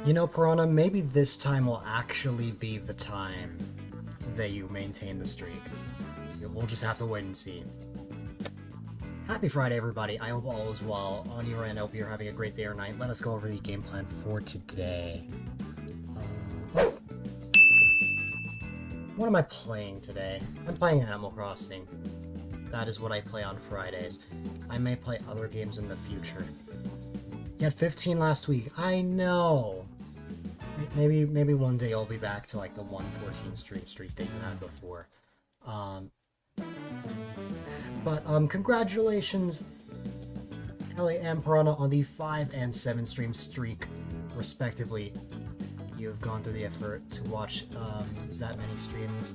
You know, Piranha, maybe this time will actually be the time that you maintain the streak. We'll just have to wait and see. Happy Friday, everybody. I hope all is well. On your end, I hope you're having a great day or night. Let us go over the game plan for today. What am I playing today? I'm playing Animal Crossing. That is what I play on Fridays. I may play other games in the future. You had 15 last week. I know. Maybe one day I'll be back to like the 114 stream streak that you had before. Congratulations, Kelly and Piranha, on the 5 and 7 stream streak, respectively. You have gone through the effort to watch that many streams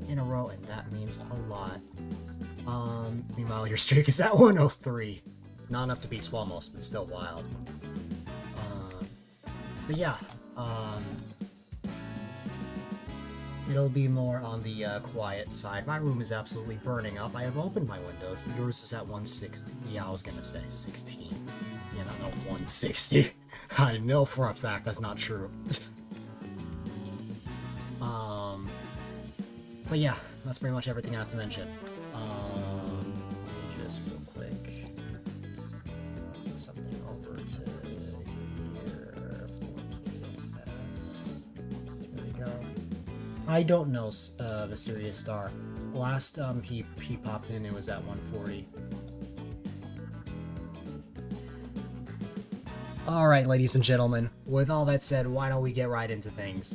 in a row, and that means a lot. Meanwhile, your streak is at 103. Not enough to beat Swalmost, but still wild. But yeah, it'll be more on the quiet side. My room is absolutely burning up. I have opened my windows, but yours is at 160. Yeah, I was gonna say 16. Yeah, not 160. I know for a fact that's not true. But yeah, that's pretty much everything I have to mention. Just real quick, something over to here. 4K. There we go. I don't know, Mysterious Star. Last he popped in, it was at 140. Alright, ladies and gentlemen, with all that said, why don't we get right into things?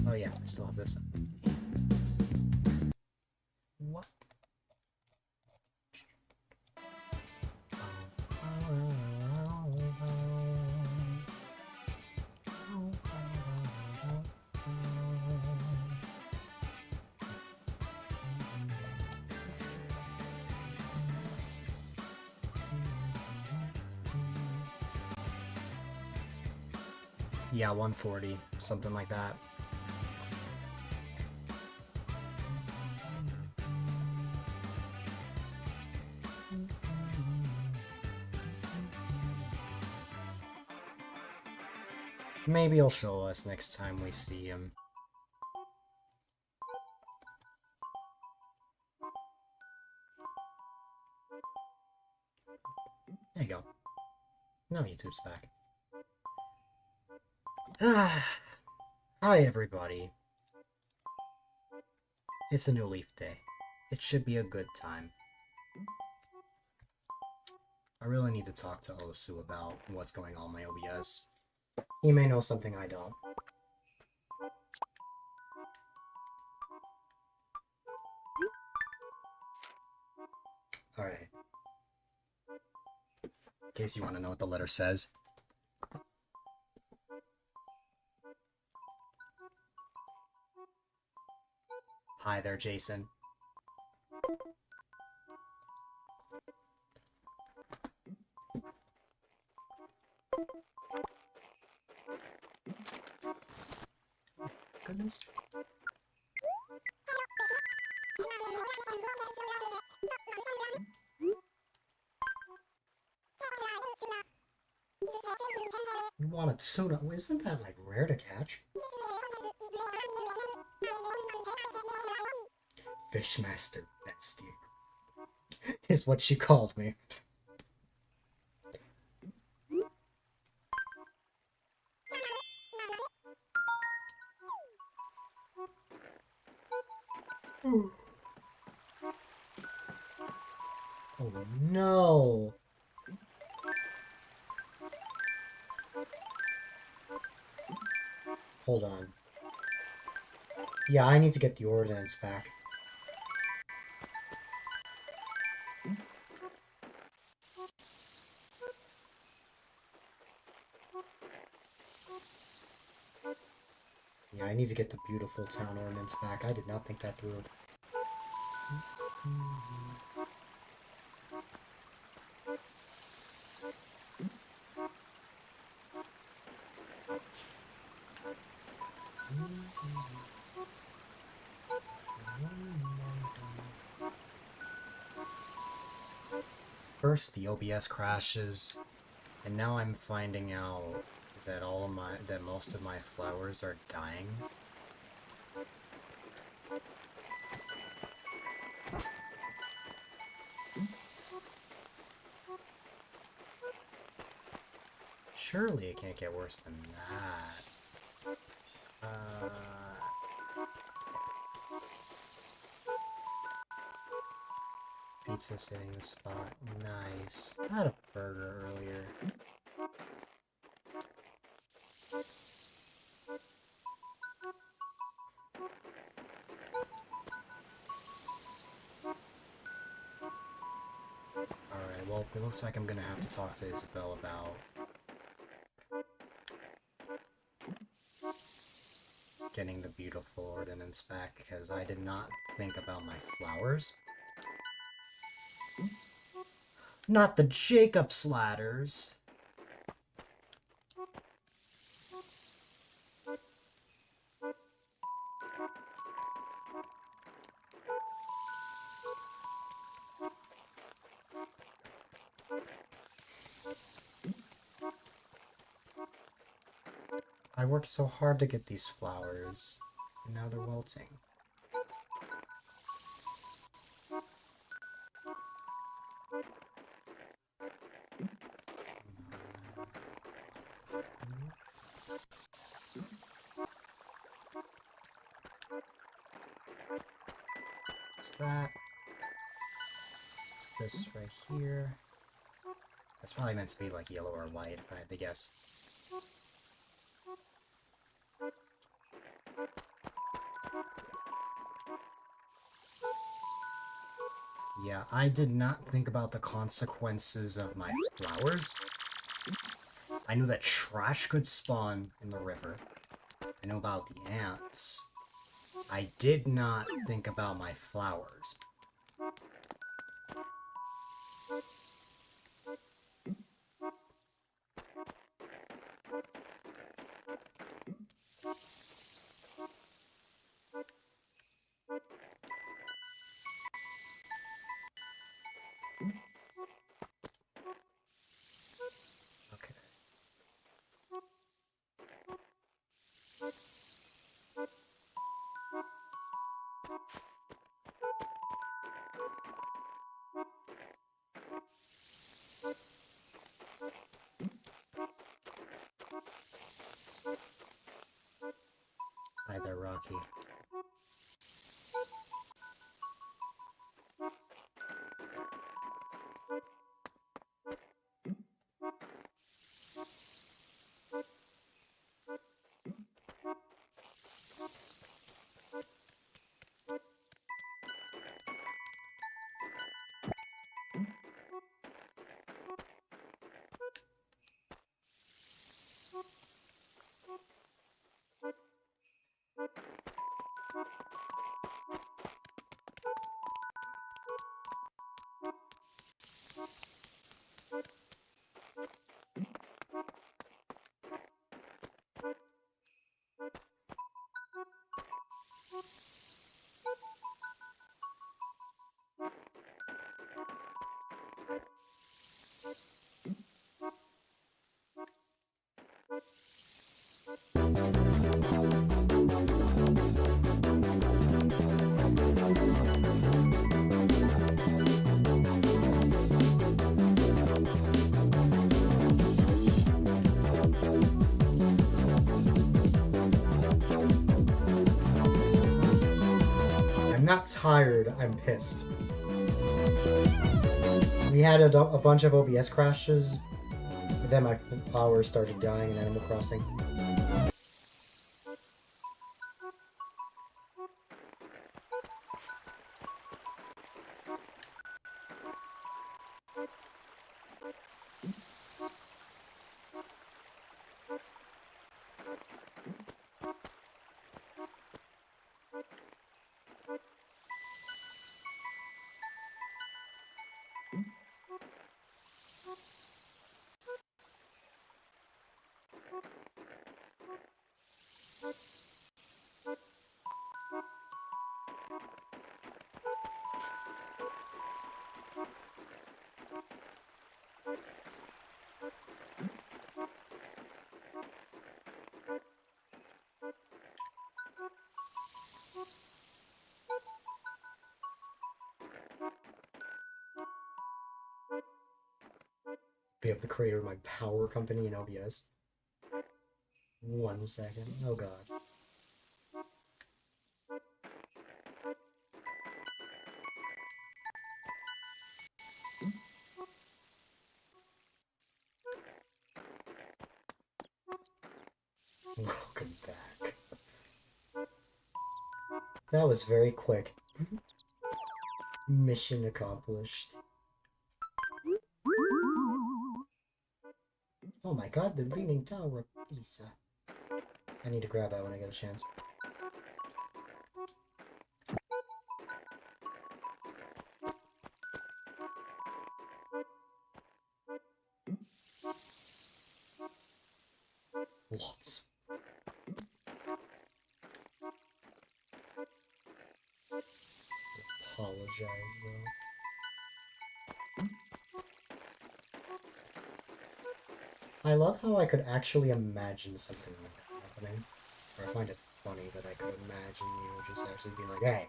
Oh yeah, I still have this. What? Yeah, 140, something like that. Maybe he'll show us next time we see him. There you go. Now YouTube's back. Hi everybody. It's a new Leaf Day. It should be a good time. I really need to talk to Osu about what's going on in my OBS. He may know something I don't. Alright. In case you want to know what the letter says. Hi there, Jason. Goodness. You want a tuna? Isn't that like rare to catch? Fishmaster Bestie is what she called me. Oh no! Hold on. Yeah, I need to get the ordnance back. Yeah, I need to get the beautiful town ordnance back. I did not think that through. First the OBS crashes, and now I'm finding out that most of my flowers are dying. Surely it can't get worse than that. Pizza's hitting the spot. Nice. I had a burger earlier. Alright, well, it looks like I'm gonna have to talk to Isabel about getting the beautiful ordinance back, because I did not think about my flowers. Not the Jacob's ladders! I worked so hard to get these flowers, and now they're wilting. What's that? What's this right here? That's probably meant to be like yellow or white, if I had to guess. Yeah, I did not think about the consequences of my flowers. I knew that trash could spawn in the river. I know about the ants. I did not think about my flowers. Okay. Hi there, Rocky. I'm not tired, I'm pissed. We had a bunch of OBS crashes, and then my flowers started dying in Animal Crossing. Be up the creator of my power company in OBS. 1 second. Oh god. Welcome back. That was very quick. Mission accomplished. Oh my god, the Leaning Tower of Pisa. I need to grab that when I get a chance. Lots. Apologize, though. I love how I could actually imagine something like that happening. Or I find it funny that I could imagine you just actually being like, hey,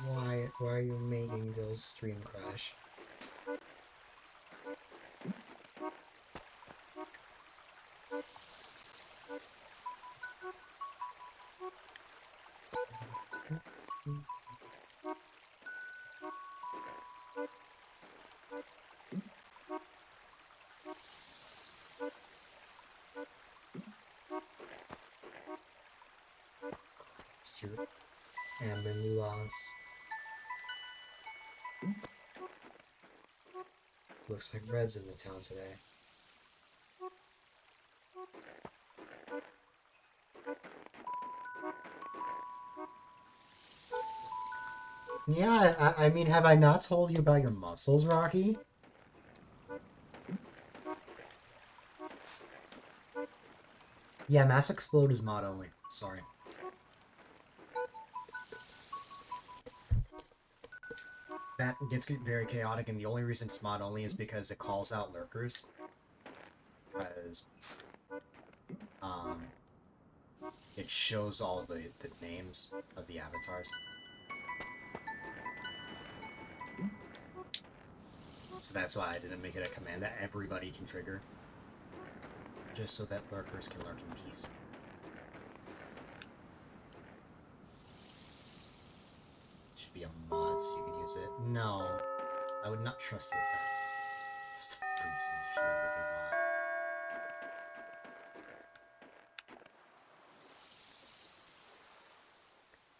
why are you making those stream crash? Syrup. Almond loss. Looks like Red's in the town today. Yeah, I mean, have I not told you about your muscles, Rocky? Yeah, Mass Explode is mod only. Sorry. That gets very chaotic, and the only reason it's mod only is because it calls out lurkers. Because, it shows all the names of the avatars. So that's why I didn't make it a command that everybody can trigger. Just so that lurkers can lurk in peace. Should be a mod so you can use it. No, I would not trust you with that. It's freezing. Should never be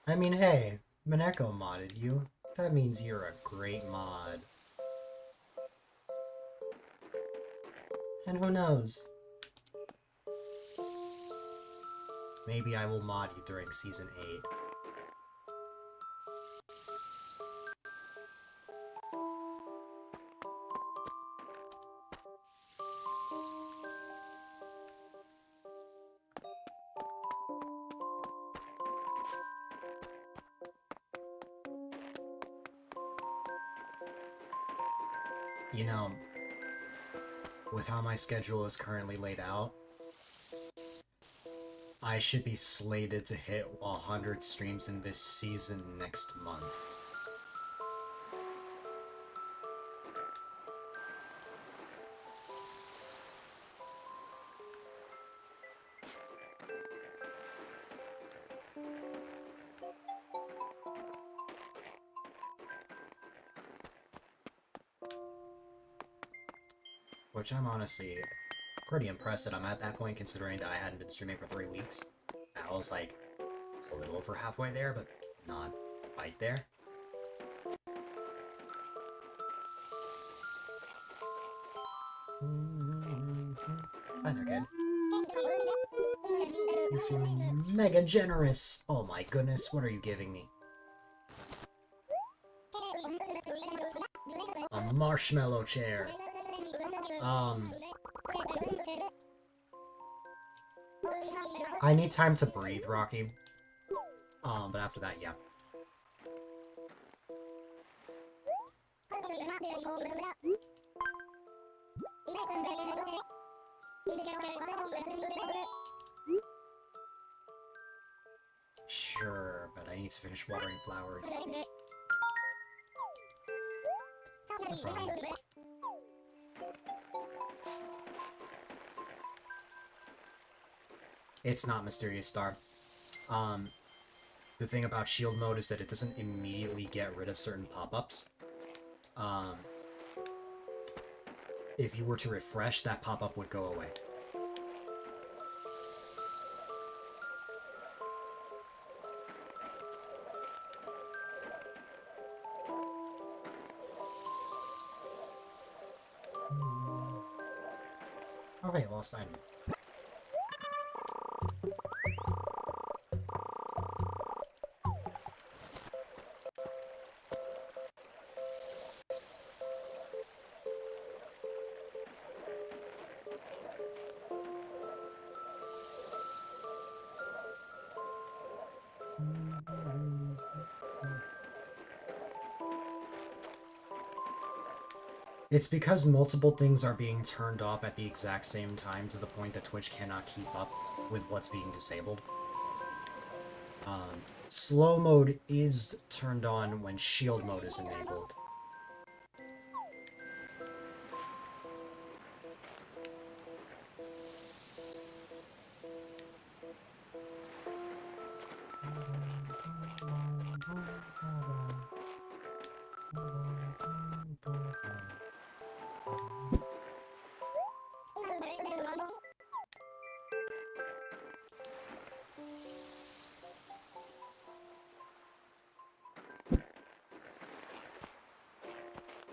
mod. I mean, hey, Mineko modded you. That means you're a great mod. And who knows? Maybe I will mod you during Season 8. You know, with how my schedule is currently laid out, I should be slated to hit 100 streams in this season next month. Which I'm honestly pretty impressed that I'm at that point, considering that I hadn't been streaming for 3 weeks. I was like a little over halfway there, but not quite there. Hi there, kid. You're feeling mega generous. Oh my goodness, what are you giving me? A marshmallow chair. I need time to breathe, Rocky. But after that, yeah. Sure, but I need to finish watering flowers. No problem. It's not Mysterious Star. The thing about shield mode is that it doesn't immediately get rid of certain pop-ups. If you were to refresh, that pop-up would go away. Okay, lost item. It's because multiple things are being turned off at the exact same time to the point that Twitch cannot keep up with what's being disabled. Slow mode is turned on when shield mode is enabled.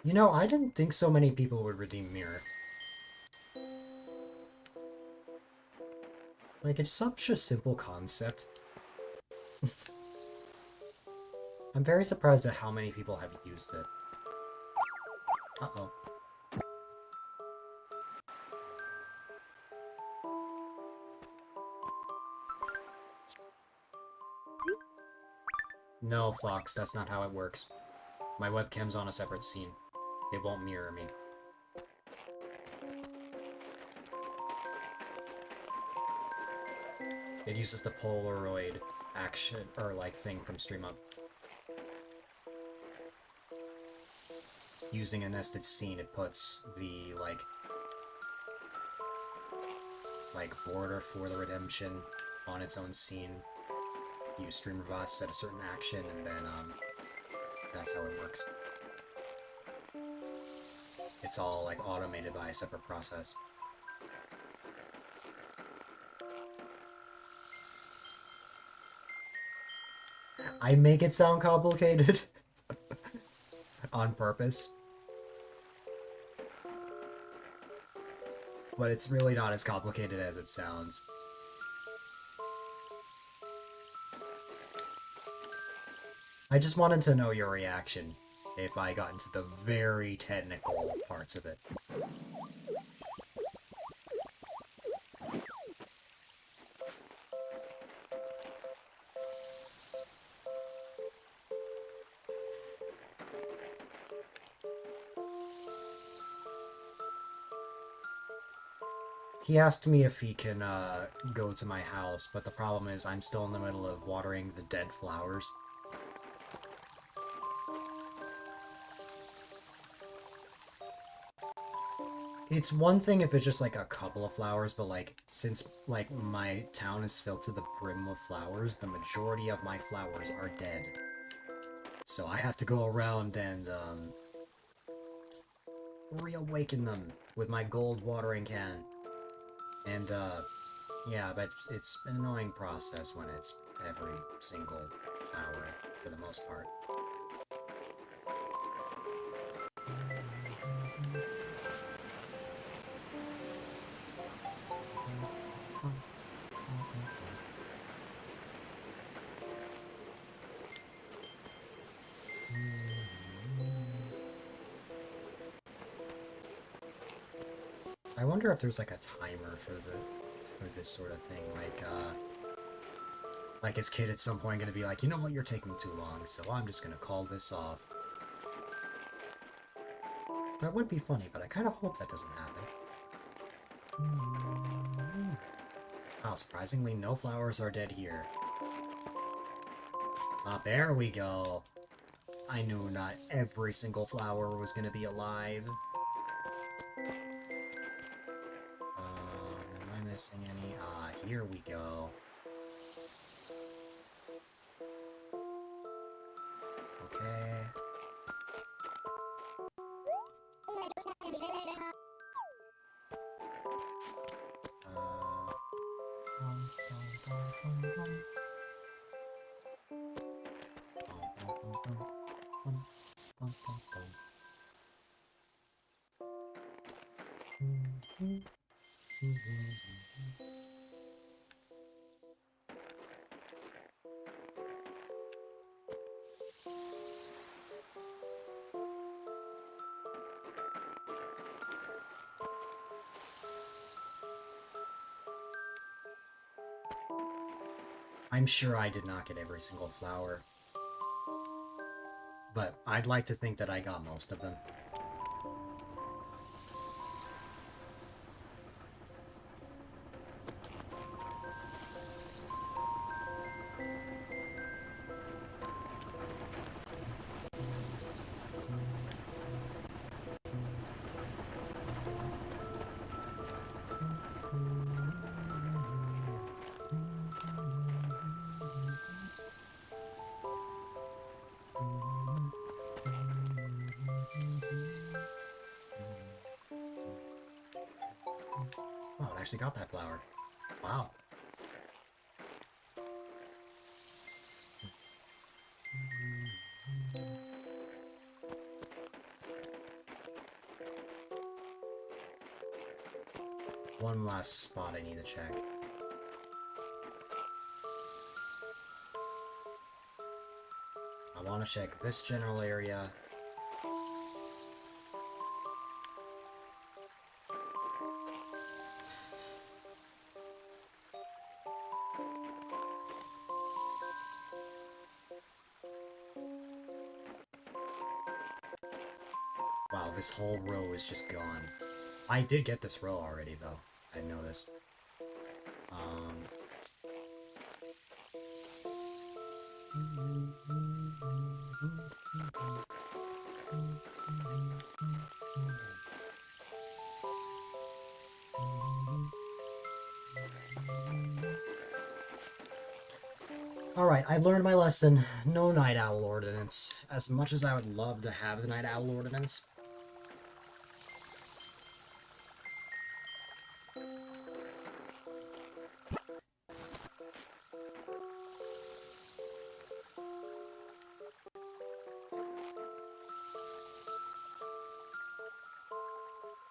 You know, I didn't think so many people would redeem Mirror. Like, it's such a simple concept. I'm very surprised at how many people have used it. Uh-oh. No, Fox, that's not how it works. My webcam's on a separate scene. It won't mirror me. It uses the Polaroid action, or like thing from StreamUp. Using a nested scene, it puts the, like border for the redemption on its own scene. Use streamer bots, set a certain action, and then, that's how it works. It's all, like, automated by a separate process. I make it sound complicated. On purpose. But it's really not as complicated as it sounds. I just wanted to know your reaction if I got into the very technical parts of it. He asked me if he can go to my house, but the problem is I'm still in the middle of watering the dead flowers. It's one thing if it's just like a couple of flowers, but like, since like my town is filled to the brim with flowers, the majority of my flowers are dead. So I have to go around and reawaken them with my gold watering can. And yeah, but it's an annoying process when it's every single flower for the most part. I wonder if there's like a timer for this sort of thing, like his kid at some point gonna be like, you know what, you're taking too long, so I'm just gonna call this off. That would be funny, but I kind of hope that doesn't happen. Wow, surprisingly, no flowers are dead here. There we go. I knew not every single flower was gonna be alive. Am I missing any? Here we go. Okay. I'm sure I did not get every single flower, but I'd like to think that I got most of them. Oh, I actually got that flower. Wow. One last spot I need to check. I want to check this general area. Wow, this whole row is just gone. I did get this row already, though. I noticed. Alright, I learned my lesson. No Night Owl Ordinance. As much as I would love to have the Night Owl Ordinance,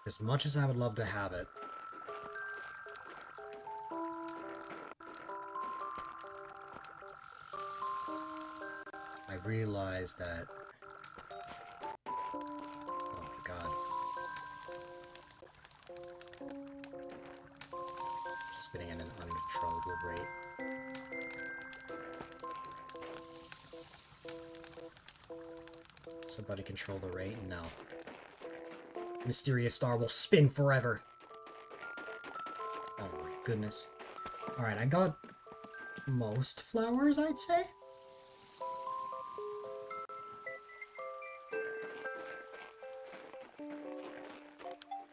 as much as I would love to have it, I realized that... Oh my god. Spinning at an uncontrollable rate. Somebody control the rate? No. Mysterious star will spin forever! Oh my goodness. Alright, I got most flowers, I'd say?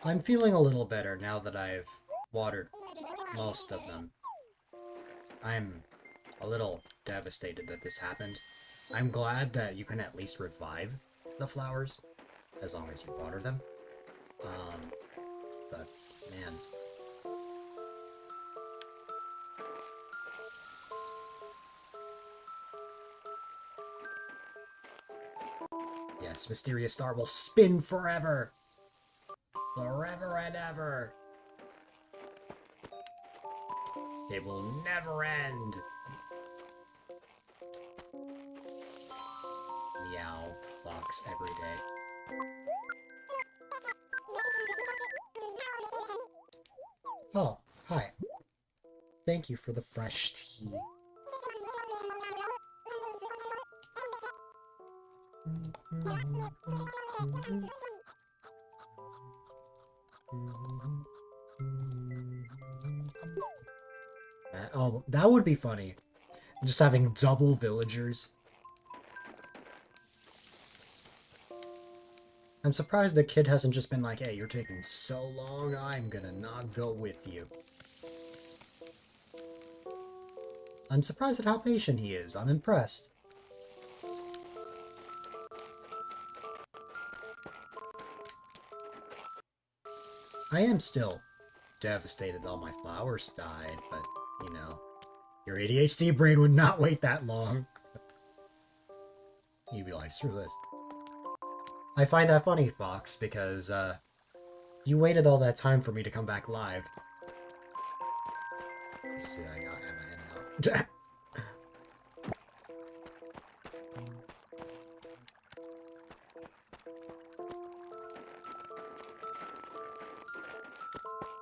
I'm feeling a little better now that I've watered most of them. I'm a little devastated that this happened. I'm glad that you can at least revive the flowers, as long as you water them. But, man. Yes, Mysterious Star will spin forever! Forever and ever! It will never end! Meow, fox every day. Oh, hi. Thank you for the fresh tea. Oh, that would be funny. Just having double villagers. I'm surprised the kid hasn't just been like, hey, you're taking so long, I'm gonna not go with you. I'm surprised at how patient he is. I'm impressed. I am still devastated that all my flowers died, but, you know, your ADHD brain would not wait that long. You'd be like, screw this. I find that funny, Fox, because, you waited all that time for me to come back live. See, I got Emma in out.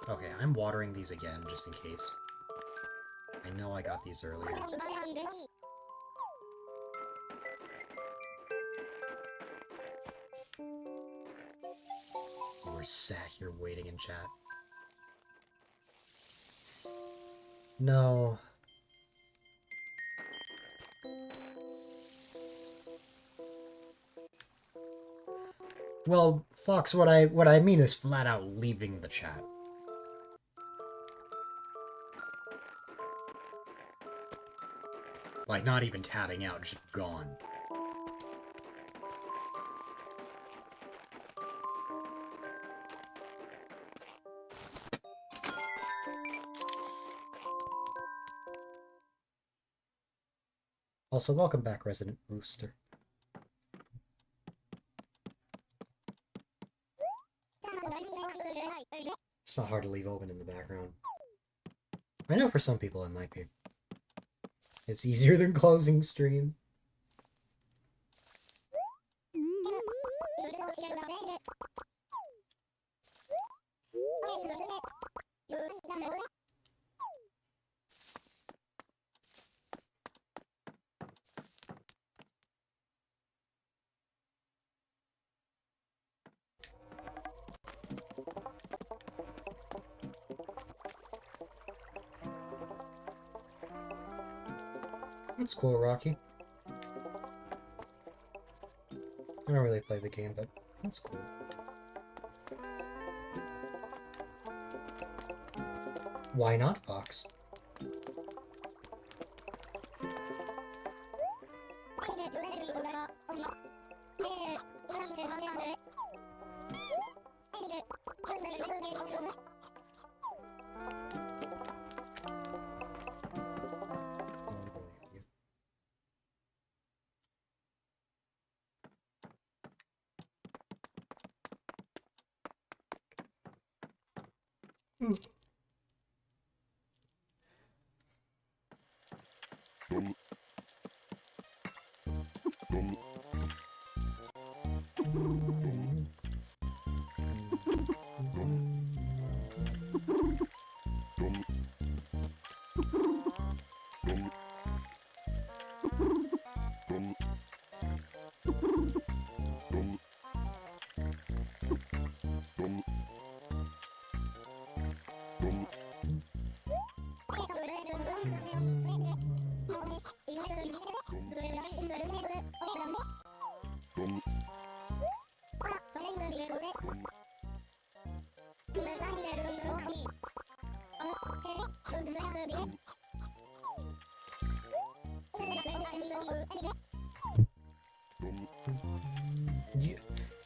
Okay, I'm watering these again, just in case. I know I got these earlier. You were sat here waiting in chat. No. Well, Fox, what I mean is flat out leaving the chat. Like, not even tabbing out, just gone. Also, welcome back, Resident Rooster. It's not hard to leave open in the background. I know for some people it might be. It's easier than closing stream. That's cool, Rocky. I don't really play the game, but that's cool. Why not, Fox?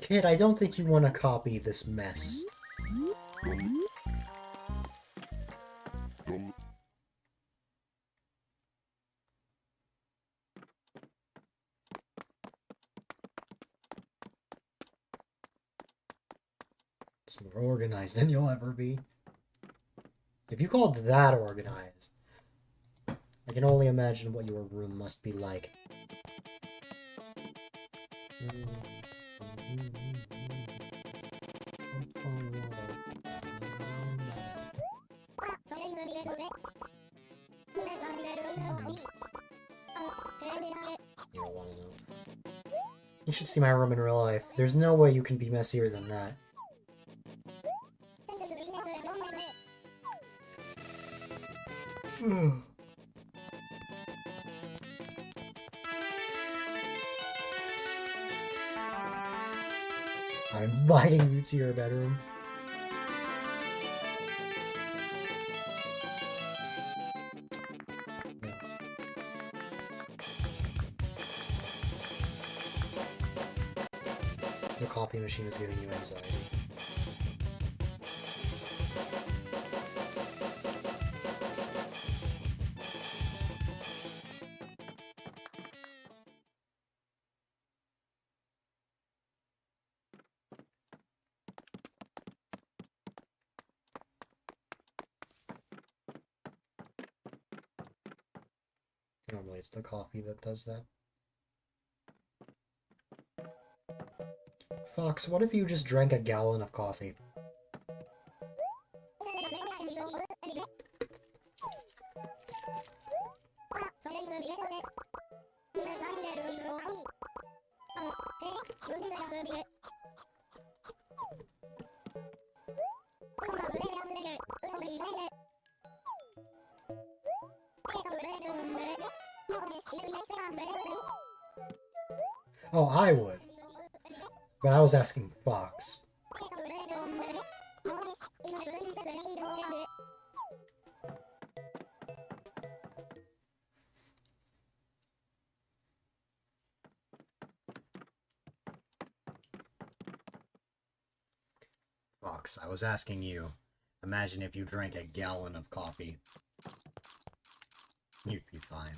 Kid, I don't think you want to copy this mess. It's more organized than you'll ever be. If you called that organized, I can only imagine what your room must be like. You don't want to know. You should see my room in real life. There's no way you can be messier than that. by inviting you to your bedroom. The coffee machine is giving you anxiety. Normally it's the coffee that does that. Fox, what if you just drank a gallon of coffee? Oh, I would. But I was asking Fox. Fox, I was asking you. Imagine if you drank a gallon of coffee. You'd be fine.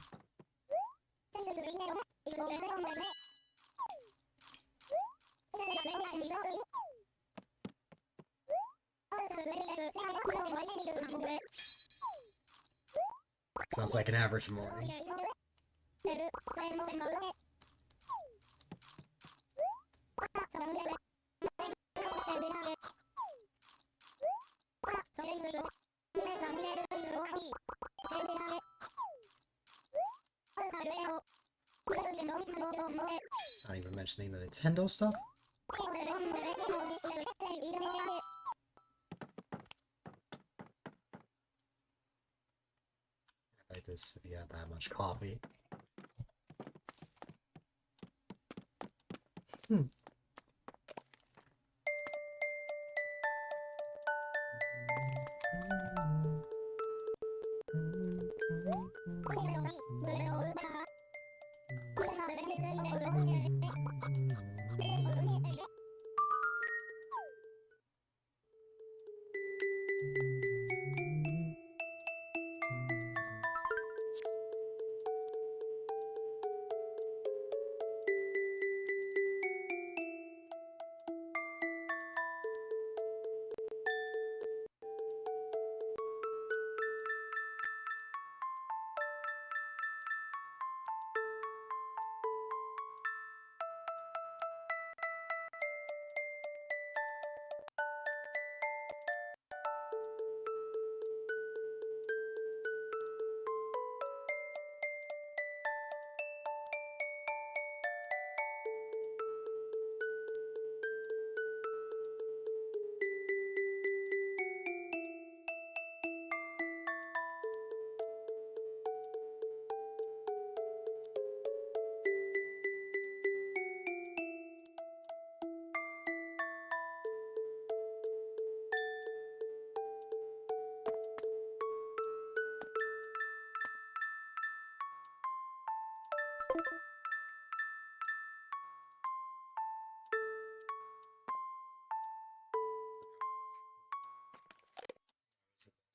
Sounds like an average morning. It's not even mentioning the Nintendo stuff. Like this if you had that much coffee.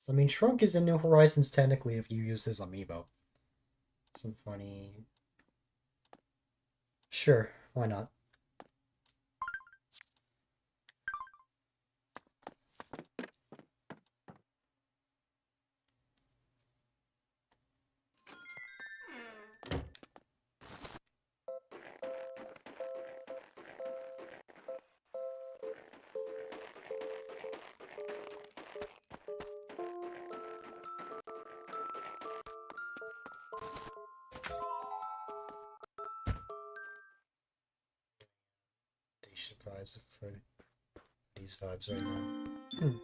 I mean, Shrunk is in New Horizons technically if you use his amiibo. Some funny... Sure, why not? Vibes for these vibes right now.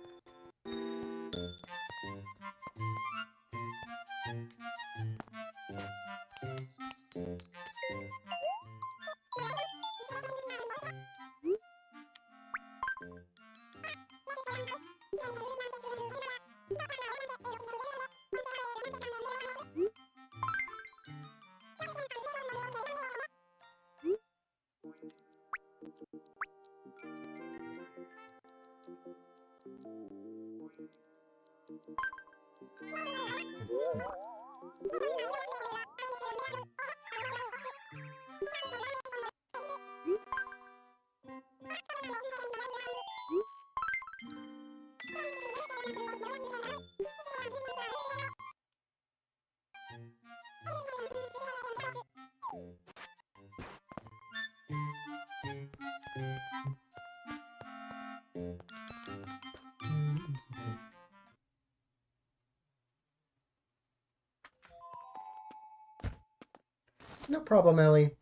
No problem, Ellie.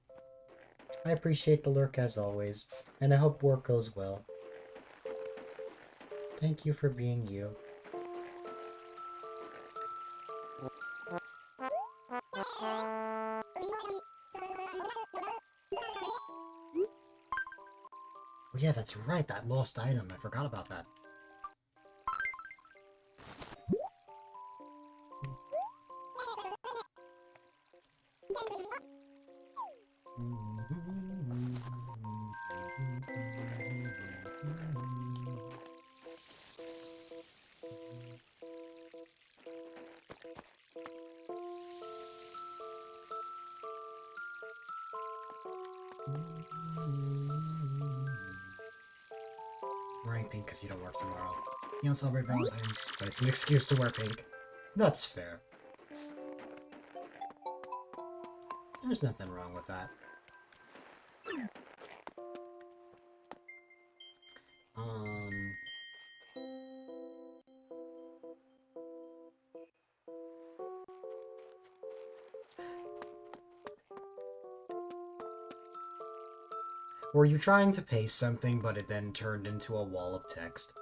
I appreciate the lurk as always, and I hope work goes well. Thank you for being you. Oh yeah, that's right, that lost item. I forgot about that. Wearing pink because you don't work tomorrow. You don't celebrate Valentine's, but it's an excuse to wear pink. That's fair. There's nothing wrong with that. Were you trying to paste something, but it then turned into a wall of text?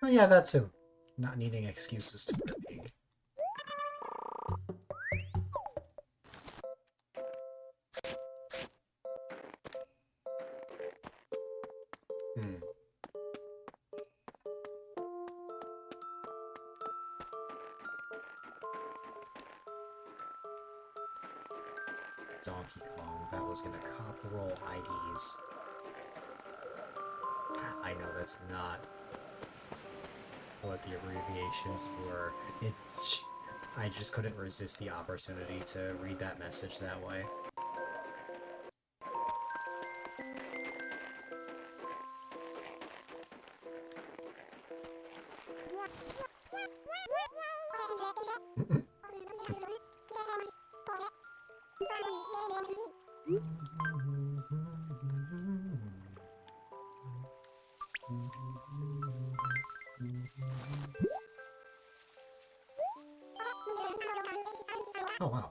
Oh yeah, that too. Not needing excuses to wear pink. Donkey Kong, that was gonna cop roll IDs. I know that's not what the abbreviations were. I just couldn't resist the opportunity to read that message that way. Oh wow.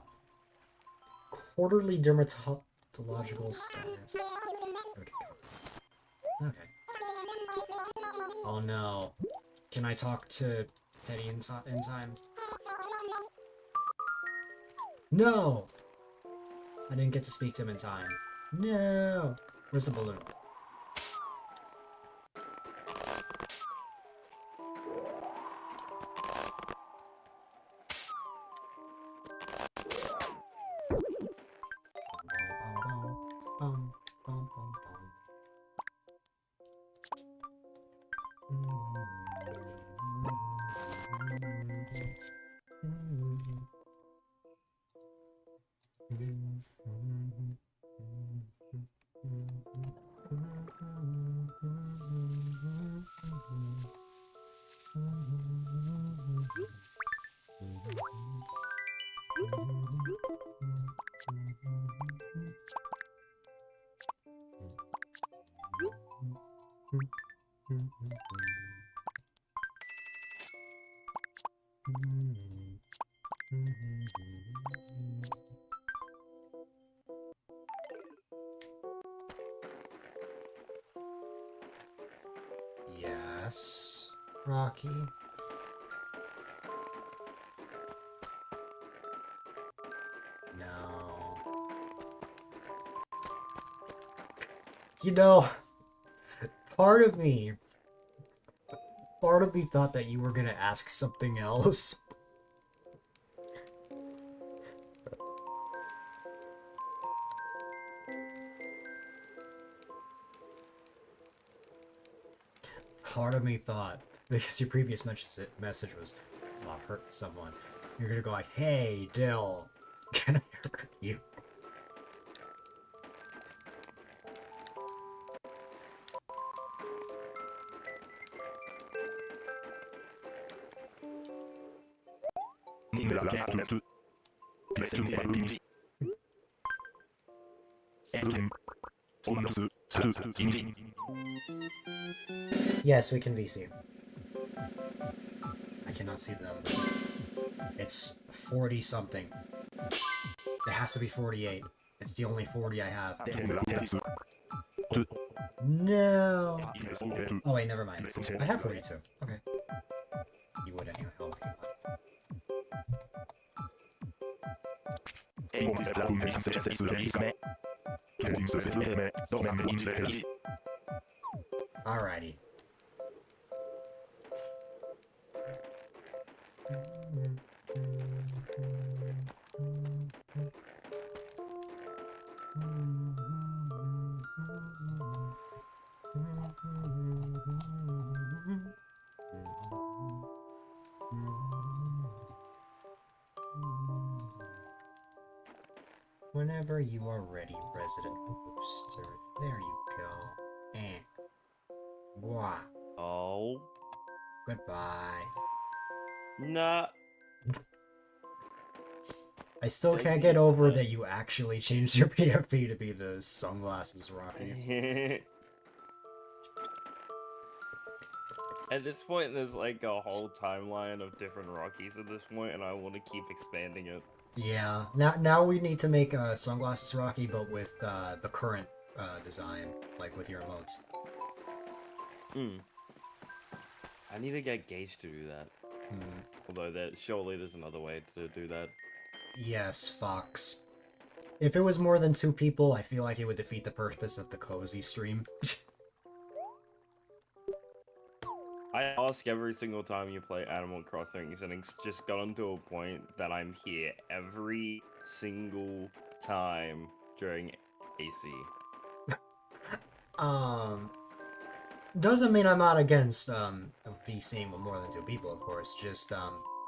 Quarterly dermatological status. Okay. Okay. Oh no. Can I talk to Teddy in time? No! I didn't get to speak to him in time. No! Where's the balloon? Yes, Rocky. No. You know, part of me thought that you were gonna ask something else. Part of me thought, because your previous message was about hurt someone, you're gonna go like, hey, Dill, can I hurt you? Yes, we can VC. I cannot see the numbers. It's 40 something. It has to be 48. It's the only 40 I have. No! Oh wait, never mind. I have 42. Okay. You would anyway. Oh my god. Alrighty. Whenever you are ready, Resident Booster. There you go. Wah. Oh. Goodbye. Nah. I still can't get over that you actually changed your PFP to be the sunglasses Rocky. At this point, there's like a whole timeline of different Rockies at this point, and I want to keep expanding it. Yeah. Now we need to make sunglasses Rocky, but with the current design, like with your emotes. I need to get Gage to do that. Although surely there's another way to do that. Yes, Fox. If it was more than 2 people, I feel like it would defeat the purpose of the cozy stream. I ask every single time you play Animal Crossing, and it's just gotten to a point that I'm here every single time during AC. Doesn't mean I'm not against VCing with more than 2 people, of course. Just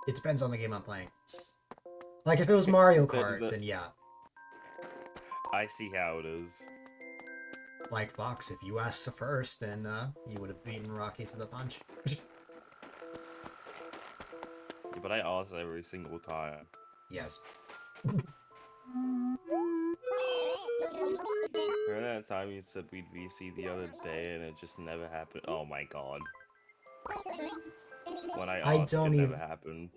it depends on the game I'm playing. Like if it was Mario Kart, then yeah. I see how it is. Like Fox, if you asked first, then you would have beaten Rocky to the punch. Yeah, but I ask every single time. Yes. Remember that time you said we'd VC the other day and it just never happened? Oh my god. When I asked, it never happened.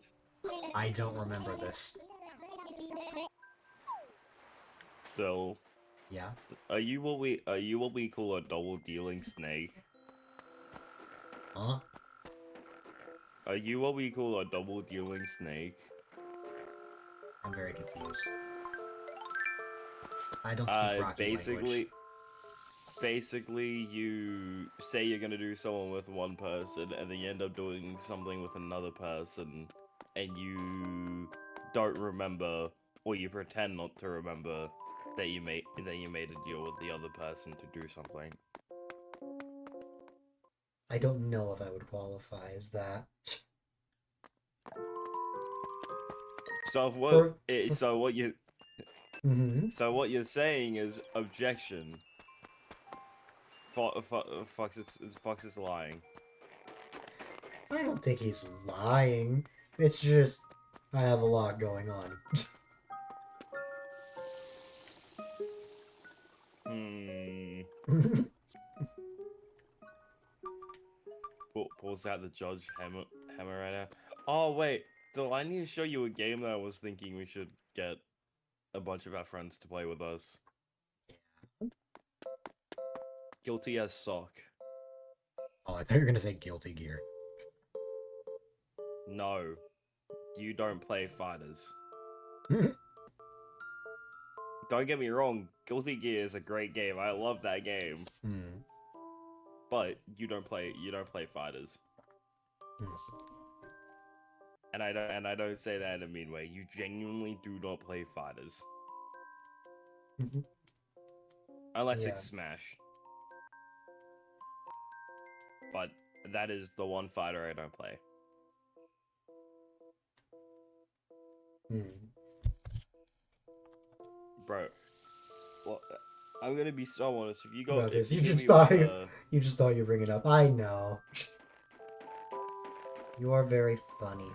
I don't remember this. So, yeah. Are you what we call a double dealing snake? Huh? Are you what we call a double dealing snake? I'm very confused. I don't speak Rocky language. Basically, you say you're gonna do someone with one person, and then you end up doing something with another person, and you don't remember, or you pretend not to remember that you made a deal with the other person to do something. I don't know if I would qualify as that. So what you're saying is objection. Fox is lying. I don't think he's lying. It's just I have a lot going on. Pulls out the Judge Hammer right now. Oh wait, so I need to show you a game that I was thinking we should get a bunch of our friends to play with us. Guilty as Sock. Oh, I thought you were gonna say Guilty Gear. No, you don't play fighters. Don't get me wrong, Guilty Gear is a great game. I love that game. But you don't play fighters. And I don't say that in a mean way. You genuinely do not play fighters. Unless it's Smash. But that is the one fighter I don't play. Bro, well, I'm gonna be so honest. If you go, you just thought you'd bring it up. I know. You are very funny.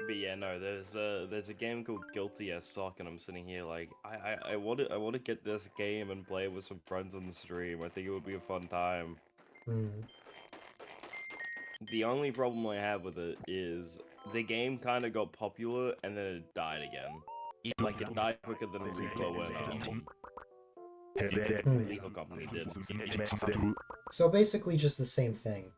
But yeah, no, there's a game called Guilty as Sock, and I'm sitting here like I want to get this game and play it with some friends on the stream. I think it would be a fun time. The only problem I have with it is the game kind of got popular and then it died again. Like it died quicker than Repo and Lethal Company did. So basically, just the same thing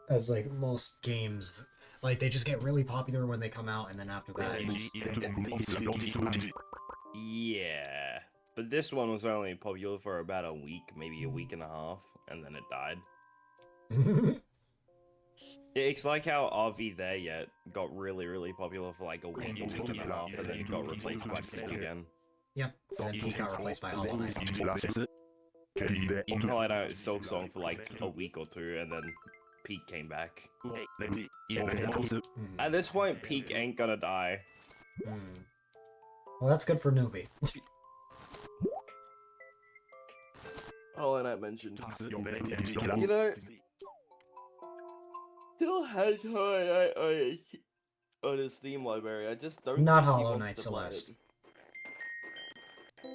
as like most games. Like they just get really popular when they come out, and then after that, yeah. But this one was only popular for about a week, maybe a week and a half, and then it died. It's like how RV There Yet got really popular for like a week and a half, and then it got replaced by Peak again. Yep, and then Peak got replaced by Hollow Knight. Hollow Knight Silk Song for like a week or two, and then Peak came back. At this point, Peak ain't gonna die. Well, that's good for Newbie. Hollow Knight mentioned. You know, still has Hollow Knight on his Steam library. I just don't. Not think he Hollow wants Knight to play Celeste. it.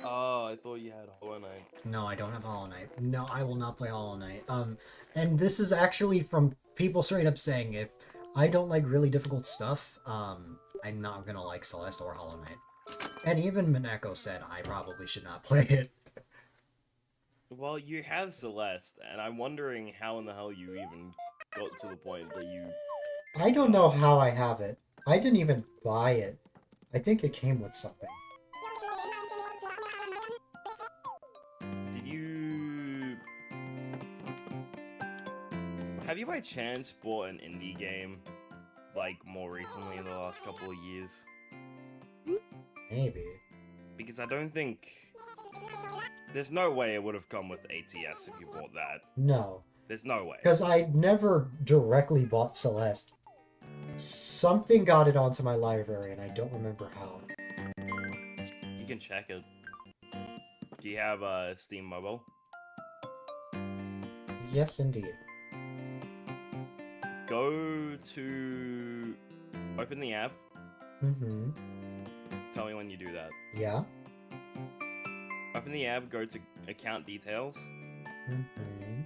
Oh, I thought you had Hollow Knight. No, I don't have Hollow Knight. No, I will not play Hollow Knight. And this is actually from people straight up saying if I don't like really difficult stuff, I'm not gonna like Celeste or Hollow Knight. And even Mineko said I probably should not play it. Well, you have Celeste, and I'm wondering how in the hell you even got to the point that you... I don't know how I have it. I didn't even buy it. I think it came with something. Did you... Have you by chance bought an indie game, like, more recently in the last couple of years? Maybe. Because I don't think... There's no way it would have come with ATS if you bought that. No. There's no way. Because I never directly bought Celeste. Something got it onto my library, and I don't remember how. You can check it. Do you have Steam Mobile? Yes, indeed. Go to... Open the app. Mm-hmm. Tell me when you do that. Yeah? Open the app, go to account details. Mm-hmm.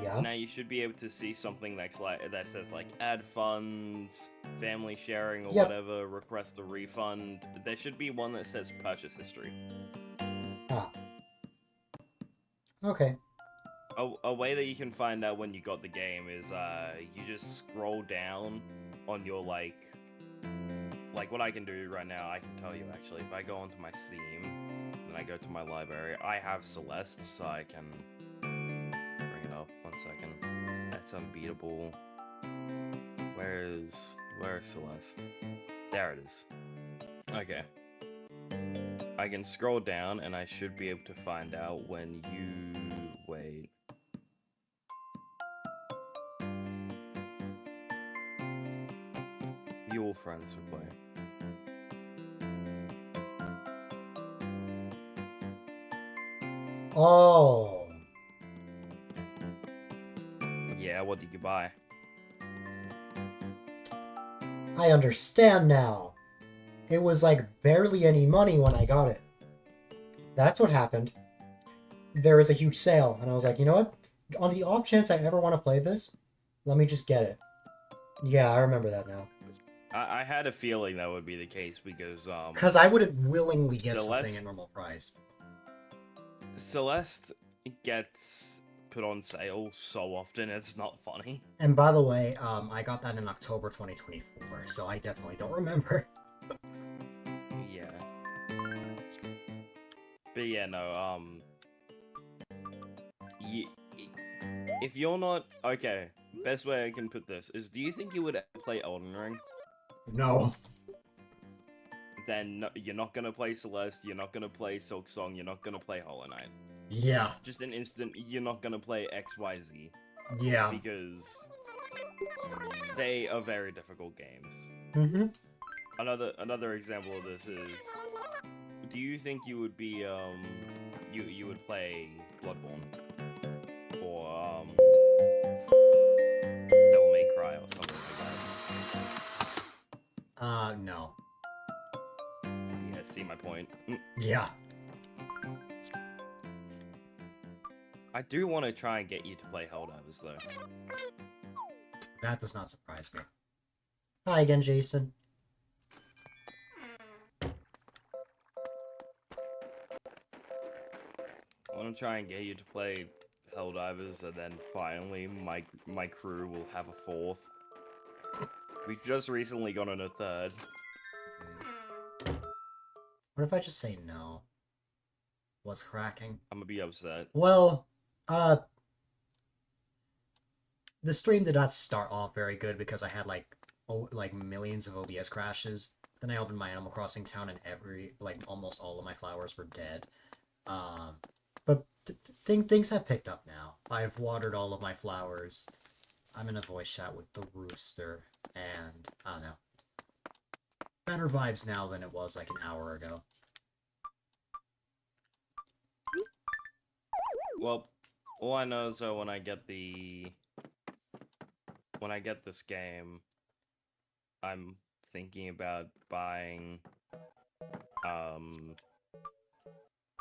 Yeah? Now you should be able to see something that's like that says like add funds, family sharing or whatever, request a refund. There should be one that says purchase history. Ah. Okay. A way that you can find out when you got the game is you just scroll down on your like what I can do right now, I can tell you actually. If I go onto my Steam, and I go to my library, I have Celeste, so I can bring it up. 1 second. That's unbeatable. Where is Celeste? There it is. Okay. I can scroll down, and I should be able to find out when you... Wait. You all friends would play. Oh. Yeah, what did you buy? I understand now. It was like barely any money when I got it. That's what happened. There was a huge sale, and I was like, you know what? On the off chance I ever want to play this, let me just get it. Yeah, I remember that now. I had a feeling that would be the case because Because I wouldn't willingly get something at normal price. Celeste gets put on sale so often, it's not funny. And by the way, I got that in October 2024, so I definitely don't remember. Yeah. But yeah, no, if you're not... Okay, best way I can put this is, do you think you would ever play Elden Ring? No. Then no, you're not gonna play Celeste, you're not gonna play Silksong, you're not gonna play Hollow Knight. Yeah. Just an instant, you're not gonna play XYZ. Yeah. Because they are very difficult games. Mm-hmm. Another example of this is, do you think you would be you would play Bloodborne or Devil May Cry or something like No. that? Yeah, see my point. Yeah. I do want to try and get you to play Helldivers though. That does not surprise me. Hi again, Jason. I want to try and get you to play Helldivers, and then finally my crew will have a fourth. We just recently got on a third. What if I just say no? What's cracking? I'm gonna be upset. Well, the stream did not start off very good because I had like millions of OBS crashes. Then I opened my Animal Crossing town and almost all of my flowers were dead. But things have picked up now. I've watered all of my flowers. I'm in a voice chat with the rooster, and I don't know. Better vibes now than it was like an hour ago. Well, all I know is that when I get this game, I'm thinking about buying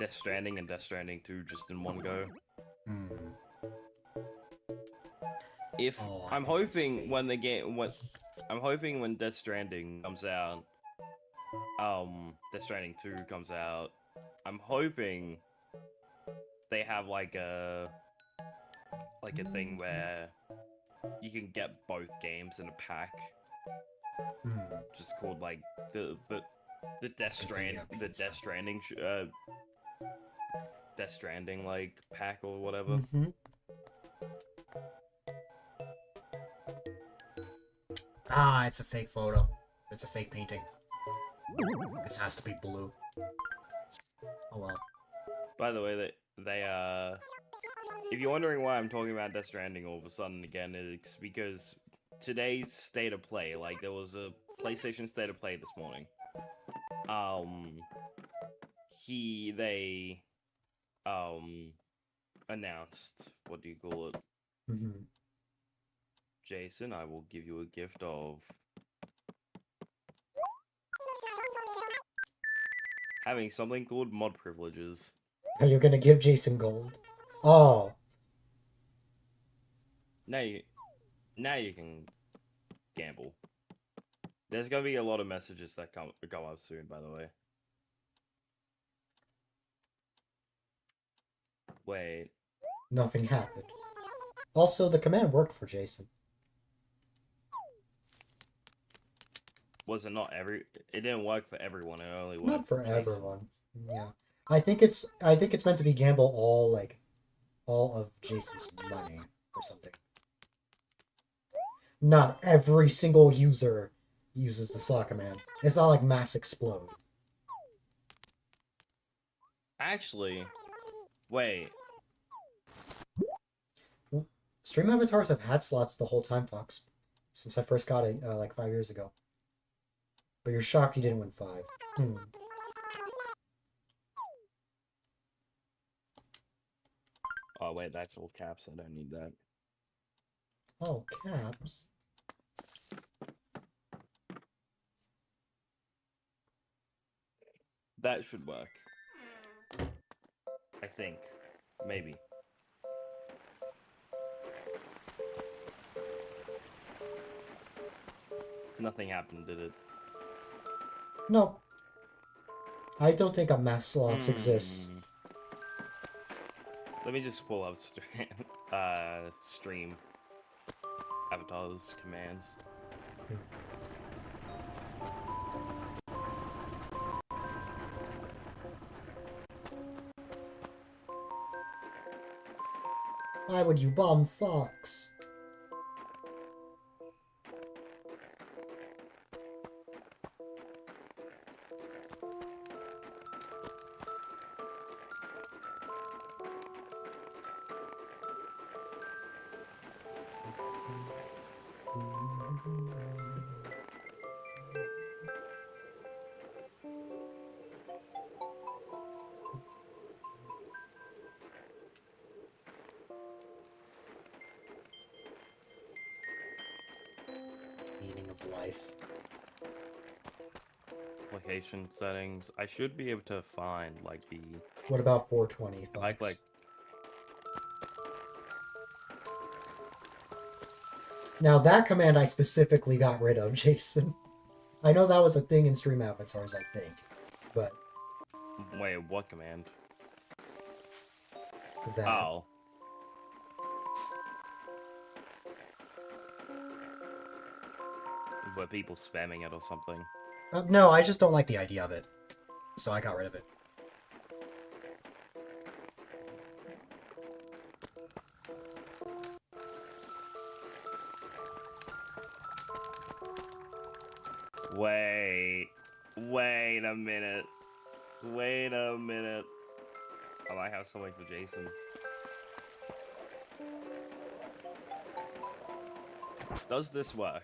Death Stranding and Death Stranding 2 just in one go. If I'm hoping when when Death Stranding comes out, Death Stranding 2 comes out, I'm hoping they have like a thing where you can get both games in a pack. Just called like the Death Stranding like pack or whatever. Ah, it's a fake photo. It's a fake painting. This has to be blue. Oh well. By the way, they if you're wondering why I'm talking about Death Stranding all of a sudden again, it's because today's state of play, like there was a PlayStation state of play this morning. They announced, what do you call it? Jason, I will give you a gift of having something called mod privileges. Are you gonna give Jason gold? Oh. Now you can gamble. There's gonna be a lot of messages that come up soon, by the way. Wait. Nothing happened. Also, the command worked for Jason. Was it not it didn't work for everyone, it only worked Not for Jason. everyone. Yeah. I think it's meant to be gamble all of Jason's money or something. Not every single user uses the slot command. It's not like mass explode. Actually, wait. Stream avatars have had slots the whole time, Fox. Since I first got it, like 5 years ago. But you're shocked you didn't win 5. Oh wait, that's all caps, I don't need that. Oh, caps. That should work. I think. Maybe. Nothing happened, did it? No. I don't think a mass slots exists. Let me just pull up stream avatars commands. Why would you bomb Fox? Meaning of life. Location settings. I should be able to find like the. What about 420, If I Fox? click. Now that command I specifically got rid of, Jason. I know that was a thing in stream avatars, I think, but Wait, what command? that. Oh. Were people spamming it or something? No, I just don't like the idea of it, so I got rid of it. Wait a minute. Wait a minute. I might have something for Jason. Does this work?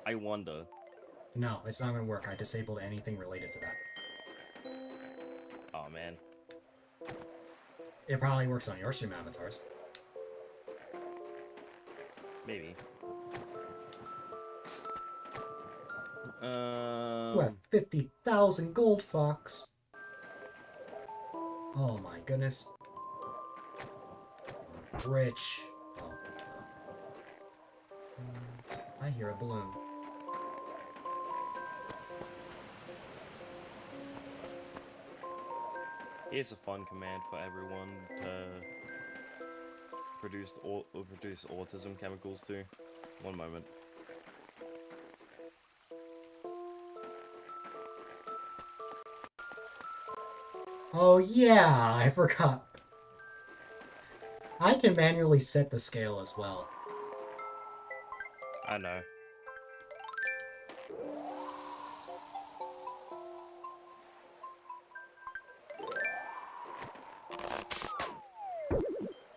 I wonder. No, it's not gonna work. I disabled anything related to that. Oh man. It probably works on your stream avatars. Maybe. You have 50,000 gold, Fox. Oh my goodness. Rich. Oh. I hear a balloon. Here's a fun command for everyone to produce autism chemicals too. One moment. Oh yeah, I forgot. I can manually set the scale as well. I know.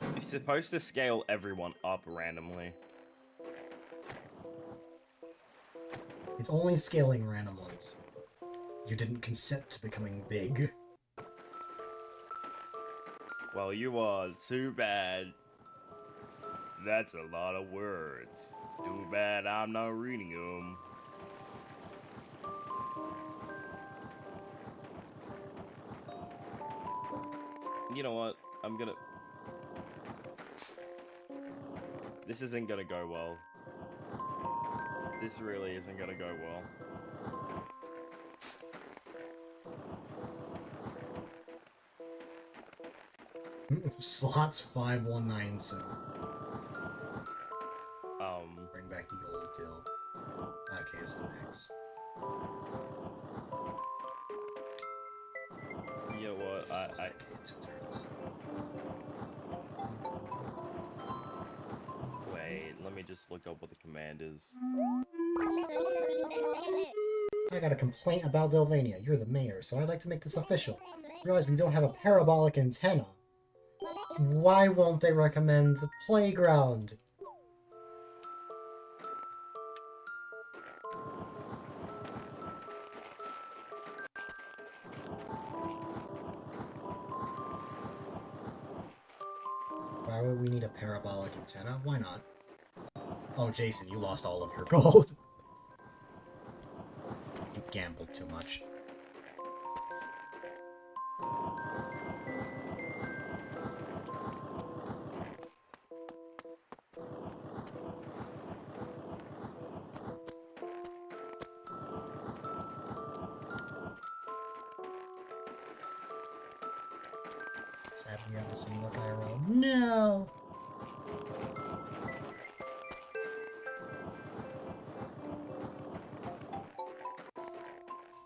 You're supposed to scale everyone up randomly. It's only scaling random ones. You didn't consent to becoming big. Well, you are too bad. That's a lot of words. Too bad I'm not reading them. You know what? I'm gonna... This isn't gonna go well. This really isn't gonna go well. Slots 5192. Bring back the old dill. Okay, is the next. You know what? I Wait, let me just look up what the command is. I got a complaint about Delvania. You're the mayor, so I'd like to make this official. Realize we don't have a parabolic antenna. Why won't they recommend the playground? Why would we need a parabolic antenna? Why not? Oh, Jason, you lost all of your gold. You gambled too much. Sadly, you have the same look IRL. No!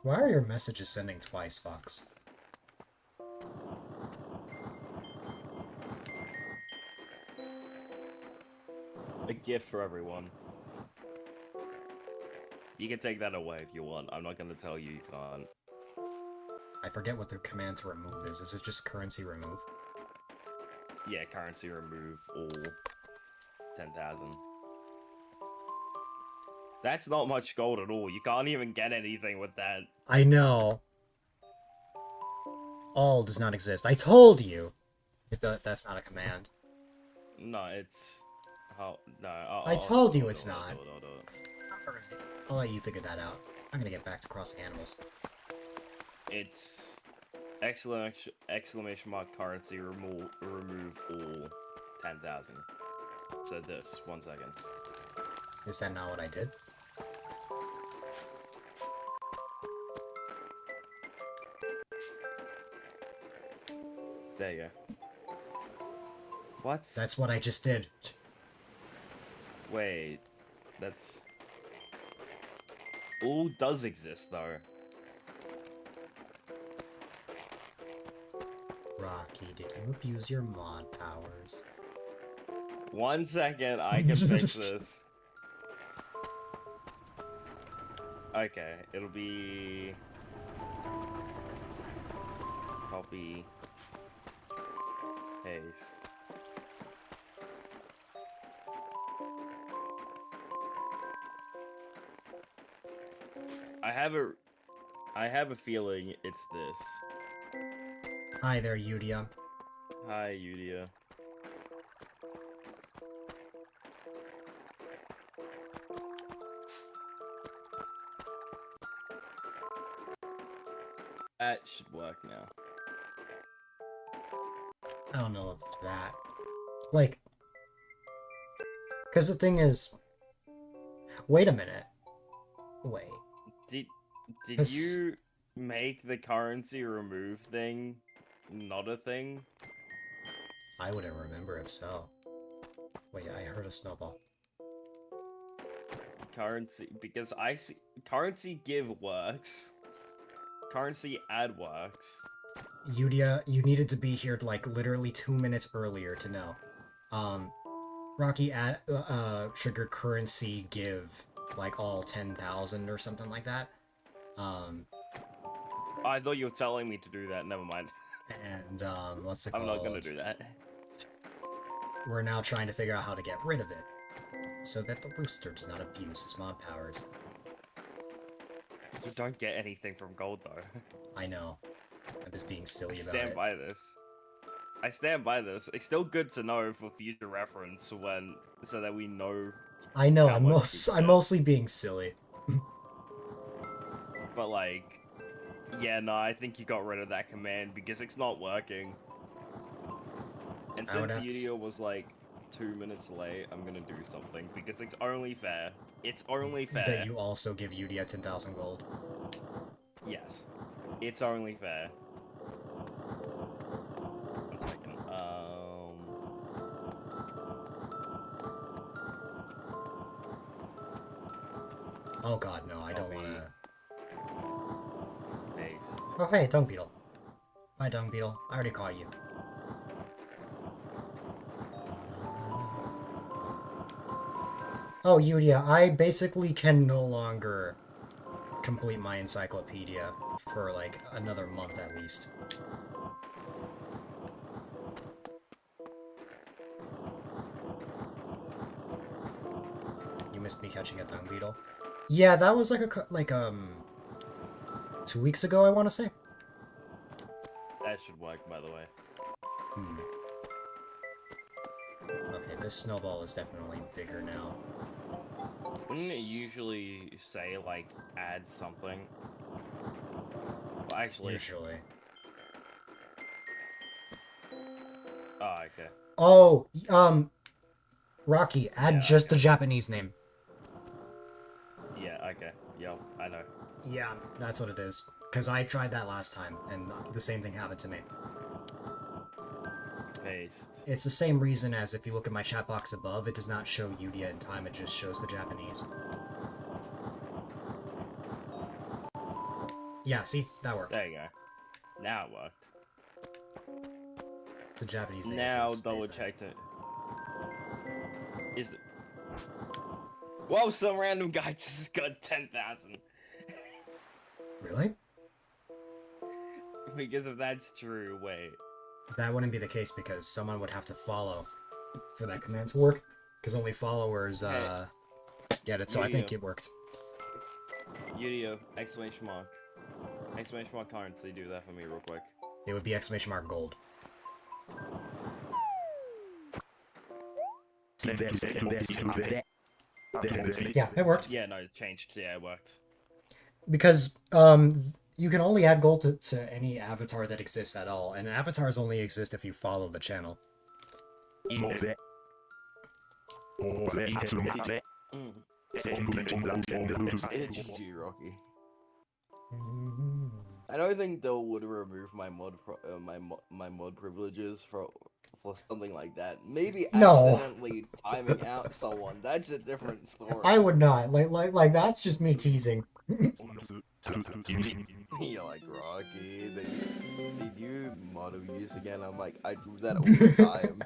Why are your messages sending twice, Fox? A gift for everyone. You can take that away if you want. I'm not gonna tell you you can't. I forget what the command to remove is. Is it just currency remove? Yeah, currency remove all 10,000. That's not much gold at all. You can't even get anything with that. I know. All does not exist. I told you! That's not a command. No, it's... How... No, I told you it's I'll not. do it, I'll do it. Alright. I'll let you figure that out. I'm gonna get back to crossing animals. It's... Exclamation mark currency remove all 10,000. So this, 1 second. Is that not what I did? There you go. What? That's what I just did. Wait, that's... All does exist, though. Rocky, did you abuse your mod powers? 1 second, I can fix this. Okay, it'll be... Copy. Paste. I have a feeling it's this. Hi there, Yudia. Hi, Yudia. That should work now. I don't know if that... Like... Because the thing is... Wait a minute. Wait. Did you make the currency remove thing not a thing? I wouldn't remember if so. Wait, I heard a snowball. Currency, because I see currency give works. Currency add works. Yudia, you needed to be here like literally 2 minutes earlier to know. Rocky triggered currency give like all 10,000 or something like that. I thought you were telling me to do that. Never mind. And what's it I'm called? not gonna do that. We're now trying to figure out how to get rid of it, so that the rooster does not abuse his mod powers. You don't get anything from gold, though. I know. I'm just being silly about Stand it. by this. I stand by this. It's still good to know for future reference so that we know. I know. how I'm much we mostly being silly. But like, yeah, no, I think you got rid of that command because it's not working. And I would since have to- Yudio was like 2 minutes late, I'm gonna do something because it's only fair. It's only fair. That you also give Yudia 10,000 gold. Yes, it's only fair. 1 second. Oh god, no, I don't Copy. want to... Paste. Oh hey, Dung Beetle. Hi, Dung Beetle. I already caught you. Oh, Yudia, I basically can no longer complete my encyclopedia for like another month at least. You missed me catching a dung beetle? Yeah, that was like 2 weeks ago, I want to say. That should work, by the way. Okay, this snowball is definitely bigger now. Wouldn't it usually say, like, add something? Well, actually... Usually. Oh, okay. Oh, Rocky, add Yeah, just okay. the Japanese name. Yeah, okay. Yo, I know. Yeah, that's what it is. Because I tried that last time, and the same thing happened to me. paste. It's the same reason as if you look at my chat box above, it does not show Yudia in time, it just shows the Japanese. Yeah, see? That worked. There you go. Now it worked. The Japanese name Now is double amazing. checked it. Is it? Whoa! Some random guy just got 10,000. Really? Because if that's true, wait. That wouldn't be the case because someone would have to follow for that command to work. Because only followers get it, so I think it worked. Yudio, exclamation mark. Exclamation mark currency, do that for me real quick. It would be exclamation mark gold. Yeah, it worked. Yeah, no, it changed. Yeah, it worked. Because you can only add gold to any avatar that exists at all, and avatars only exist if you follow the channel. GG, Rocky. I don't think Dell would remove my my mod privileges for something like that. Maybe No. accidentally timing out someone. That's a different story. I would not. Like that's just me teasing. You're like, Rocky, did you mod abuse again? I'm like, I do that all the time.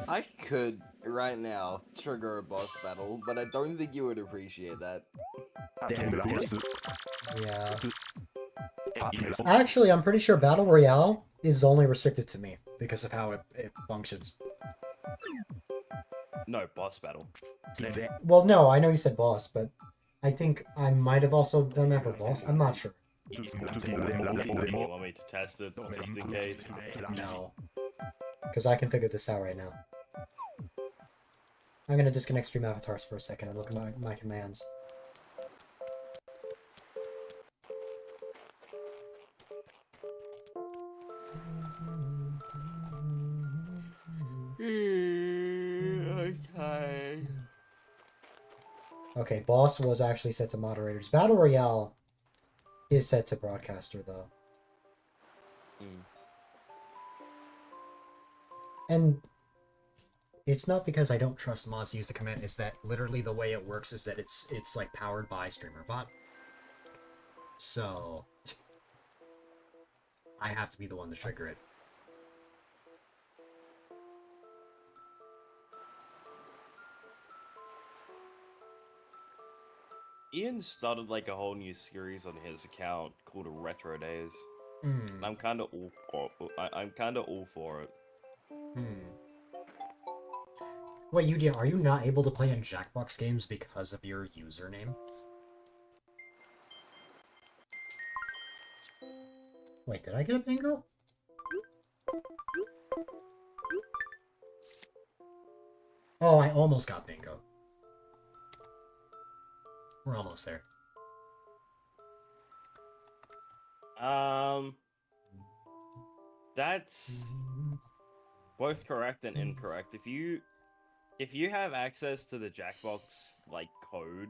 I could, right now, trigger a boss battle, but I don't think you would appreciate that. Yeah. Actually, I'm pretty sure Battle Royale is only restricted to me because of how it functions. No, boss battle. Well, no, I know you said boss, but I think I might have also done that for boss. I'm not sure. You want me to test it, just in case? No. Because I can figure this out right now. I'm going to disconnect Stream Avatars for a second and look at my commands. Okay. Okay, boss was actually set to moderators. Battle Royale is set to broadcaster, though. And it's not because I don't trust mods to use the command, it's that literally the way it works is that it's like powered by StreamerBot. So I have to be the one to trigger it. Ian started like a whole new series on his account called Retro Days. Hmm. I'm kind of all for it. Wait, Yudia, are you not able to play in Jackbox games because of your username? Wait, did I get a bingo? Oh, I almost got bingo. We're almost there. That's both correct and incorrect. If you have access to the Jackbox like code,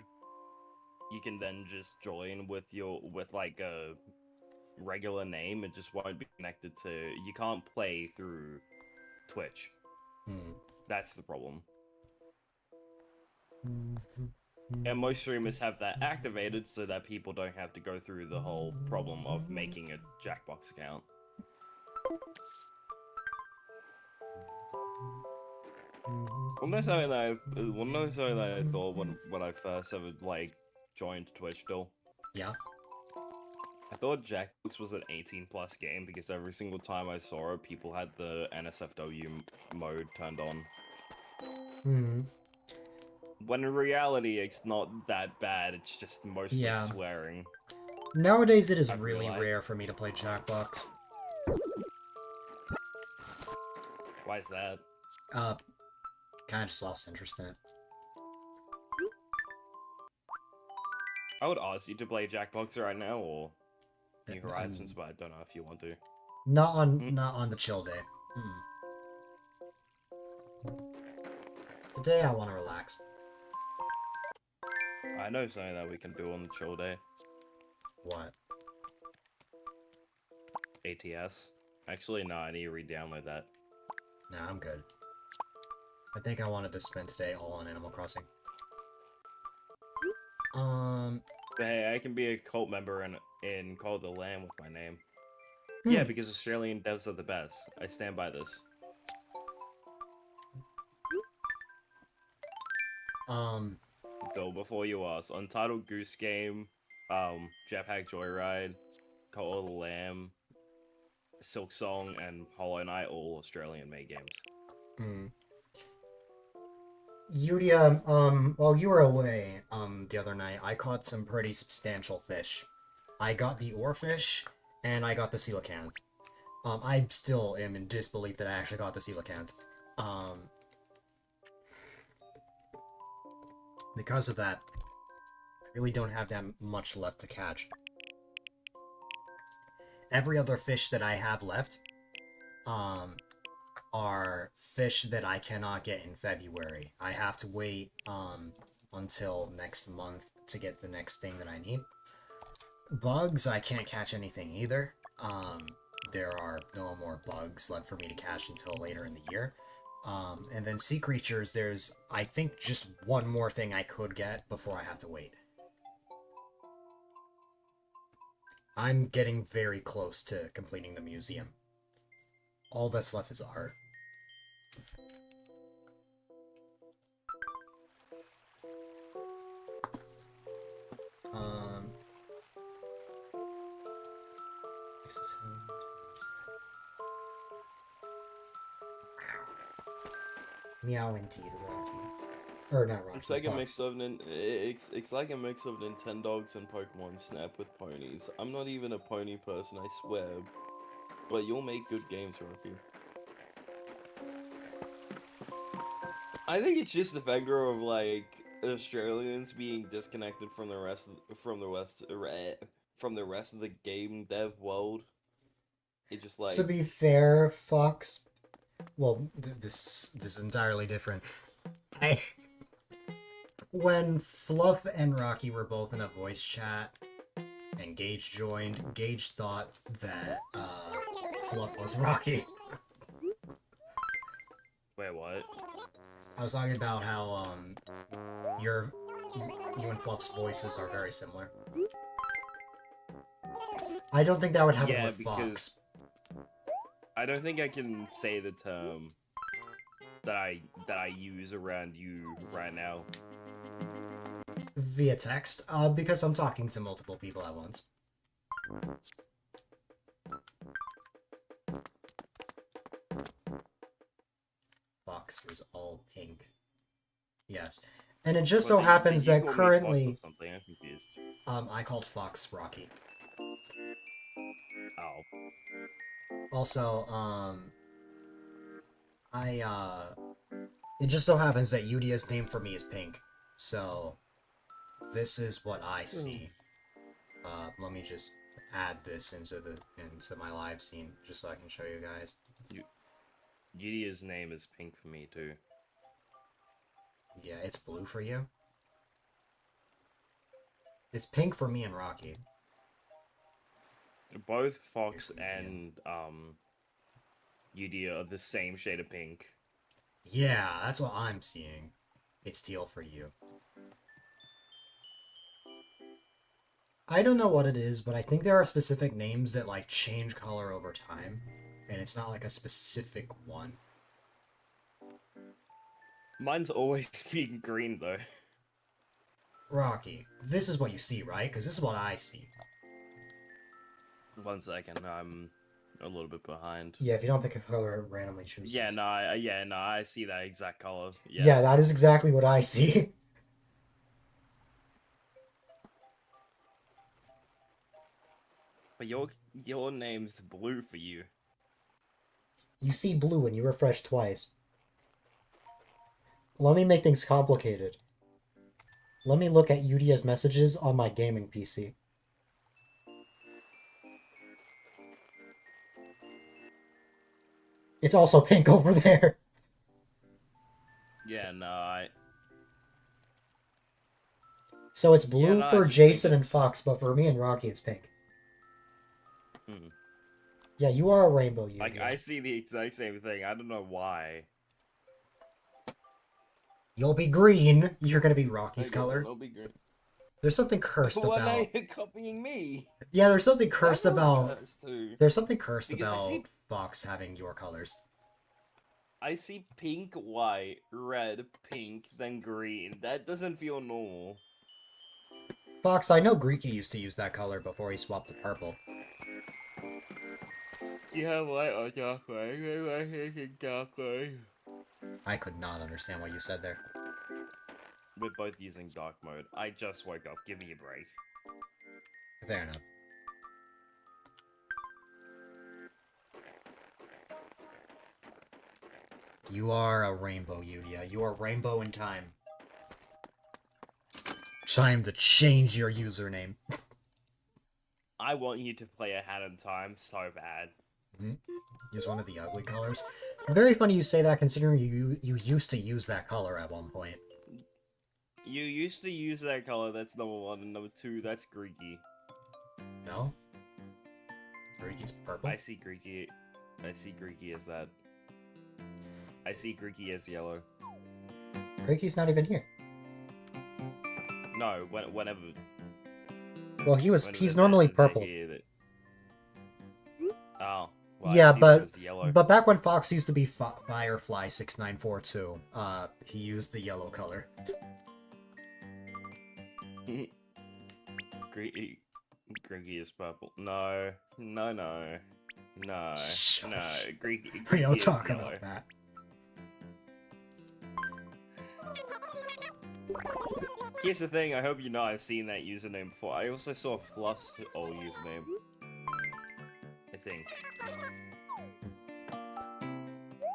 you can then just join with like a regular name. It just won't be connected to. You can't play through Twitch. That's the problem. And most streamers have that activated so that people don't have to go through the whole problem of making a Jackbox account. Wasn't that something that I thought when I first ever like joined Twitch still? Yeah. I thought Jackbox was an 18+ game because every single time I saw it, people had the NSFW mode turned on. When in reality, it's not that bad, it's just mostly swearing. Nowadays, it is really rare for me to play Jackbox. Why is that? Kinda just lost interest in it. I would ask you to play Jackbox right now, or New Horizons, but I don't know if you want to. Not on the chill day. Today I want to relax. I know something that we can do on the chill day. What? ATS. Actually, no, I need to re-download that. Nah, I'm good. I think I wanted to spend today all on Animal Crossing. But hey, I can be a cult member in Call of the Lamb with my name. Yeah, because Australian devs are the best. I stand by this. Go before you ask. Untitled Goose Game, Jetpack Joyride, Call of the Lamb, Silk Song, and Hollow Knight, all Australian-made games. Yudia, while you were away, the other night, I caught some pretty substantial fish. I got the oarfish, and I got the coelacanth. I still am in disbelief that I actually got the coelacanth. Because of that, I really don't have that much left to catch. Every other fish that I have left, are fish that I cannot get in February. I have to wait, until next month to get the next thing that I need. Bugs, I can't catch anything either. There are no more bugs left for me to catch until later in the year. And then sea creatures, there's, I think, just one more thing I could get before I have to wait. I'm getting very close to completing the museum. All that's left is art. Meow indeed, Rocky. Or not Rocky. It's like a Fox. mix of it's like a mix of Nintendogs and Pokemon Snap with ponies. I'm not even a pony person, I swear. But you'll make good games, Rocky. I think it's just a factor of like Australians being disconnected from the rest of the game dev world. It just like To be fair, Fox. Well, this is entirely different. When Fluff and Rocky were both in a voice chat, and Gage joined, Gage thought that Fluff was Rocky. wait, what? I was talking about how you and Fluff's voices are very similar. I don't think that would happen with Fox. I don't think I can say the term that I use around you right now. Via text, because I'm talking to multiple people at once. Fox is all pink. Yes. And it just so happens that currently... I'm confused. I called Fox Rocky. Oh. Also, it just so happens that Yudia's name for me is Pink. So, this is what I see. Let me just add this into my live scene, just so I can show you guys. Yudia's name is Pink for me, too. Yeah, it's blue for you. It's pink for me and Rocky. Both Fox and Yudia are the same shade of pink. Yeah, that's what I'm seeing. It's teal for you. I don't know what it is, but I think there are specific names that like change color over time, and it's not like a specific one. Mine's always been green though. Rocky, this is what you see, right? Because this is what I see. 1 second, I'm a little bit behind. Yeah, if you don't pick a color, it randomly chooses. Yeah, no, I see that exact color. Yeah, that is exactly what I see. But your name's blue for you. You see blue when you refresh twice. Let me make things complicated. Let me look at Yudia's messages on my gaming PC. It's also pink over there. Yeah, no, So it's blue I for just Jason think and Fox, but for me and Rocky, it's pink. Yeah, you are a rainbow Like, Yu-Gi-Oh. I see the exact same thing. I don't know why. You'll be green. You're gonna be Rocky's Okay, then color. I'll be good. There's something cursed Why are about. you copying me? Yeah, there's something cursed Daniel's about. cursed too. There's something cursed Because about Fox having your colors. I see pink, white, red, pink, then green. That doesn't feel normal. Fox, I know Greeky used to use that color before he swapped to purple. Do you have white or dark white? Dark white. I could not understand what you said there. We're both using dark mode. I just woke up. Give me a break. Fair enough. You are a rainbow, Yudia. You are rainbow in time. Time to change your username. I want you to play a Hat in Time so bad. Use one of the ugly colors. Very funny you say that, considering you used to use that color at one point. You used to use that color, that's number one, and number two, that's Greeky. No? Greeky's purple? I see Greeky as that. I see Greeky as yellow. Greeky's not even here. No, whenever. Well, he's normally purple. Oh. Well, Yeah, I see them as yellow. but back when Fox used to be Firefly6942, he used the yellow color. Greeky is purple. No. Greeky We don't is talk yellow. about that. Here's the thing, I hope you know I've seen that username before. I also saw Fluff's old username. I think.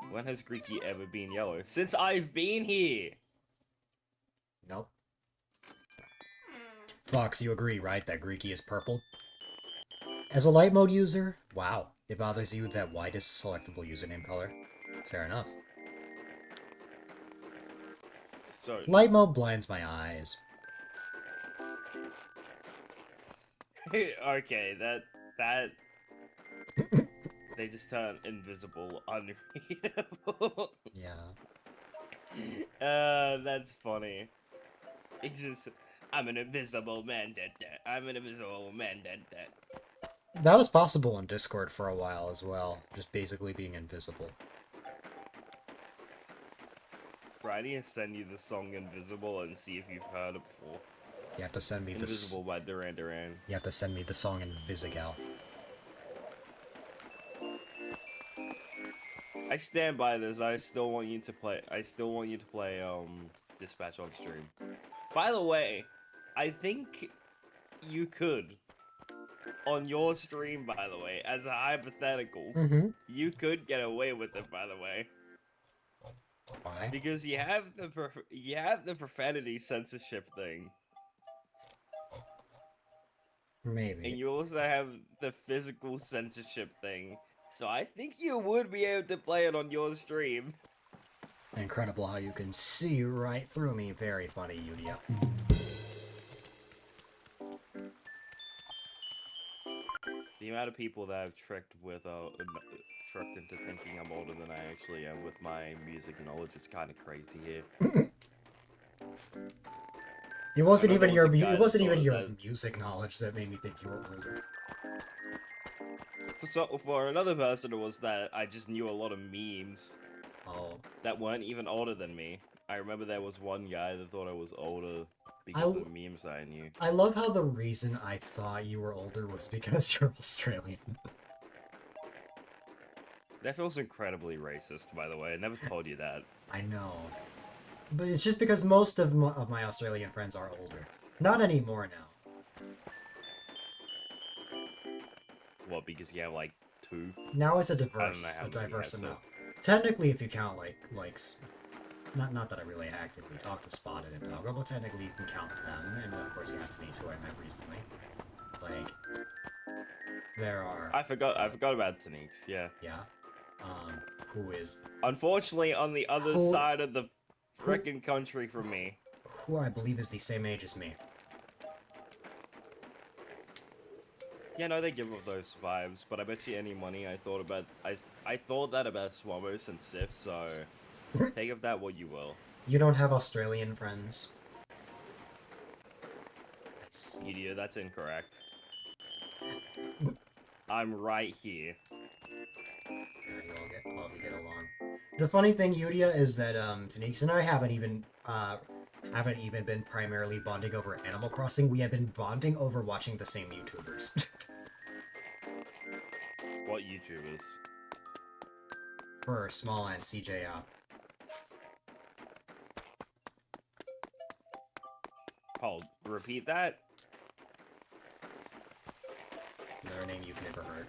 When has Greeky ever been yellow? Since I've been here! Nope. Fox, you agree, right, that Greeky is purple? As a light mode user, wow, it bothers you that white is a selectable username color. Fair enough. So, Light mode blinds my eyes. okay, that... They just turn invisible, unreadable. Yeah. That's funny. It's just, I'm an invisible man, I'm an invisible man, That was possible on Discord for a while as well, just basically being invisible. Right, I need to send you the song Invisible and see if you've heard it before. You have to send me Invisible by Duran Duran. You have to send me the song Invisigal. I stand by this. I still want you to play Dispatch on stream. By the way, I think you could on your stream, by the way, as a hypothetical. You could get away with it, by the way. Why? Because you have the profanity censorship thing. Maybe. And you also have the physical censorship thing. So I think you would be able to play it on your stream. Incredible how you can see right through me. Very funny, Yudia. The amount of people that I've tricked into thinking I'm older than I actually am with my music knowledge is kind of crazy here. It wasn't even your that... music knowledge that made me think you were older. For another person, it was that I just knew a lot of memes. Oh. That weren't even older than me. I remember there was one guy that thought I was older because of the memes I knew. I love how the reason I thought you were older was because you're Australian. That feels incredibly racist, by the way. I never told you that. I know. But it's just because most of my Australian friends are older. Not anymore now. What, because you have, like, 2? Now it's a diverse amount. Technically, if you count, not that I really actively talk to Spotted and Doggo, but technically you can count them, and of course you have Denise, who I met recently. Like, there are... I forgot about Tanix, yeah. Yeah. Who is... Unfortunately, on the other side of the frickin' country from me. Who I believe is the same age as me. Yeah, no, they give off those vibes, but I bet you any money I thought about I thought that about Swamos and Sif, so take of that what you will. You don't have Australian friends. Nice. Idiot, that's incorrect. I'm right here. All of you get along. The funny thing, Yudia, is that Tanix and I haven't even been primarily bonding over Animal Crossing. We have been bonding over watching the same YouTubers. What YouTubers? For Small and CJ. Hold, repeat that? Another name you've never heard.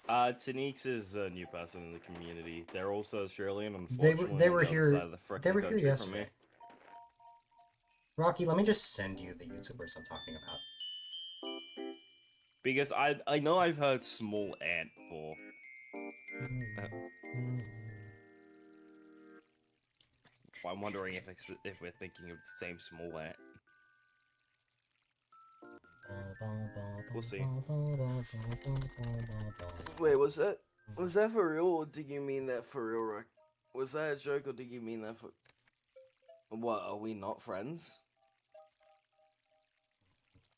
Tanix is a new person in the community. They're also Australian, They unfortunately. were on the other here. side of the frickin' They were here country from yesterday. me. Rocky, let me just send you the YouTubers I'm talking about. Because I know I've heard Small Ant before. I'm wondering if we're thinking of the same Small Ant. We'll see. Wait, was that for real, or did you mean that for real, Rock? Was that a joke, or did you mean that for... What, are we not friends?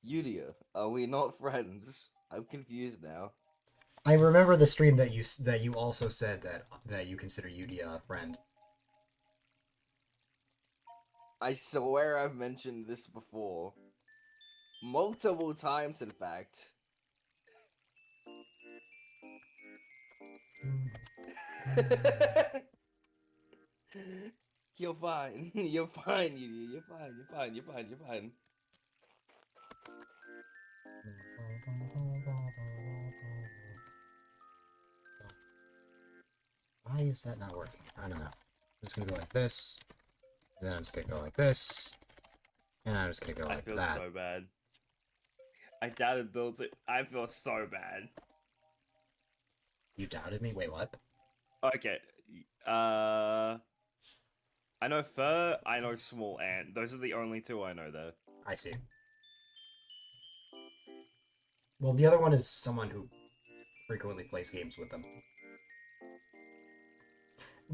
Yudia, are we not friends? I'm confused now. I remember the stream that you also said that you consider Yudia a friend. I swear I've mentioned this before. Multiple times, in fact. You're fine. You're fine, Yudia. You're fine. You're fine. You're fine. You're fine. Why is that not working? I don't know. I'm just gonna go like this, and then I'm just gonna go like this, and I'm just gonna go I like feel that. so bad. I doubted builds it. I feel so bad. You doubted me? Wait, what? Okay. I know Fur, I know Small Ant. Those are the only two I know there. I see. Well, the other one is someone who frequently plays games with them.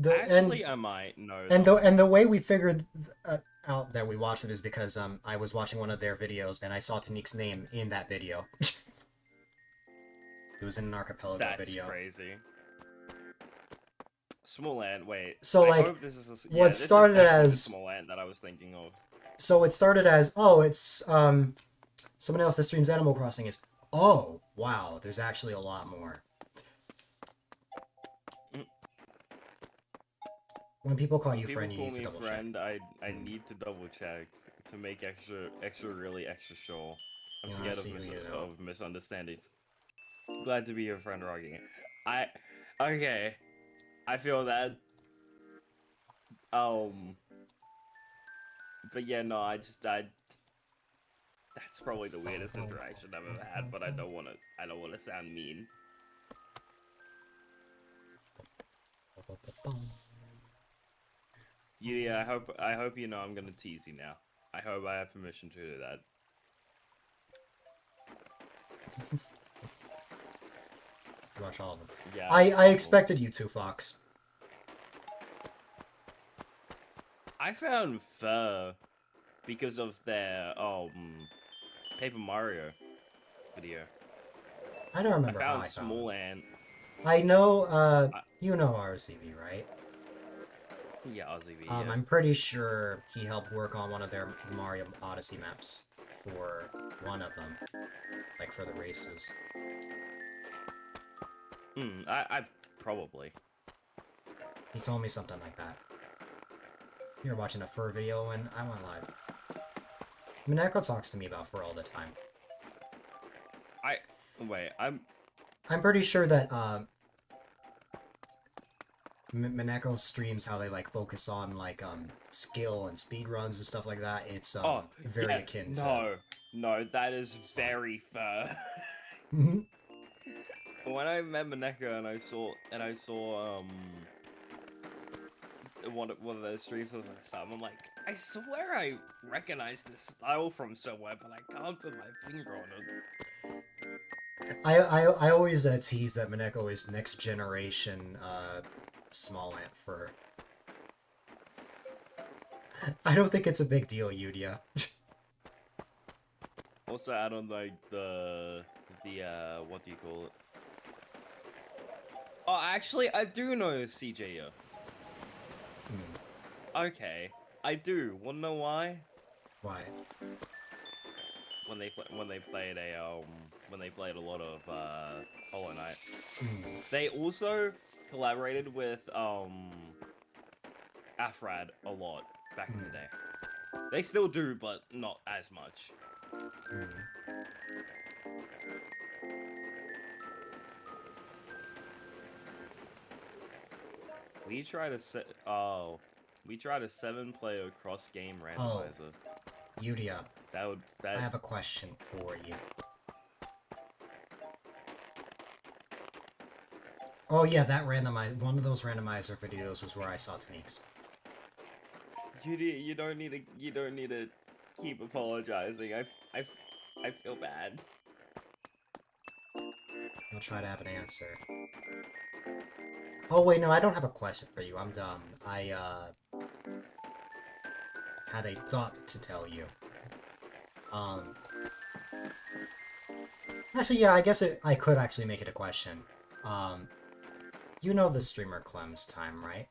Actually, I might know. And the way we figured out that we watched it is because I was watching one of their videos and I saw Tanik's name in that video. It was in an archipelago video. That's crazy. Small Ant, wait. So, I like, hope this is what this is started definitely the as- Small Ant that I was thinking of. So it started as, oh, it's someone else that streams Animal Crossing. Is, oh, wow, there's actually a lot more. When people call you People friend, you call need to me double friend, I need to double check to make really extra sure. I'm Yeah, I scared see what you do. of misunderstandings. Glad to be your friend, Rocky. Okay. I feel that. But yeah, no, that's probably the weirdest interaction I've ever had, but I don't wanna sound mean. Yeah, I hope you know I'm gonna tease you now. I hope I have permission to do that. Watch all of them. Yeah. I expected you to, Fox. I found Fur because of their Paper Mario video. I don't remember I how found I found Small him. Ant. I know, you know RCB, right? Yeah, RZV. Yeah. I'm pretty sure he helped work on one of their Mario Odyssey maps for one of them, like for the races. I probably. He told me something like that. You were watching a Fur video and I went live. Mineko talks to me about Fur all the time. I'm pretty sure that Mineko streams how they like focus on like skill and speed runs and stuff like that. It's very akin to. No, that is very Fur. When I met Mineko and I saw one of those streams for the first time, I'm like, I swear I recognize this style from somewhere, but I can't put my finger on it. I always tease that Mineko is next generation small ant fur. I don't think it's a big deal, Yudia. Also, add on like the what do you call it? Oh, actually, I do know CJ. Okay, I do. Wanna know why? Why? When they played a lot of Hollow Knight, they also collaborated with Afrad a lot back in the day. They still do, but not as much. We tried a 7-player cross-game randomizer. Yudia, I That have a question for you. Oh yeah, one of those randomizer videos was where I saw Taniks. you don't need to keep apologizing. I feel bad. I'll try to have an answer. Oh wait, no, I don't have a question for you. I'm done. I had a thought to tell you. Actually, yeah, I guess I could actually make it a question. You know the streamer Clem's time, right?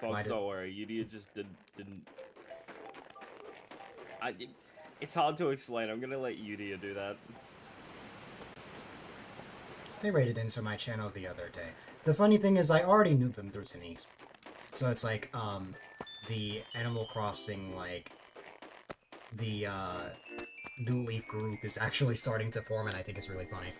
Folks, don't worry. You just didn't. It's hard to explain. I'm gonna let Yudia do that. They raided into my channel the other day. The funny thing is, I already knew them through Taniks. So it's like, the Animal Crossing, like, the, New Leaf group is actually starting to form, and I think it's really funny.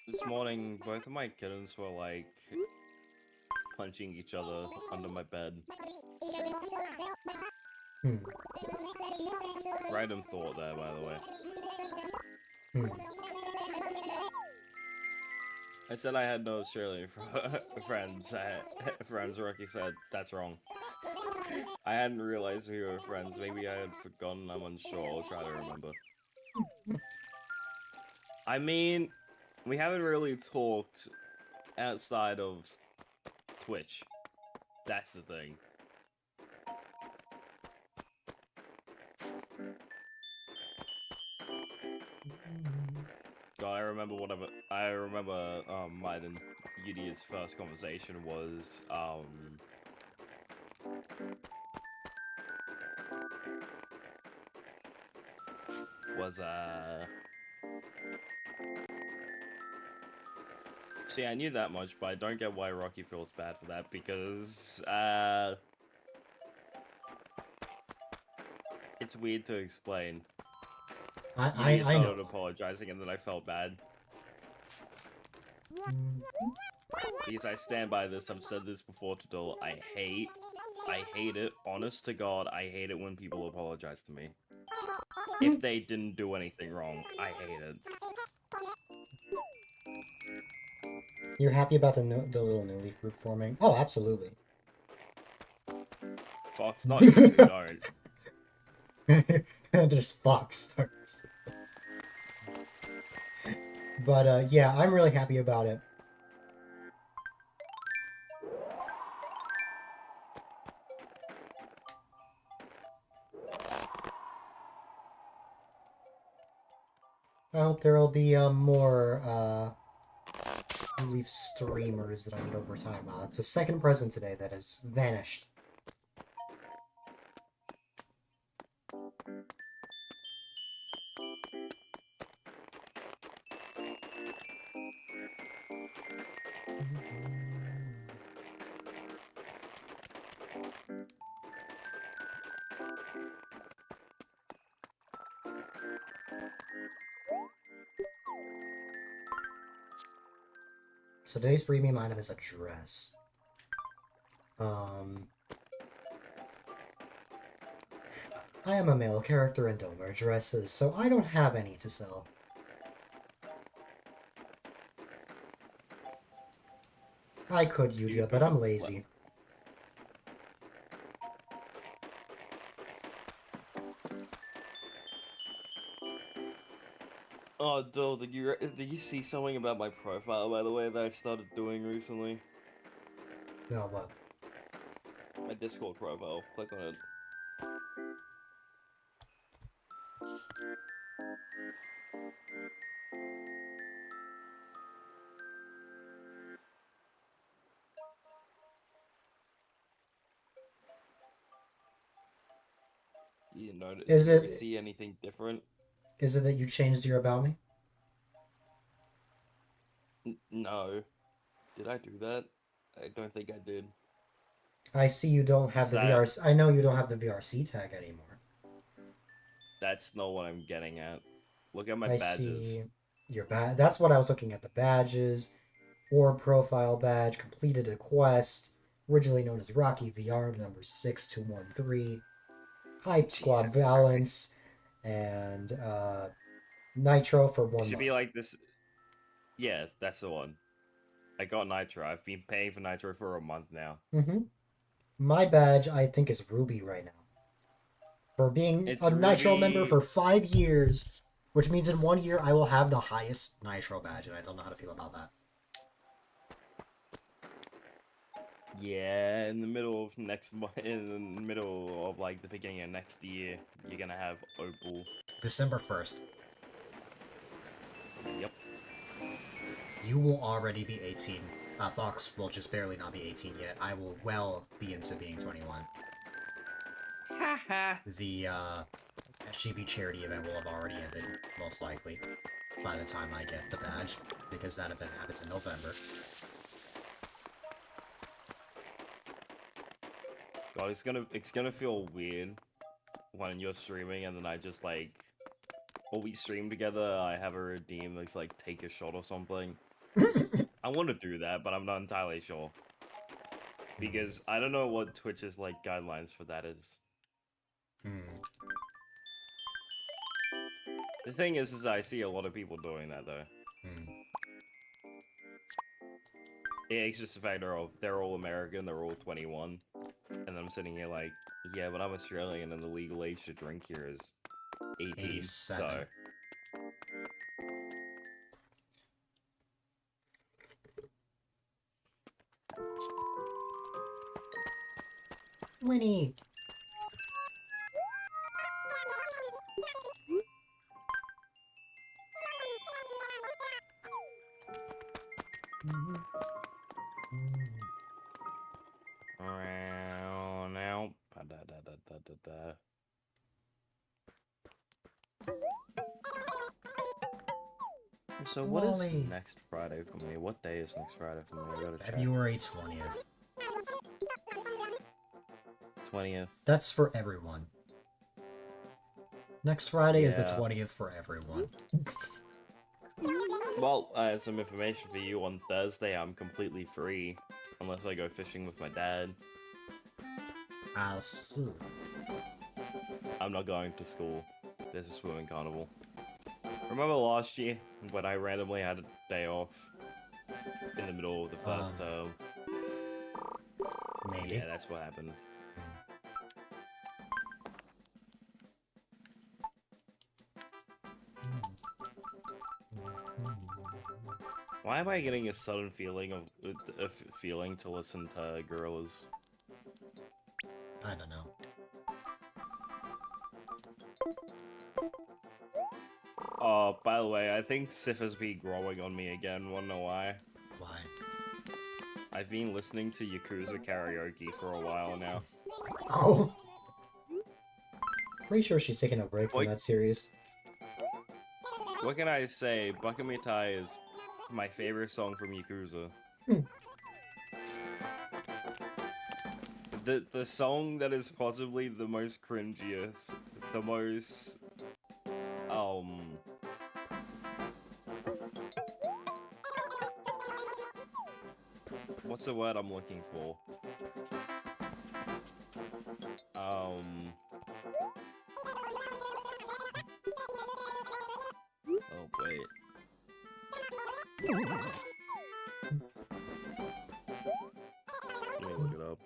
This morning, both of my kittens were like punching each other under my bed. Random thought there, by the way. I said I had no Australian friends. Friends, Rocky said, that's wrong. I hadn't realized we were friends. Maybe I had forgotten. I'm unsure. I'll try to remember. I mean, we haven't really talked outside of Twitch. That's the thing. God, I remember mine and Yudi's first conversation was see, I knew that much, but I don't get why Rocky feels bad for that, because it's weird to explain. I started know. apologizing and then I felt bad. Because I stand by this, I've said this before to Dole, I hate it, honest to God, I hate it when people apologize to me. If they didn't do anything wrong, I hate it. You're happy about the little New Leaf group forming? Oh, absolutely. Fox, not you, don't. Just Fox starts. But, yeah, I'm really happy about it. I hope there'll be, more, New Leaf streamers that I meet over time. It's the second present today that has vanished. So today's premium item is a dress. I am a male character and don't wear dresses, so I don't have any to sell. I could, Yuya, but I'm lazy. Oh, Dole, did you see something about my profile, by the way, that I started doing recently? No, what? My Discord profile. Click on it. You notice? Is You it see anything different? that you changed your About Me? No. Did I do that? I don't think I did. I see you don't have Is the that... VRC. I know you don't have the VRC tag anymore. That's not what I'm getting at. Look at my I badges. see your badge. That's what I was looking at. The badges. Or profile badge. Completed a quest. Originally known as Rocky VR number 6213. Hype Squad Jesus Valence. And Nitro for It 1 should month. be like this. Yeah, that's the one. I got Nitro. I've been paying for Nitro for a month now. My badge, I think, is Ruby right now. For being It's a Nitro member Ruby. for 5 years, which means in 1 year I will have the highest Nitro badge, and I don't know how to feel about that. Yeah, in the middle of next month, in the middle of like the beginning of next year, you're gonna have Opal. December 1st. Yep. You will already be 18. Fox will just barely not be 18 yet. I will well be into being 21. Haha. The SGB charity event will have already ended, most likely, by the time I get the badge, because that event happens in November. God, it's gonna feel weird when you're streaming and then I just like, when we stream together, I have a redeem that's like take a shot or something. I want to do that, but I'm not entirely sure. Because I don't know what Twitch's like guidelines for that is. The thing is I see a lot of people doing that though. Yeah, it's just the fact they're all American, they're all 21, and I'm sitting here like, yeah, but I'm Australian and the legal age to drink here is 18. 87. So. Winnie! Now. So what is Wally. next Friday for me? What day is next Friday for me? I gotta check. February 20th. 20th. That's for everyone. Next Friday is the Yeah. 20th for everyone. Well, some information for you. On Thursday, I'm completely free. Unless I go fishing with my dad. I see. I'm not going to school. There's a swimming carnival. Remember last year when I randomly had a day off in the middle of the first term? Maybe. Yeah, that's what happened. Why am I getting a sudden feeling of feeling to listen to Gorillas? I don't know. Oh, by the way, I think Sif has been growing on me again. Wanna know why? Why? I've been listening to Yakuza karaoke for a while now. Oh! Pretty sure she's taking a break from Like- that series. What can I say? Bakamitai is my favorite song from Yakuza. The song that is possibly the most cringiest, the most what's the word I'm looking for? Oh wait. Let me look it up.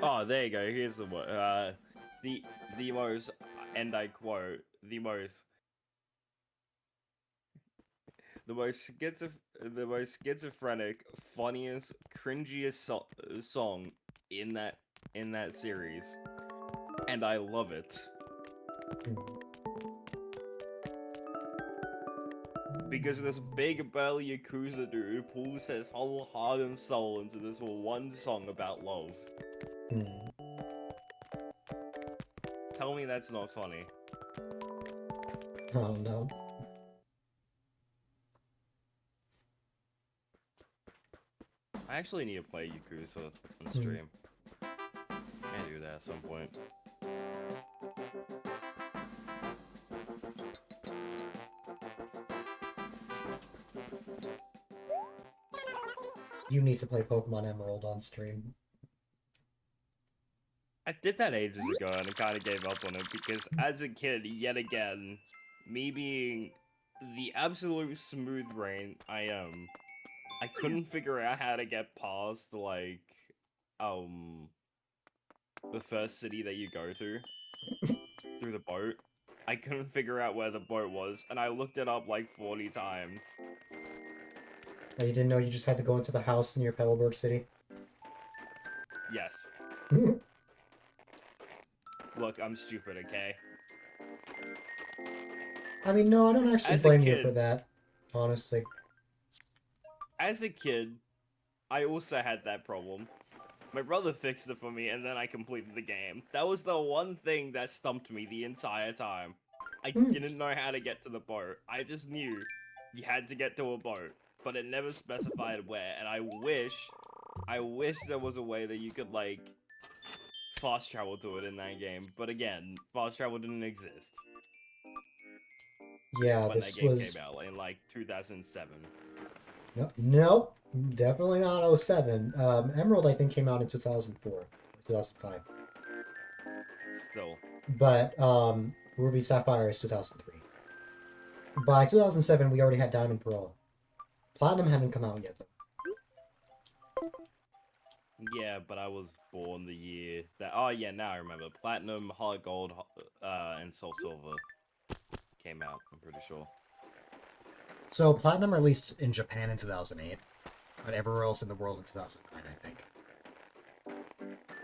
Oh, there you go. Here's the word. The most, and I quote, the most schizophrenic, funniest, cringiest song in that series, and I love it because this big burly Yakuza dude pulls his whole heart and soul into this one song about love. Tell me that's not funny. Oh no. I actually need to play Yakuza on stream. I do that at some point. You need to play Pokemon Emerald on stream. I did that ages ago and I kind of gave up on it because as a kid, yet again, me being the absolute smooth brain I am, I couldn't figure out how to get past, like, the first city that you go through the boat. I couldn't figure out where the boat was, and I looked it up like 40 times. Oh, you didn't know you just had to go into the house near Petalburg City? Yes. Look, I'm stupid, okay? I mean, no, I don't actually blame you for that, honestly. As a kid, I also had that problem. My brother fixed it for me, and then I completed the game. That was the one thing that stumped me the entire time. I didn't know how to get to the boat. I just knew you had to get to a boat, but it never specified where, and I wish there was a way that you could, like, fast travel to it in that game. But again, fast travel didn't exist. Yeah, when that game came out in, like, 2007. Nope, definitely not 07. Emerald, I think, came out in 2004, or 2005. Still. But Ruby Sapphire is 2003. By 2007, we already had Diamond Pearl. Platinum hadn't come out yet, though. Yeah, but I was born the year that... Oh, yeah, now I remember. Platinum, Heart Gold, and Soul Silver came out, I'm pretty sure. So, Platinum released in Japan in 2008, but everywhere else in the world in 2009, I think.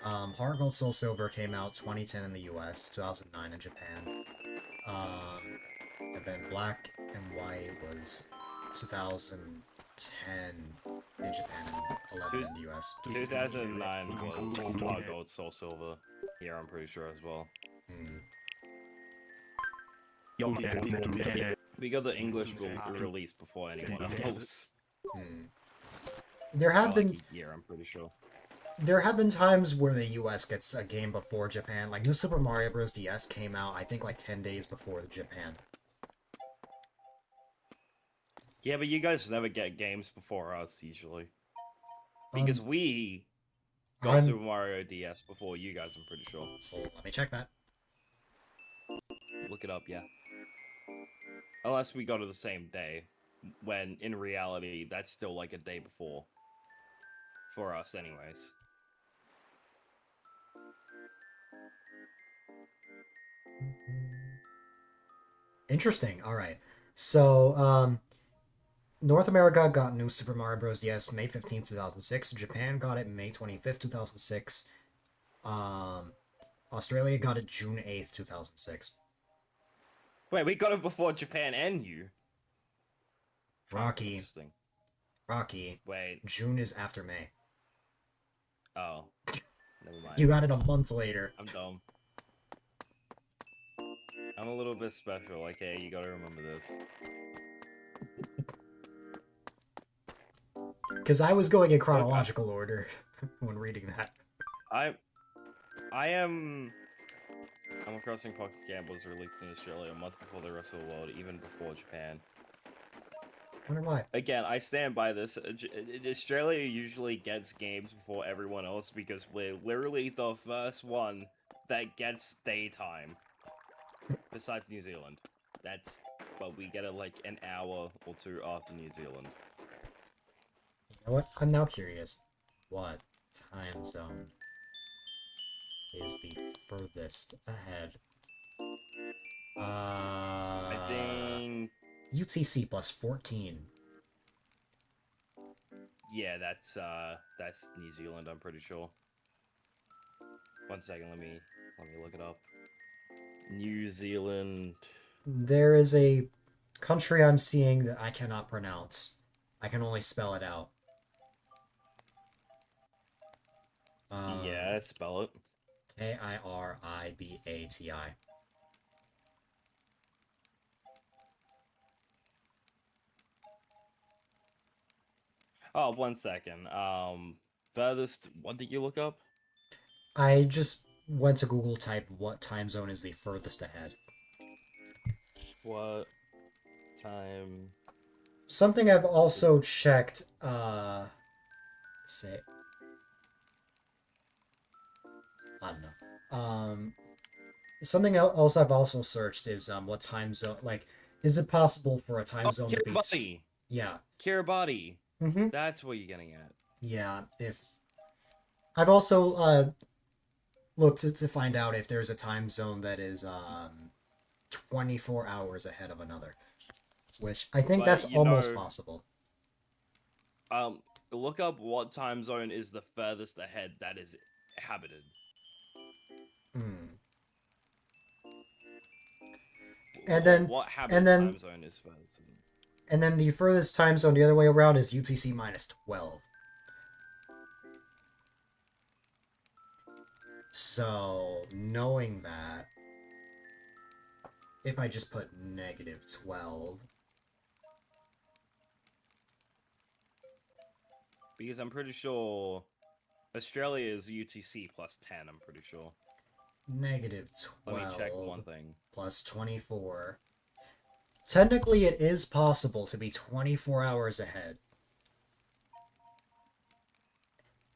Heart Gold, Soul Silver came out 2010 in the US, 2009 in Japan. And then Black and White was 2010 in Japan and 11 in the US. 2009 was Heart Gold, Soul Silver. Here, I'm pretty sure as well. We got the English release before anyone else. There have been a year, I'm pretty sure. There have been times where the US gets a game before Japan. Like New Super Mario Bros. DS came out, I think, like 10 days before Japan. Yeah, but you guys never get games before us usually, because we got Super Mario DS before you guys. I'm pretty sure. Oh, let me check that. Look it up, yeah. Unless we got it the same day, when in reality that's still like a day before. For us, anyways. Interesting. All right. So, North America got New Super Mario Bros. DS May 15th, 2006. Japan got it May 25th, 2006. Australia got it June 8th, 2006. Wait, we got it before Japan and you. Rocky. Wait. June is after May. Oh. Never mind. You got it a month later. I'm dumb. I'm a little bit special, okay? You gotta remember this. Because I was going in chronological order when reading that. I am Animal Crossing Pocket Camp was released in Australia a month before the rest of the world, even before Japan. Wonder why. Again, I stand by this. Australia usually gets games before everyone else because we're literally the first one that gets daytime. Besides New Zealand. But we get it like an hour or two after New Zealand. You know what? I'm now curious. What time zone is the furthest ahead? I think UTC plus 14. yeah, that's New Zealand, I'm pretty sure. One second, let me look it up. New Zealand. There is a country I'm seeing that I cannot pronounce. I can only spell it out. Yeah, spell it. Kiribati. Oh, one second. Furthest, what did you look up? I just went to Google, typed what time zone is the furthest ahead. What time? Something I've also checked, say, I don't know. Something else I've also searched is, what time zone, like, is it possible for a time zone to be... Kiribati! Yeah. Kiribati! Mm-hmm. That's what you're getting at. Yeah, if... I've also, looked to find out if there's a time zone that is, 24 hours ahead of another. Which, I think But, that's you almost know, possible. Look up what time zone is the furthest ahead that is habited. Hmm. And then, What habited time zone is furthest? And then the furthest time zone the other way around is UTC minus 12. So, knowing that, if I just put negative 12... Because I'm pretty sure Australia is UTC plus 10, I'm pretty sure. Negative 12 Let me check one thing. plus 24. Technically, it is possible to be 24 hours ahead.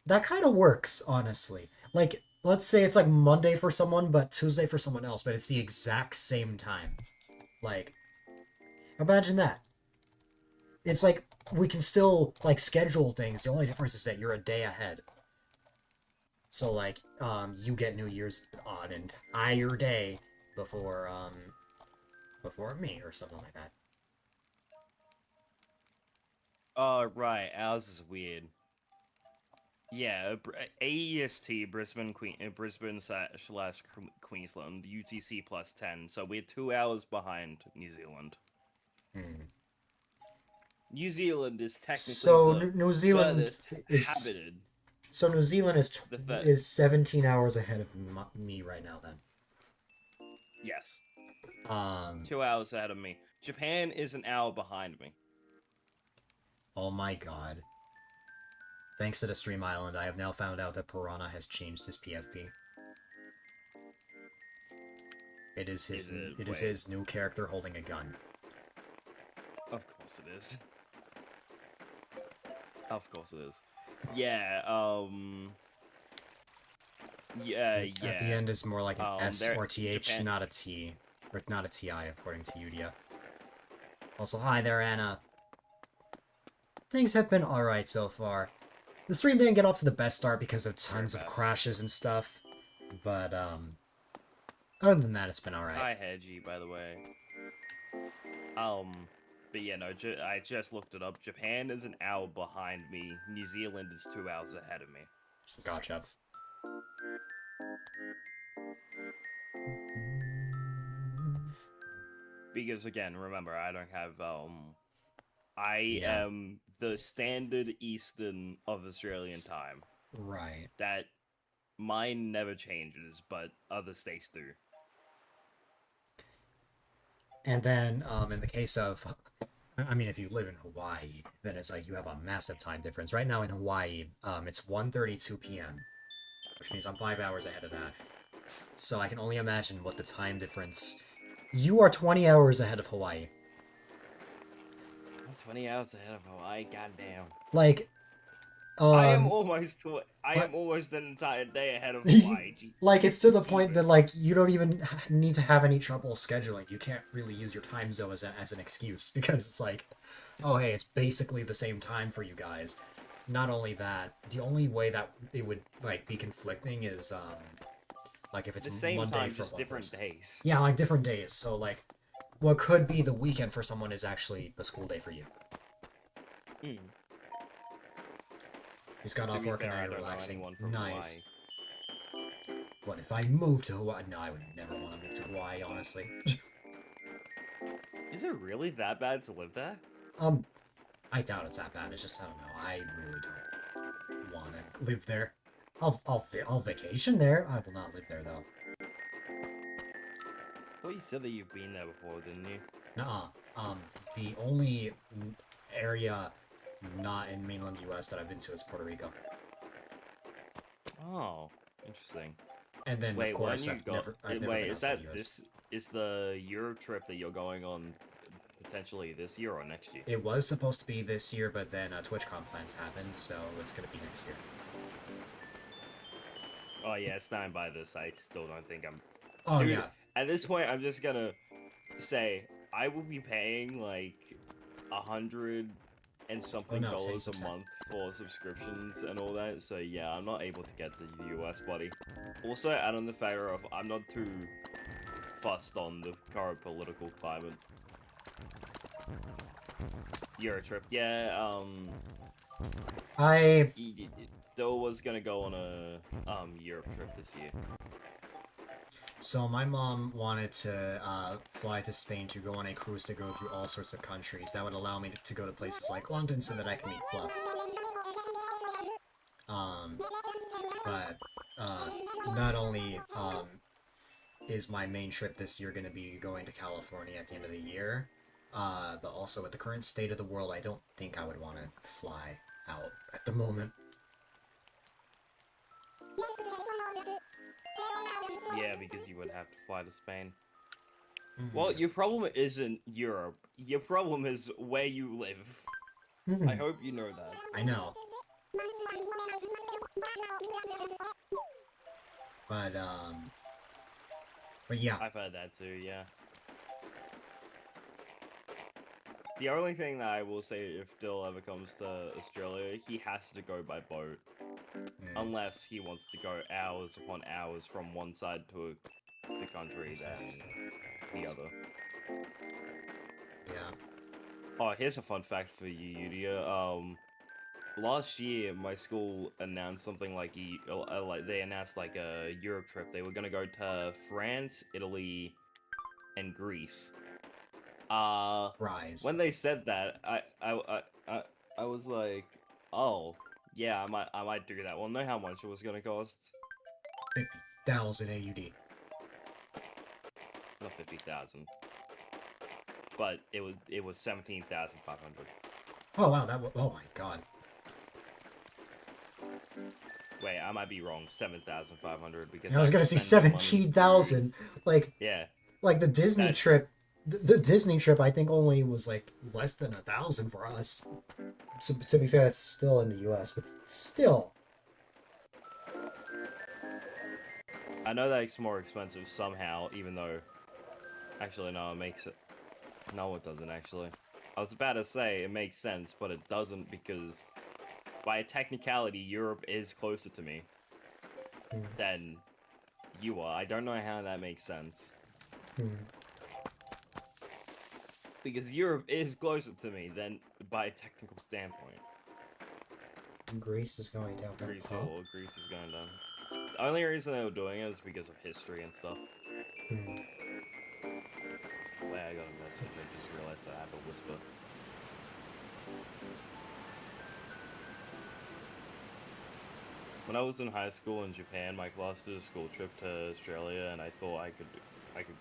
That kind of works, honestly. Like, let's say it's like Monday for someone, but Tuesday for someone else, but it's the exact same time. Like, imagine that. It's like, we can still, like, schedule things. The only difference is that you're a day ahead. So, like, you get New Year's on an entire day before me, or something like that. Oh, right. Ours is weird. Yeah, AEST, Brisbane slash Queensland, UTC plus 10. So we're 2 hours behind New Zealand. New Zealand is technically So the New Zealand furthest is habited. So New Zealand is 17 hours ahead of me right now. Then. Yes. 2 hours ahead of me. Japan is an hour behind me. Oh my god. Thanks to the Stream Island, I have now found out that Piranha has changed his PFP. It is his new character holding a gun. Of course it is. Of course it is. Yeah, yeah. At the end is more like an S or TH, Japan... not a T. Or not a TI, according to Yudia. Also, hi there, Anna. Things have been alright so far. The stream didn't get off to the best start because of tons of crashes and stuff. But, other than that, it's been alright. Hi, Hedgie, by the way. But yeah, no, I just looked it up. Japan is an hour behind me. New Zealand is 2 hours ahead of me. Gotcha. Because again, remember, I don't have, I am the standard Eastern of Australian time. Right. That mine never changes, but other states do. And then, in the case of, I mean, if you live in Hawaii, then it's like you have a massive time difference. Right now in Hawaii, it's 1:32 p.m., which means I'm 5 hours ahead of that. So I can only imagine what the time difference. You are 20 hours ahead of Hawaii. I'm 20 hours ahead of Hawaii. Goddamn. Like, I am um, almost. I but- am almost an entire day ahead of Hawaii. like it's to the point that Jeepers. like you don't even need to have any trouble scheduling. You can't really use your time zone as an excuse because it's like, oh hey, it's basically the same time for you guys. Not only that, the only way that it would like be conflicting is like if it's At the same Monday time, for just one different person. days. Yeah, like different days. So like, what could be the weekend for someone is actually the school day for you. Hmm. He's got To off be work and fair, now I you're don't know relaxing. anyone from Nice. Hawaii. What if I move to Hawaii? No, I would never want to move to Hawaii, honestly. Is it really that bad to live there? I doubt it's that bad. It's just I don't know. I really don't want to live there. I'll vacation there. I will not live there though. Well, you said that you've been there before, didn't you? Nuh-uh. The only area not in mainland U.S. that I've been to is Puerto Rico. Oh, interesting. And then Wait, of course when you I've never wait, been is outside that the U.S. this is the Europe trip that you're going on potentially this year or next year? It was supposed to be this year, but then TwitchCon plans happened, so it's gonna be next year. Oh yeah, stand by this. I still don't think I'm. Oh Dude, yeah. at this point, I'm just gonna say I will be paying like $100 and something no, dollars a 86 month for subscriptions and all that. So yeah, I'm not able to get to the US, buddy. Also, add on the factor of I'm not too fussed on the current political climate. Euro trip, yeah. I Still was gonna go on a Europe trip this year. So my mom wanted to fly to Spain to go on a cruise to go through all sorts of countries. That would allow me to go to places like London so that I can meet Fluff. But not only is my main trip this year going to be going to California at the end of the year, but also with the current state of the world, I don't think I would want to fly out at the moment. Yeah, because you would have to fly to Spain. Well, your problem isn't Europe. Your problem is where you live. I hope you know that. I know. But yeah. I've heard that too, yeah. The only thing that I will say if Dill ever comes to Australia, he has to go by boat. Unless he wants to go hours upon hours from one side to the country than the other. Yeah. Oh, here's a fun fact for you, Yudia. Last year, my school announced something like they announced like a Europe trip. They were gonna go to France, Italy, and Greece. Rise. When they said that, I was like, oh, yeah, I might do that. Well, know how much it was gonna cost? 50,000 AUD. Not 50,000, but it was 17,500. Oh wow, oh my god. Wait, I might be wrong. 7,500 because I was gonna say spent the money 17,000. Like, yeah. like the Disney That's- trip. The Disney trip, I think, only was like less than 1,000 for us. To be fair, it's still in the U.S., but still. I know that it's more expensive somehow, even though... Actually, no, it makes it... No, it doesn't, actually. I was about to say it makes sense, but it doesn't because... By a technicality, Europe is closer to me than you are. I don't know how that makes sense. Because Europe is closer to me than by a technical standpoint. Greece is going down. Greece is going down. The only reason they were doing it is because of history and stuff. Wait, I got a message. I just realized that I have a whisper. When I was in high school in Japan, my class did a school trip to Australia, and I thought I could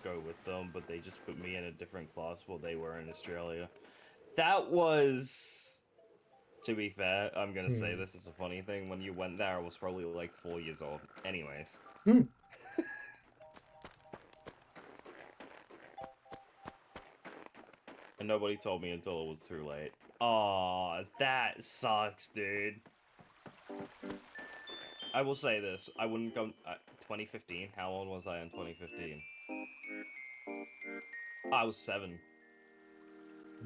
go with them, but they just put me in a different class while they were in Australia. That was, to be fair, I'm gonna say this is a funny thing. When you went there, I was probably like 4 years old. Anyways. And nobody told me until it was too late. Aw, that sucks, dude. I will say this. I wouldn't go... 2015? How old was I in 2015? I was 7.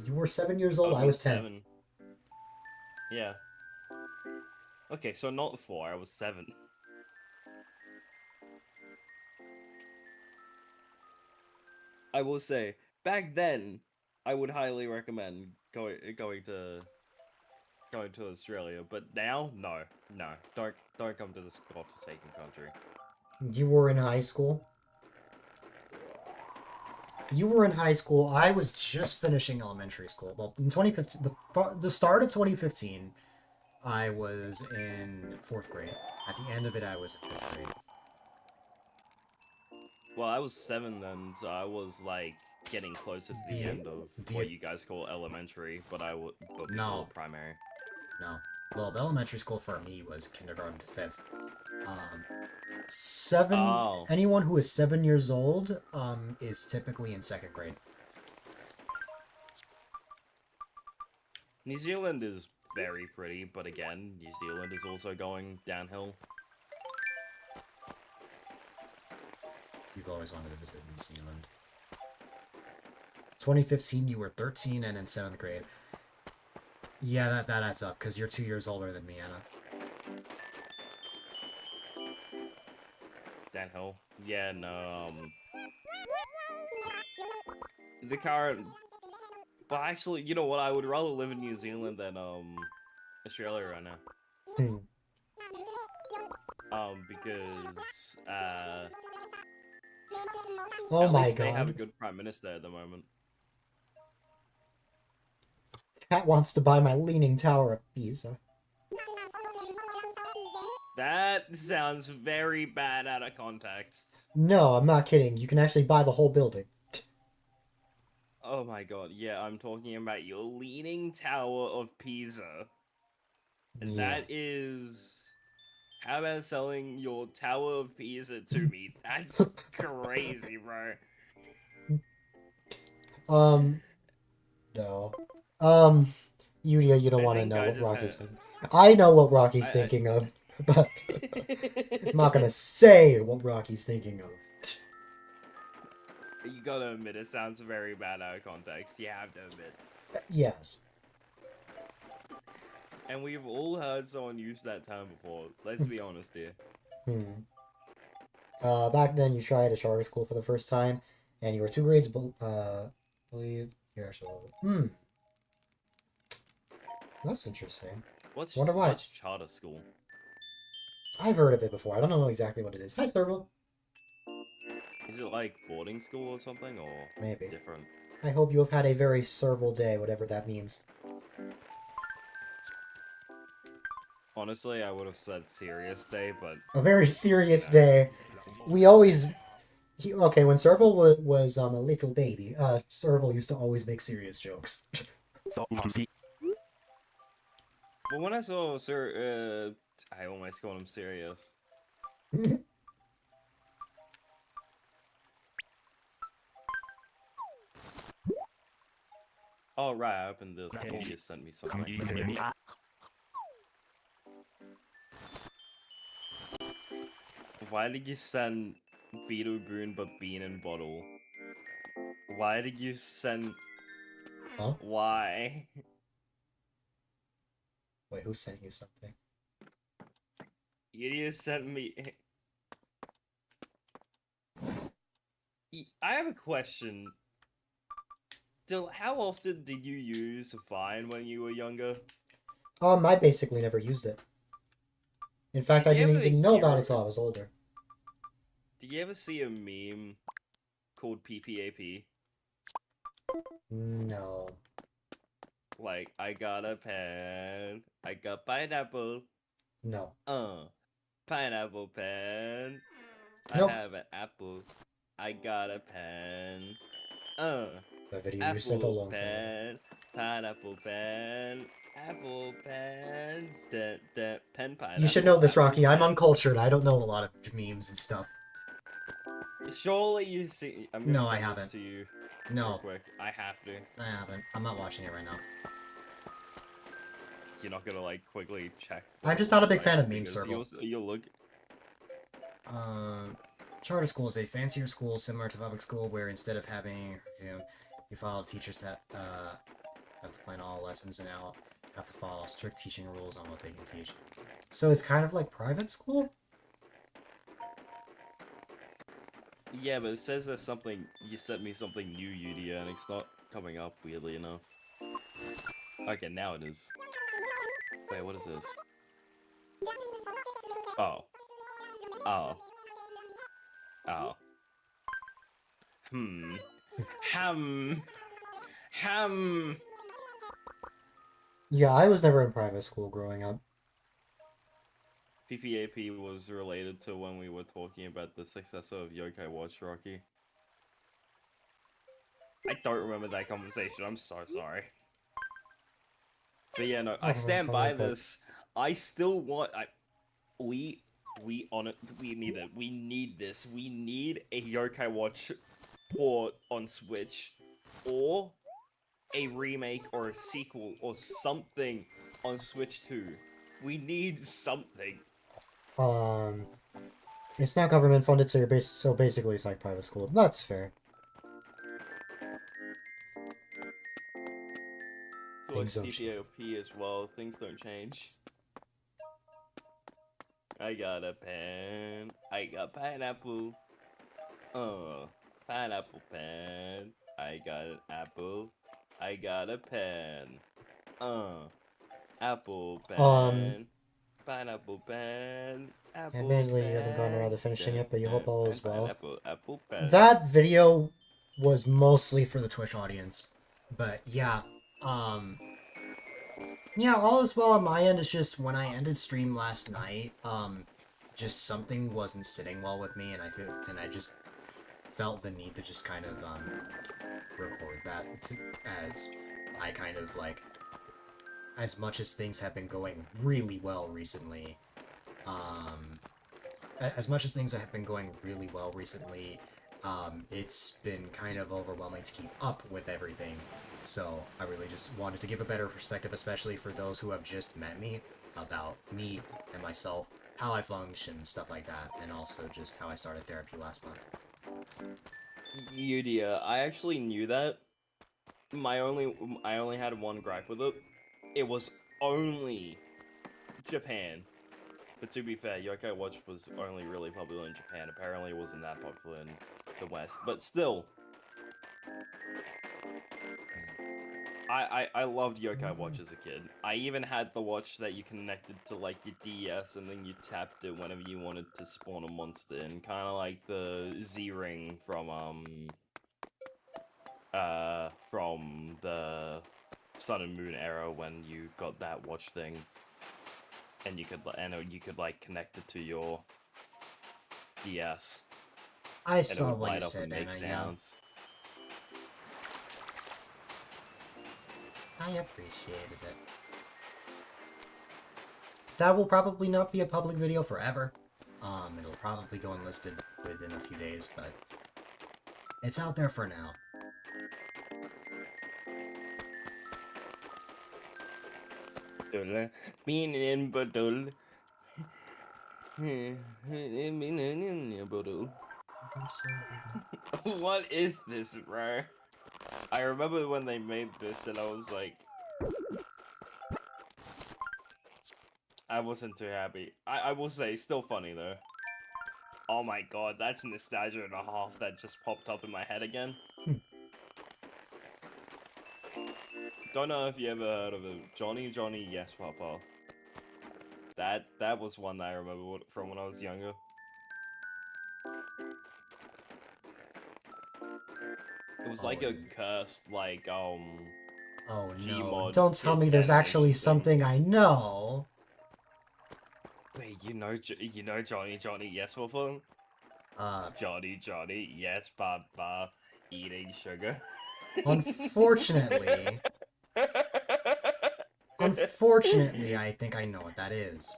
You were 7 years old. I was 10. 7. Yeah. Okay, so not 4. I was 7. I will say, back then, I would highly recommend going to Australia. But now, no, don't come to this godforsaken country. You were in high school. You were in high school. I was just finishing elementary school. Well, in 2015, the start of 2015, I was in 4th grade. At the end of it, I was in 5th grade. Well, I was 7 then, so I was like getting closer to the end of what you guys call elementary, but we call it primary. No. Well, elementary school for me was kindergarten to 5th. 7. Oh. Anyone who is 7 years old is typically in 2nd grade. New Zealand is very pretty, but again, New Zealand is also going downhill. You've always wanted to visit New Zealand. 2015, you were 13 and in 7th grade. Yeah, that adds up, because you're 2 years older than me, Anna. Downhill? Yeah, no, the current... Well, actually, you know what? I would rather live in New Zealand than, Australia right now. Because, Oh at my least they have a god. good prime minister at the moment. Cat wants to buy my Leaning Tower of Pisa. That sounds very bad out of context. No, I'm not kidding. You can actually buy the whole building. Oh my god, yeah, I'm talking about your Leaning Tower of Pisa. And Yeah. that is... How about selling your Tower of Pisa to me? That's crazy, bro. No. Yudia, you don't I want to think know I what just Rocky's had- thinking. I know what Rocky's thinking of, but I'm not gonna say what Rocky's thinking of. You gotta admit, it sounds very bad out of context. You have to admit. Yes. And we've all heard someone use that term before. Let's be honest here. Back then you tried a charter school for the first time, and you were 2 grades, believe you're actually That's interesting. Wonder why. What's charter school? I've heard of it before. I don't know exactly what it is. Hi, Serval. Is it like boarding school or something, or Maybe. different? I hope you have had a very serval day, whatever that means. Honestly, I would have said serious day, but... A very serious day. We always... Okay, when Serval was a little baby, Serval used to always make serious jokes. But when I saw I almost called him serious. Oh right, I opened this. He just sent me something. Why did you send Beetle Boon but Bean and Bottle? Why did you send... Huh? Why? Wait, who sent you something? You just sent me... I have a question. Dill, how often did you use Vine when you were younger? I basically never used it. In fact, I Did you didn't ever even know about hear- it till I was older. Did you ever see a meme called PPAP? No. Like, I got a pen, I got pineapple, No. pineapple pen. Nope. I have an apple, I got a pen, The video you sent a apple long time ago. pen, pineapple pen, apple pen, pen pineapple. You should know this, apple Rocky. I'm pen. uncultured. I don't know a lot of memes and stuff. Surely you see. I'm gonna No, I send this haven't. To you. Real No, quick. I have to. I haven't. I'm not watching it right now. You're not gonna like quickly check. I'm what it just not a looks big like, fan of Meme because Circle. You'll look. Charter school is a fancier school similar to public school where instead of having, you follow teachers that have to plan all lessons and now have to follow strict teaching rules on what they can teach. So it's kind of like private school? Yeah, but it says there's something. You sent me something new, Yudia, and it's not coming up. Weirdly enough. Okay, now it is. Wait, what is this? Oh. Oh. Oh. Ham. Ham. Yeah, I was never in private school growing up. PPAP was related to when we were talking about the successor of Yokai Watch, Rocky. I don't remember that conversation. I'm so sorry. But yeah, no, I stand by this. I still want. We need it. We need this. We need a Yokai Watch port on Switch, or a remake or a sequel or something on Switch 2. We need something. It's not government funded, so so basically it's like private school. That's fair. So Things like don't change. PPOP as well. Things don't change. I got a pen. I got pineapple. Pineapple pen. I got an apple. I got a pen. Apple pen. Pineapple pen. Apple Admittedly, pen. you haven't gotten around to finishing it, but you hope all is well. Apple pen. That video was mostly for the Twitch audience, but yeah, yeah, all is well on my end. It's just when I ended stream last night, just something wasn't sitting well with me, and I just felt the need to just kind of record that as I kind of like, as much as things have been going really well recently, it's been kind of overwhelming to keep up with everything. So I really just wanted to give a better perspective, especially for those who have just met me, about me and myself, how I function, stuff like that, and also just how I started therapy last month. Yudia, I actually knew that. I only had one gripe with it. It was only Japan. But to be fair, Yokai Watch was only really popular in Japan. Apparently it wasn't that popular in the West. But still. I loved Yokai Watch as a kid. I even had the watch that you connected to like your DS and then you tapped it whenever you wanted to spawn a monster in. Kinda like the Z-Ring from the Sun and Moon era when you got that watch thing. And you could like connect it to your DS. I saw what you said, Anna, yeah. I appreciated it. That will probably not be a public video forever. It'll probably go unlisted within a few days, but it's out there for now. What is this, bro? I remember when they made this and I was like, I wasn't too happy. I will say, still funny though. Oh my god, that's nostalgia and a half that just popped up in my head again. Don't know if you ever heard of it. Johnny, yes, Papa. That was one that I remember from when I was younger. It was like a cursed, like, Oh no, Gmod don't tell me there's actually something I know! Wait, you know Johnny, yes, Papa? Johnny, yes, Papa. Eating sugar. Unfortunately... Unfortunately, I think I know what that is.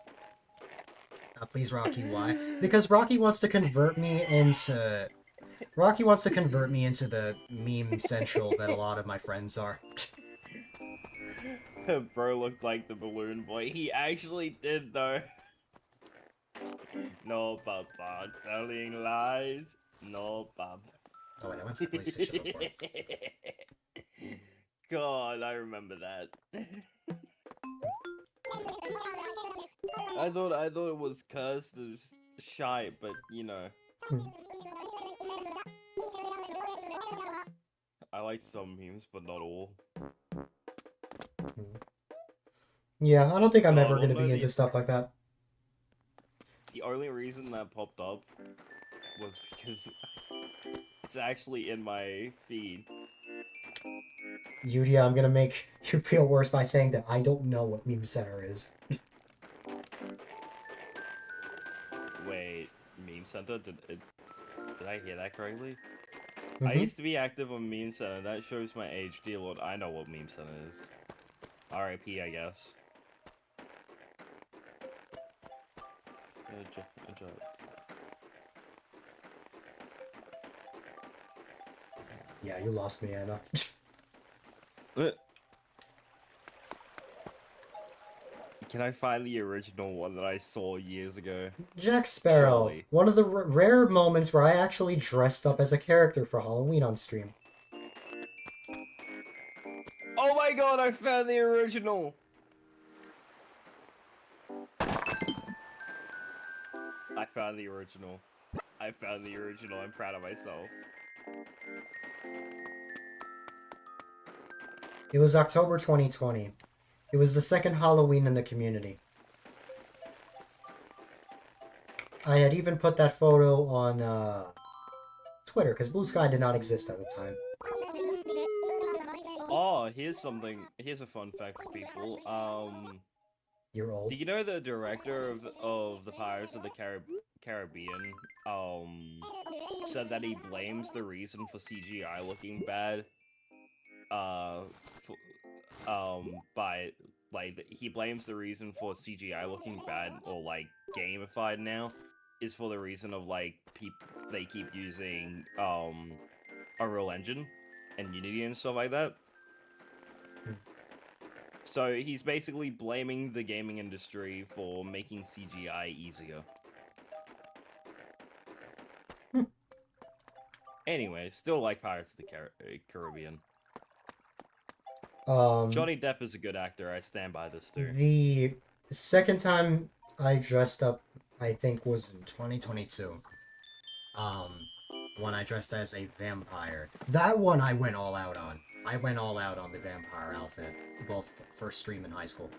Please, Rocky, why? Because Rocky wants to convert me into Rocky wants to convert me into the meme central that a lot of my friends are. Bro looked like the balloon boy. He actually did though. No, Papa, telling lies. No, Papa. Oh wait, I went to PlayStation before. God, I remember that. I thought it was cursed as shite, but you know, I like some memes, but not all. Yeah, I don't think I'm God, ever gonna although be into stuff like that. the only reason that popped up was because it's actually in my feed. Yudia, I'm gonna make you feel worse by saying that I don't know what Meme Center is. Wait, Meme Center? Did I hear that correctly? I Mhm. used to be active on Meme Center. That shows my age, dear lord. I know what Meme Center is. RIP, I guess. Good job. Yeah, you lost me, Anna. Can I find the original one that I saw years ago? Jack Sparrow. Surely. One of the rare moments where I actually dressed up as a character for Halloween on stream. Oh my god, I found the original! I found the original. I found the original. I'm proud of myself. It was October 2020. It was the second Halloween in the community. I had even put that photo on Twitter, because Blue Sky did not exist at the time. Oh, here's something. Here's a fun fact for people. You're old. Do you know the director of the Pirates of the Caribbean? Said that he blames the reason for CGI looking bad. By like he blames the reason for CGI looking bad or like gamified now is for the reason of like they keep using Unreal Engine and Unity and stuff like that. So he's basically blaming the gaming industry for making CGI easier. Anyway, still like Pirates of the Caribbean. Johnny Depp is a good actor. I stand by this too. The second time I dressed up, I think, was in 2022. When I dressed as a vampire. That one I went all out on. I went all out on the vampire outfit, both first stream in high school.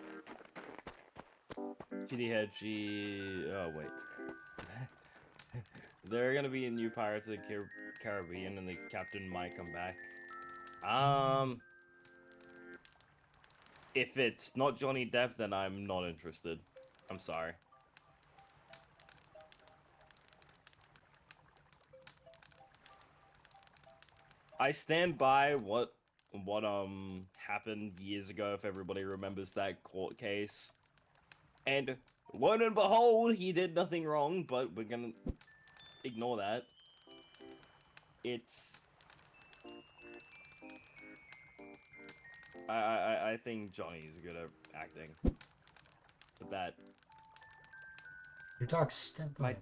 GD had G. Oh wait. There are gonna be a new Pirates of the Caribbean, and the captain might come back. If it's not Johnny Depp, then I'm not interested. I'm sorry. I stand by what happened years ago, if everybody remembers that court case. And lo and behold, he did nothing wrong, but we're gonna ignore that. It's I think Johnny's good at acting. But that Your dog stepped on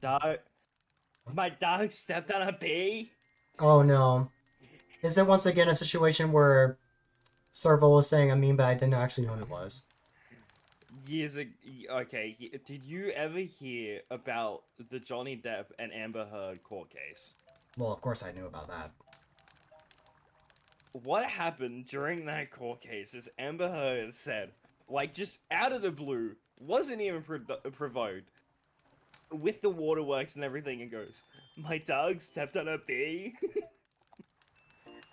my dog stepped on a bee. Oh no. Is it once again a situation where Servo was saying a meme, but I didn't actually know what it was? Years ago, okay, did you ever hear about the Johnny Depp and Amber Heard court case? Well, of course I knew about that. What happened during that court case is Amber Heard said, like, just out of the blue, wasn't even provoked, with the waterworks and everything, and goes, my dog stepped on a bee?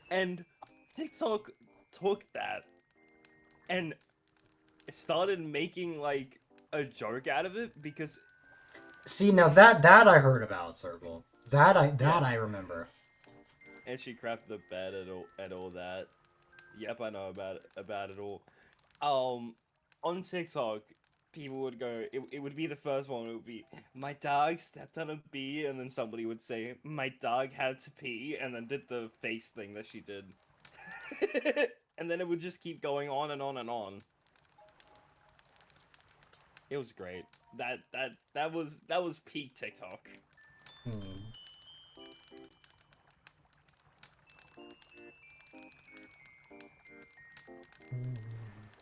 And TikTok took that and started making, like, a joke out of it, because... See, now that I heard about, Servo. That I remember. And she crapped the bed and all that. Yep, I know about it all. On TikTok, people would go, it would be the first one. It would be, my dog stepped on a bee, and then somebody would say, my dog had to pee, and then did the face thing that she did. And then it would just keep going on and on and on. It was great. That was peak TikTok. Hmm.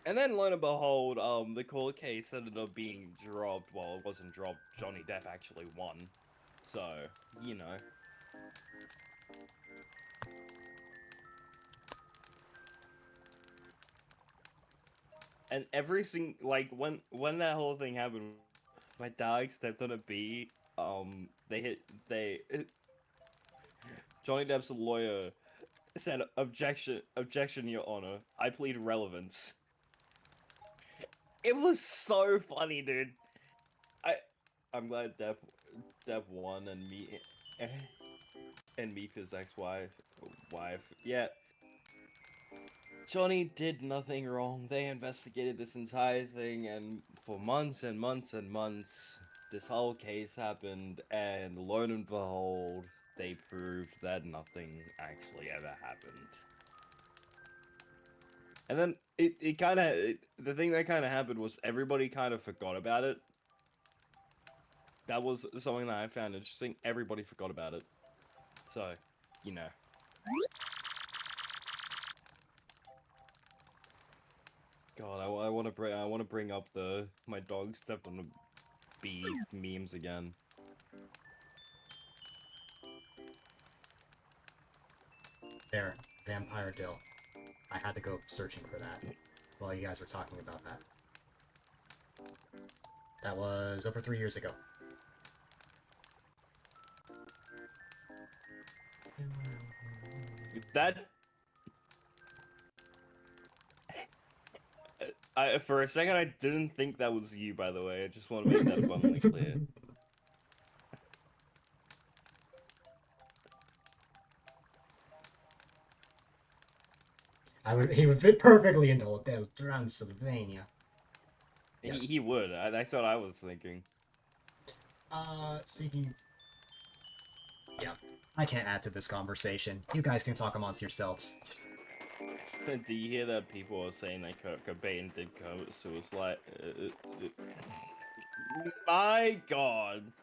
And then, lo and behold, the court case ended up being dropped. Well, it wasn't dropped. Johnny Depp actually won. So, you know. And every single, like, when that whole thing happened, my dog stepped on a bee. Johnny Depp's lawyer said, objection, Your Honor. I plead relevance. It was so funny, dude. I'm glad Depp won and Mika's ex-wife, yeah. Johnny did nothing wrong. They investigated this entire thing, and for months and months and months, this whole case happened, and lo and behold, they proved that nothing actually ever happened. And then the thing that kind of happened was everybody kind of forgot about it. That was something that I found interesting. Everybody forgot about it. So, you know. God, I want to bring up the my dog stepped on a bee memes again. There, Vampire Dill. I had to go searching for that while you guys were talking about that. That was over 3 years ago. That for a second I didn't think that was you, by the way. I just want to make that abundantly clear. He would fit perfectly into Hotel Transylvania. Yes. He would. That's what I was thinking. Speaking... Yeah, I can't add to this conversation. You guys can talk amongst yourselves. Do you hear that people are saying that Kurt Cobain did commit suicide? My God.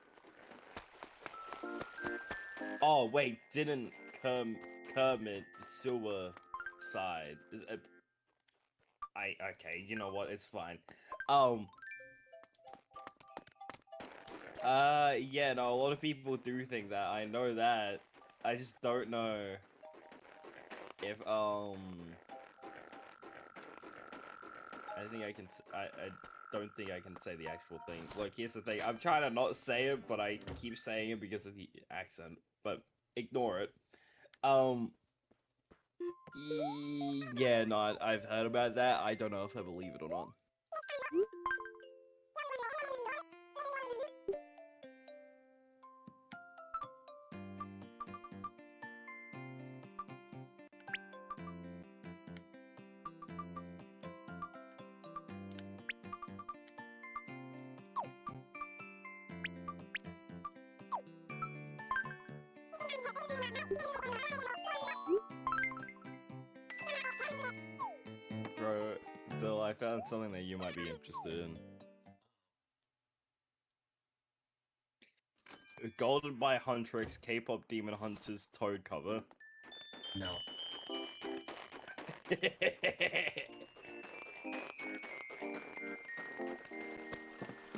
Oh, wait, didn't Kermit suicide? Okay, you know what, it's fine. Yeah, no, a lot of people do think that, I know that. I just don't know if, I don't think I can say the actual thing. Look, here's the thing, I'm trying to not say it, but I keep saying it because of the accent, but ignore it. Yeah, no, I've heard about that. I don't know if I believe it or not. Bro, Dill, I found something that you might be interested in. Golden by Huntrix, K-pop Demon Hunters Toad cover. No.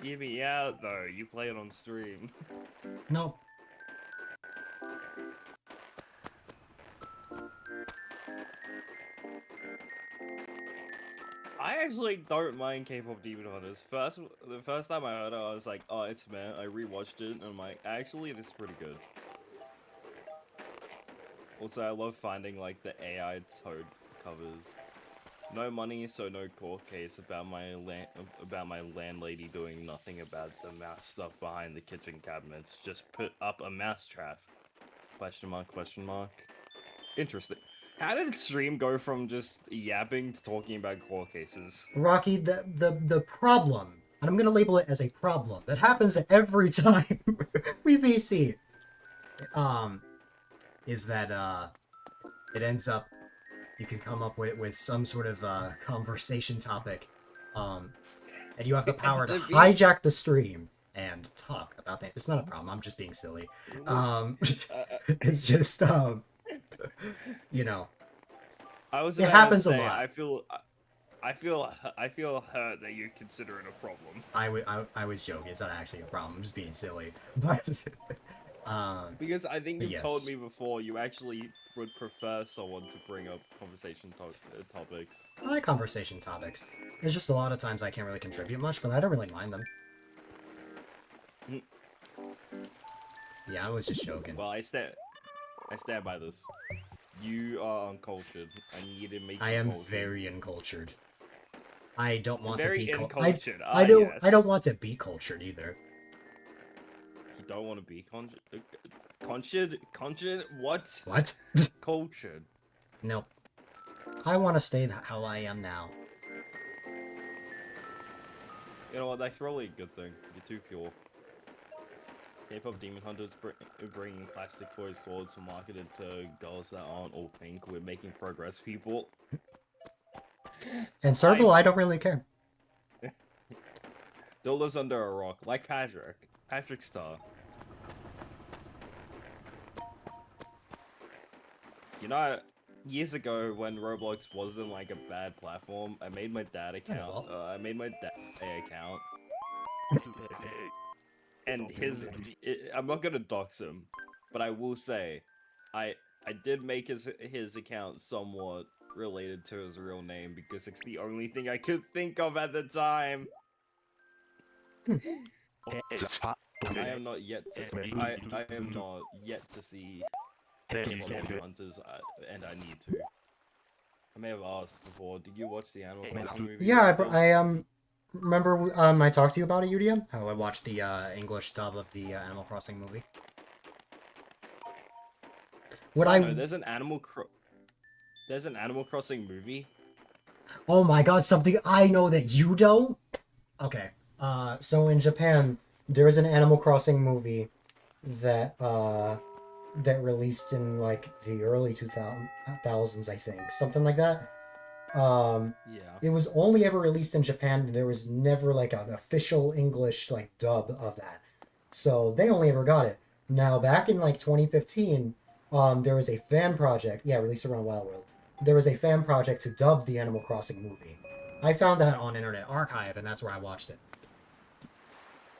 Give me out though, you play it on stream. Nope. I actually don't mind K-pop Demon Hunters. The first time I heard it, I was like, oh, it's man. I rewatched it, and I'm like, actually, this is pretty good. Also, I love finding, like, the AI Toad covers. No money, so no court case about my landlady doing nothing about the mouse stuff behind the kitchen cabinets. Just put up a mouse trap. Question mark, question mark. Interesting. How did stream go from just yapping to talking about court cases? Rocky, the problem and I'm gonna label it as a problem that happens every time we VC, is that it ends up you can come up with some sort of conversation topic, and you have the power to hijack the stream and talk about that. It's not a problem. I'm just being silly. It's just you know, I was it about to happens a say, lot. I feel hurt that you consider it a problem. I was joking. It's not actually a problem. I'm just being silly. But Because I think but you've told yes. me before you actually would prefer someone to bring up conversation topics. I like conversation topics. It's just a lot of times I can't really contribute much, but I don't really mind them. Yeah, I was just joking. Well, I stand by this. You are uncultured. I need to make you I am cultured. very uncultured. I don't want Very to be uncultured. I don't. Yes. I don't want to be cultured either. You don't want to be cultured? Cultured? What? What? Cultured. Nope. I want to stay how I am now. You know what? That's probably a good thing. You're too pure. K-pop demon hunters bringing plastic toy swords marketed to girls that aren't all pink. We're making progress, people. And Serval, I don't really care. Dildos under a rock, like Patrick. Patrick Star. You know, years ago when Roblox wasn't like a bad platform, I made my dad account. I made my dad account. And I'm not gonna dox him, but I will say, I did make his account somewhat related to his real name because it's the only thing I could think of at the time. I am not yet to. I am not yet to see K-pop hunters, and I need to. I may have asked before. Did you watch the Animal Crossing movie? Yeah, I remember I talked to you about it, UDM? How I watched the English dub of the Animal Crossing movie. There's an Animal Crossing movie. Oh my god, something I know that you don't? Okay. So in Japan, there is an Animal Crossing movie that that released in like the early 2000s, I think. Something like that. Yeah. It was only ever released in Japan. There was never like an official English like dub of that. So they only ever got it. Now back in like 2015, there was a fan project. Yeah, released around Wild World. There was a fan project to dub the Animal Crossing movie. I found that on Internet Archive, and that's where I watched it.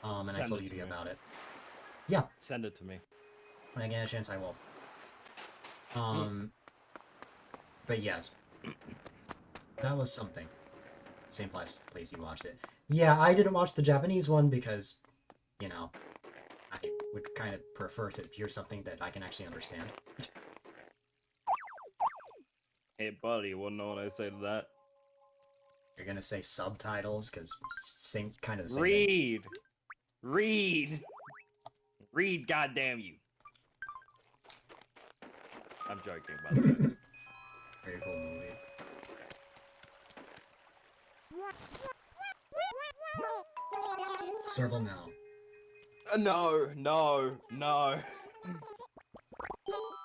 And I told you about it. Yeah. Send it to me. When I get a chance, I will. But yes. That was something. Same place you watched it. Yeah, I didn't watch the Japanese one because, you know, I would kind of prefer to hear something that I can actually understand. Hey, buddy, you wanna know what I say to that? You're gonna say subtitles, because same kind of the same Read! Thing. Read! Read, goddamn you! I'm joking, by the way. Very cool movie. Serval now. No.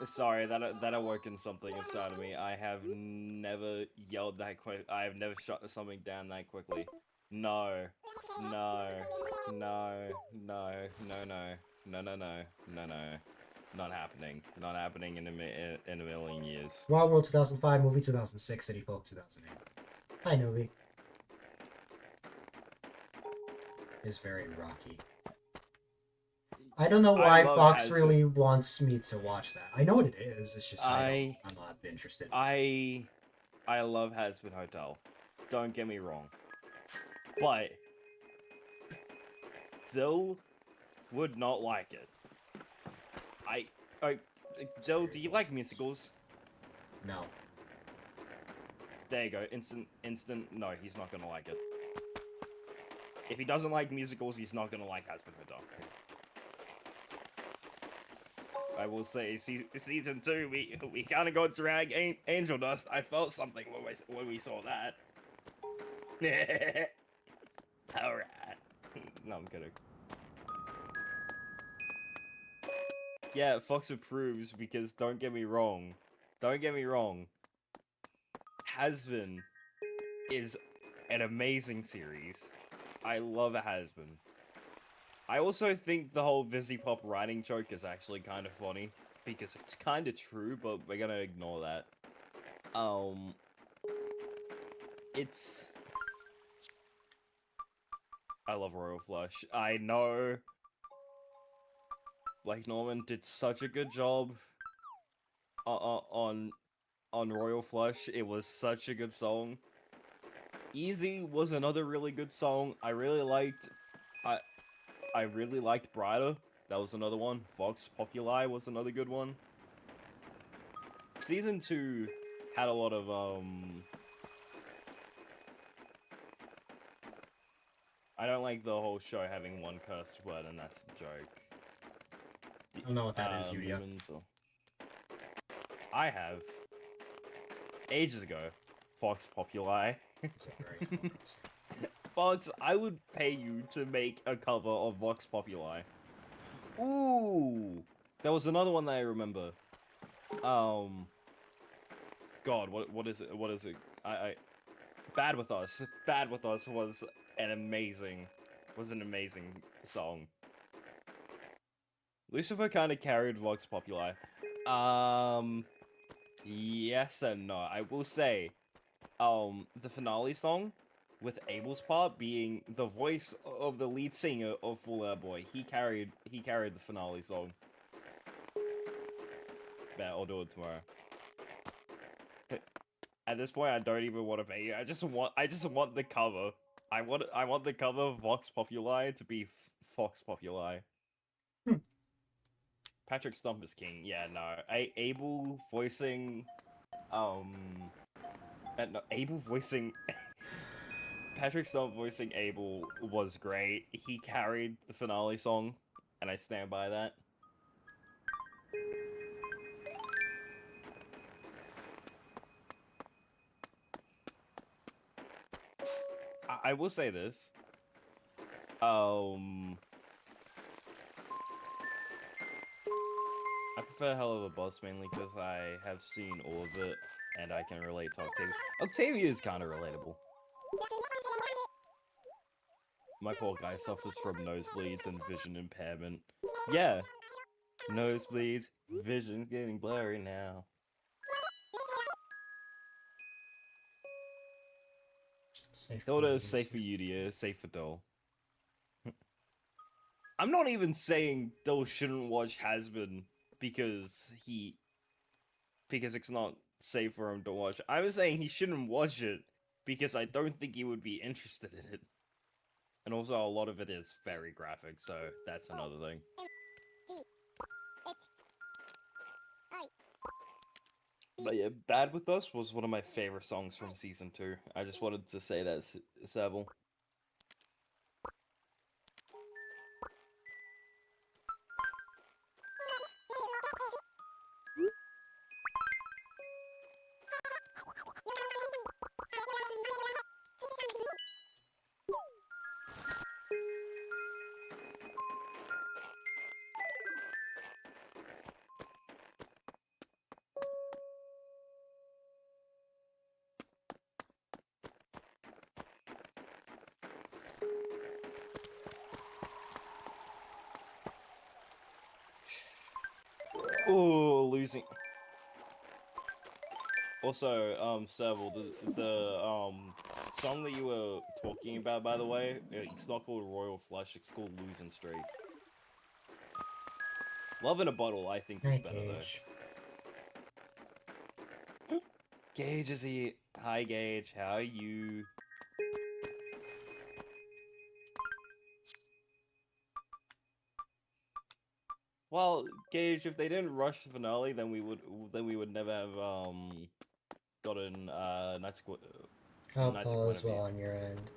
Sorry, that awoken something inside of me. I have never yelled that quick. I have never shut something down that quickly. No. Not happening. Not happening in a million years. Wild World 2005, movie 2006, City Folk 2008. Hi, Nobi. Is very rocky. I don't know why Fox really wants me to watch that. I know what it is. It's just I'm not interested. I love Hazbin Hotel. Don't get me wrong, but Zill would not like it. Zill, do you like musicals? No. There you go. Instant. No, he's not gonna like it. If he doesn't like musicals, he's not gonna like Hazbin Hotel. I will say, season 2, we kind of got drag angel dust. I felt something when we saw that. All right. No, I'm kidding. Yeah, Fox approves because don't get me wrong. Don't get me wrong. Has-Been is an amazing series. I love Has-Been. I also think the whole Vizzy-Pop writing joke is actually kind of funny because it's kind of true, but we're gonna ignore that. It's... I love Royal Flush. I know... Blake Norman did such a good job on Royal Flush. It was such a good song. Easy was another really good song. I really liked Brighter. That was another one. Vox Populi was another good one. Season 2 had a lot of I don't like the whole show having one curse word, and that's the joke. I don't know what that is, Yuya. Humans or... I have. Ages ago. Vox Populi. Fox, I would pay you to make a cover of Vox Populi. Ooh! There was another one that I remember. God, what is it? What is it? Bad With Us. Bad With Us was an amazing song. Lucifer kind of carried Vox Populi. Yes and no. I will say, the finale song, with Abel's part being the voice of the lead singer of Full Out Boy, he carried the finale song. Bet I'll do it tomorrow. At this point, I don't even want to pay you. I just want the cover. I want the cover of Vox Populi to be Fox Populi. Patrick Stump is king. Yeah, no. Abel voicing, no, Abel voicing. Patrick Stump voicing Abel was great. He carried the finale song, and I stand by that. I will say this. I prefer Hell of a Boss mainly because I have seen all of it, and I can relate to Octavia. Octavia is kind of relatable. My poor guy suffers from nosebleeds and vision impairment. Yeah, nosebleeds, vision's getting blurry now. Hilda is safe for Udia, safe for Dole. I'm not even saying Dole shouldn't watch Has-Been because it's not safe for him to watch. I was saying he shouldn't watch it because I don't think he would be interested in it. And also, a lot of it is very graphic, so that's another thing. But yeah, Bad With Us was one of my favorite songs from Season 2. I just wanted to say that, Savile. Oh, losing. Also, Serval, the song that you were talking about, by the way, it's not called Royal Flush, it's called Losing Streak. Love in a Bottle, I think, is better, Gage. though. Gage is here. Hi, Gage, how are you? Well, Gage, if they didn't rush the finale, then we would never have gotten Knights of I'll Knights of pause as well Guinevere on your end.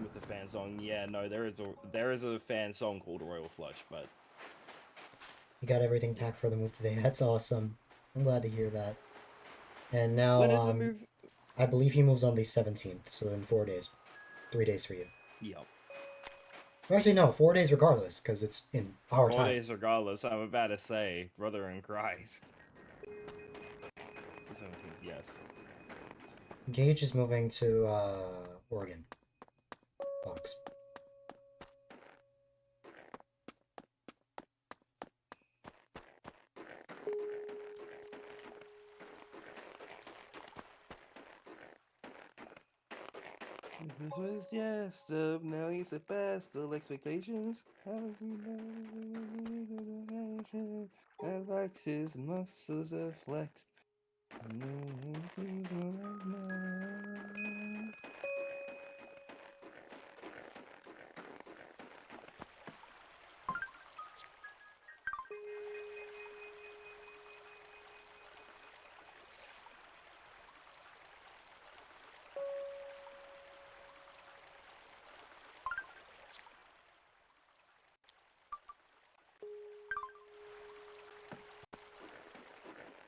with the fan song. Yeah, no, there is a fan song called Royal Flush, but You got everything packed for the move today. That's awesome. I'm glad to hear that. And now, when is the move? I believe he moves on the 17th, so in 4 days. 3 days for you. Yep. Actually, no, 4 days regardless, because it's in our 4 time. days regardless, I'm about to say, brother in Christ. The 17th, yes. Gage is moving to, Oregon. Fox. This was just up, now he's the best of expectations. His muscles are flexed.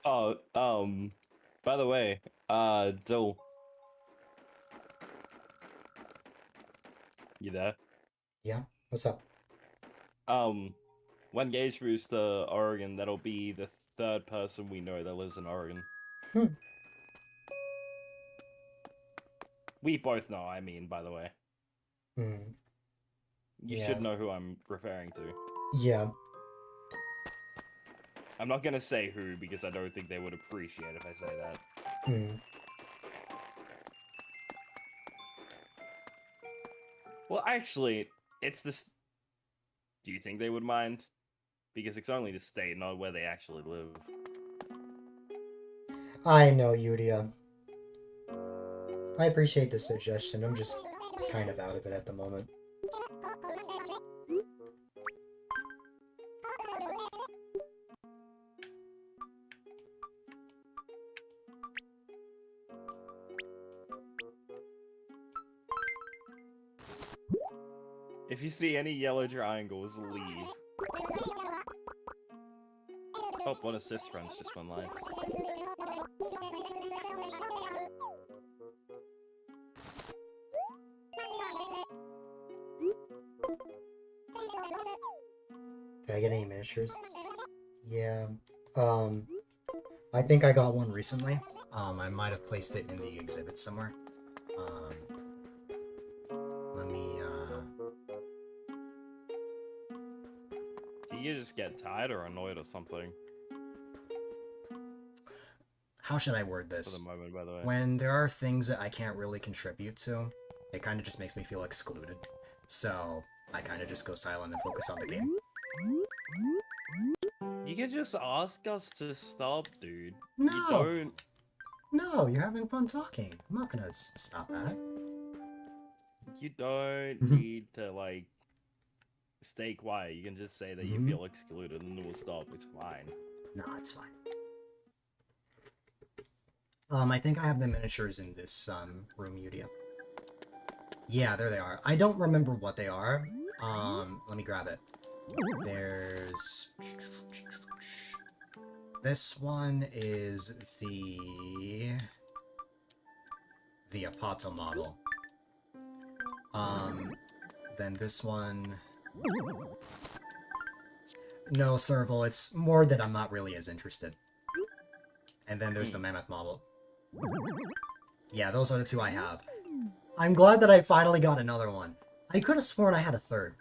Oh, by the way, Dill, you there? Yeah? What's up? When Gage moves to Oregon, that'll be the third person we know that lives in Oregon. Hmm. We both know, I mean, by the way. Hmm. You Yeah. should know who I'm referring to. Yeah. I'm not gonna say who, because I don't think they would appreciate if I say that. Hmm. Well, actually, it's this. Do you think they would mind? Because it's only the state, not where they actually live. I know, Yuria. I appreciate the suggestion. I'm just kind of out of it at the moment. If you see any yellow triangles, leave. Oh, one assist runs just one line. Did I get any miniatures? Yeah. I think I got one recently. I might have placed it in the exhibit somewhere. Let me, Do you just get tired or annoyed or something? how should I word For this? the moment, by the way. When there are things that I can't really contribute to, it kind of just makes me feel excluded. So, I kind of just go silent and focus on the game. You can just ask us to stop, dude. No! You don't. No, you're having fun talking. I'm not gonna stop that. You don't Mhm. need to, like, stay quiet. You can just say that you Mhm. feel excluded and we'll stop. It's fine. Nah, it's fine. I think I have the miniatures in this, room, Yudia. Yeah, there they are. I don't remember what they are. Let me grab it. There's... This one is the Apato model. Then this one... No, Serval, it's more that I'm not really as interested. And then there's the Mammoth model. Yeah, those are the two I have. I'm glad that I finally got another one. I could have sworn I had a third.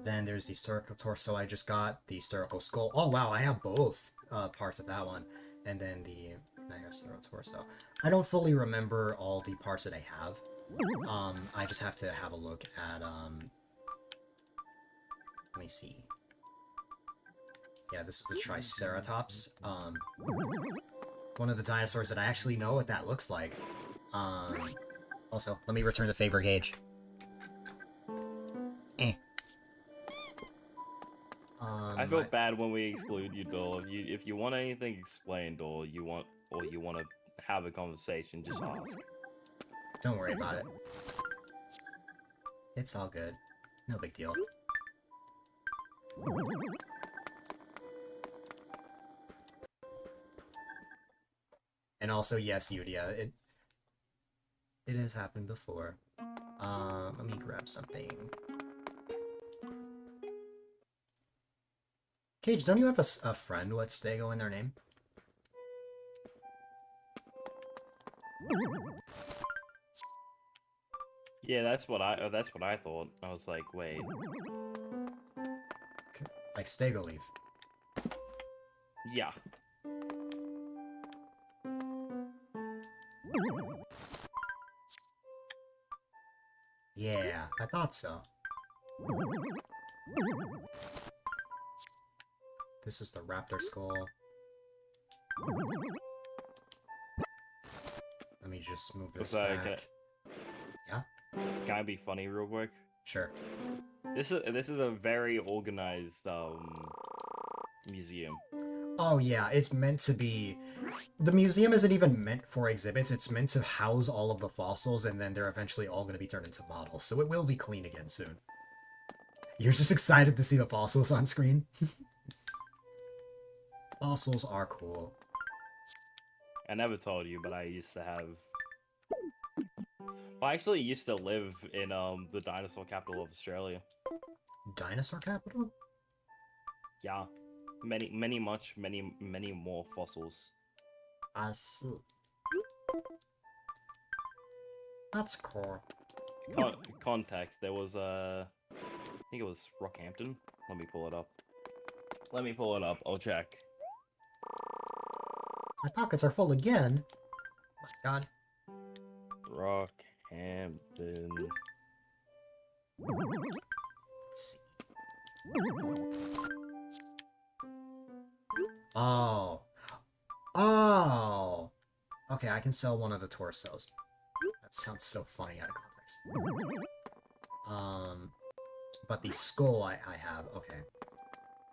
Then there's the Spherical Torso I just got, the Spherical Skull. Oh wow, I have both parts of that one. And then the Mega Spherical Torso. I don't fully remember all the parts that I have. I just have to have a look at, let me see. Yeah, this is the Triceratops. One of the dinosaurs that I actually know what that looks like. Also, let me return the favor, Gage. Eh. I feel bad when we exclude you, Dole. If you want anything explained or you want to have a conversation, just ask. Don't worry about it. It's all good. No big deal. And also, yes, Yudia, it has happened before. Let me grab something. Cage, don't you have a friend with Stego in their name? Yeah, that's what I thought. I was like, wait. Like Stego Leaf. Yeah. Yeah, I thought so. This is the raptor skull. Let me just move this So, back. Yeah? Can I be funny real quick? Sure. This is a very organized museum. Oh yeah, it's meant to be... The museum isn't even meant for exhibits, it's meant to house all of the fossils, and then they're eventually all going to be turned into models, so it will be clean again soon. You're just excited to see the fossils on screen? Fossils are cool. I never told you, but I used to have... Well, I actually used to live in the dinosaur capital of Australia. Dinosaur capital? Yeah. Many more fossils. I see. That's cool. Context, there was I think it was Rockhampton. Let me pull it up. I'll check. My pockets are full again. Oh my god. Rockhampton. Let's see. Oh. Oh! Okay, I can sell one of the torsos. That sounds so funny out of context. But the skull I have, okay.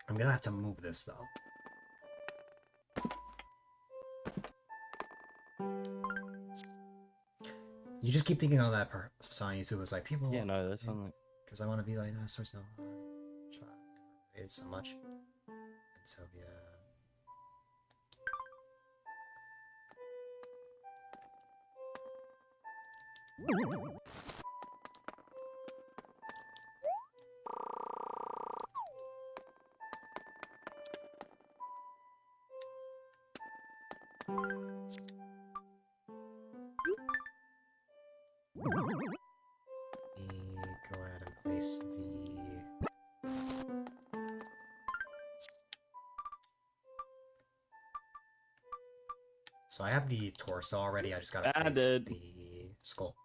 I'm gonna have to move this, though. You just keep thinking of that person on YouTube was like, people... Yeah, no, that's something. Because I want to be like dinosaurs now. Hated so much. Utopia. Go ahead and place the... So I have the torso already, I just gotta place Banded. the skull.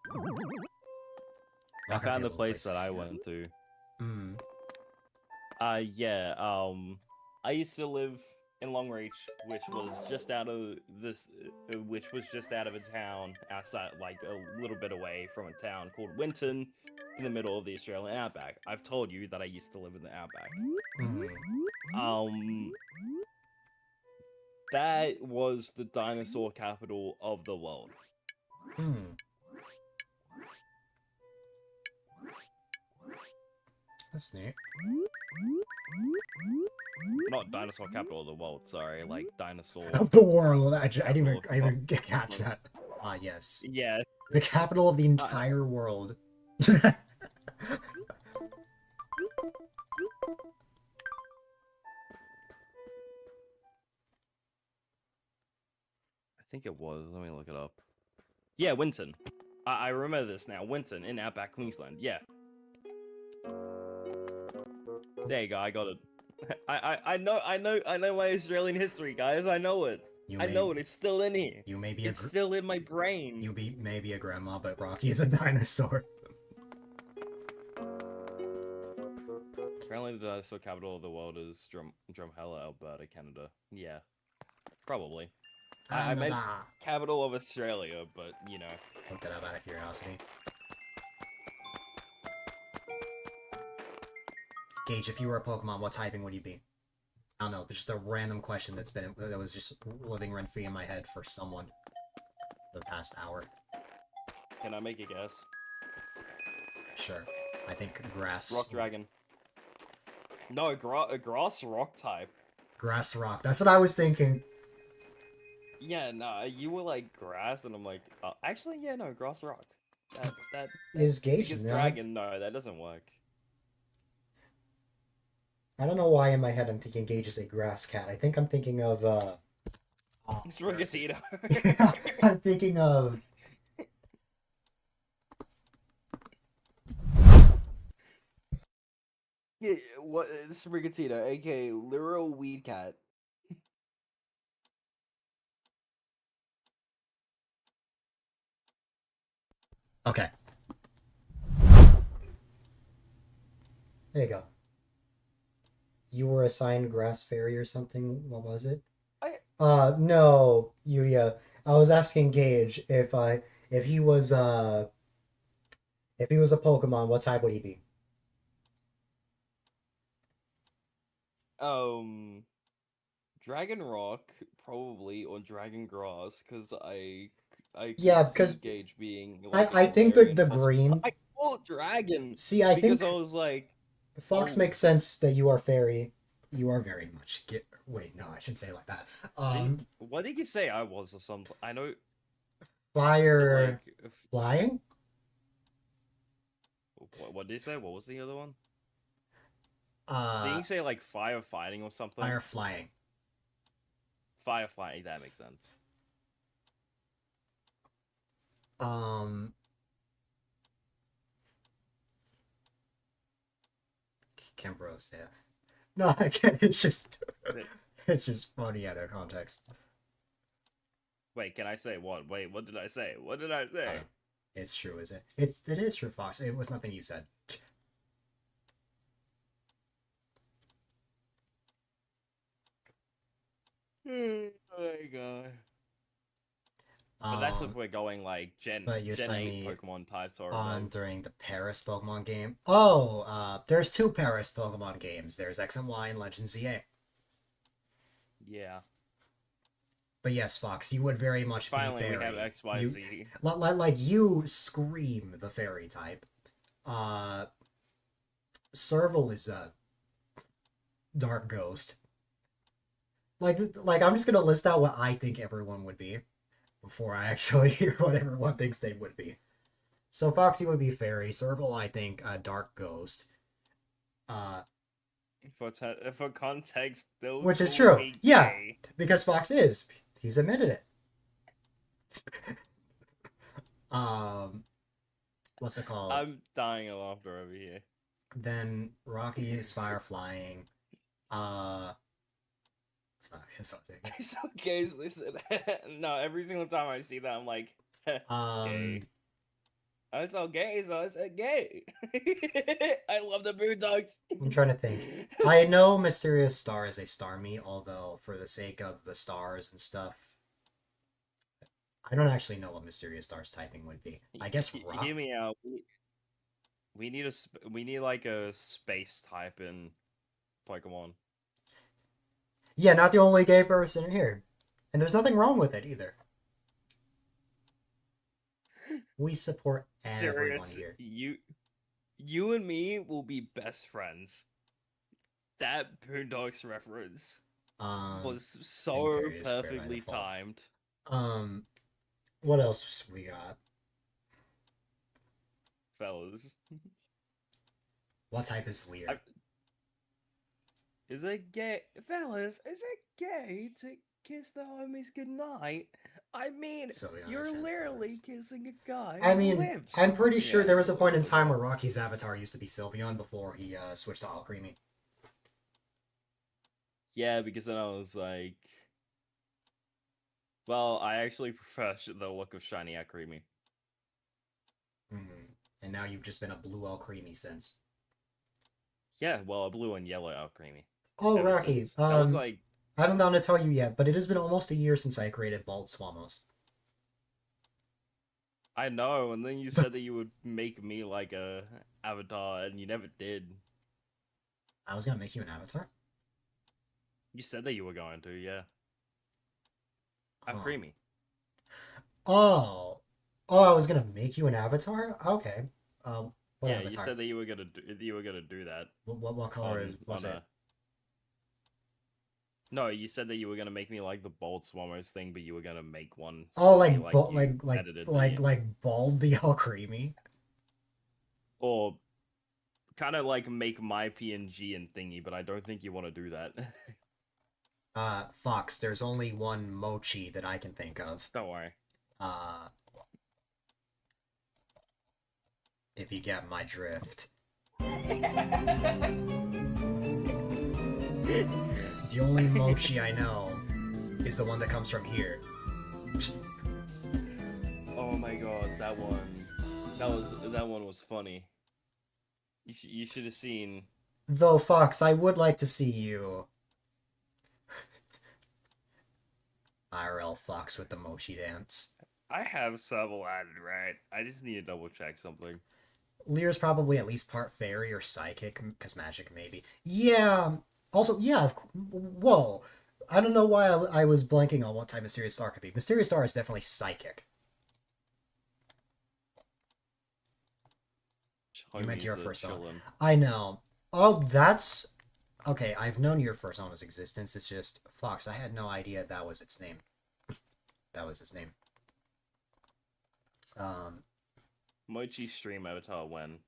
I found the place that I went to. Hmm. Yeah, I used to live in Longreach, which was just out of a town outside, like a little bit away from a town called Winton, in the middle of the Australian outback. I've told you that I used to live in the outback. Mm-hmm. That was the dinosaur capital of the world. Hmm. That's neat. Not dinosaur capital of the world, sorry, like dinosaur... Of the world! I didn't even get catch that. Ah, yes. Yeah. The capital of the entire world. I think it was. Let me look it up. Yeah, Winton. I remember this now. Winton in Outback, Queensland. Yeah. There you go. I got it. I know my Australian history, guys. I know it. I know it. It's still in here. You may be it's still in my brain. You may be a grandma, but Rocky is a dinosaur. Apparently, the dinosaur capital of the world is Drumheller, Alberta, Canada. Yeah, probably. I meant capital of Australia, but you know. Look that up out of curiosity. Gage, if you were a Pokemon, what typing would you be? I don't know. There's just a random question that was just living rent free in my head for someone the past hour. Can I make a guess? Sure. I think grass. Rock dragon. No, grass rock type. Grass rock. That's what I was thinking. Yeah, no, you were like grass, and I'm like, actually, yeah, no, grass rock. That Is Gage because not? dragon, no, that doesn't work. I don't know why in my head I'm thinking Gage is a grass cat. I think I'm thinking of It's where is it? Rigatito. I'm thinking of Yeah, what? This is Rigatito, aka literal weed cat. okay. There you go. You were assigned grass fairy or something. What was it? I No, Yuria. I was asking Gage if he was if he was a Pokemon, what type would he be? um, Dragon Rock probably or Dragon Grass, because I Yeah, could see because Gage being like a I think that Galarian the possible. green. I thought Dragon See, I because think I was like, Fox oh, makes sense that you are fairy. You are very much. Wait, no, I shouldn't say it like that. what did you say I was or something? I know. You said like, Fire flying. what did you say? What was the other one? Didn't Uh, you say like firefighting or something? fire flying. Firefighting, that makes sense. Um, Kembros. Yeah. No, I can't. It's just funny out of context. Wait, can I say what? Wait, what did I say? What did I say? It's true, is it? It is true, Fox. It was nothing you said. Oh my god. But that's if we're going like But you Gen sent 8 me Pokemon types or on above. during the Paris Pokemon game. Oh, there's two Paris Pokemon games. There's X and Y and Legends ZA. Yeah. But yes, Fox, you would very much be Finally, we have fairy. You XYZ. like you scream the fairy type. Uh, Serval is a dark ghost. Like I'm just gonna list out what I think everyone would be before I actually hear what everyone thinks they would be. So Foxy would be fairy. Serval, I think, a dark ghost. Uh, For context, they'll which is call true. me Yeah, gay. because Fox is. He's admitted it. What's it called? I'm dying of laughter over here. Then Rocky is fire flying. Sorry, sorry. I still gaze listen. No, every single time I see that, I'm like, gay. I saw gay, so I said gay. I love the Boondocks. I'm trying to think. I know Mysterious Star is a Starmie, although for the sake of the stars and stuff, I don't actually know what Mysterious Star's typing would be. I guess rock. Hear me out. We need we need like a space type in Pokemon. Yeah, not the only gay person here. And there's nothing wrong with it either. We support everyone Serious, here. you and me will be best friends. That Boondocks reference was so perfectly timed. What else we got? Fellas. What type is Lear? Is it gay? Fellas, is it gay to kiss the homies goodnight? I mean, you're literally kissing a guy. I mean, lips. I'm pretty sure there was a point in time where Rocky's avatar used to be Sylveon before he switched to All Creamy. Yeah, because then I was like, well, I actually prefer the look of shiny All Creamy. And now you've just been a blue All Creamy since. Yeah, well, a blue and yellow All Creamy. Oh, Rocky. I was like, I haven't gotten to tell you yet, but it has been almost a year since I created Bald Swamos. I know, and then you said that you would make me like a avatar, and you never did. I was gonna make you an avatar? You said that you were going to, yeah. Creamy. Oh, I was gonna make you an avatar. Okay. What yeah, avatar? You said that you were gonna do that. What color was it? No, you said that you were gonna make me like the Bold Swammers thing, but you were gonna make one. Oh, For me, like like bald, you edited me, like bald, the all creamy. or kind of like make my PNG and thingy, but I don't think you want to do that. Fox. There's only one mochi that I can think of. Don't worry. Uh, if you get my drift. The only mochi I know is the one that comes from here. Oh my god, that one was funny. You should have seen. Though, Fox, I would like to see you. IRL Fox with the mochi dance. I have several added, right? I just need to double check something. Lear's probably at least part fairy or psychic, because magic maybe. Yeah. Also, yeah. Whoa. I don't know why I was blanking on what type Mysterious Star could be. Mysterious Star is definitely psychic. You meant your first own. I know. Oh, that's... Okay, I've known your first owner's existence. It's just, Fox, I had no idea that was its name. That was his name. Mochi stream avatar when?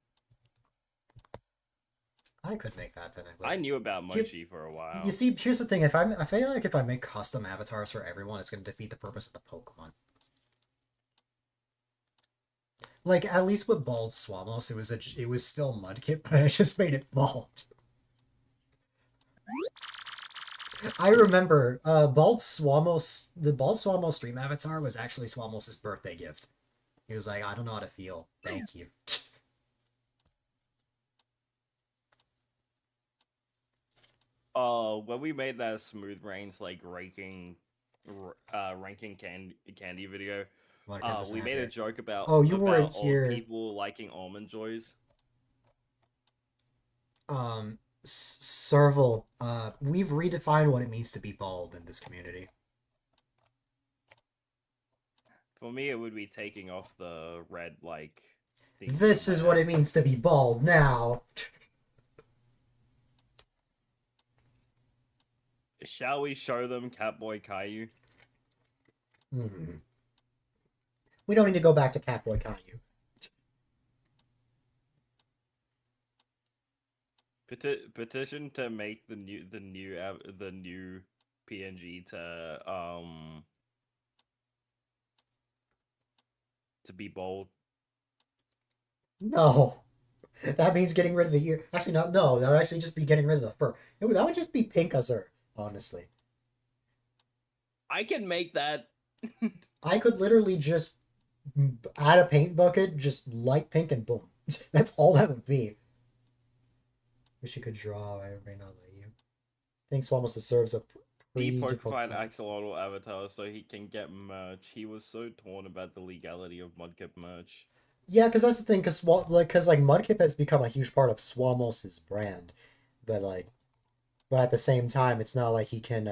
I could make that technically. I knew about Mochi for a while. You see, here's the thing. I feel like if I make custom avatars for everyone, it's going to defeat the purpose of the Pokemon. Like, at least with Bald Swamos, it was still Mudkip, but I just made it bald. I remember, the Bald Swamos stream avatar was actually Swamos' birthday gift. He was like, I don't know how to feel. Thank you. When we made that Smooth Brains, like, ranking candy video, we made a joke about you weren't here. People liking Almond Joys. Serval, we've redefined what it means to be bald in this community. For me, it would be taking off the red, like... This is what it means to be bald now. Shall we show them Catboy Caillou? Mm-hmm. We don't need to go back to Catboy Caillou. Petition to make the new PNG to be bold. No. That means getting rid of the ear. Actually, no, that would actually just be getting rid of the fur. That would just be pink as her, honestly. I can make that. I could literally just add a paint bucket, just light pink, and boom. That's all that would be. Wish you could draw. I may not let you. Thinks Swamos deserves a pre-Pokemon axolotl avatar so he can get merch. He was so torn about the legality of Mudkip merch. Yeah, because that's the thing. Because Mudkip has become a huge part of Swamos' brand. That but at the same time, it's not like he can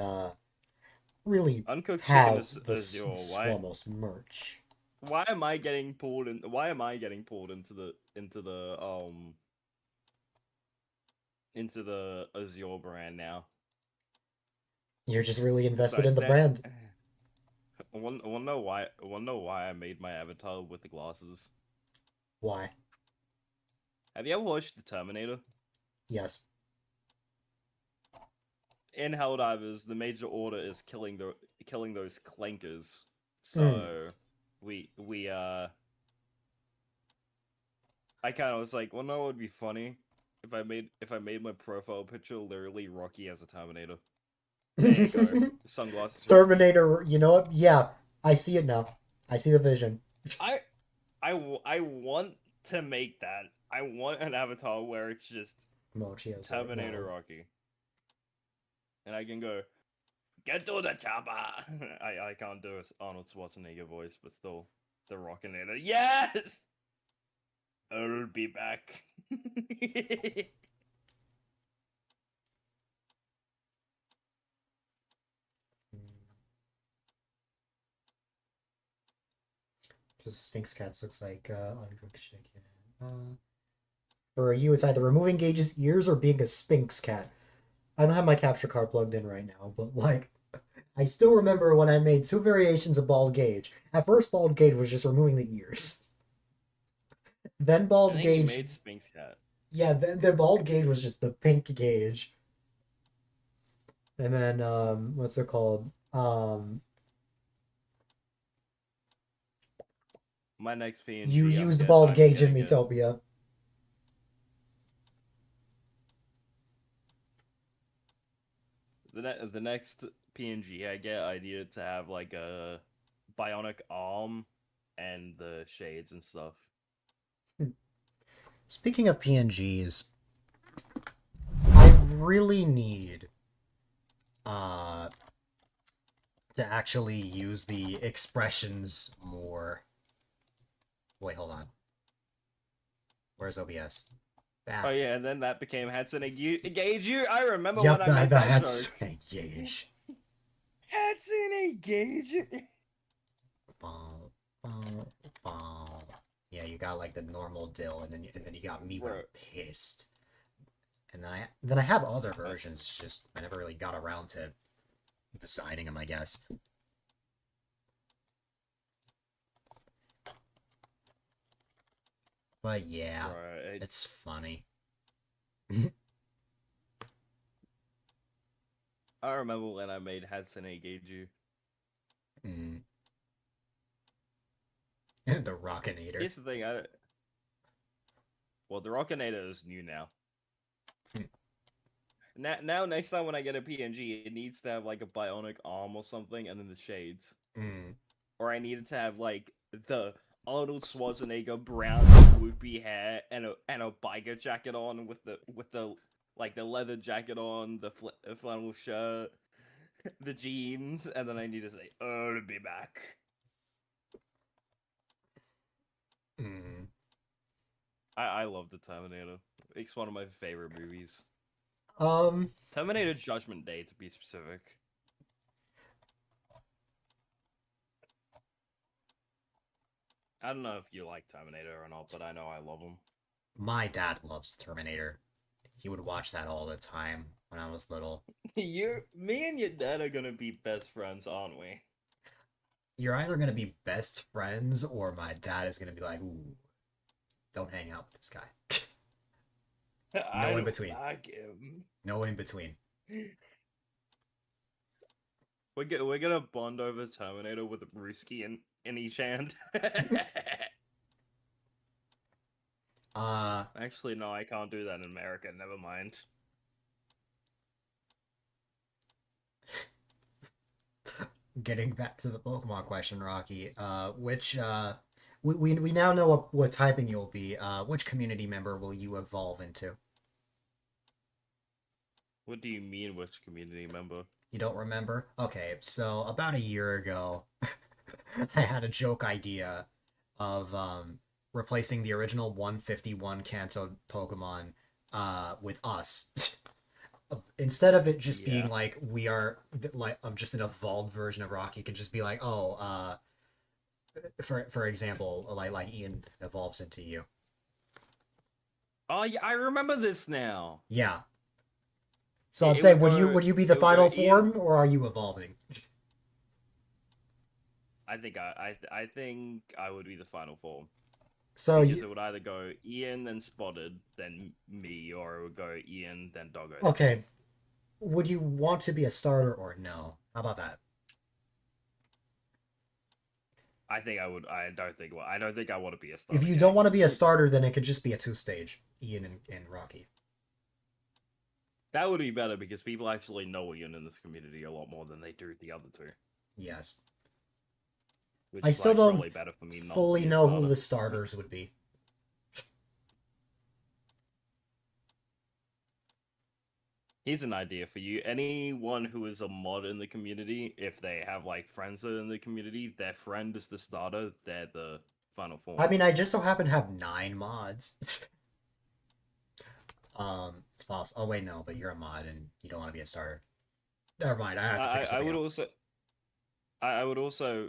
really Uncooked have the Swamos merch. Why am I getting pulled in? Why am I getting pulled into the Azure brand now? You're just really invested in the brand. I want to know why I made my avatar with the glasses. Why? Have you ever watched The Terminator? Yes. In Helldivers, the major order is killing those clankers. So I kind of was like, well, no, it would be funny if I made my profile picture literally Rocky as a Terminator. There you go. Sunglasses. Terminator. You know what? Yeah, I see it now. I see the vision. I want to make that. I want an avatar where it's just Terminator Rocky. And I can go, get to the chopper! I can't do Arnold Schwarzenegger voice, but still, the Rockinator. Yes! I'll be back. Because Sphinx Cats looks like uncooked chicken. For you, it's either removing Gage's ears or being a Sphinx Cat. I don't have my capture card plugged in right now, but like, I still remember when I made two variations of Bald Gauge. At first, Bald Gauge was just removing the ears. Then I Bald think you Gauge, made Sphinx Cat. yeah, then Bald Gauge was just the pink gauge. And then, what's it called? My next You PNG, used Bald I'm Gauge in getting it. Metopia. The next PNG I get, I need it to have like a bionic arm and the shades and stuff. Speaking of PNGs, I really need uh to actually use the expressions more. Wait, hold on. Where's OBS? Oh Back. yeah, and then that became Hatsune Gauge. I remember Yup, when I made that that's joke. gauge. Hatsune Gauge. Bow, bow, bow. Yeah, you got like the normal dill, and then you got me when I'm Right. pissed. And then I have other versions. Just I never really got around to deciding them, I guess. But yeah, Right. it's funny. I remember when I made Hatsune Gauge. Mm. The Rockinator. Here's the thing, well, the Rockinator is new now. Hmm. Now, next time when I get a PNG, it needs to have like a bionic arm or something, and then the shades. Mm. Or I needed to have like the Arnold Schwarzenegger brown swoopy hair and a biker jacket on with the like the leather jacket on, the flannel shirt, the jeans, and then I need to say, "Oh, to be back." Mm. I love the Terminator. It's one of my favorite movies. Um, Terminator Judgment Day, to be specific. I don't know if you like Terminator or not, but I know I love him. my dad loves Terminator. He would watch that all the time when I was little. Me and your dad are gonna be best friends, aren't we? You're either gonna be best friends, or my dad is gonna be like, "Ooh, don't hang out with this guy." I No in don't between. like him. No in between. We're gonna bond over Terminator with a brewski in each hand. Uh, Actually, no, I can't do that in America. Never mind. getting back to the Pokemon question, Rocky. We now know what typing you'll be. Which community member will you evolve into? What do you mean, which community member? You don't remember? Okay, so about a year ago, I had a joke idea of replacing the original 151 Kanto Pokemon with us. Instead of it just being Yeah. like we are like just an evolved version of Rocky, it could just be like, oh, for example, like Ian evolves into you. Oh, yeah, I remember this now. Yeah. So I'm It saying, would go. would you be the It would go final Ian. form, or are you evolving? I think I would be the final form. So Because you it would either go Ian then Spotted then me, or it would go Ian then Doggo. okay? Would you want to be a starter or no? How about that? I think I would. I don't think. Well, I don't think I want to be a starter. If you don't want to be a starter, then it could just be a two-stage, Ian and Rocky. That would be better because people actually know Ian in this community a lot more than they do the other two. Yes. Which I is still why it's don't really better for me not to fully be a know who starter. the starters would be. Here's an idea for you. Anyone who is a mod in the community, if they have like friends that are in the community, their friend is the starter, they're the final form. I mean, I just so happen to have 9 mods. It's possible. Oh wait, no, but you're a mod and you don't want to be a starter. Never mind. I have to pick I something would up. also I would also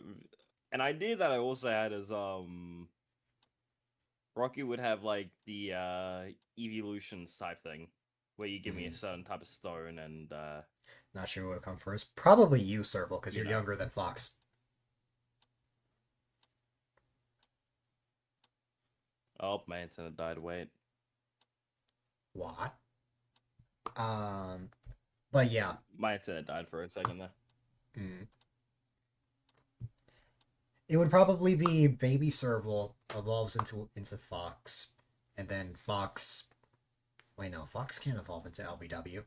an idea that I also had is Rocky would have like the evolutions type thing where you give me a certain type of stone and Not sure what would come first. Probably you, Serval, because You you're know. younger than Fox. oh, my internet died. Wait. What? But yeah. My internet died for a second there. Mm. It would probably be Baby Serval evolves into Fox, and then Fox. Wait, no, Fox can't evolve into LBW.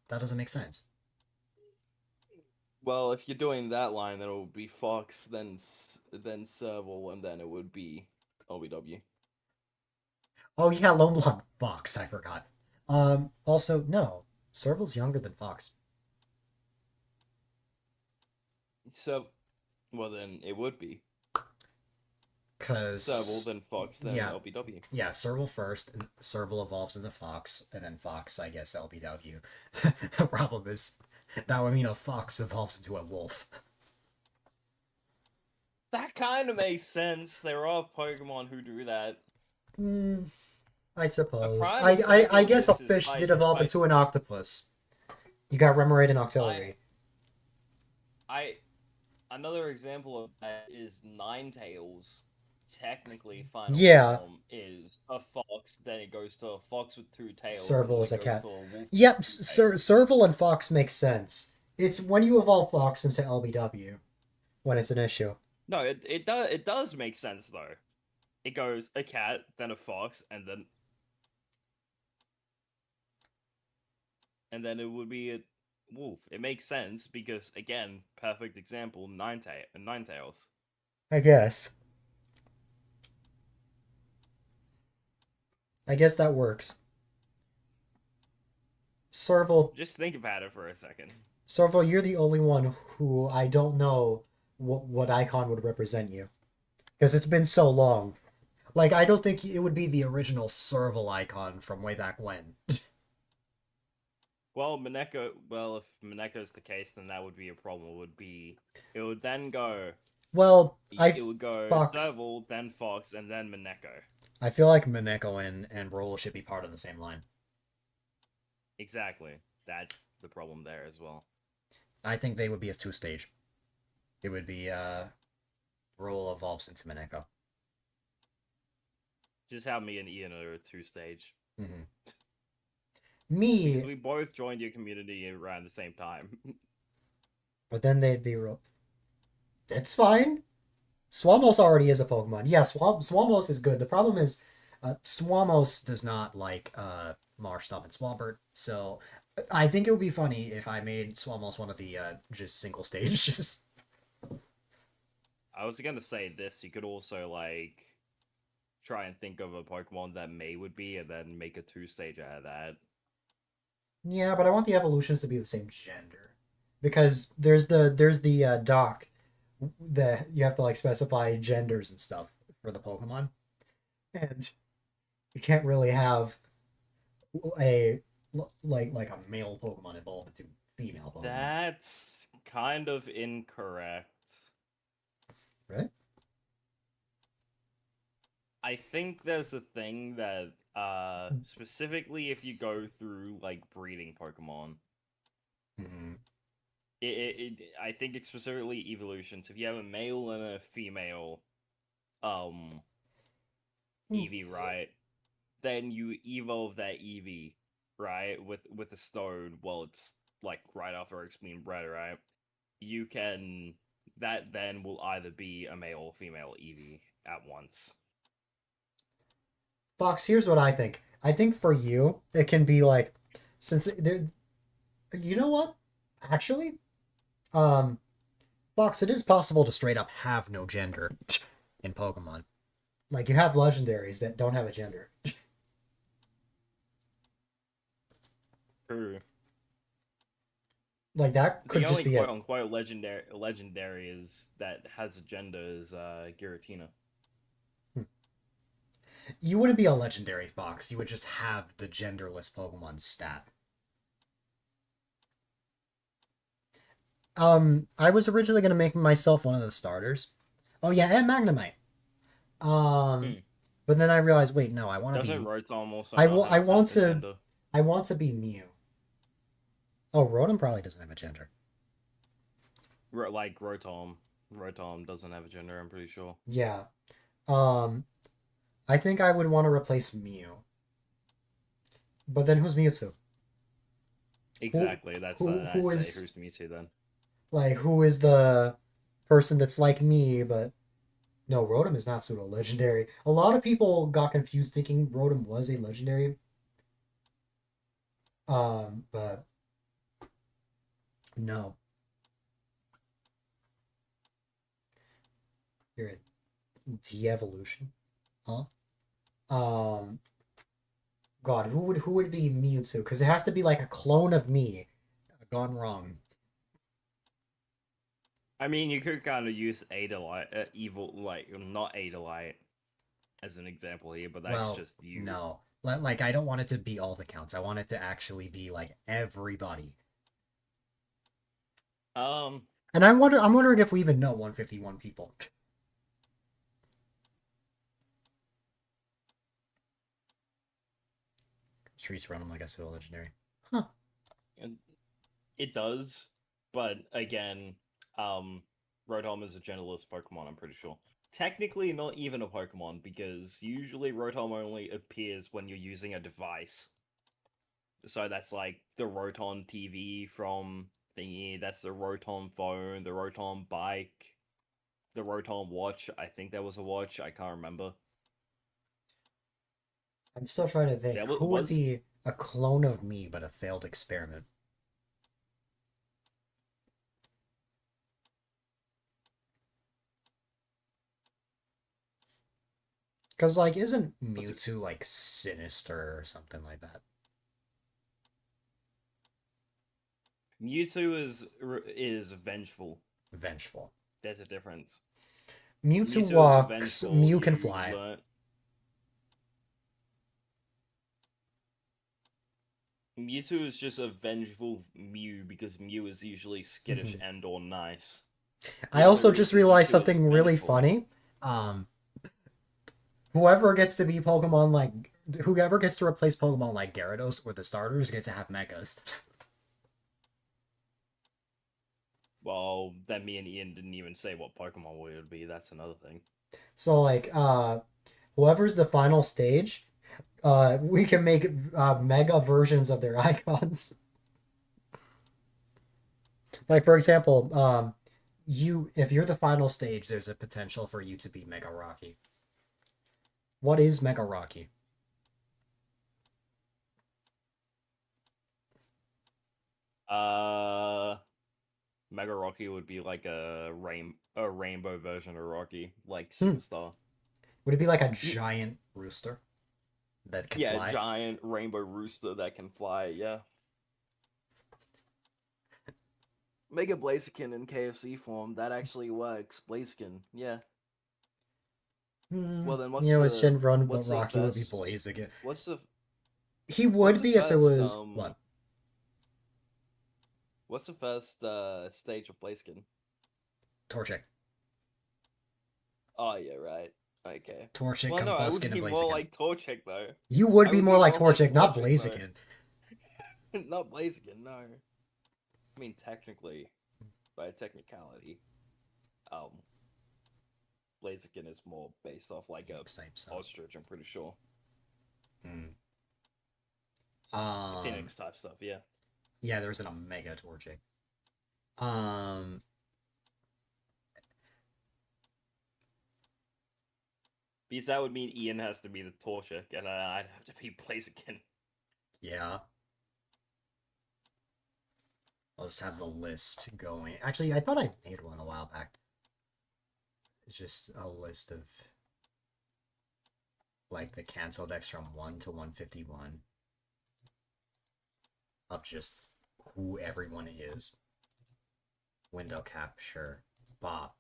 That doesn't make sense. Well, if you're doing that line, then it would be Fox, then Serval, and then it would be LBW. Oh yeah, Lone Blonde Fox. I forgot. Also, no, Serval's younger than Fox. So, well then it would be Cause Serval, then Fox, then yeah. LBW. Yeah, Serval first, and Serval evolves into Fox, and then Fox, I guess, LBW. The problem is, that would mean a Fox evolves into a wolf. That kind of makes sense. There are Pokemon who do that. I suppose. prime I example guess of a this is fish like- did evolve like- into an octopus. You got Remoraid and Octillery. Another example of that is Ninetales. Technically, final Yeah. form is a fox. Then it goes to a fox with two tails. Serval and then is a it goes cat. to wolf with Yep, two Serval and Fox makes sense. It's when you evolve Fox into LBW when it's an issue. No, it does make sense though. It goes a cat, then a fox, and then it would be a wolf. It makes sense because again, perfect example, Ninetales. I guess. I guess that works. Serval, Just think about it for a second. you're the only one who I don't know what icon would represent you. Because it's been so long. Like, I don't think it would be the original Serval icon from way back when. Well, if Mineko's the case, then that would be a problem. It would then go. Well, It would go Fox. Serval, then Fox, and then Mineko. I feel like Mineko and Roll should be part of the same line. Exactly. That's the problem there as well. I think they would be a two-stage. It would be, Roll evolves into Mineko. Just have me and Ian are a two-stage. Mm-hmm. Because Me, we both joined your community around the same time. but then they'd be Roll. It's fine. Swamos already is a Pokemon. Yeah, Swamos is good. The problem is, Swamos does not like, Marshtomp and Swampert, so I think it would be funny if I made Swamos one of the, just single stages. I was gonna say this, you could also, like, try and think of a Pokemon that May would be, and then make a two-stage out of that. Yeah, but I want the evolutions to be the same gender. Because there's the doc that you have to like specify genders and stuff for the Pokemon. And you can't really have a like a male Pokemon evolve into female Pokemon. That's kind of incorrect. Right? I think there's a thing that specifically if you go through like breeding Pokemon, Mm-hmm. I think it's specifically evolutions. If you have a male and a female Eevee, right? Then you evolve that Eevee, right, with a stone while it's like right after it's being bred, right? You can that then will either be a male or female Eevee at once. Fox, here's what I think. I think for you, it can be like, since there, you know what? Actually, Fox, it is possible to straight up have no gender in Pokemon. Like you have legendaries that don't have a gender. True. Like that could The just only be quote it. unquote legendary is that has a gender is Giratina. You wouldn't be a legendary Fox. You would just have the genderless Pokemon stat. I was originally gonna make myself one of the starters. Oh yeah, and Magnemite. But then I realized, wait, no, I want to Doesn't be. Rotom also I not will. I have want a to. gender? I want to be Mew. Oh, Rotom probably doesn't have a gender. Like Rotom. Rotom doesn't have a gender, I'm pretty sure. Yeah. Um, I think I would want to replace Mew. But then who's Mewtwo? Who Exactly, that's who I'd say is who's Mewtwo then. like who is the person that's like me? But no, Rotom is not pseudo legendary. A lot of people got confused thinking Rotom was a legendary. But no, you're a de-evolution, huh? Um, God, who would be Mewtwo? Because it has to be like a clone of me, gone wrong. I mean, you could kind of use A-Dylite, evil, like, not A-Dylite as an example here, but that's Well, just you. no, like I don't want it to be all the counts. I want it to actually be like everybody. Um, And I'm wondering if we even know 151 people. Streets run them like a pseudo legendary. Huh. and it does, but again, Rotom is a genderless Pokemon, I'm pretty sure. Technically, not even a Pokemon, because usually Rotom only appears when you're using a device. So that's like the Rotom TV from thingy, that's the Rotom phone, the Rotom bike, the Rotom watch. I think there was a watch, I can't remember. I'm still trying to think. There Who would was be a clone of me but a failed experiment? Because, like, isn't was it Mewtwo, like, sinister or something like that? Mewtwo is vengeful. Vengeful. There's a difference. Mewtwo Mewtwo is walks, vengeful. Mew can You fly. learn. Mewtwo is just a vengeful Mew because Mew is usually skittish Mhm. and or nice. I The only also just reason realized Mewtwo is something really vengeful. funny. Um, whoever gets to be Pokemon like whoever gets to replace Pokemon like Gyarados or the starters get to have megas. Well, then me and Ian didn't even say what Pokemon we would be. That's another thing. So like whoever's the final stage, we can make mega versions of their icons. Like for example, you if you're the final stage, there's a potential for you to be Mega Rocky. What is Mega Rocky? Uh, Mega Rocky would be like a rainbow version of Rocky, like Hmm. Superstar. Would it be like a You- giant rooster that can Yeah, fly? giant rainbow rooster that can fly. Yeah. Mega Blaziken in KFC form. That actually works. Blaziken. Yeah. Well then, You know, it's Shenron, but Rocky would be Blaziken. What's the He what's would the be if it first was what? what's the first stage of Blaziken? Torchic. Oh yeah, right. Okay. Torchic, Well, no, I would Combuskin, and be more Blaziken. like Torchic though. You would I be would more be like more like Torchic, not Torchic, though. Blaziken. Not Blaziken, no. I mean, technically, by technicality, um, Blaziken is more based off like a Type stuff. ostrich. I'm pretty sure. Hmm. Phoenix type stuff. Yeah. Yeah, there's an Omega Torchic. Um, Because that would mean Ian has to be the Torchic, and I'd have to be Blaziken. yeah. I'll just have the list going. Actually, I thought I made one a while back. It's just a list of like the cancel decks from 1 to 151 of just who everyone is. Window capture. Bop.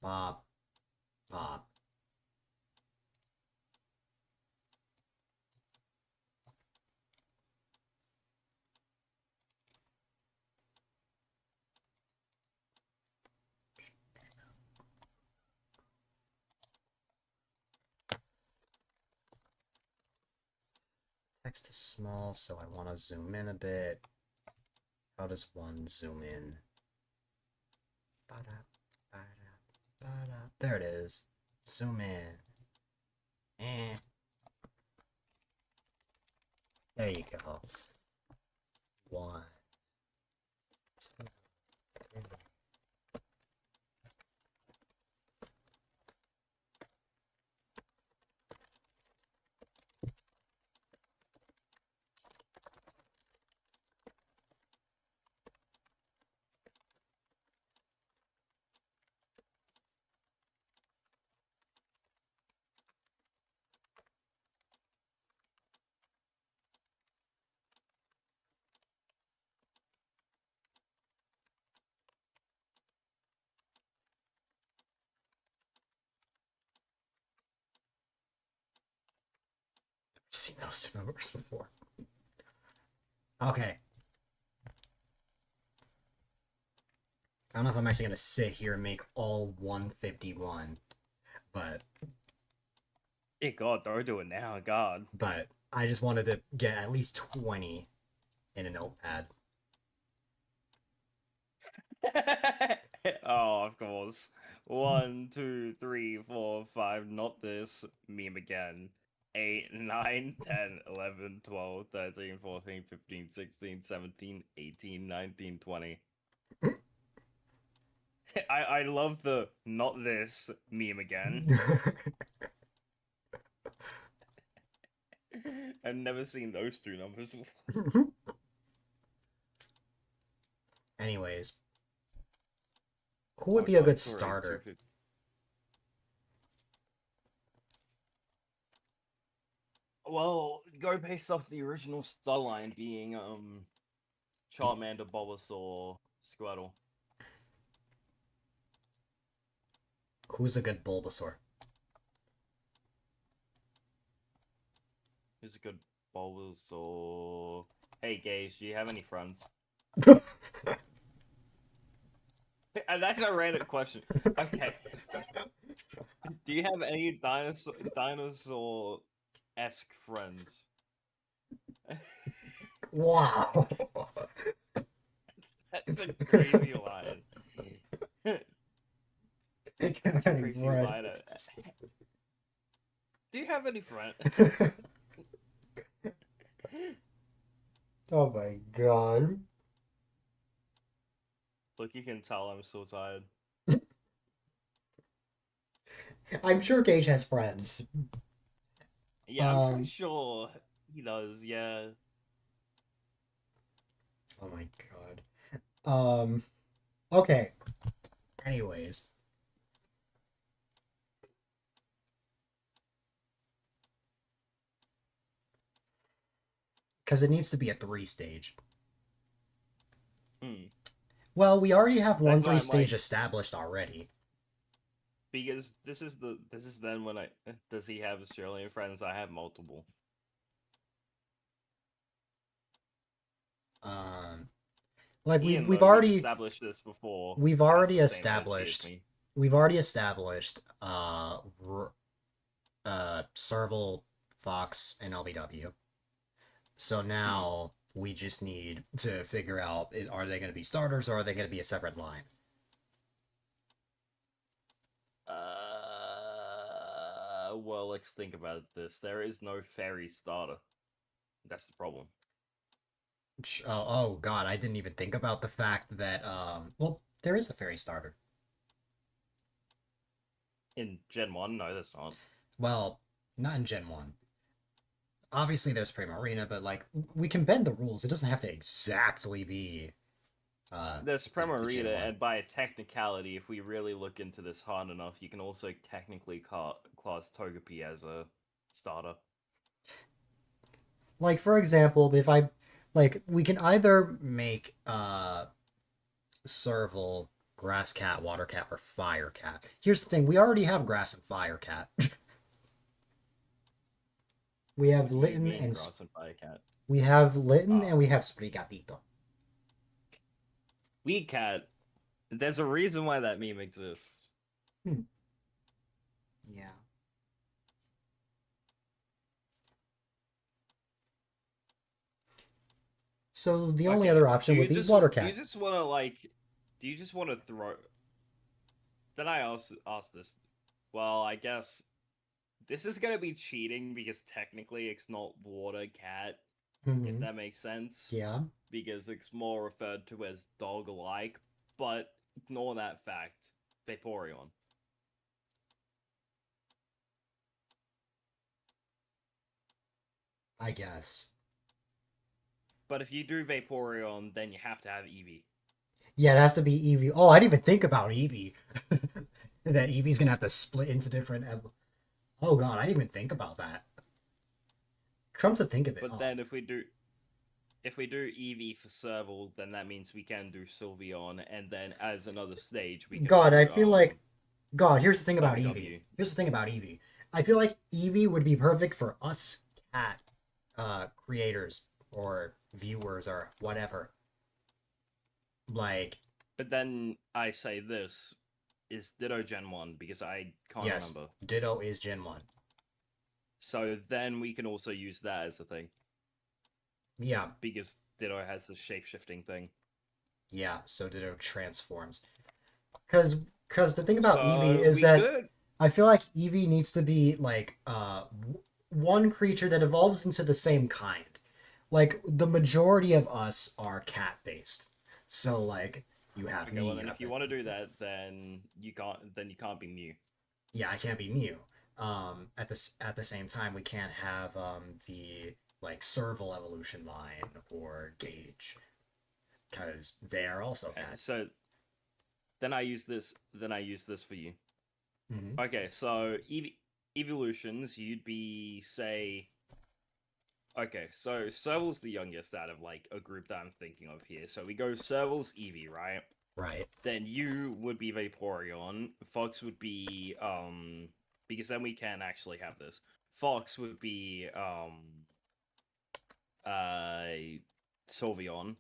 Bop. Bop. Text is small, so I want to zoom in a bit. How does one zoom in? Ba-da, ba-da, ba-da. There it is. Zoom in. There you go. 1, 2, 3. I've seen those two numbers before. Okay. I don't know if I'm actually gonna sit here and make all 151, but Yeah, God, don't do it now, God. I just wanted to get at least 20 in a notepad. Oh, of course. 1, 2, 3, 4, 5, not this. Meme again. 8, 9, 10, 11, 12, 13, 14, 15, 16, 17, 18, 19, 20. I love the not this meme again. I've never seen those two numbers before. Anyways, who would be a good starter? Well, go based off the original storyline being Charmander, Bulbasaur, Squirtle. Who's a good Bulbasaur? Who's a good Bulbasaur? Hey, Gage, do you have any friends? And that's a random question. Okay. Do you have any dinosaur-esque friends? Wow. That's a crazy line. That's a crazy line. Do you have any friends? Oh my god. Look, you can tell I'm so tired. I'm sure Gage has friends. Yeah, I'm pretty sure he does, yeah. Oh my god. Okay. Anyways. Because it needs to be a 3-stage. Well, we already have one 3-stage established already. Because this is then when does he have Australian friends? I have multiple. Like Ian, we've though, already established this before. We've has already the same established. energy as me. We've already established. Serval, Fox, and LBW. So now we just need to figure out: are they going to be starters or are they going to be a separate line? Well, let's think about this. There is no fairy starter. That's the problem. Oh god, I didn't even think about the fact that well, there is a fairy starter. In Gen 1, no, that's not. Well, not in Gen 1. Obviously there's Primarina, but like we can bend the rules. It doesn't have to exactly be there's Primarina, and by a technicality, if we really look into this hard enough, you can also technically class Togepi as a starter. Like, for example, if I we can either make Serval, Grass Cat, Water Cat, or Fire Cat. Here's the thing, we already have Grass and Fire Cat. We have Litten and Fire Cat. We have Litten and we have Sprigatito. Weed Cat. There's a reason why that meme exists. Yeah. So the only Okay, other option do would you be just water do you cat. just want to like do you just want to throw? Then I also ask this. Well, I guess this is gonna be cheating because technically it's not water cat, if Hmm. that makes sense, Yeah, because it's more referred to as dog-like. But ignore that fact. Vaporeon. I guess. But if you do Vaporeon, then you have to have Eevee. Yeah, it has to be Eevee. Oh, I didn't even think about Eevee. That Eevee's gonna have to split into different. Oh god, I didn't even think about that. Come to think of it, But oh then if we do Eevee for Serval, then that means we can do Sylveon, and then as another stage we can god, I do feel like God. Here's the thing about Eevee. OVW. Here's the thing about Eevee. I feel like Eevee would be perfect for us cat creators or viewers or whatever. Like, But then I say this is Ditto Gen 1 because I can't yes, remember. Ditto is Gen 1. So then we can also use that as a thing Yeah, because Ditto has the shape shifting thing. yeah, so Ditto transforms. Cause the thing about Eevee So is we that could. I feel like Eevee needs to be like one creature that evolves into the same kind. Like the majority of us are cat based. So like you have Okay, me, well you then have if you want to do that, then you can't. Then you can't be Mew. yeah, I can't be Mew. At the same time, we can't have the like Serval evolution line or Gauge because they are also cats. So then I use this. Then I use this for you. Hmm. Okay, so evolutions, you'd be say. Okay, so Serval's the youngest out of like a group that I'm thinking of here. So we go Serval's Eevee, right? Right. Then you would be Vaporeon. Fox would be because then we can actually have this. Fox would be Sylveon.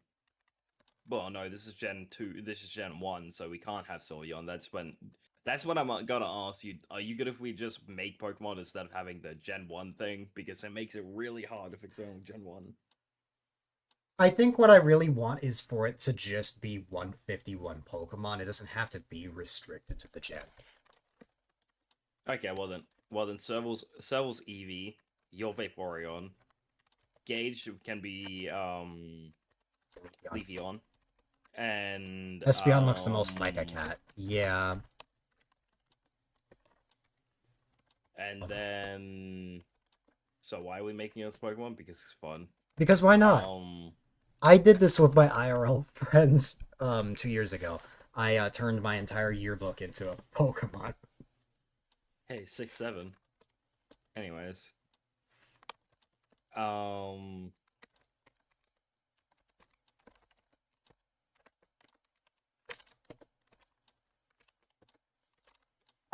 Well, no, this is Gen 2. This is Gen 1, so we can't have Sylveon. That's when I'm gonna ask you, are you good if we just make Pokemon instead of having the Gen 1 thing? Because it makes it really hard if it's only Gen 1. I think what I really want is for it to just be 151 Pokemon. It doesn't have to be restricted to the gen. Okay, well then Serval's Eevee, your Vaporeon. Gauge can be Leafeon. And Espeon looks the most like a cat. Yeah. and then so why are we making this Pokemon? Because it's fun. Because why not? I did this with my IRL friends 2 years ago. I turned my entire yearbook into a Pokemon. Hey, 6-7. Anyways.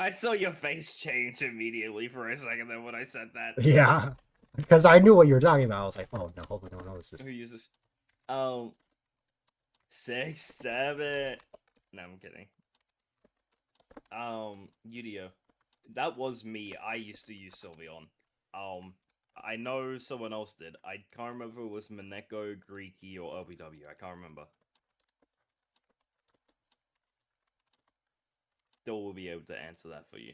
I saw your face change immediately for a second then when I said that. Yeah. Because I knew what you were talking about. I was like, oh no, hopefully no one notices. Who uses 6-7. No, I'm kidding. Yu-Gi-Oh. That was me. I used to use Sylveon. I know someone else did. I can't remember if it was Mineko, Greeky, or LBW. I can't remember. Still will be able to answer that for you.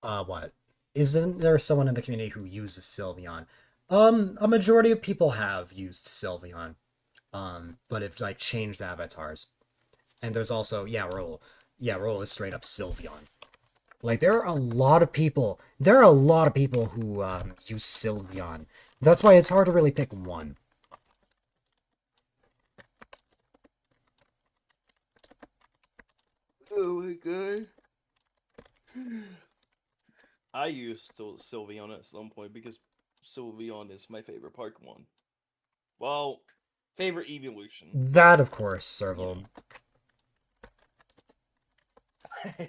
What? Isn't there someone in the community who uses Sylveon? A majority of people have used Sylveon. But it's like changed avatars. And there's also, yeah, Roll. Yeah, Roll is straight up Sylveon. Like, there are a lot of people who use Sylveon. That's why it's hard to really pick one. Oh my god. I used Sylveon at some point because Sylveon is my favorite Pokemon. Well, favorite evolution. That, of course, Serval.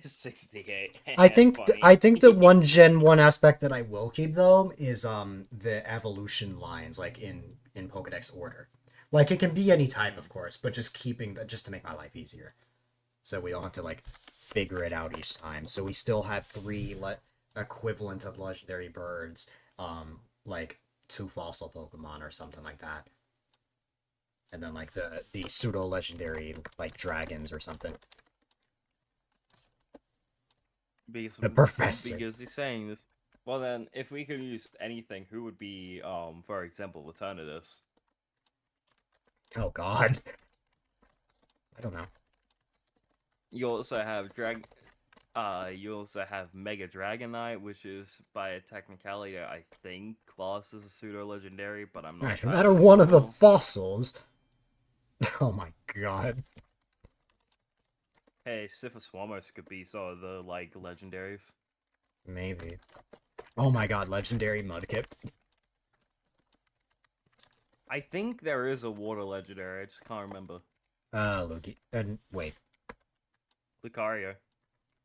68. I think Funny. I think the one Gen 1 aspect that I will keep though is the evolution lines like in Pokédex order. Like it can be any type of course, but just keeping that just to make my life easier. So we don't have to like figure it out each time. So we still have three equivalent of legendary birds, like two fossil Pokemon or something like that. and then like the pseudo legendary like dragons or something. Because, The professor. Because he's saying this. Well then, if we could use anything, who would be, for example, Eternatus? Oh God. I don't know. You also have you also have Mega Dragonite, which is by a technicality I think class as a pseudo legendary, but I'm not. Gosh, entirely another one of the sure. fossils. Oh my God. Hey, Siphosaurus could be some of the like legendaries. Maybe. Oh my God, legendary Mudkip. I think there is a water legendary. I just can't remember. Lugi. Wait. Lucario.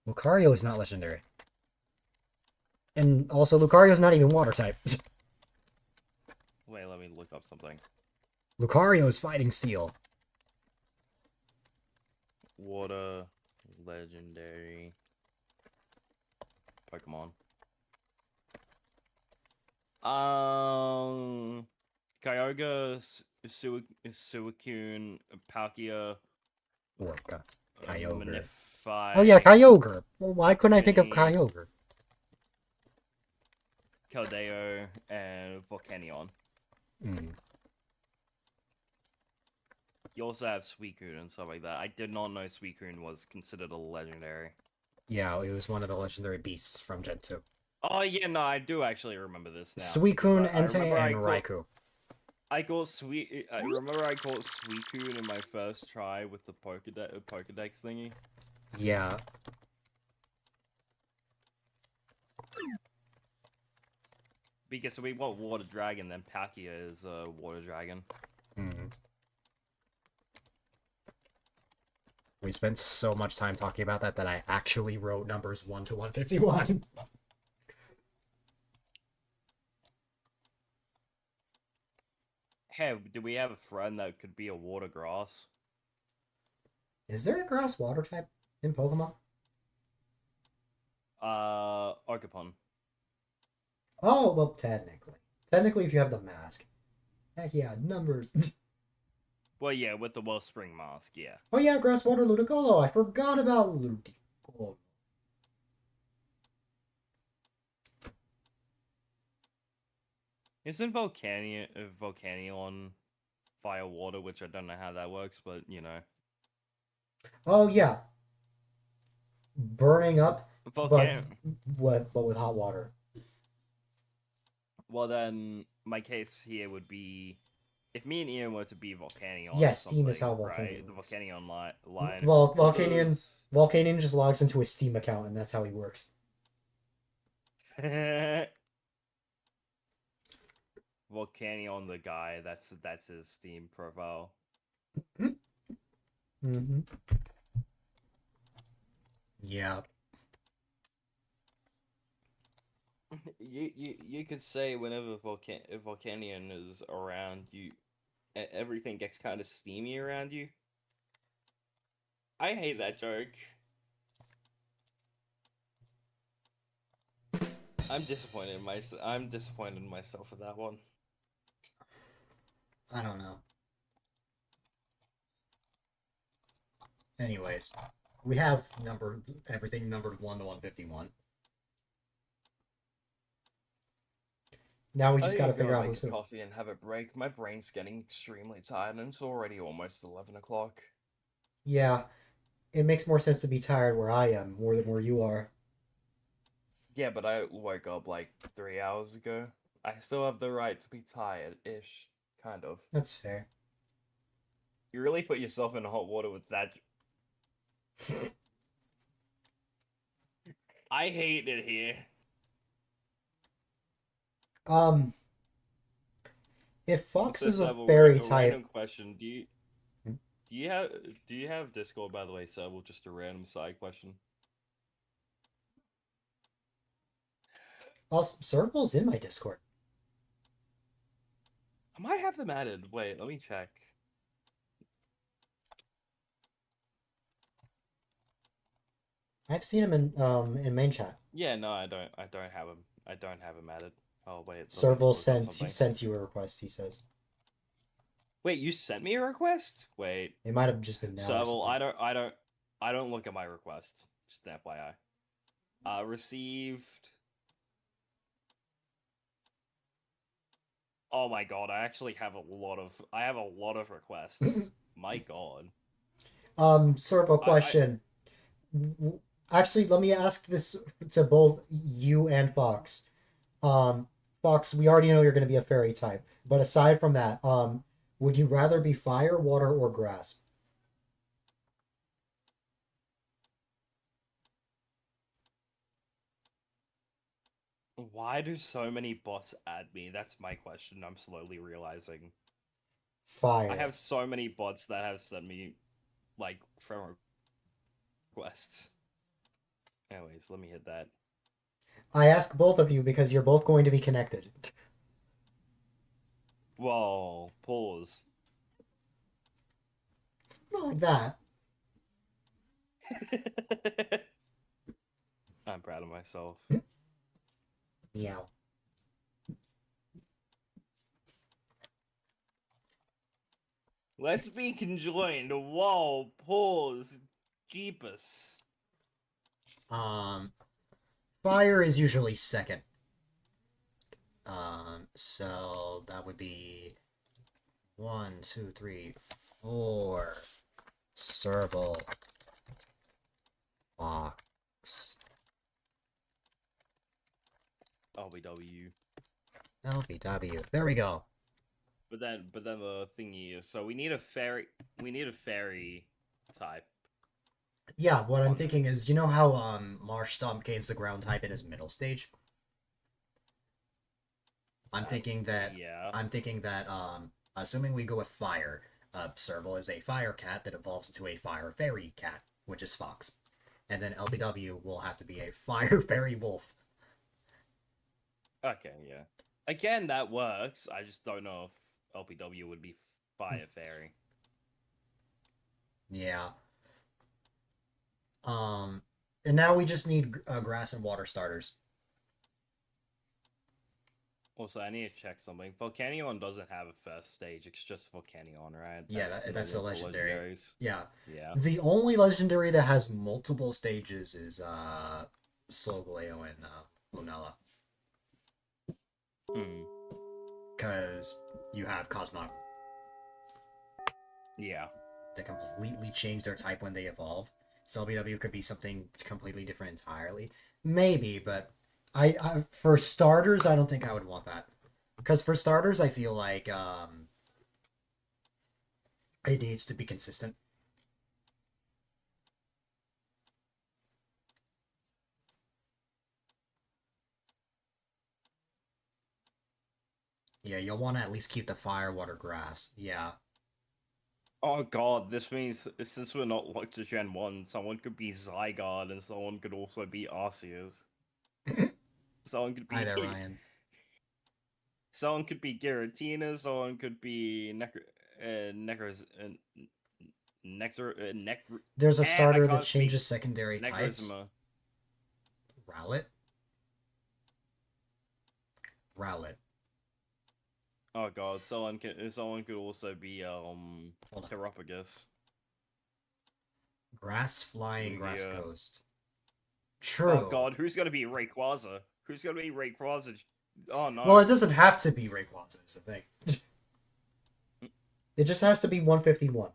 Lucario is not legendary. And also, Lucario's not even water type. Wait, let me look up something. Lucario is fighting steel. Water legendary Pokemon. Kyogre, Suicune, Palkia, Or Kyogre. Maniphi. Oh yeah, Kyogre. Well, why couldn't I think of Mini- Kyogre? Keldeo, and Volcanion. Hmm. You also have Suicune and stuff like that. I did not know Suicune was considered a legendary. Yeah, it was one of the legendary beasts from Gen 2. Oh yeah, no, I do actually remember this now. Suicune, because I Entei, remember and Raikou. I remember I caught Suicune in my first try with the Pokedex thingy. Yeah. Because we want Water Dragon, then Palkia is Water Dragon. Hmm. We spent so much time talking about that I actually wrote numbers 1 to 151. Hey, do we have a friend that could be a water grass? Is there a grass water type in Pokemon? Ogerpon. Oh, well, technically. Technically, if you have the mask. Heck yeah, numbers. Well, yeah, with the Wellspring Mask, yeah. Oh yeah, grass water Ludicolo. I forgot about Ludicolo. Isn't Volcanion fire water, which I don't know how that works, but you know. Oh yeah. Burning up, Volcan. but with hot water. Well, then my case here would be if me and Ian were to be Volcanion. Yes, or Steam is how something, Volcanion right? The works. Volcanion line. Volcanion Because- Volcanion just logs into a Steam account, and that's how he works. Volcanion, the guy. That's his Steam profile. Mm-hmm. Yeah. You could say whenever Volcanion is around you, everything gets kind of steamy around you. I hate that joke. I'm disappointed in myself with that one. I don't know. Anyways, we have everything numbered 1 to 151. Now we just gotta figure out who's who. Coffee and have a break. My brain's getting extremely tired, and it's already almost 11 o'clock. Yeah, it makes more sense to be tired where I am more than where you are. Yeah, but I woke up like 3 hours ago. I still have the right to be tired-ish, kind of. That's fair. You really put yourself in hot water with that. I hate it here. If Fox is a Seb, fairy random type, question. Do you have Discord, by the way, Seb? Just a random side question. Serval's in my Discord. I might have them added. Wait, let me check. I've seen him in main chat. Yeah, no, I don't have him. I don't have him added. Oh wait, Serval something. sent you a request. He says. Wait, you sent me a request? Wait. It might have just been now. So or well, something. I don't look at my requests. Just FYI. Received. Oh my god, I actually have a lot of requests. My god. Sort of a I question. Actually, let me ask this to both you and Fox. Fox, we already know you're going to be a fairy type, but aside from that, would you rather be fire, water, or grass? Why do so many bots add me? That's my question. I'm slowly realizing. I Fire. have so many bots that have sent me like friend requests. Anyways, let me hit that. I ask both of you because you're both going to be connected. Whoa, pause. Not like that. I'm proud of myself. Meow. Let's be conjoined. Whoa, pause. Jeepus. Um, Fire is usually second. So that would be 1, 2, 3, 4. Serval. Fox. LBW. LBW. There we go. But then the thingy is, so we need a fairy type. Yeah, what I'm thinking is, you know how Marsh Stomp gains the ground type in his middle stage? I'm thinking that Yeah. assuming we go with fire, Serval is a fire cat that evolves into a fire fairy cat, which is Fox. And then LBW will have to be a fire fairy wolf. Okay, yeah. Again, that works. I just don't know if LPW would be fire fairy. Yeah. And now we just need grass and water starters. Also, I need to check something. Volcanion doesn't have a first stage. It's just Volcanion, right? Yeah, that's a normal for legendary. legendaries. Yeah. Yeah. The only legendary that has multiple stages is Solgaleo and Lunella. Hmm. Because you have Cosmog. Yeah. They completely change their type when they evolve. So LBW could be something completely different entirely. Maybe, but I for starters, I don't think I would want that. Because for starters, I feel like it needs to be consistent. Yeah, you'll want to at least keep the fire, water, grass. Yeah. Oh god, this means since we're not locked to Gen 1, someone could be Zygarde and someone could also be Arceus. Someone could Hi there, be Ryan. someone could be Giratina, someone could be Necros There's a I starter that can't speak. changes secondary types. Necrozma. Rowlet. Rowlet. Oh god, someone could also be Hold on. Terrapagus. Grass flying, grass Lugia. ghost. True. Oh god, who's gonna be Rayquaza? Who's gonna be Rayquaza? Oh no. Well, it doesn't have to be Rayquaza, is the thing. It just has to be 151.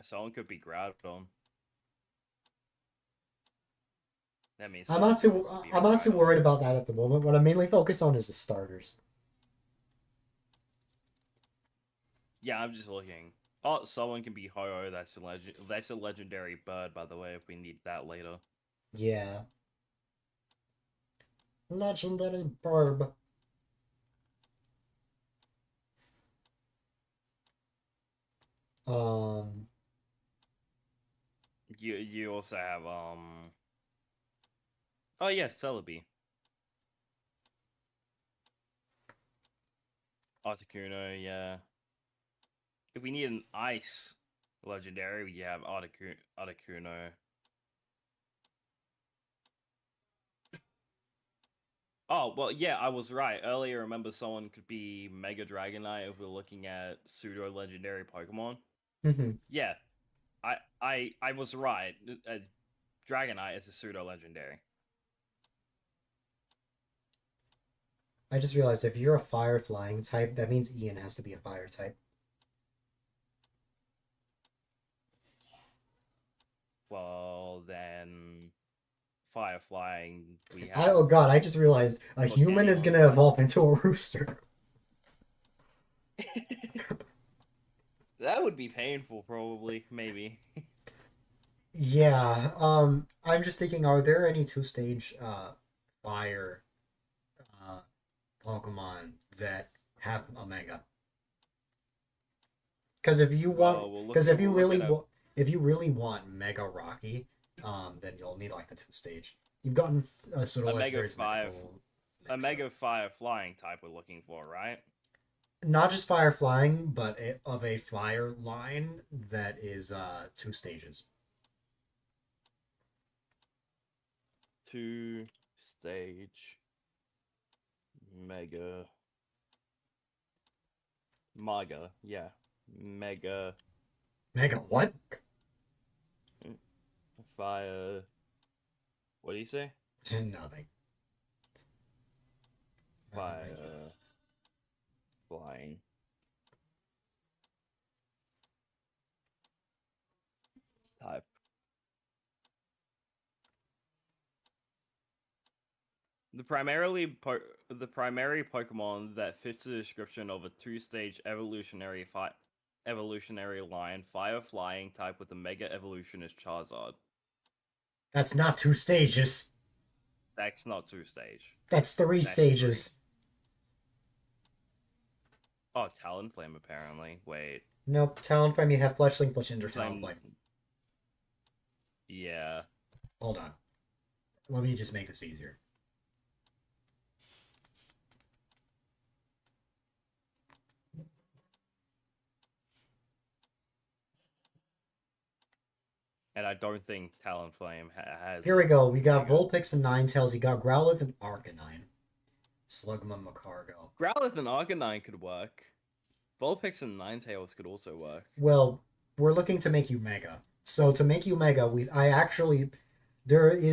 Someone could be Groudon. That means I'm not too Rhydon. worried about that at the moment. What I'm mainly focused on is the starters. Yeah, I'm just looking. Oh, someone can be Ho-Oh. That's a legendary bird, by the way. If we need that later. Yeah. Legendary Burb. Um. You also have Oh yeah, Celebi. Articuno, yeah. If we need an ice legendary, we have Articuno. Oh, well, yeah, I was right. Earlier, remember someone could be Mega Dragonite if we're looking at pseudo-legendary Pokemon? Hmm. Yeah, I was right. Dragonite is a pseudo-legendary. I just realized if you're a fire flying type, that means Ian has to be a fire type. Well, then... Fire Flying, we Oh have... god, I just realized a human is Volcanion. gonna evolve into a rooster. That would be painful, probably. Maybe. Yeah, I'm just thinking, are there any two-stage fire uh Pokemon that have Omega? Because if you want, Well, because if you we'll look really at a want, if you really want Mega Rocky, then you'll need like the two stage. You've gotten sort of Mega legendaries Fire... mythical, A mixed up. Mega Fire Flying type we're looking for, right? Not just fire flying, but of a fire line that is two stages. Two stage Mega Maga, yeah. Mega Mega what? Fire. What do you say? Nothing. Fire Flying type. The primary Pokemon that fits the description of a two-stage evolutionary line fire flying type with a mega evolution is Charizard. That's not two stages. That's not two-stage. That's three That's stages. Oh, Talonflame apparently. Wait. Nope. Talonflame, you have Fletchling, Fletchinder, Flame. Talonflame. Yeah. Hold on. Let me just make this easier. And I don't think Talonflame has. Here we go. We got Mega. Vulpix and Ninetales. You got Growlithe and Arcanine. Slugma Macargo. Growlithe and Arcanine could work. Vulpix and Ninetales could also work. Well, we're looking to make you Mega. So to make you Mega,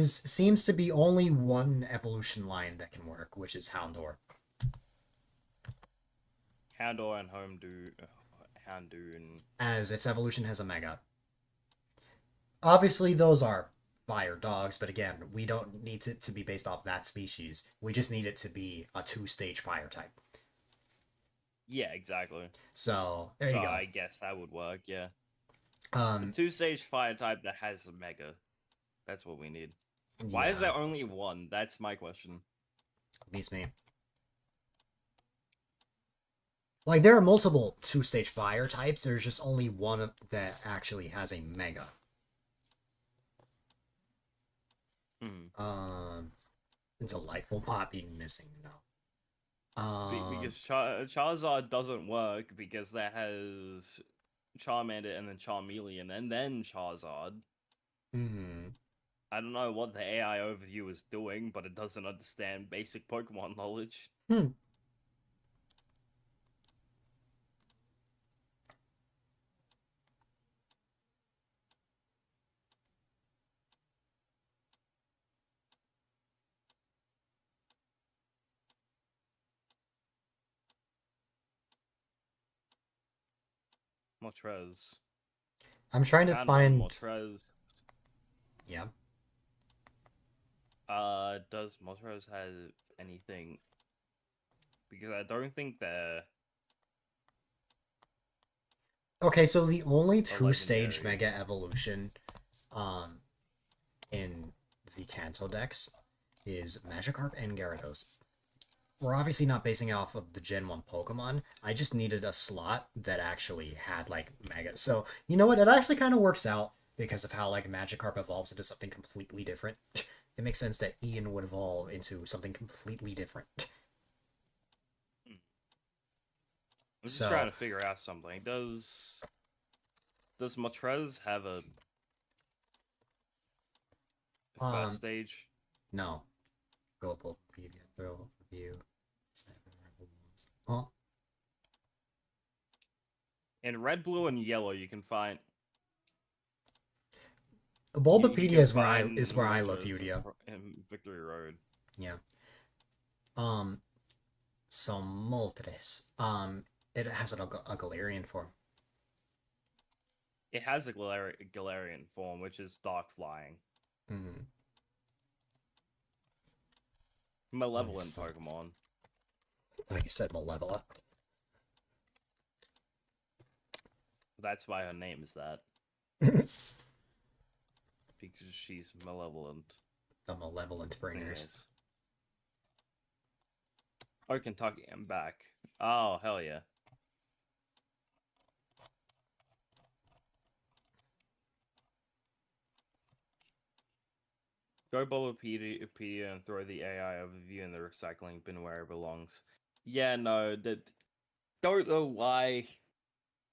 seems to be only one evolution line that can work, which is Houndour. Houndour and Houndoom. As its evolution has a Mega. Obviously, those are fire dogs, but again, we don't need it to be based off that species. We just need it to be a two-stage fire type. Yeah, exactly. So there you go. I guess that would work. Yeah. Um, A two-stage fire type that has a mega. That's what we need. Why is yeah, there only one? That's my question. beats me. Like there are multiple two-stage fire types. There's just only one that actually has a mega. Hmm. Delightful Pot being missing. No. Because Charizard doesn't work because that has Charmander and then Charmeleon and then Charizard. Hmm. I don't know what the AI overview is doing, but it doesn't understand basic Pokemon knowledge. Moltres. I'm trying to find. Moltres. Yeah. Does Moltres have anything? Because I don't think they're Okay, so the only two-stage legendary. Mega Evolution, in the Kanto Dex is Magikarp and Gyarados. We're obviously not basing it off of the Gen 1 Pokemon. I just needed a slot that actually had, like, Mega. So, you know what? It actually kind of works out because of how, like, Magikarp evolves into something completely different. It makes sense that Ian would evolve into something completely different. I'm just trying to figure out something. Does Moltres have a first stage? No. Global preview throw. in red, blue, and yellow, you can find. Bulbapedia can is find where I looked, Moltres Yudia. in Victory Road. Yeah. So Moltres. It has a Galarian form. It has a Galarian form, which is dark flying. Mm-hmm. Malevolent Nice. Pokemon. Like you said, Malevola. That's why her name is that. Because she's malevolent. The malevolent bringers. Anyways. Oh, Kentucky, I'm back. Oh, hell yeah. Go Bulbapedia and throw the AI overview in the recycling bin where it belongs. Yeah, no, that don't know why.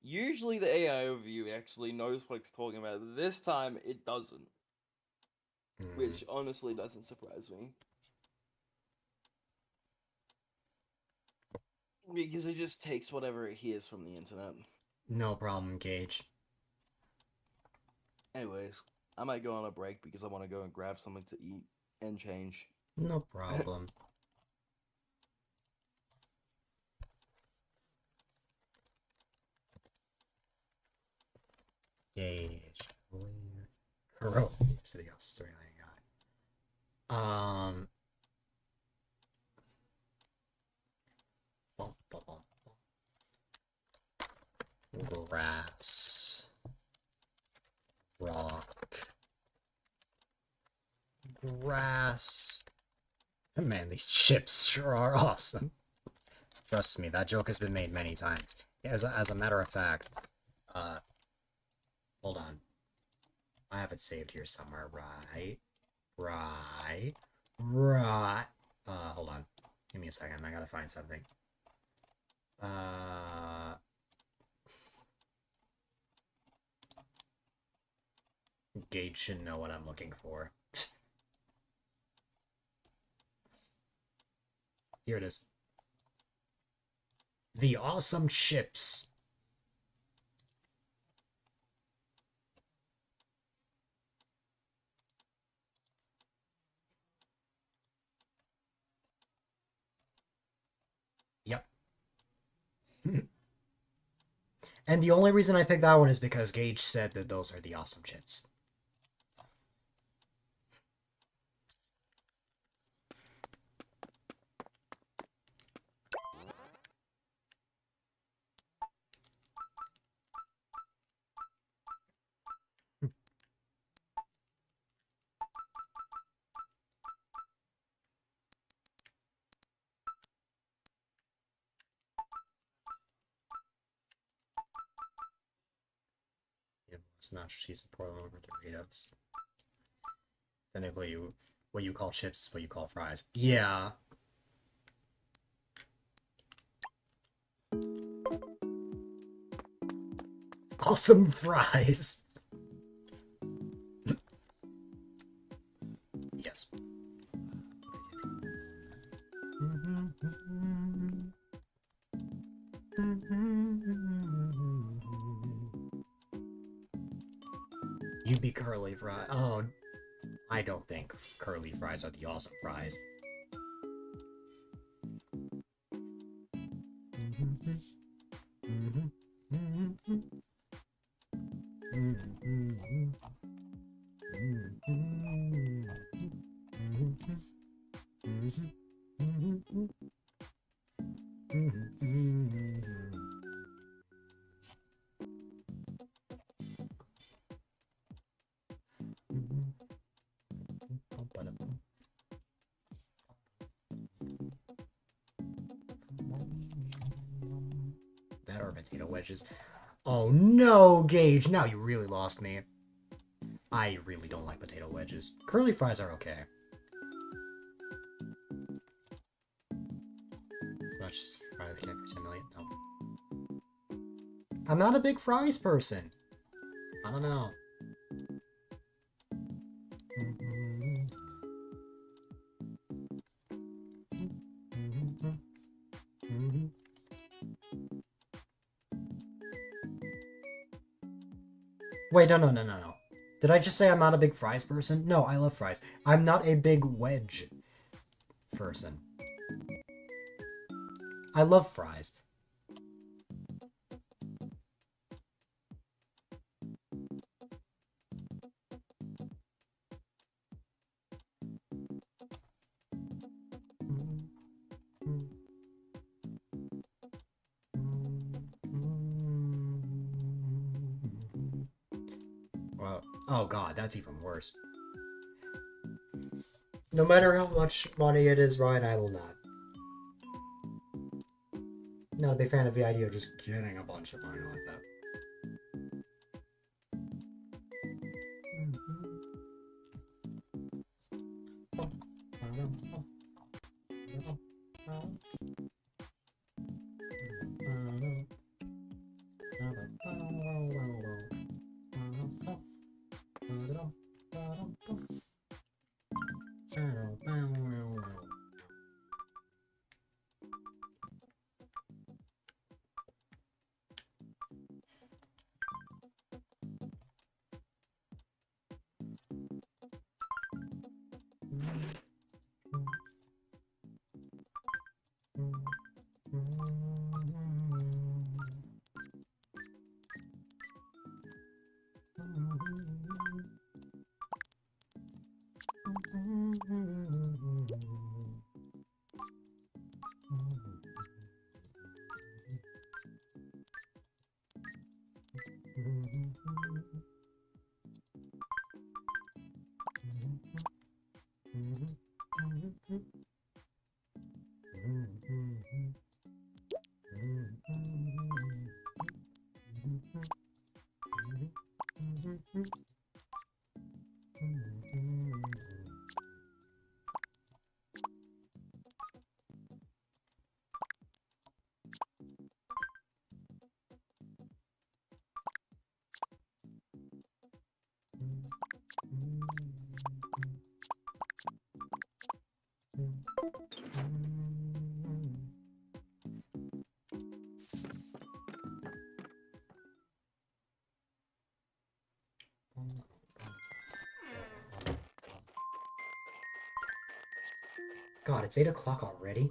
Usually the AI overview actually knows what it's talking about. This time it doesn't. Which honestly doesn't surprise me. Because it just takes whatever it hears from the internet. No problem, Gage. Anyways, I might go on a break because I want to go and grab something to eat and change. No problem. Gage. Kuro is the Australian guy. Bum, bum, bum, bum. Grass. Rock. Grass. Man, these chips sure are awesome. Trust me, that joke has been made many times. As a matter of fact, hold on. I have it saved here somewhere. Right. Hold on. Give me a second. I gotta find something. Gage should know what I'm looking for. Here it is. The awesome chips. Yep. And the only reason I picked that one is because Gage said that those are the awesome chips. It's not cheese and Portland over Doritos. Technically, what you call chips is what you call fries. Yeah. Awesome fries. Yes. You'd be curly fries. Oh, I don't think curly fries are the awesome fries. That or potato wedges. Oh no, Gage, now you really lost me. I really don't like potato wedges. Curly fries are okay. As much as fries I can for 10 million? No. I'm not a big fries person. I don't know. Wait, no. Did I just say I'm not a big fries person? No, I love fries. I'm not a big wedge person. I love fries. Wow. Oh god, that's even worse. No matter how much money it is, Ryan, I will not. Not a big fan of the idea of just getting a bunch of money like that. God, it's 8 o'clock already?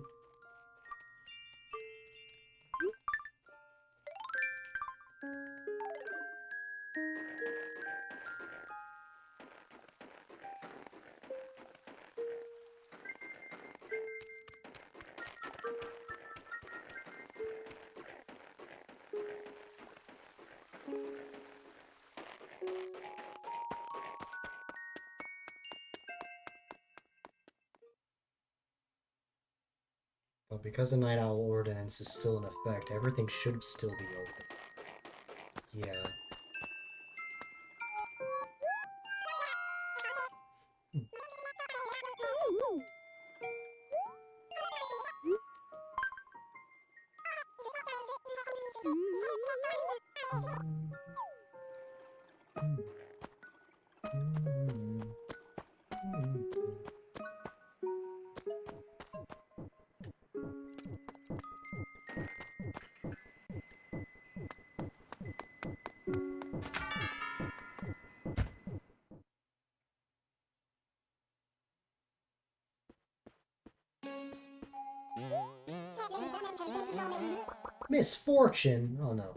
But because the Night Owl Ordinance is still in effect, everything should still be open. Yeah. Misfortune! Oh no.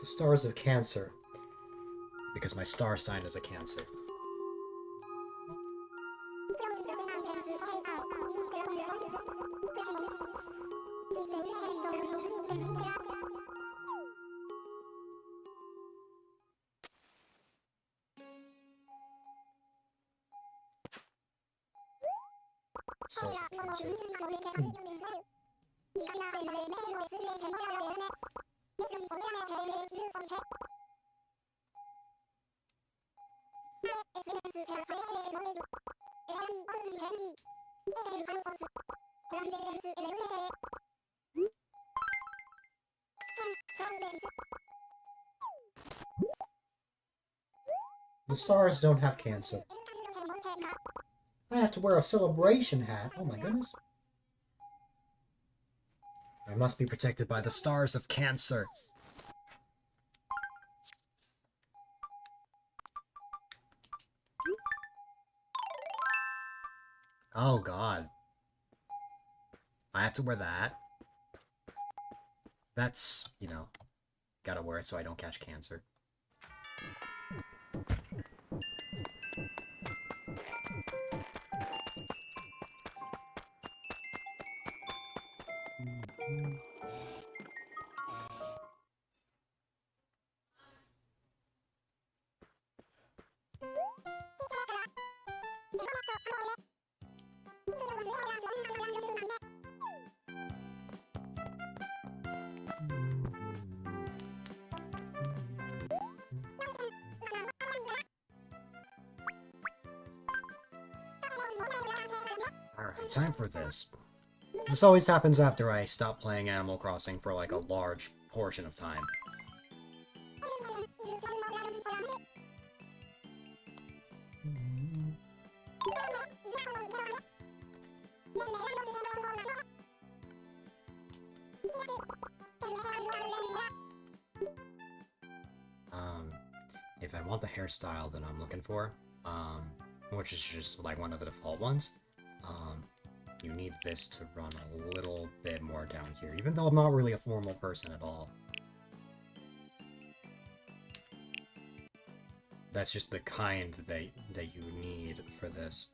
The stars of Cancer. Because my star sign is a Cancer. Stars of Cancer. The stars don't have cancer. I have to wear a celebration hat. Oh my goodness. I must be protected by the stars of Cancer. Oh god. I have to wear that. That's, you know, gotta wear it so I don't catch cancer. Alright, time for this. This always happens after I stop playing Animal Crossing for like a large portion of time. If I want the hairstyle that I'm looking for, which is just like one of the default ones, you need this to run a little bit more down here, even though I'm not really a formal person at all. That's just the kind that you need for this.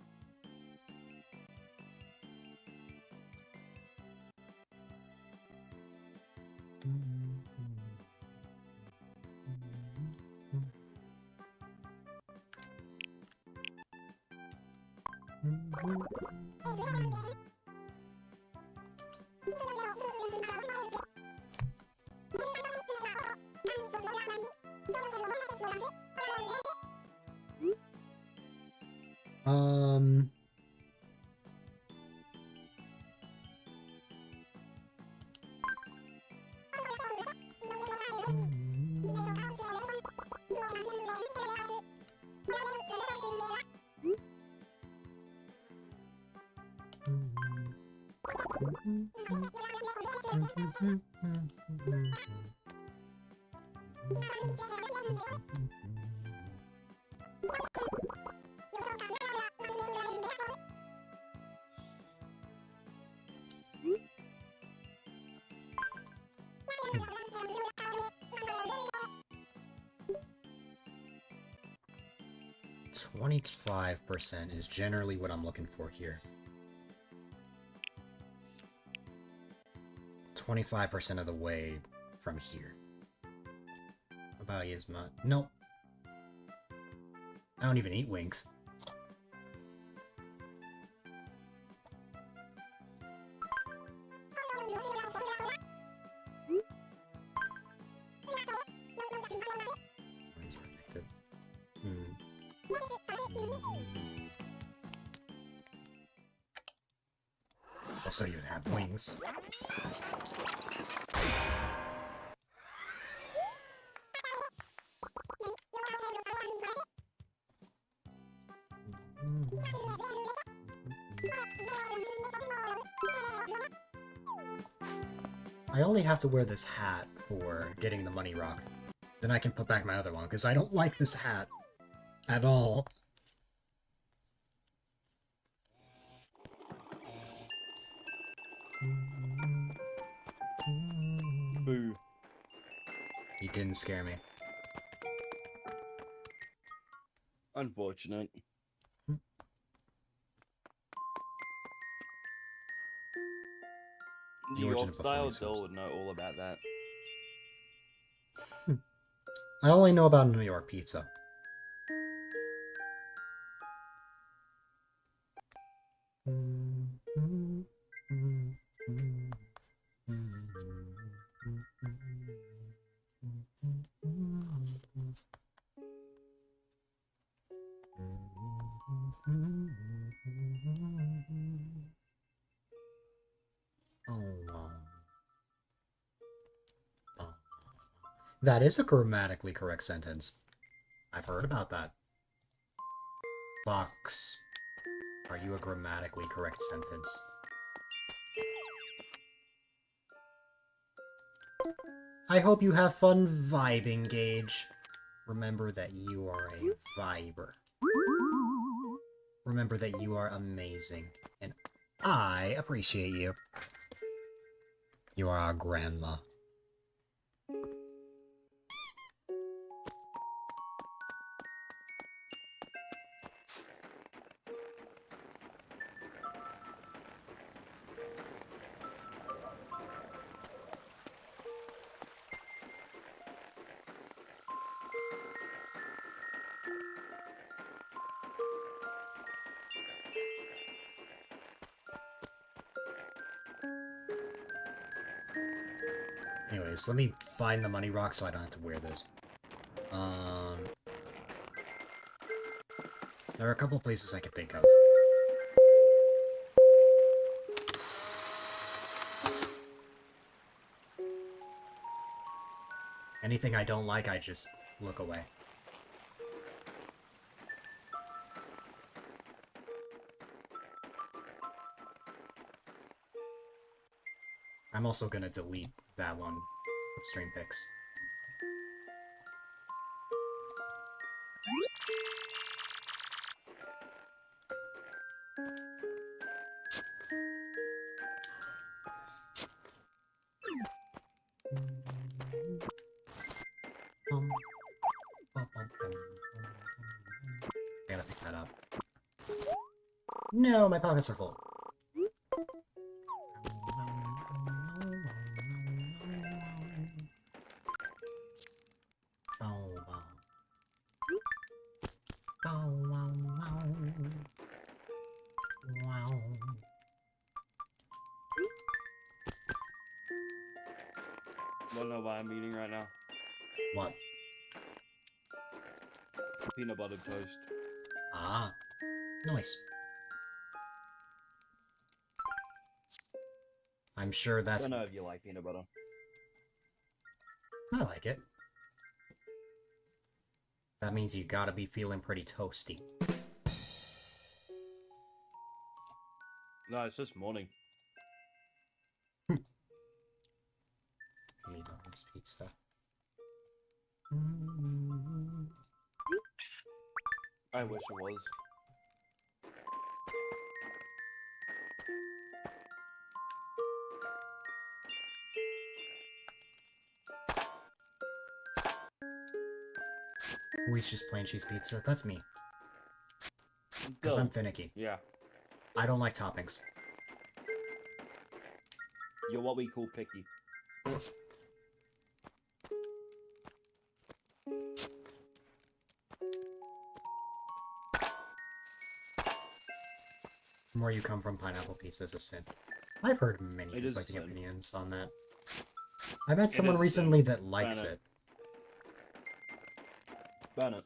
.25% is generally what I'm looking for here. 25% of the way from here. About as much. Nope. I don't even eat wings. Wings are active. So you have wings. I only have to wear this hat for getting the money rock. Then I can put back my other one, because I don't like this hat at all. Boo. He didn't scare me. Unfortunate. The New origin York of style performing Dill subs. would know all about that. I only know about New York pizza. That is a grammatically correct sentence. I've heard about that. Fox, are you a grammatically correct sentence? I hope you have fun vibing, Gage. Remember that you are a viber. Remember that you are amazing, and I appreciate you. You are our grandma. Anyways, let me find the money rock so I don't have to wear this. There are a couple places I can think of. Anything I don't like, I just look away. I'm also gonna delete that one from stream pics. I gotta pick that up. No, my pockets are full. Wanna know why I'm eating right now? What? Peanut butter toast. Ah, nice. I'm sure that's... Don't know if you like peanut butter. I like it. That means you gotta be feeling pretty toasty. No, it's just morning. McDonald's pizza. I wish it was. We just plain cheese pizza. That's me. Because I'm finicky. Yeah. I don't like toppings. You're what we call picky. From where you come from, pineapple pizza is a sin. I've heard many It is a conflicting sin. opinions on that. I met someone is a recently sin. that likes Burn it. Burn it.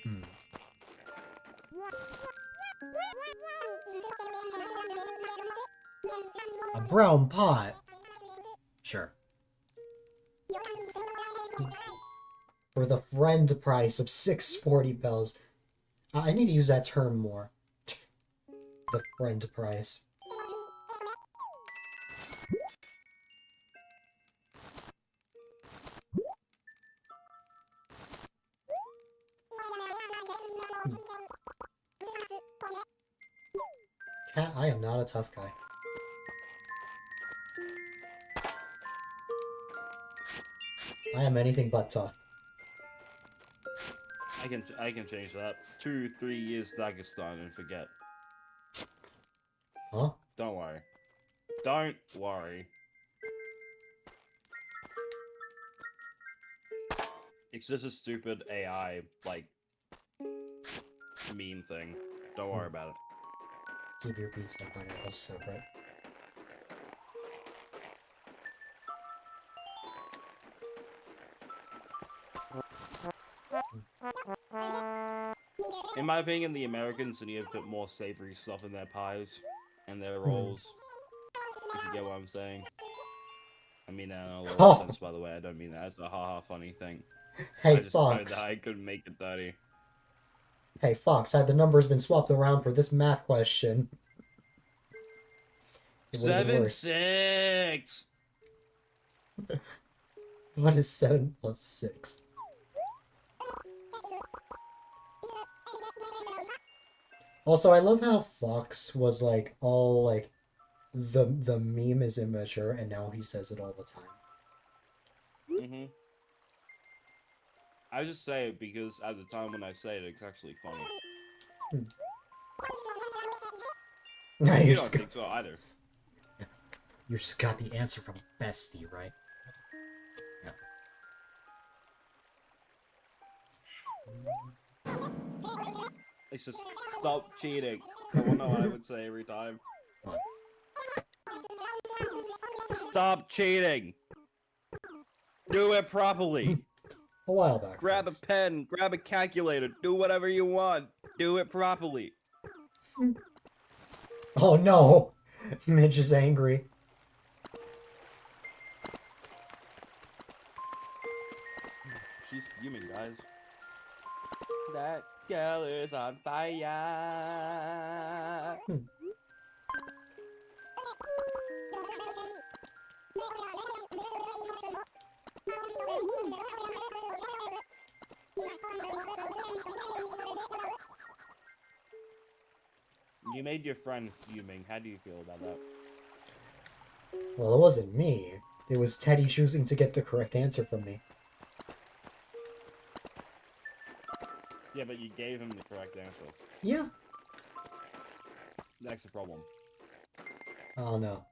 Hmm. A brown pot? Sure. For the friend price of 640 bells. I need to use that term more. The friend price. Cat, I am not a tough guy. I am anything but tough. I can change that. 2-3 years Dagestan and forget. Huh? Don't worry. Don't worry. It's just a stupid AI, like, meme thing. Don't worry about it. Keep your pizza and pineapples separate. In my opinion, the Americans need to put more savory stuff in their pies. and their roles. If you get what I'm saying. I mean that in a Oh. little sense, by the way. I don't mean that as a haha funny thing. Hey, I just know Fox. that I could make it dirty. Hey, Fox, had the numbers been swapped around for this math question, it would have been worse. 7-6. What is 7 plus 6? Also, I love how Fox was like all like the meme is immature, and now he says it all the time. Mhm. I just say it because at the time when I say it, it's actually funny. Now You you don't just think so either. you just got the answer from Bestie, right? It's just stop cheating. I don't know what I would say every time. What? Stop cheating. Do it properly. A while back. Grab a folks. pen, grab a calculator, do whatever you want. Do it properly. Oh no! Midge is angry. She's fuming, guys. That girl is on fire. You made your friend fuming. How do you feel about that? Well, it wasn't me. It was Teddy choosing to get the correct answer from me. Yeah, but you gave him the correct answer. Yeah. That's the problem. Oh no.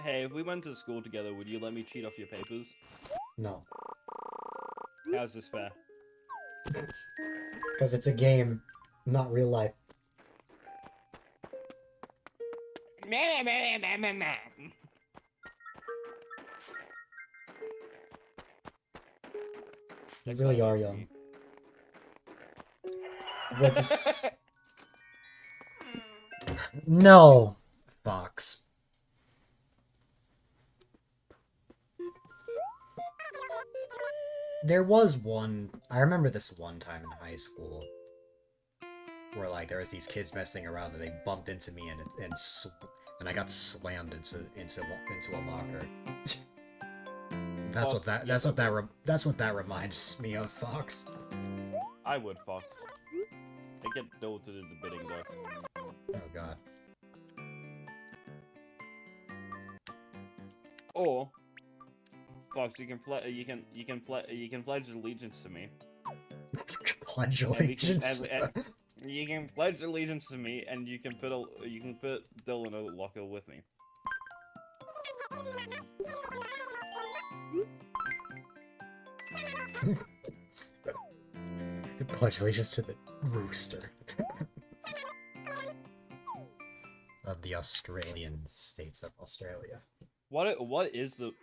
Hey, if we went to school together, would you let me cheat off your papers? No. How's this fair? Because it's a game, not real life. You really are young. But just... No, Fox. There was one... I remember this one time in high school where, like, there was these kids messing around and they bumped into me and I got slammed into a locker. That's what that reminds me of, Fox. I would, Fox. I get Bill to do the bidding, though. Oh god. Or, Fox, you can pledge allegiance to me. Pledge And we can- allegiance. You can pledge allegiance to me, and you can put Dill in a locker with me. Pledge allegiance to the rooster of the Australian states of Australia. What is the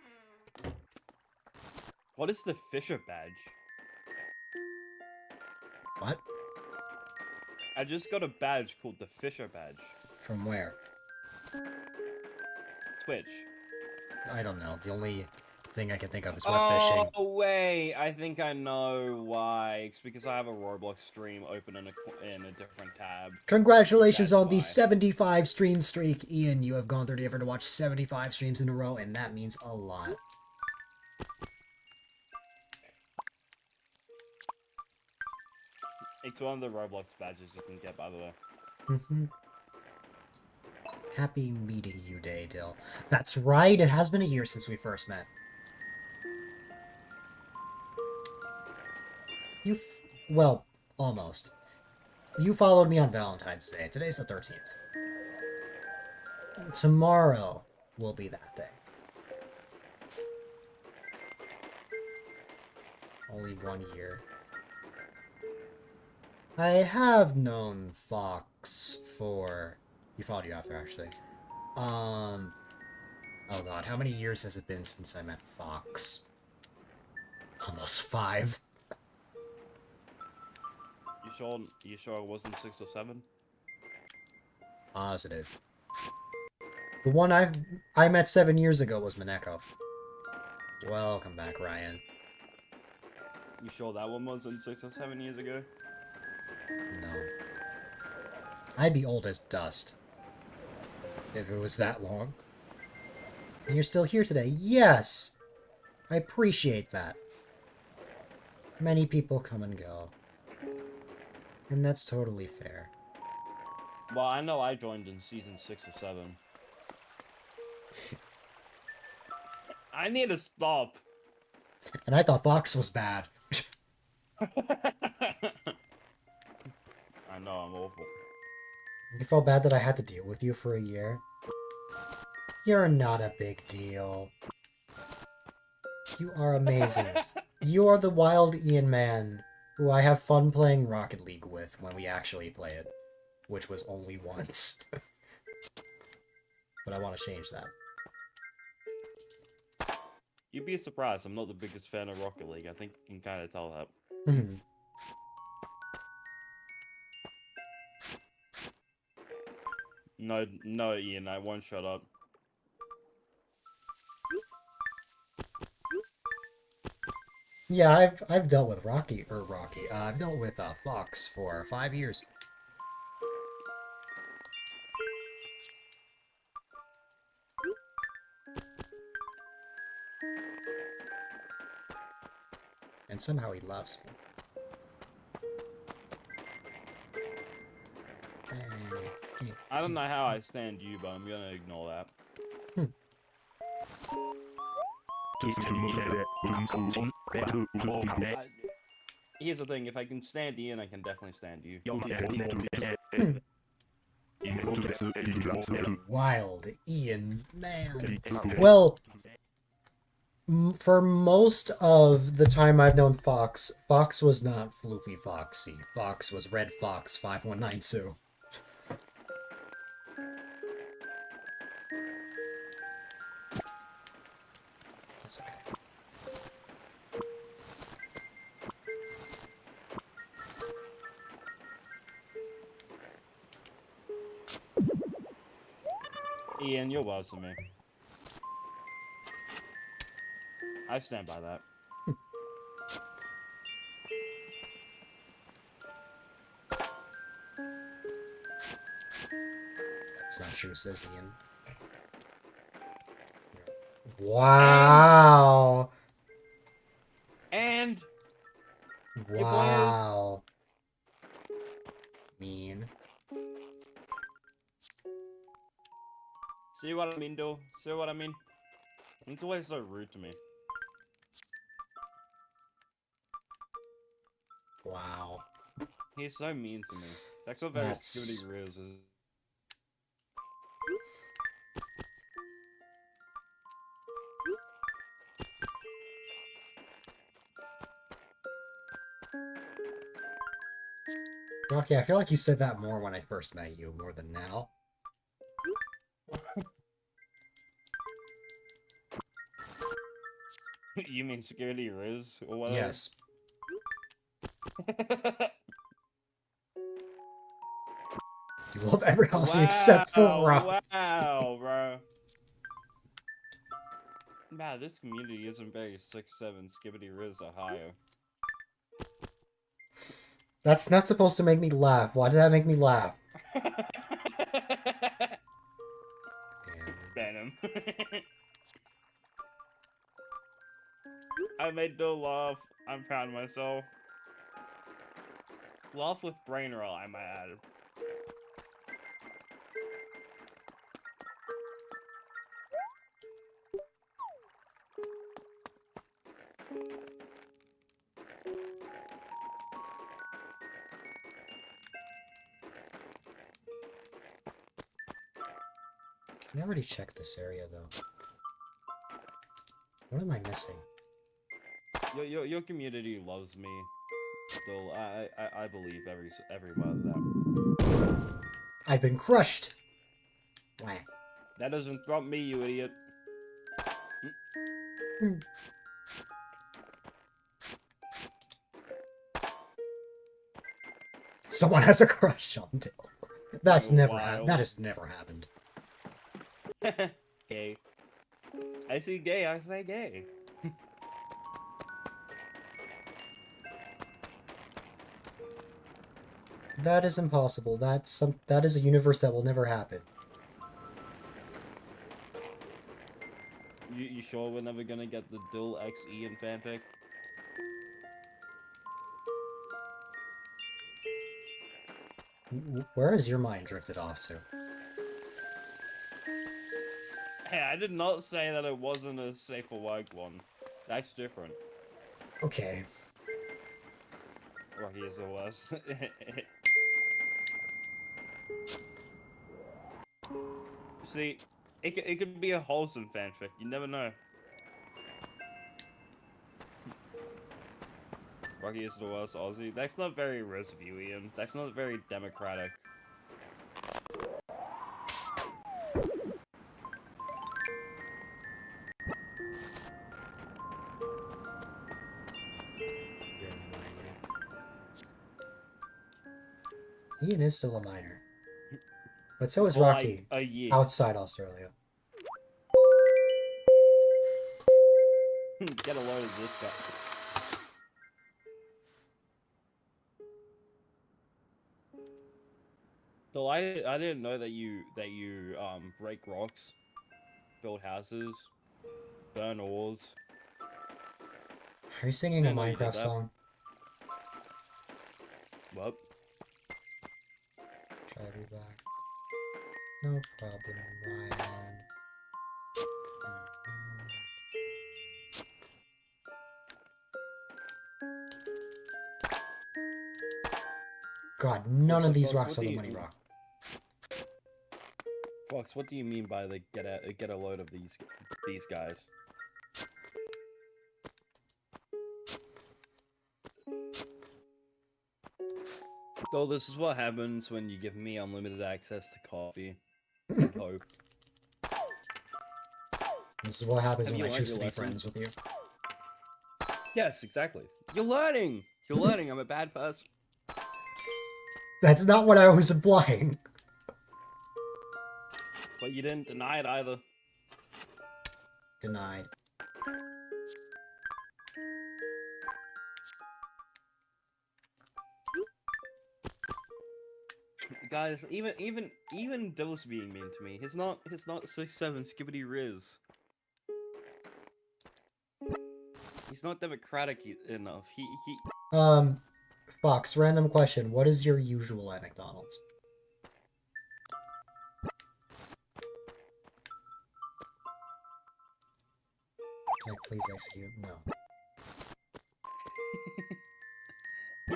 Fisher badge? What? I just got a badge called the Fisher badge. From where? Twitch. I don't know. The only thing I can think of is web fishing. Oh wait, I think I know why. It's because I have a Roblox stream open in a different tab. Congratulations That's on the why. 75 stream streak, Ian. You have gone through the effort to watch 75 streams in a row, and that means a lot. It's one of the Roblox badges you can get, by the way. Happy meeting you day, Dill. That's right, it has been a year since we first met. Well, almost. You followed me on Valentine's Day. Today's the 13th. Tomorrow will be that day. Only 1 year. I have known Fox for... He followed you after, actually. Oh god, how many years has it been since I met Fox? Almost 5. You You sure it wasn't 6 or 7? Positive. The one I met 7 years ago was Mineko. Welcome back, Ryan. You sure that one wasn't 6 or 7 years ago? No. I'd be old as dust if it was that long. And you're still here today. Yes! I appreciate that. Many people come and go. And that's totally fair. Well, I know I joined in season 6 or 7. I need to stop. And I thought Fox was bad. I know, I'm awful. You felt bad that I had to deal with you for a year? You're not a big deal. You are amazing. You are the wild Ian man who I have fun playing Rocket League with when we actually play it. Which was only once. But I want to change that. You'd be surprised, I'm not the biggest fan of Rocket League. I think you can kind of tell that. No, Ian, I won't shut up. Yeah, I've dealt with I've dealt with Fox for 5 years. And somehow he loves me. I don't know how I stand you, but I'm gonna ignore that. Here's the thing, if I can stand Ian, I can definitely stand you. Wild Ian man. Well, for most of the time I've known Fox, Fox was not Floofy Foxy. Fox was Red Fox 5192. That's okay. Ian, you're wise to me. I stand by that. That's not true, says Ian. Wow. And Wow. Mean. see what I mean, though? See what I mean? It's always so rude to me. Wow. He's so mean to me. That's what very That's- security Riz is. Okay, I feel like you said that more when I first met you, more than now. You mean security Riz or whatever? Yes. You love every Aussie except for Rock. Wow, bro. Man, this community isn't very 6'7" skibbity Riz Ohio. That's not supposed to make me laugh. Why did that make me laugh? Venom. I made Bill laugh. I'm proud of myself. Laugh with brain roll, I might add. Can I already check this area, though? What am I missing? Your community loves me. Still, I believe every word of that. I've been crushed! Wah. That doesn't trump me, you idiot. Someone has a crush on Dill. That's never Wild. that has never happened. Gay. I see gay, I say gay. That is impossible. That is a universe that will never happen. You sure we're never gonna get the Dill X Ian fanfic? Where has your mind drifted off to? Hey, I did not say that it wasn't a safe for work one. That's different. Okay. Rocky is the worst. See, it could be a wholesome fanfic. You never know. Rocky is the worst Aussie. That's not very Ian. That's not very democratic. You're a minor. Ian is still a minor. But so is For Rocky, like a year. outside Australia. Get a load of this guy. So I didn't know that you break rocks, build houses, burn ores. Are you singing a Didn't know you did Minecraft that. song? What? Try to be back. No problem, Ryan. God, none of these Fox, rocks what are do the you money mean? rock. Fox, what do you mean by the get a load of these guys? So this is what happens when you give me unlimited access to coffee and hope. This is what happens Have when you I learned choose your to be lesson? friends with you. Yes, exactly. You're learning. You're learning. I'm a bad person. That's not what I was implying. But you didn't deny it either. Denied. Guys, even Dill's being mean to me. He's not 6'7" skibbity Riz. He's not democratic enough. He Fox, random question. What is your usual at McDonald's? Can I please execute? No.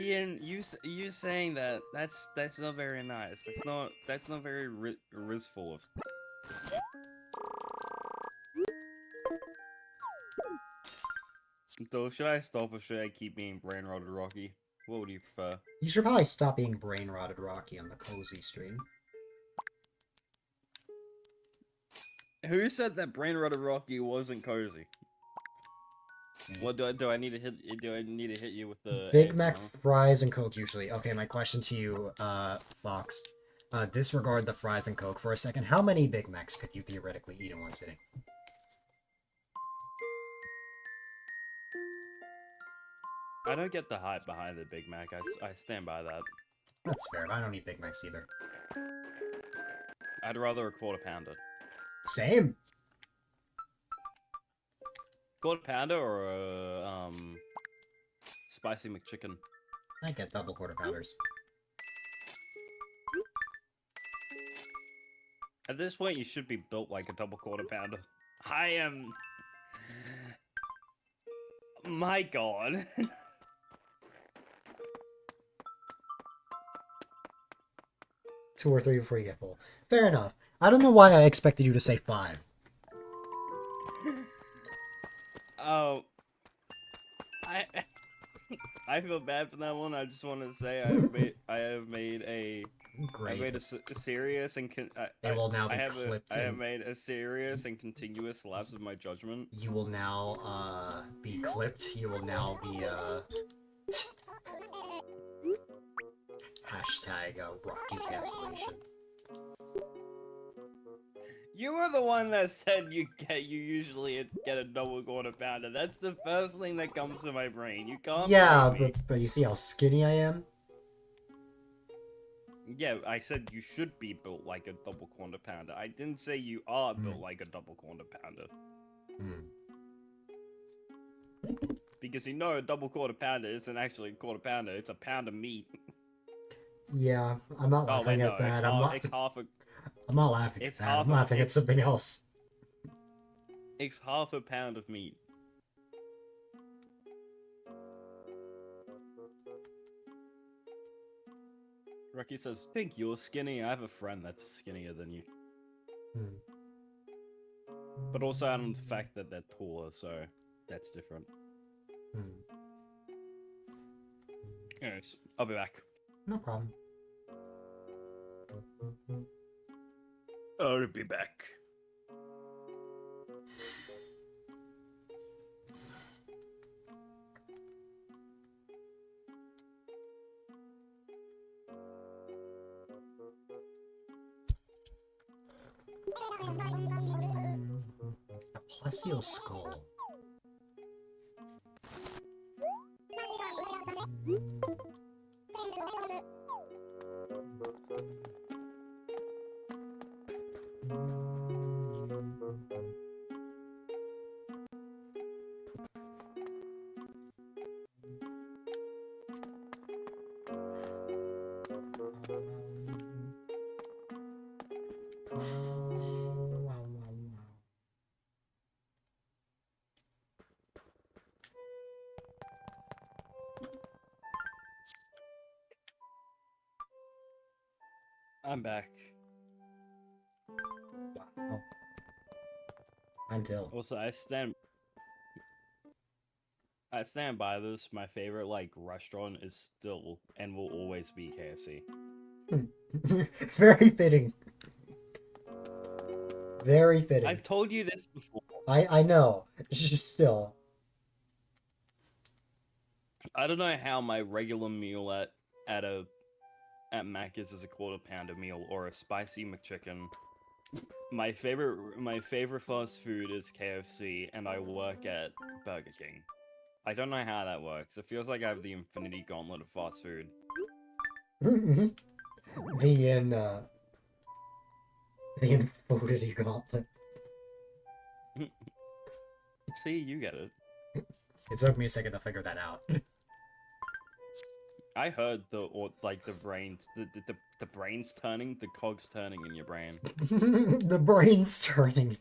Ian, you saying that's not very nice. That's not very Rizful of. So should I stop or should I keep being brain rotted, Rocky? What would you prefer? You should probably stop being brain rotted Rocky on the cozy stream. Who said that brain rotted Rocky wasn't cozy? What do I need to hit? Do I need to hit you with the Big Mac, ASMR? fries, and Coke usually. Okay, my question to you, Fox. Disregard the fries and Coke for a second. How many Big Macs could you theoretically eat in one sitting? I don't get the hype behind the Big Mac. I stand by that. That's fair. I don't eat Big Macs either. I'd rather a quarter pounder. Same. Quarter pounder or a spicy McChicken. I get double quarter pounders. At this point, you should be built like a double quarter pounder. I am. My God. 2 or 3 before you get full. Fair enough. I don't know why I expected you to say 5. Oh. I feel bad for that one. I just want to say I have made a Great. I made a serious and It will now be I have clipped I have in- made a serious and continuous lapse of my judgment. You will now be clipped. You will now be Hashtag Rocky cancellation. You were the one that said you usually get a double quarter pounder. That's the first thing that comes to my brain. You can't Yeah, blame me. but you see how skinny I am? Yeah, I said you should be built like a double quarter pounder. I didn't say you are built like a double quarter pounder. Hmm. Because you know a double quarter pounder isn't actually a quarter pounder, it's a pound of meat. Yeah, I'm not Oh wait, laughing no, at that. it's half a I'm not laughing at it's that. half I'm a- laughing at it's- something else. it's half a pound of meat. Rocky says, think you're skinny? I have a friend that's skinnier than you. Hmm. But also on the fact that they're taller, so that's different. Hmm. Anyways, I'll be back. No problem. I'll be back. A plesio skull. I'm back. Wow. Until. Also, I stand by this. My favorite restaurant is still and will always be KFC. Very fitting. Very fitting. I've told you this before. I know. It's just still. I don't know how my regular meal at Macca's is a quarter pounder meal or a spicy McChicken. My favorite fast food is KFC, and I work at Burger King. I don't know how that works. It feels like I have the infinity gauntlet of fast food. The infinity gauntlet. See, you get it. It took me a second to figure that out. I heard the brains turning, the cogs turning in your brain. The brain's turning.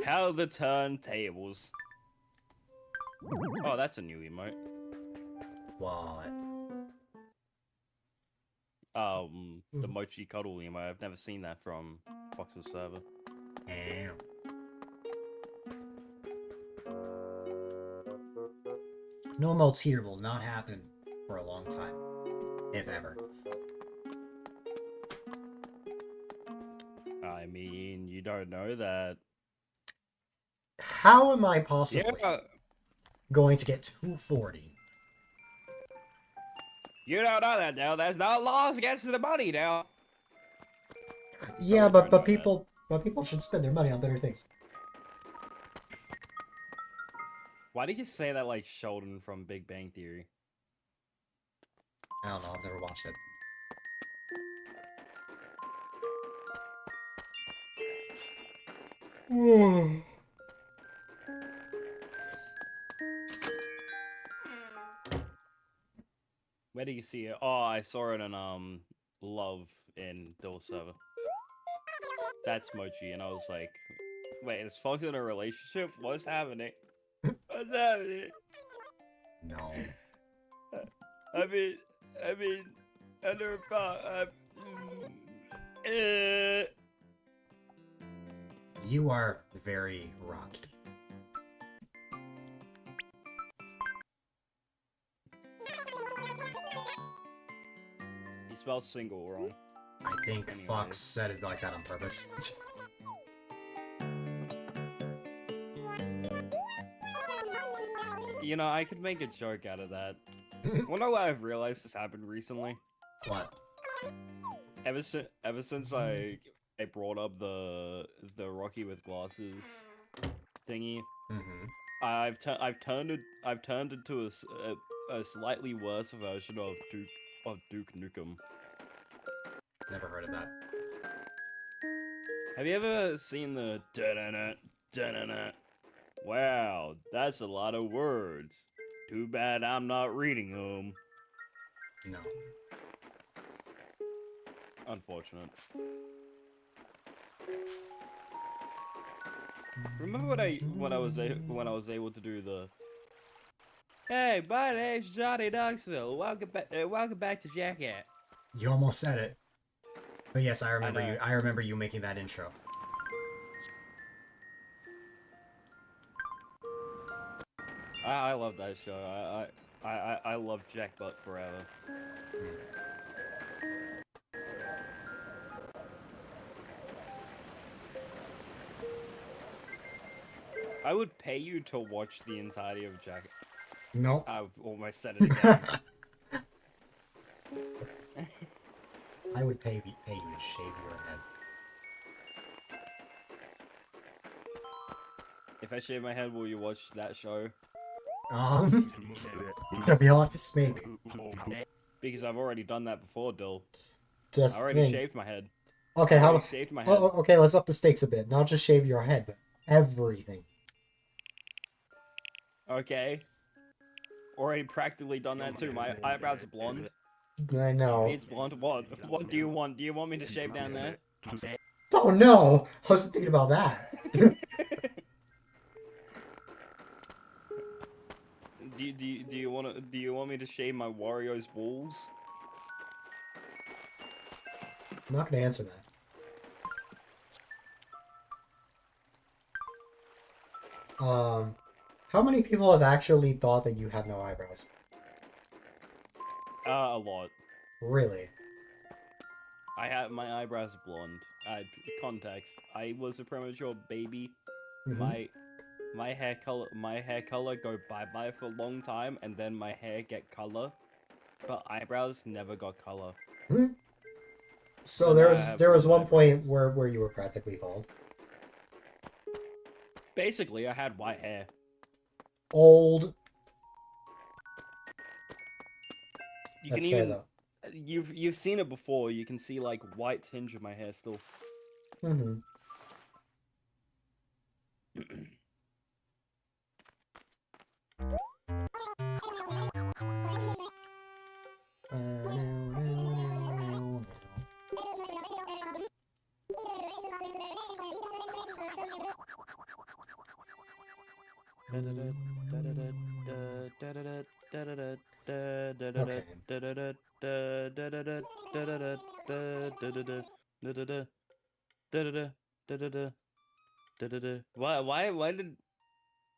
How the turntables. Oh, that's a new emote. What? The Mochi Cuddle emote. I've never seen that from Fox's server. Ow. No emotes here will not happen for a long time. If ever. I mean, you don't know that. How am I possibly Yeah, going to get 240? you don't know that, Dale. There's no laws against the money, Dale. Yeah, I but know that. people should spend their money on better things. Why did you say that like Sheldon from Big Bang Theory? I don't know, I've never watched it. Where do you see it? Oh, I saw it in Love in Dill server. That's Mochi, and I was like, wait, is Fox in a relationship? What's happening? What's happening? No. I mean, I never thought. You are very rocky. He spelled single wrong. I think Anyways. Fox said it like that on purpose. You know, I could make a joke out of that. Well, know what I've realized has happened recently? What? Ever since I brought up the Rocky with glasses thingy, Mm-hmm. I've turned into a slightly worse version of Duke Nukem. Never heard of that. Have you ever seen the da-da-da, da-da-da? Wow, that's a lot of words. Too bad I'm not reading them. No. Unfortunate. Remember when I was able to do the Hey, my name's Johnny Knoxville. Welcome back to Jackass. You almost said it. But yes, I remember know. you. I remember you making that intro. I love that show. I love Jackbutt forever. I would pay you to watch the entirety of Jack. No. I almost said it again. I would pay you to shave your head. If I shave my head, will you watch that show? To be honest, maybe. Because I've already done that before, Dill. Just I already think. shaved my head. Okay, I how? already shaved my head. Okay, let's up the stakes a bit. Not just shave your head, but everything. Okay. Already practically done that too. My eyebrows are blonde. I know. It's blonde. What do you want? Do you want me to shave down there? Oh no! I wasn't thinking about that. Do you want me to shave my Wario's balls? I'm not gonna answer that. How many people have actually thought that you have no eyebrows? A lot. Really? I have my eyebrows are blonde. Context. I was a premature baby. Mhm. My hair color go bye-bye for a long time, and then my hair get color, but eyebrows never got color. Mhm. So So now I have there was blonde one point eyebrows. where you were practically bald. Basically, I had white hair. Old. You That's can fair even though. you've seen it before. You can see like white tinge of my hair still. Mm-hmm.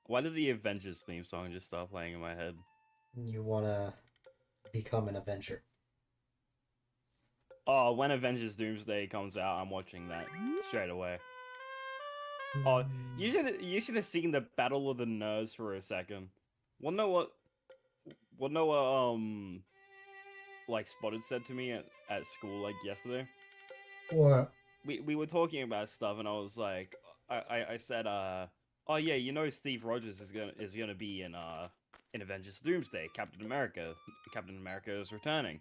Why did the Avengers theme song just start playing in my head? You wanna become an Avenger. Oh, when Avengers Doomsday comes out, I'm watching that straight away. Oh, you should have seen the Battle of the Nerds for a second. Well, know what like Spotted said to me at school like yesterday. What? We were talking about stuff, and I was like, I said, oh yeah, you know Steve Rogers is gonna be in Avengers Doomsday. Captain America is returning.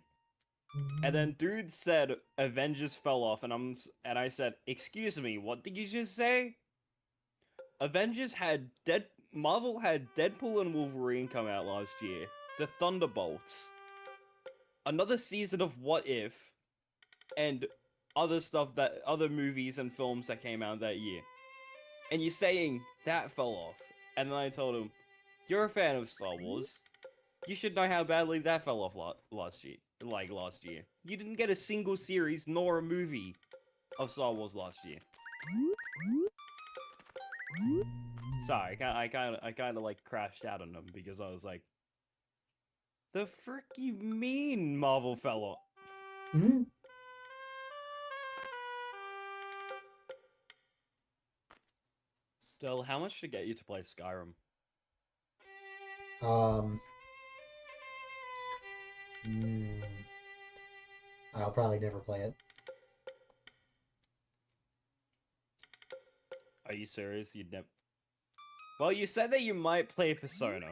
And then dude said Avengers fell off, and I said, excuse me, what did you just say? Marvel had Deadpool and Wolverine come out last year. The Thunderbolts. Another season of What If, and other movies and films that came out that year. And you're saying that fell off. And then I told him, you're a fan of Star Wars. You should know how badly that fell off last year. Last year. You didn't get a single series nor a movie of Star Wars last year. Sorry, I kind of like crashed out on them because I was like, the frick you mean Marvel fell off? Mm-hmm. Del, how much to get you to play Skyrim? Um, I'll probably never play it. Are you serious? You'd never. Well, you said that you might play Persona.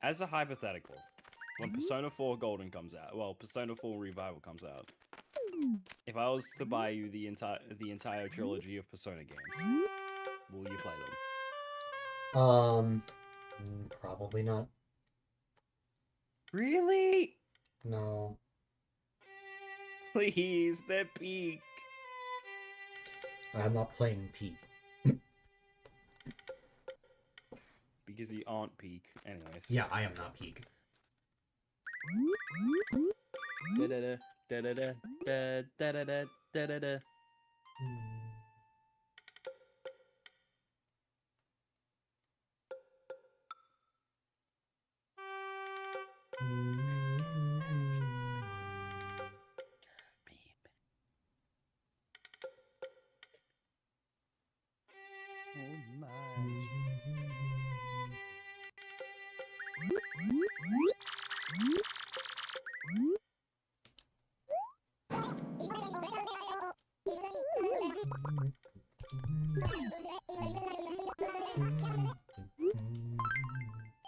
As a hypothetical, when Persona 4 Golden comes out, well, Persona 4 Revival comes out, if I was to buy you the entire trilogy of Persona games, will you play them? Probably not. Really? No. Please, they're peak. I'm not playing Peak. Because you aren't peak, anyways. Yeah, I am not Peak. Da-da-da, da-da-da, da-da-da, da-da-da. Oh my.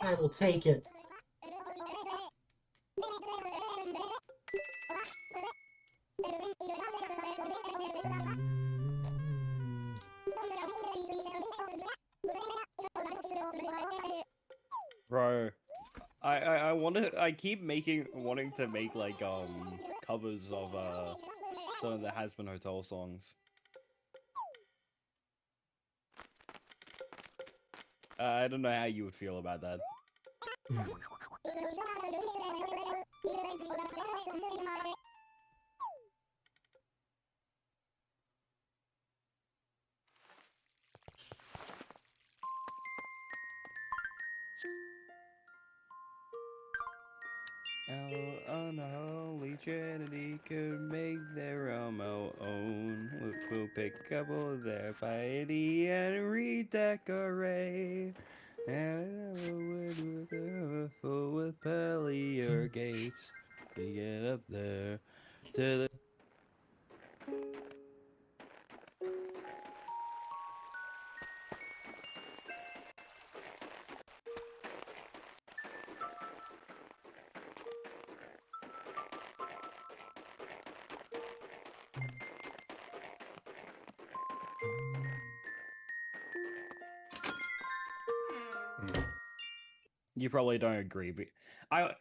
I will take it. Bro, I keep wanting to make like covers of some of the Has-Been Hotel songs. I don't know how you would feel about that. Our unholy trinity could make their own. We'll pick a couple of their piety and redecorate. And full with pearlier gates. We get up there to the. You probably don't agree, but I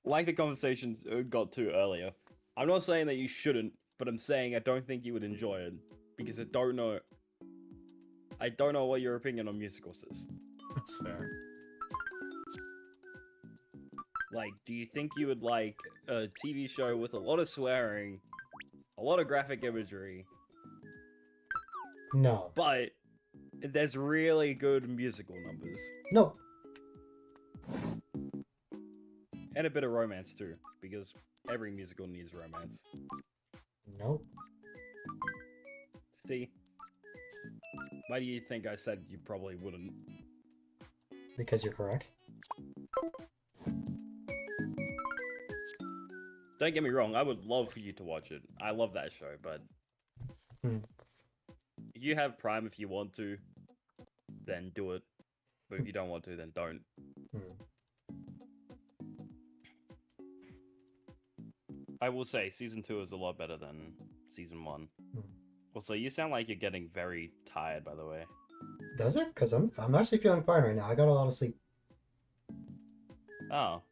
like the conversations got to earlier. I'm not saying that you shouldn't, but I'm saying I don't think you would enjoy it because I don't know. I don't know what your opinion on musicals is. That's fair. Like, do you think you would like a TV show with a lot of swearing, a lot of graphic imagery, No. but there's really good musical numbers Nope. and a bit of romance too, because every musical needs romance. Nope. See? Why do you think I said you probably wouldn't? Because you're correct. Don't get me wrong, I would love for you to watch it. I love that show, but if you have Prime if you want to, then do it. But if you don't want to, then don't. I will say, Season 2 is a lot better than Season 1. Also, you sound like you're getting very tired, by the way. Does it? Because I'm actually feeling fine right now. I got a lot of sleep. Oh.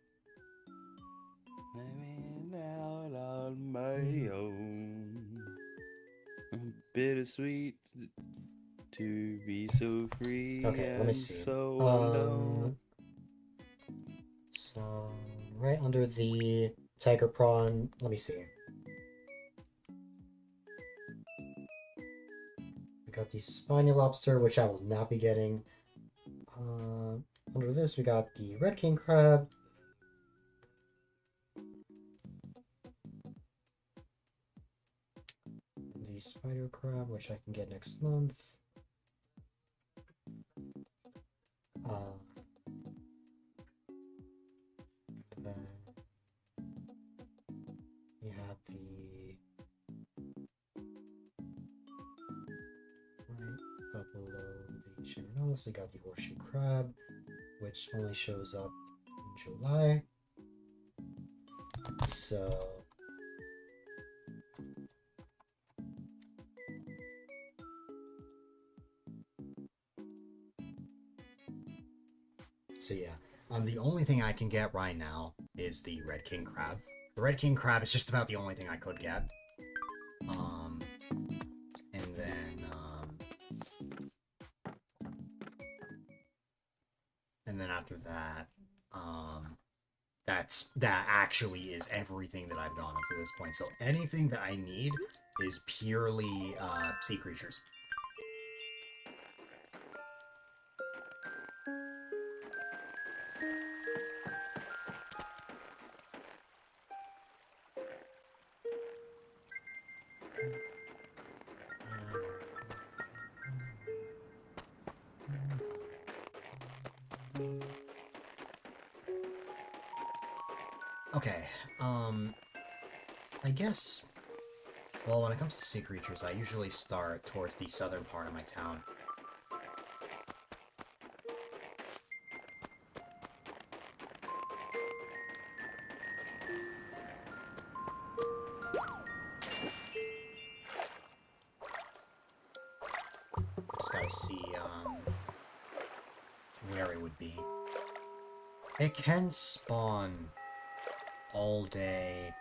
Living out on my own. Bittersweet to be so free. Okay, let me and see. So alone. So right under the tiger prawn, let me see. We got the spiny lobster, which I will not be getting. Under this, we got the red king crab. The spider crab, which I can get next month. You have the right up below the Shamronos, you got the horseshoe crab, which only shows up in July. So yeah, the only thing I can get right now is the Red King Crab. The Red King Crab is just about the only thing I could get. And then after that, that actually is everything that I've gone up to this point. So anything that I need is purely sea creatures. Okay, I guess, well, when it comes to sea creatures, I usually start towards the southern part of my town. Just gotta see, where it would be. It can spawn all day,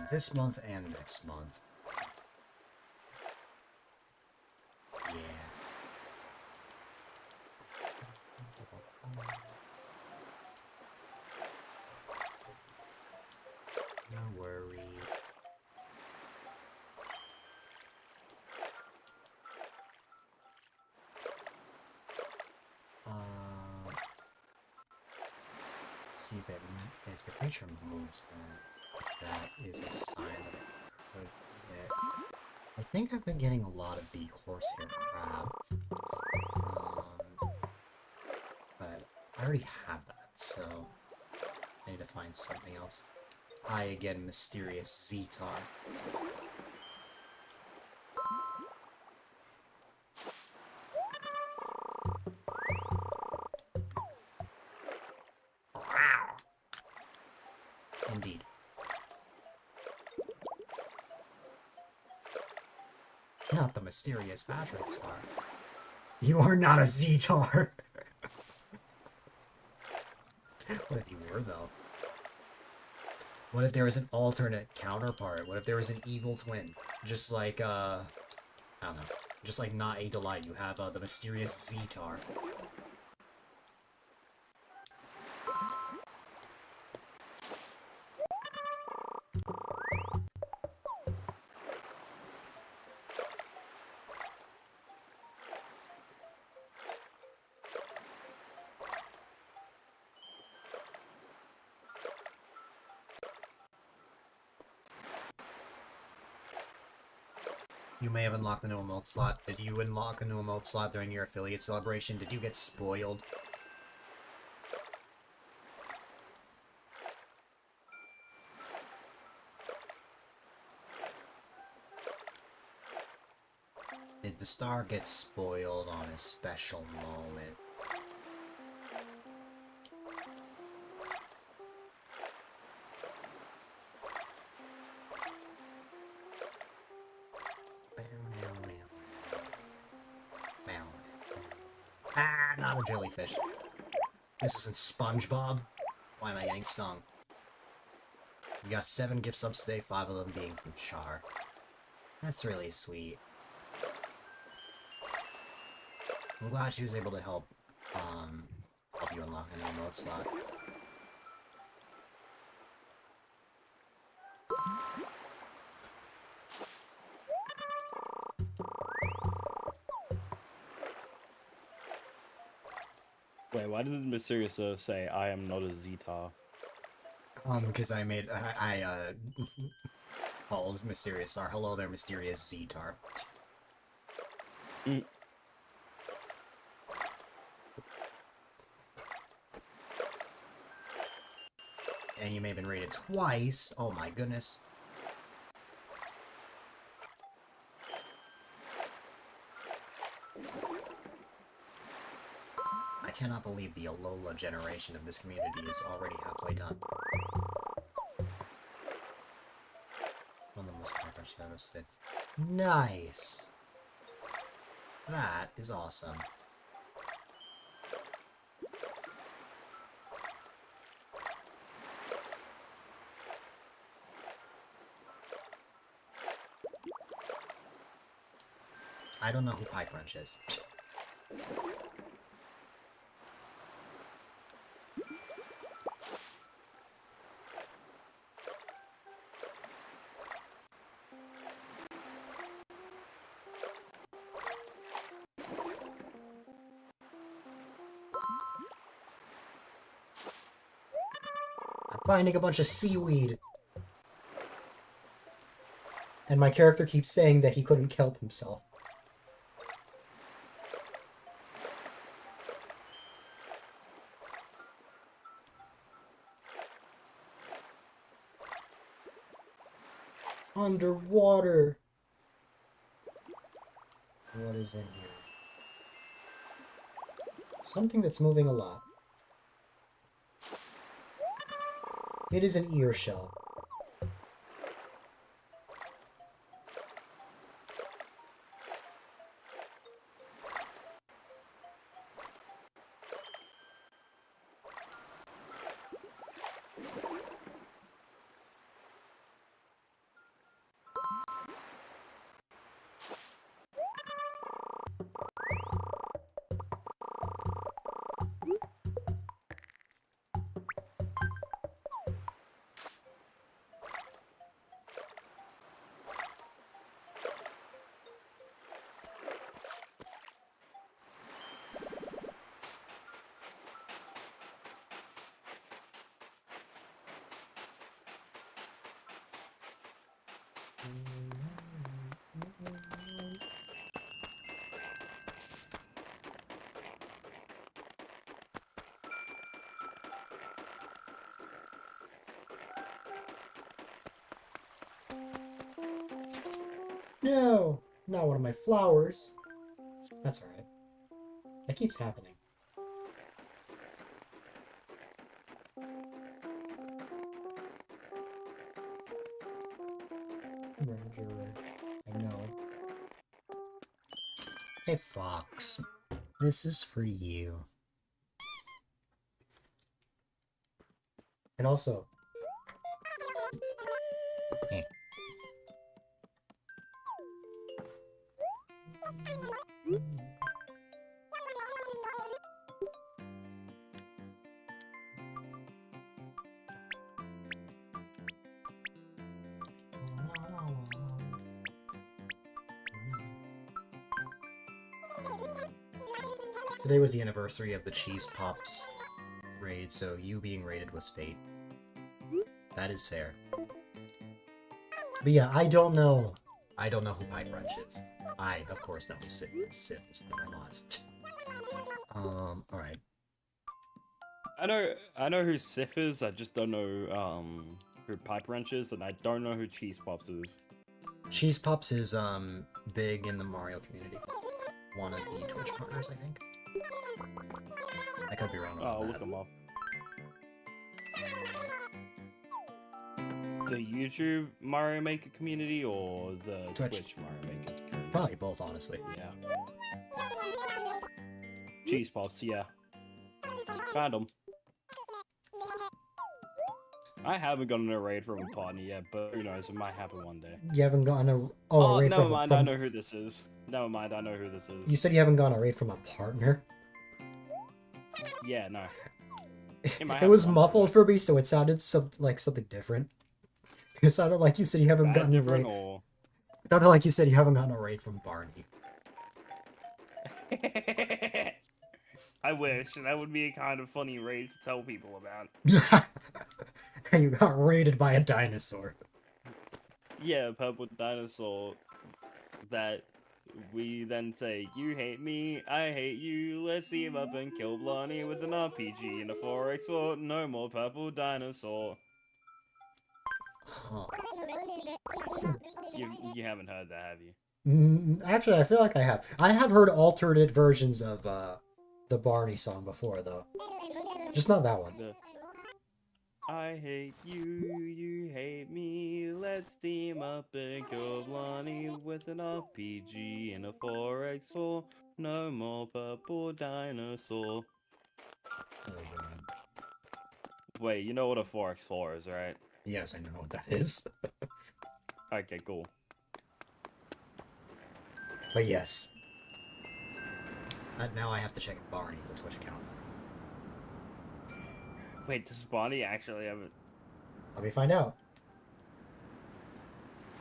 this month and next month. Yeah. No worries. See if the creature moves, then that is a sign that I could get. I think I've been getting a lot of the horsehair crab, but I already have that, so I need to find something else. I again, mysterious Zetar. Indeed. Not the mysterious Patrick Star. You are not a Zetar! What if you were, though? What if there was an alternate counterpart? What if there was an evil twin? Just like, I don't know. Just like not A-Dylite, you have, the mysterious Zetar. You may have unlocked a new emote slot. Did you unlock a new emote slot during your affiliate celebration? Did you get spoiled? Did the star get spoiled on a special moment? Ah, not a jellyfish. This isn't SpongeBob. Why am I getting stung? You got 7 gift subs today, 5 of them being from Char. That's really sweet. I'm glad she was able to help you unlock a new mode slot. Wait, why did Mysterious say I am not a Zetar? Because I made, called Mysterious Star. Hello there, Mysterious Zetar. Mm. And you may have been raided twice. Oh my goodness. I cannot believe the Alola generation of this community is already halfway done. One of the most popular Shadow Sith. Nice! That is awesome. I don't know who Pipe Wrench is. I'm finding a bunch of seaweed. And my character keeps saying that he couldn't help himself. Underwater. What is in here? Something that's moving a lot. It is an ear shell. No! Not one of my flowers. That's alright. That keeps happening. Ranger, I know. Hey, Fox. This is for you. And also... Hey. Today was the anniversary of the Cheese Pops raid, so you being raided was fate. That is fair. But yeah, I don't know who Pipe Wrench is. I, of course, know who Sif is. Sif is one of my mods. Alright. I know who Sif is, I just don't know who Pipe Wrench is, and I don't know who Cheese Pops is. Cheese Pops is, big in the Mario community. One of the Twitch partners, I think. I could be wrong about Oh, that. look him up. The YouTube Mario Maker community or the Twitch Mario Maker community? Probably both, honestly. Yeah. Cheese Pops, yeah. Found him. I haven't gotten a raid from a partner yet, but who knows, it might happen one day. You haven't gotten a... Oh, a raid never from... mind, from... I know who this is. Never mind, I know who this is. You said you haven't gotten a raid from a partner? Yeah, no. It was muffled for me, so it sounded like something different. It sounded like you said you haven't gotten a raid. Or... It sounded like you said you haven't gotten a raid from Barney. I wish. That would be a kind of funny raid to tell people about. You got raided by a dinosaur. Yeah, a purple dinosaur that we then say, you hate me, I hate you, let's team up and kill Blondie with an RPG and a 4x4, no more purple dinosaur. Huh. You haven't heard that, have you? Actually, I feel like I have. I have heard alternate versions of the Barney song before, though. Just not that one. The I hate you, you hate me. Let's team up and kill Lonnie with an RPG and a 4x4. No more purple dinosaur. Oh, God. Wait, you know what a 4x4 is, right? Yes, I know what that is. Okay, cool. But yes. Now I have to check if Barney has a Twitch account. Wait, does Bonnie actually have it? Let me find out.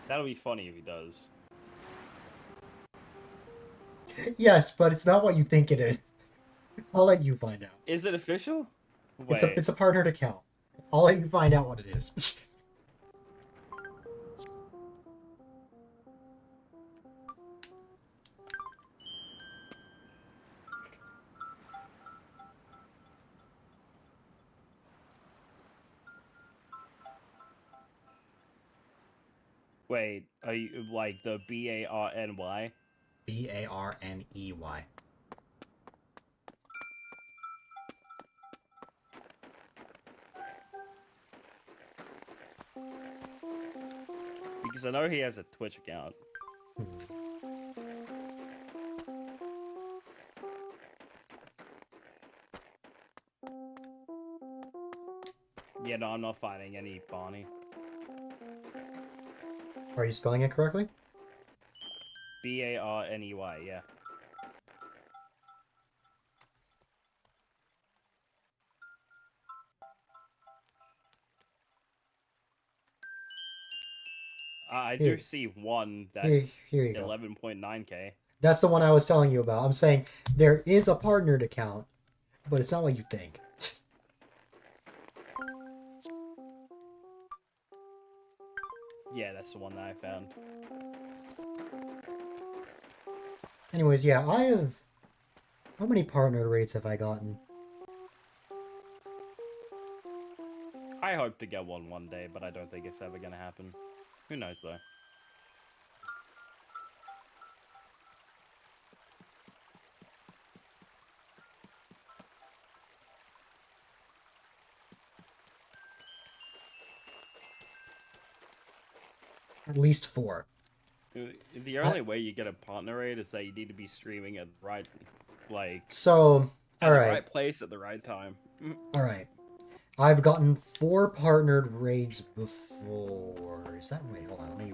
That'll be funny if he does. Yes, but it's not what you think it is. I'll let you find out. Is it official? It's Wait, a partnered account. I'll let you find out what it is. wait, are you like the BARNY? Barney. Because I know he has a Twitch account. Yeah, no, I'm not finding any Bonnie. Are you spelling it correctly? BARNEY, yeah. I do Here. see one Here, that's here you go. 11.9k. That's the one I was telling you about. I'm saying there is a partnered account, but it's not what you think. Yeah, that's the one that I found. Anyways, yeah, I have... How many partnered raids have I gotten? I hope to get one day, but I don't think it's ever gonna happen. Who knows, though? At least 4. The only way you get a partner raid is that you need to be streaming at the right, like, So, at the alright. right place at the right time. Alright. I've gotten 4 partnered raids before. Is that... Wait, hold on. Let me...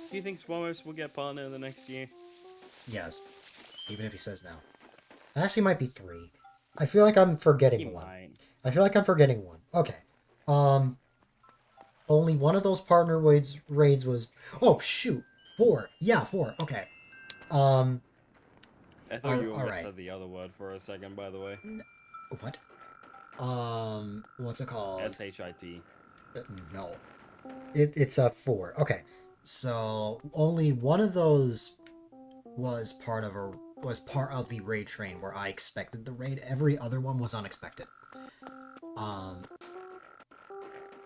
Do you think Swomos will get partner in the next year? Yes. Even if he says no. It actually might be 3. I feel like I'm forgetting He one. might. I feel like I'm forgetting one. Okay. Only one of those partner raids was... Oh, shoot. 4. Yeah, 4. Okay. I thought you all almost right. said the other word for a second, by the way. What? What's it called? SHIT. No. It's a 4. Okay. So, only one of those was part of the raid train where I expected the raid. Every other one was unexpected.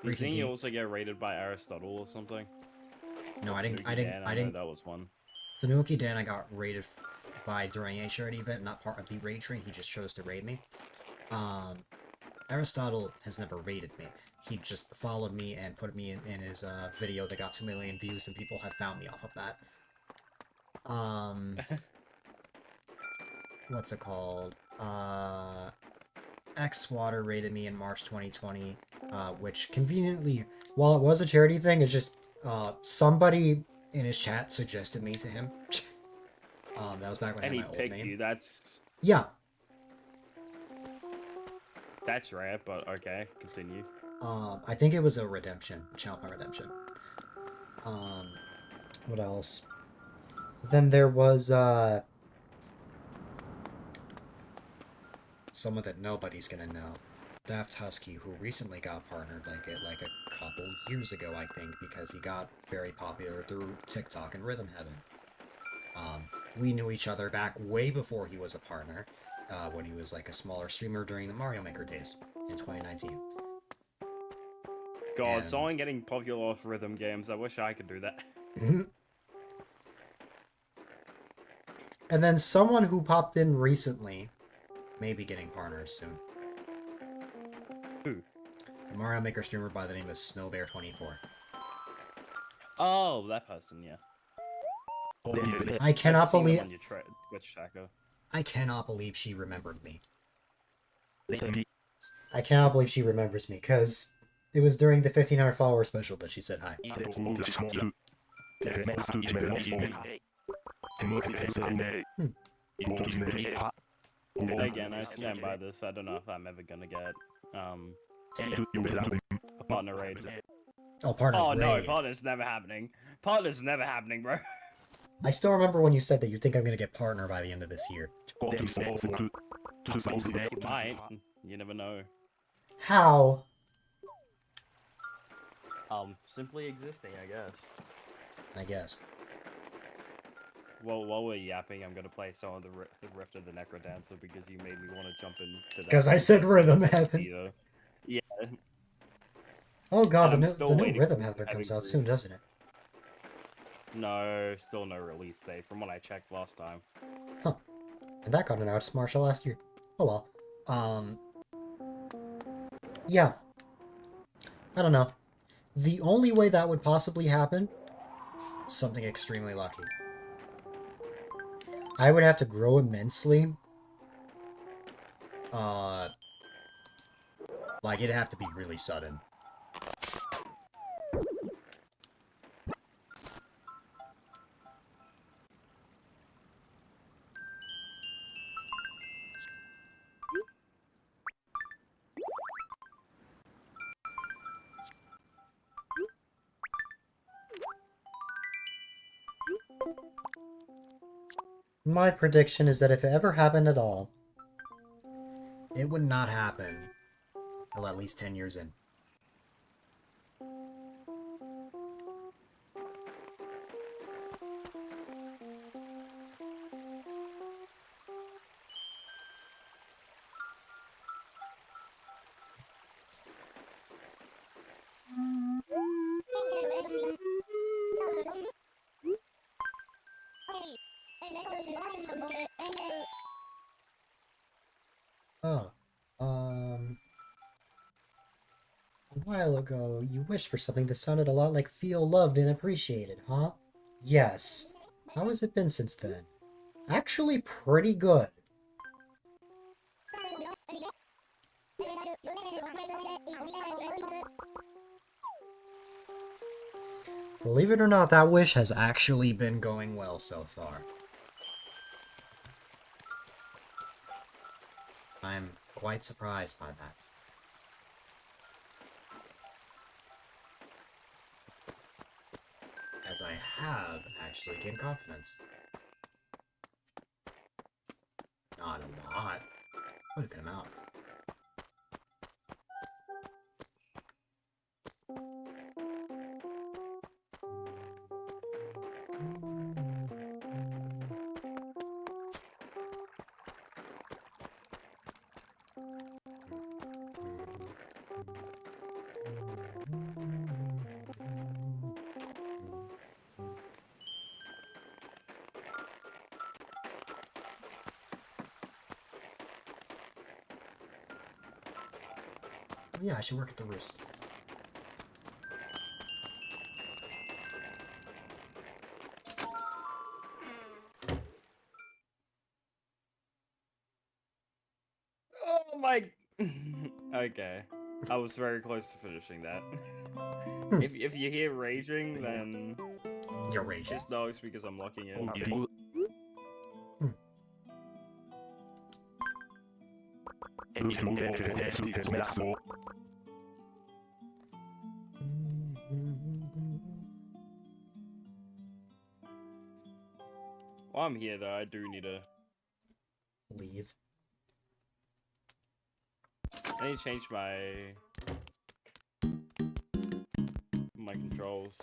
You think you also get raided by Aristotle or something? No, I didn't. That was one. Tanuki Dan I got raided by during a charity event, not part of the raid train. He just chose to raid me. Aristotle has never raided me. He just followed me and put me in his video that got 2 million views, and people have found me off of that. What's it called? X-Water raided me in March 2020, which conveniently, while it was a charity thing, it's just somebody in his chat suggested me to him. That was back when I And had he my old picked name. you. Yeah. That's rare, but okay, continue. I think it was a redemption, channel point redemption. What else? Then there was someone that nobody's gonna know, Daft Husky, who recently got partnered like a couple years ago, I think, because he got very popular through TikTok and Rhythm Heaven. we knew each other back way before he was a partner, when he was like a smaller streamer during the Mario Maker days in 2019. God, And- someone getting popular off rhythm games. I wish I could do that. And then someone who popped in recently may be getting partners soon. Who? A Mario Maker streamer by the name of Snowbear24. Oh, that person, yeah. I cannot I've seen them believe on your Twitch tracker. I cannot believe she remembered me. I cannot believe she remembers me, because it was during the 1500 follower special that she said hi. Again, I stand by this. I don't know if I'm ever gonna get a partner raid. Oh, partner Oh no, raid. partner's never happening. Partner's never happening, bro. I still remember when you said that you think I'm gonna get partner by the end of this year. You might. You never know. How? Simply existing, I guess. I guess. Well, while we're yapping, I'm gonna play some of the Rift of the Necrodancer because you made me want to jump into that. Because I said Rhythm Heaven. Either. Yeah. Oh god, And the I'm still new waiting Rhythm for Heaven Heavy comes out Groove. soon, doesn't it? No, still no release date from when I checked last time. And that got announced to Marshall last year. Oh well. Yeah. I don't know. The only way that would possibly happen, something extremely lucky. I would have to grow immensely. Like, it'd have to be really sudden. My prediction is that if it ever happened at all, it would not happen until at least 10 years in. Oh, a while ago, you wished for something that sounded a lot like feel loved and appreciated, huh? Yes. How has it been since then? Actually, pretty good. Believe it or not, that wish has actually been going well so far. I'm quite surprised by that. As I have actually gained confidence. Not a lot, but a good amount. Yeah, I should work at the Roost. Oh my. Okay. I was very close to finishing that. If you hear raging, then You're raging. just know it's because I'm locking in. While I'm here, though, I do need to. Leave. I need to change my controls.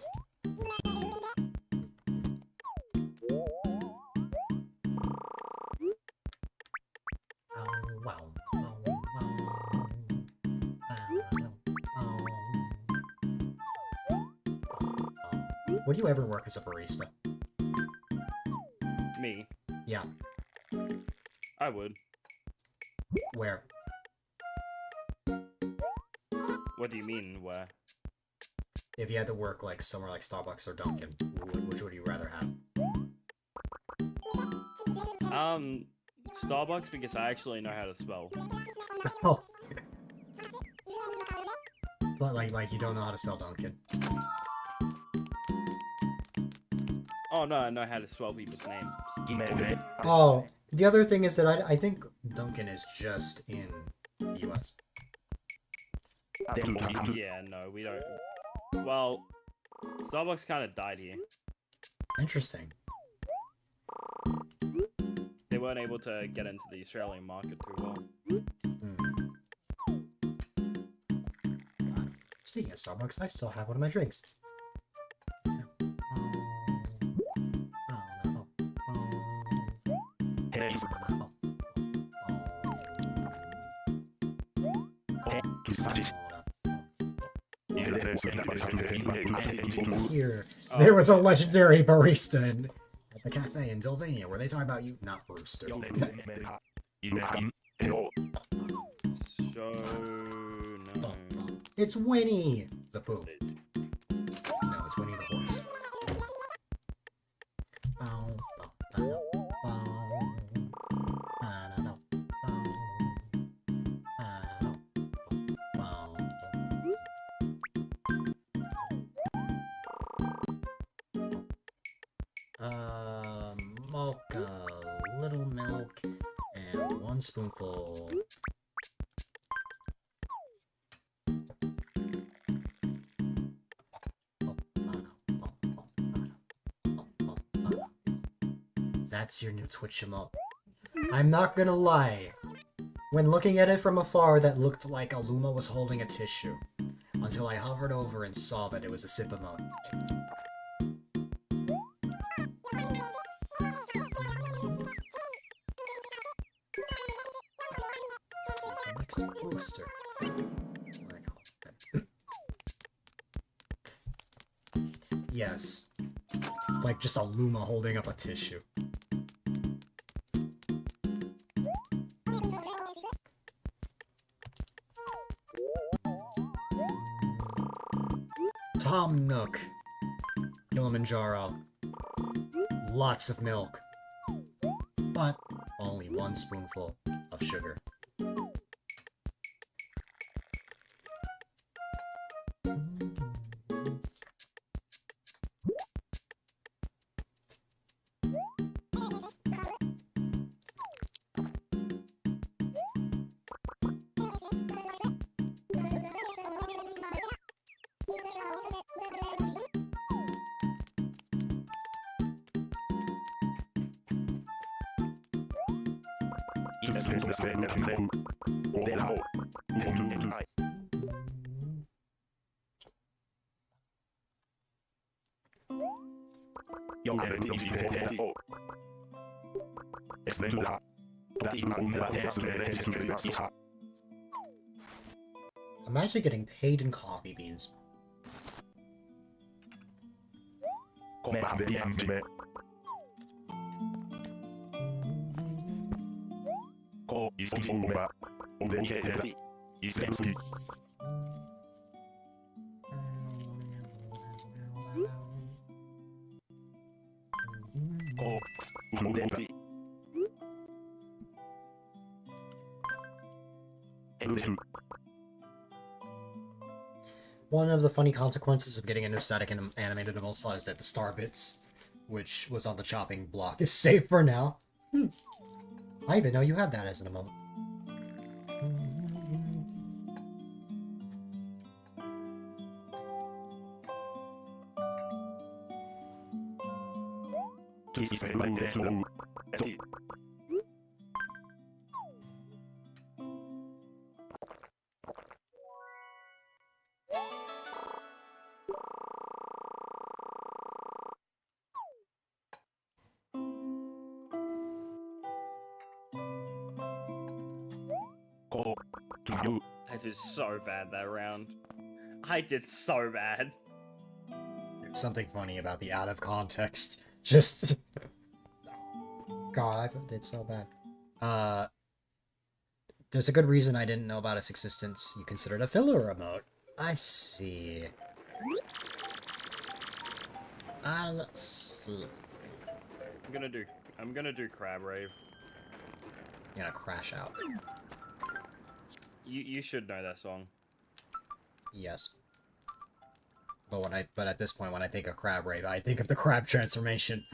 Would you ever work as a barista? Me, Yeah. I would. Where? What do you mean, where? If you had to work like somewhere like Starbucks or Dunkin', which would you rather have? Starbucks, because I actually know how to spell. Oh. But like you don't know how to spell Dunkin'. Oh no, I know how to spell people's names. Oh, the other thing is that I think Dunkin' is just in the US. Yeah, no, we don't. Well, Starbucks kind of died here. Interesting. They weren't able to get into the Australian market too well. Speaking of Starbucks, I still have one of my drinks. Here, there was a legendary barista at the cafe in Sylvania where they talk about you, not Brewster. So no. It's Winnie the Pooh. No, it's Winnie the horse. Mocha, little milk, and 1 spoonful. That's your new Twitch emote. I'm not gonna lie. When looking at it from afar, that looked like Aluma was holding a tissue. Until I hovered over and saw that it was a sip emote. Next booster. Yes. Like just a Luma holding up a tissue. Tom Nook. Kilimanjaro. Lots of milk. But only 1 spoonful of sugar. I'm actually getting paid in coffee beans. One of the funny consequences of getting a new static and animated emote slot is that the star bits, which was on the chopping block, is safe for now. I even know you had that as an emote. I did so bad that round. I did so bad. There's something funny about the out of context. Just... God, I did so bad. There's a good reason I didn't know about its existence. You considered a filler remote. I see. Let's see. I'm gonna do Crab Rave. You're gonna crash out. You should know that song. Yes. But at this point, when I think of Crab Rave, I think of the crab transformation.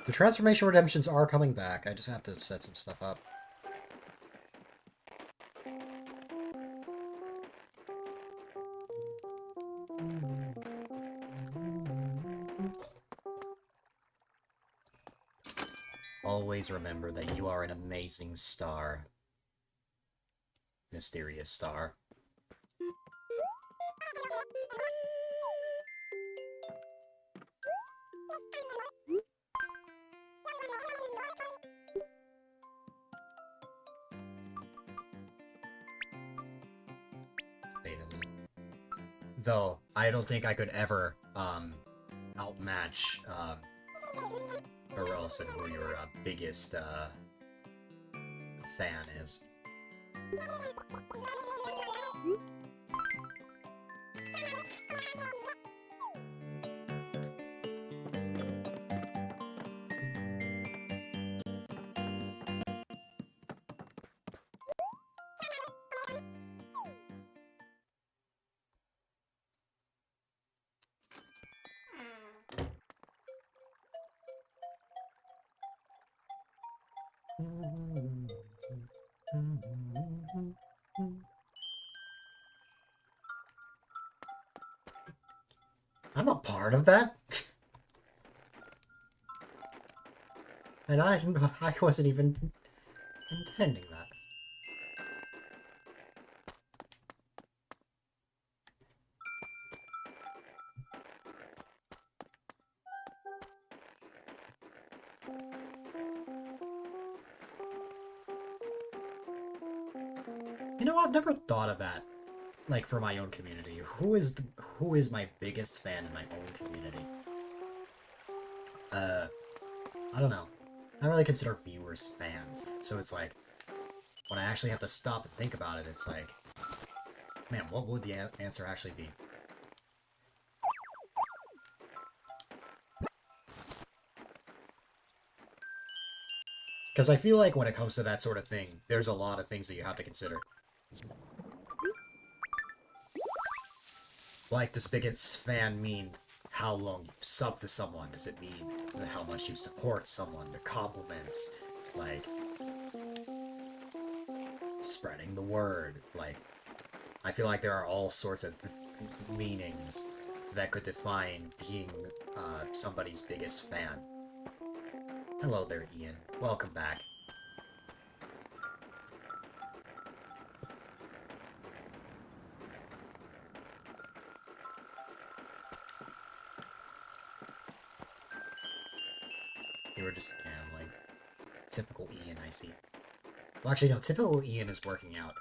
The transformation redemptions are coming back. I just have to set some stuff up. Always remember that you are an amazing star. Mysterious star. Though, I don't think I could ever, outmatch, Erelson, who your, biggest, fan is. I'm a part of that? And I wasn't even intending that. You know, I've never thought of that. Like, for my own community. Who is my biggest fan in my own community? I don't know. I don't really consider viewers fans. So it's like, when I actually have to stop and think about it, it's like, man, what would the answer actually be? Because I feel like when it comes to that sort of thing, there's a lot of things that you have to consider. Like, does biggest fan mean how long you've subbed to someone? Does it mean how much you support someone? The compliments? Like, spreading the word? Like, I feel like there are all sorts of meanings that could define being somebody's biggest fan. Hello there, Ian. Welcome back. You were just gambling. Typical Ian, I see. Well, actually, no. Typical Ian is working out.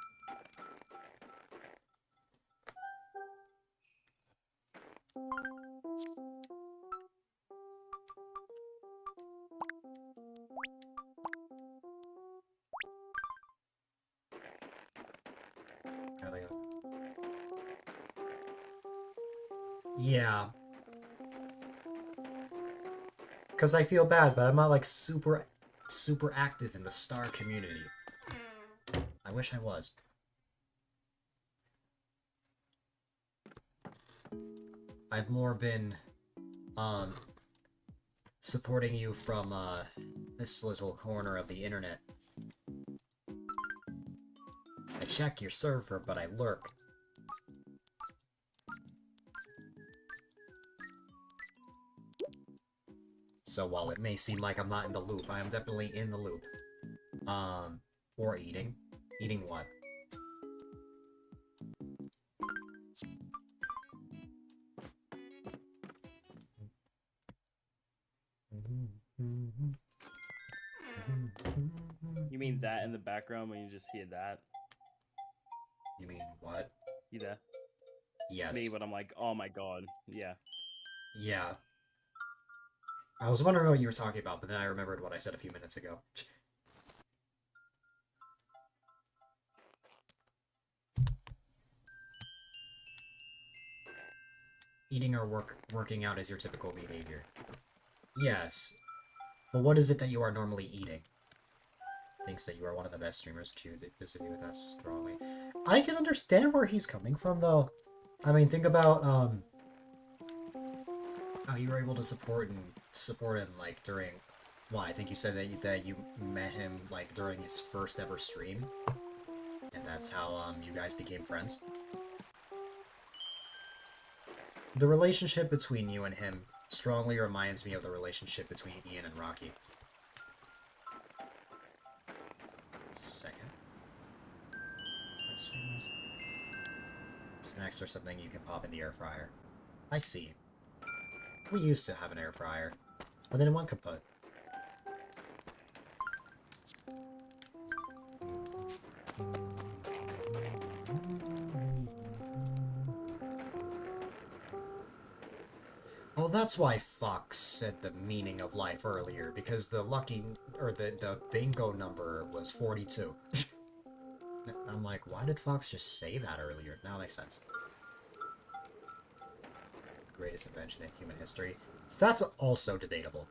Yeah. Because I feel bad, but I'm not, like, super active in the star community. I wish I was. I've more been, supporting you from, this little corner of the internet. I check your server, but I lurk. So while it may seem like I'm not in the loop, I am definitely in the loop. Or eating. Eating what? that in the background when you just hear that? You mean what? You there? Yes. Me, but I'm like, oh my god, yeah. Yeah. I was wondering what you were talking about, but then I remembered what I said a few minutes ago. Eating or working out is your typical behavior. Yes. But what is it that you are normally eating? Thinks that you are one of the best streamers to disagree with that strongly. I can understand where he's coming from, though. I mean, think about, how you were able to support him, like, during... Well, I think you said that you met him, like, during his first ever stream. And that's how, you guys became friends. The relationship between you and him strongly reminds me of the relationship between Ian and Rocky. Second. Snacks are something you can pop in the air fryer. I see. We used to have an air fryer, but then one kaput. Oh, that's why Fox said the meaning of life earlier, because the the bingo number was 42. I'm like, why did Fox just say that earlier? Now it makes sense. Greatest invention in human history. That's also debatable.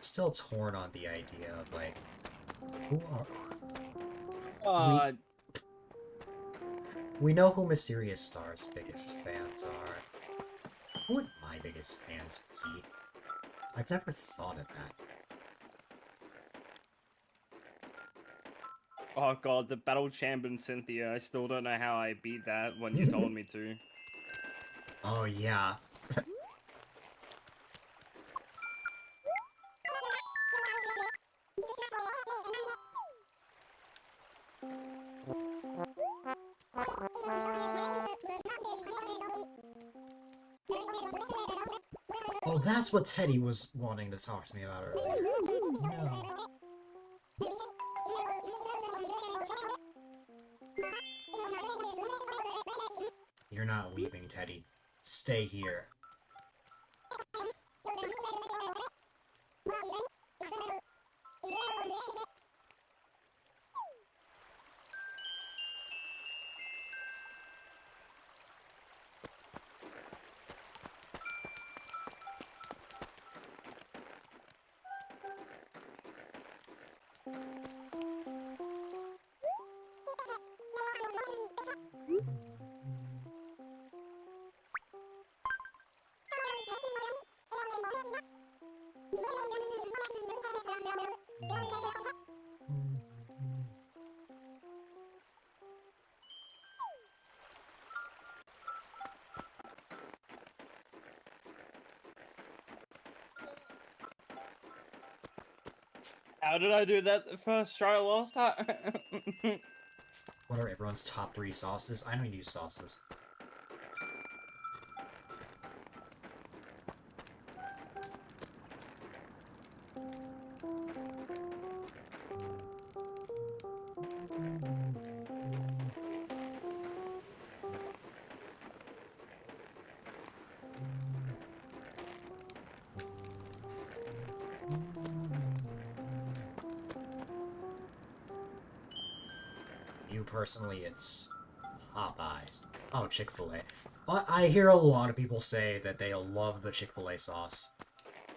Still torn on the idea of, like, who are... We know who Mysterious Star's biggest fans are. Who would my biggest fans be? I've never thought of that. Oh god, the battle champion Cynthia. I still don't know how I beat that when you told me to. Oh, yeah. Oh, that's what Teddy was wanting to talk to me about earlier. No. You're not leaving, Teddy. Stay here. How did I do that the first try last time? What are everyone's top 3 sauces? I don't use sauces. You personally, it's Popeyes. Oh, Chick-fil-A. I hear a lot of people say that they love the Chick-fil-A sauce.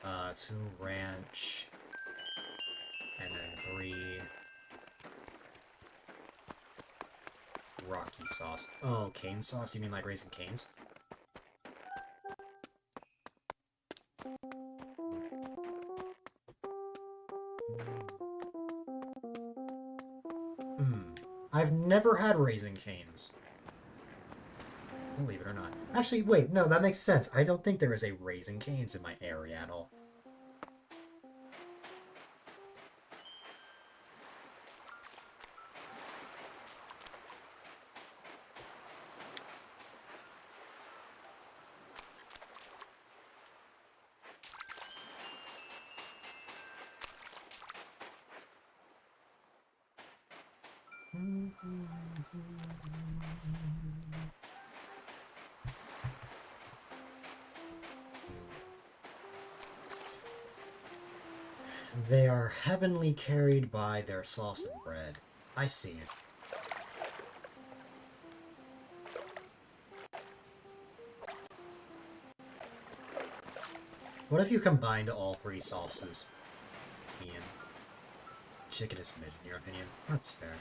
2 ranch, and then 3 Rocky sauce. Oh, cane sauce? You mean like Raising Cane's? I've never had Raising Cane's. Believe it or not. Actually, wait, no, that makes sense. I don't think there is a Raising Cane's in my area at all. They are heavenly carried by their sauce and bread. I see it. What if you combined all three sauces? Ian. Chicken is mid, in your opinion. That's fair.